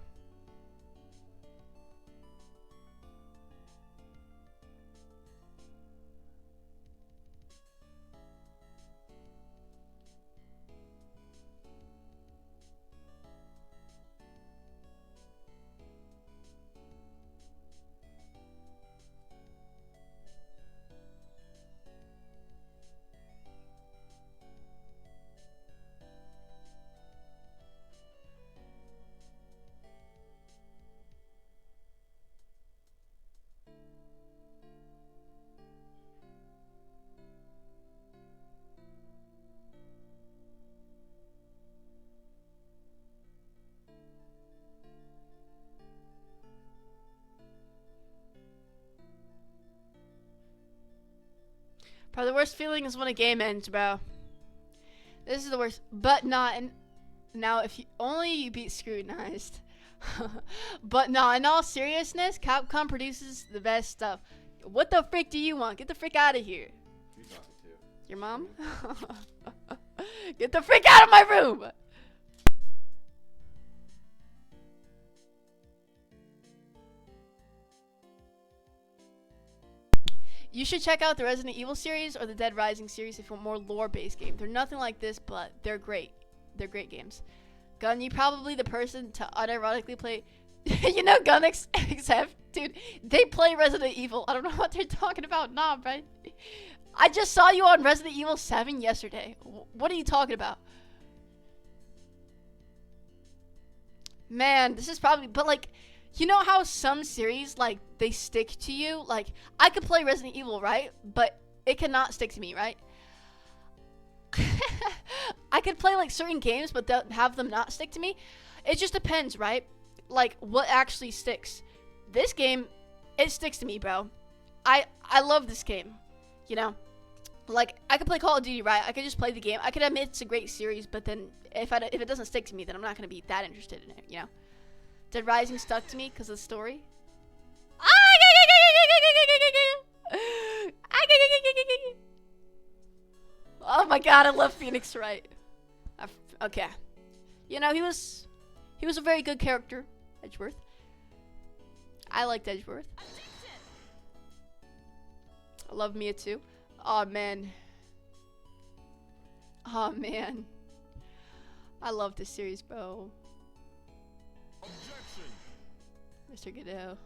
Bro, the worst feeling is when a game ends, bro. This is the worst. But not. Now, if you only you beat scrutinized. But no, in all seriousness, Capcom produces the best stuff. What the frick do you want? Get the frick out of here. Who's talking to? Your mom? Get the frick out of my room! You should check out the Resident Evil series or the Dead Rising series if you want more lore-based game. They're nothing like this, but they're great. They're great games. Gun, you probably the person to unironically play. You know Gun XF? Dude, they play Resident Evil. I don't know what they're talking about. Nah, bro. I just saw you on Resident Evil 7 yesterday. What are you talking about? Man, this is probably... But, like, you know how some series, like, they stick to you? Like, I could play Resident Evil, right? But it cannot stick to me, right? I could play, like, certain games, but have them not stick to me. It just depends, right? Like, what actually sticks. This game, it sticks to me, bro. I love this game, you know? Like, I could play Call of Duty, right? I could just play the game. I could admit it's a great series, but then if it doesn't stick to me, then I'm not going to be that interested in it, you know? Dead Rising stuck to me because of the story. Oh my god, I love Phoenix Wright. Okay. You know, he was a very good character, Edgeworth. I liked Edgeworth. I love Mia too. Oh man. Oh man. I love this series, bro. Objection. Mr. Godot.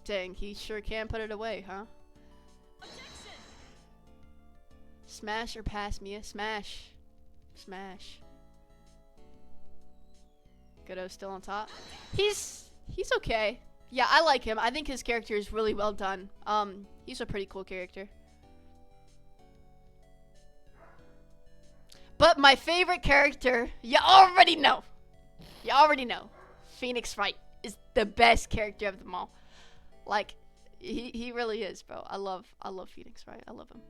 Dang, he sure can put it away, huh? Objection. Smash or pass, Mia? Smash. Smash. Godot's still on top. He's okay. Yeah, I like him. I think his character is really well done. He's a pretty cool character. But my favorite character, you already know. You already know. Phoenix Wright is the best character of them all. Like, he really is, bro. I love Phoenix Wright. I love him.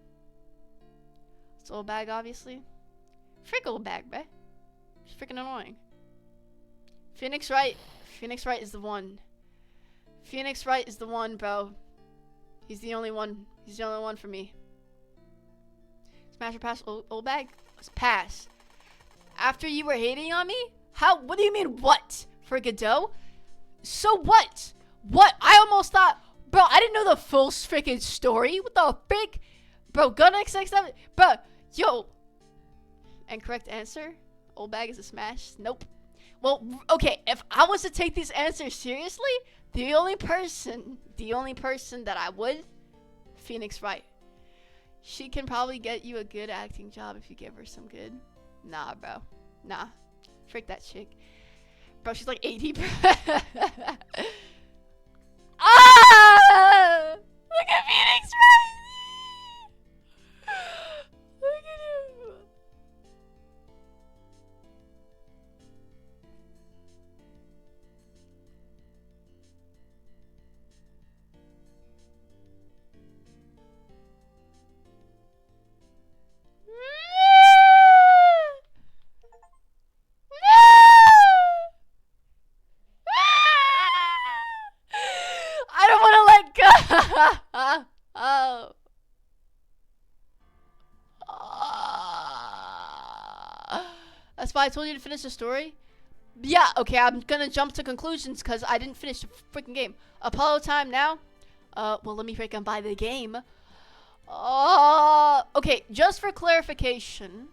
Soul Bag, obviously. Frick old bag, bruh. It's freaking annoying. Phoenix Wright is the one. Phoenix Wright is the one, bro. He's the only one. He's the only one for me. Smash or pass, old bag? Pass. After you were hating on me? How? What do you mean, what? For Godot? So what? What? I almost thought, bro, I didn't know the full freaking story. What the frick? Bro, Gun XX7. Bro, yo. And correct answer? Old bag is a smash? Nope. Well, okay, if I was to take these answers seriously, the only person that I would, Phoenix Wright. She can probably get you a good acting job if you give her some good. Nah, bro. Nah. Frick that chick. Bro, she's like 80. Ah! Look at Phoenix Wright! Look at him. I don't want to let go. Oh. That's why I told you to finish the story. Yeah, okay, I'm gonna jump to conclusions because I didn't finish the freaking game. Apollo time now. Well, let me freaking buy the game. Okay, just for clarification.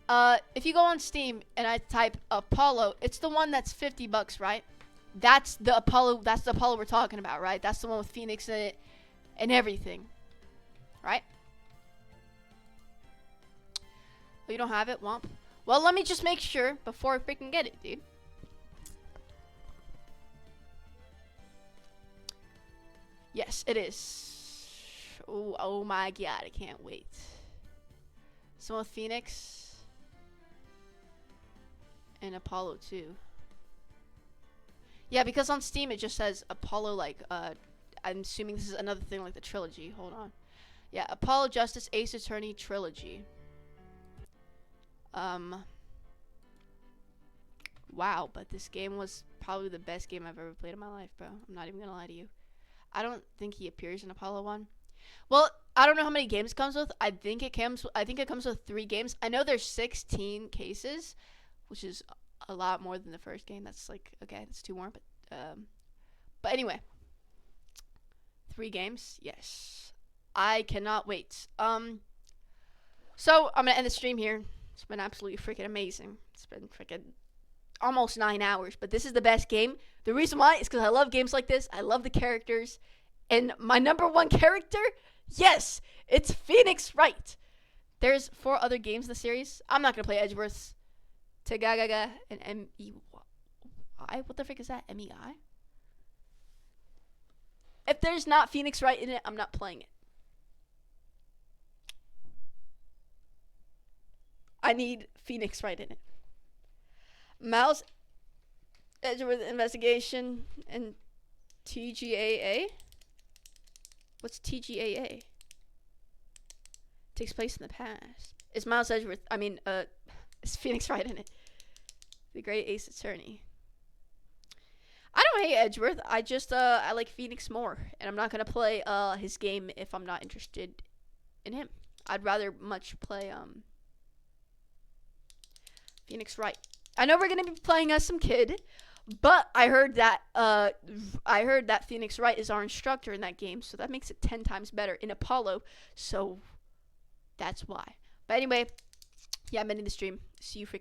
If you go on Steam and I type Apollo, it's the one that's $50, right? That's the Apollo we're talking about, right? That's the one with Phoenix in it and everything. Right? Oh, you don't have it? Womp. Well, let me just make sure before I freaking get it, dude. Yes, it is. Oh my god, I can't wait. So with Phoenix and Apollo 2. Yeah, because on Steam it just says Apollo, like, I'm assuming this is another thing like the trilogy. Hold on. Yeah, Apollo Justice Ace Attorney trilogy. Wow, but this game was probably the best game I've ever played in my life, bro. I'm not even gonna lie to you. I don't think he appears in Apollo 1. Well, I don't know how many games it comes with. I think it comes with 3 games. I know there's 16 cases, which is a lot more than the first game. That's like, okay, that's 2 more, but anyway. 3 games. Yes. I cannot wait. So I'm gonna end the stream here. It's been absolutely freaking amazing. It's been freaking almost 9 hours, but this is the best game. The reason why is because I love games like this. I love the characters, and my number 1 character, yes, it's Phoenix Wright. There's 4 other games in the series. I'm not gonna play Edgeworth's, Tagagaga, and MEI. What the frick is that? MEI? If there's not Phoenix Wright in it, I'm not playing it. I need Phoenix Wright in it. Mouse, Edgeworth Investigation, and TGAA. What's TGAA? Takes place in the past. Is Miles Edgeworth? Is Phoenix Wright in it? The Great Ace Attorney. I don't hate Edgeworth. I just I like Phoenix more, and I'm not gonna play his game if I'm not interested in him. I'd rather much play Phoenix Wright. I know we're gonna be playing as some kid, but I heard that Phoenix Wright is our instructor in that game, so that makes it 10 times better in Apollo. So that's why. But anyway, yeah, I'm ending the stream. See you freaking.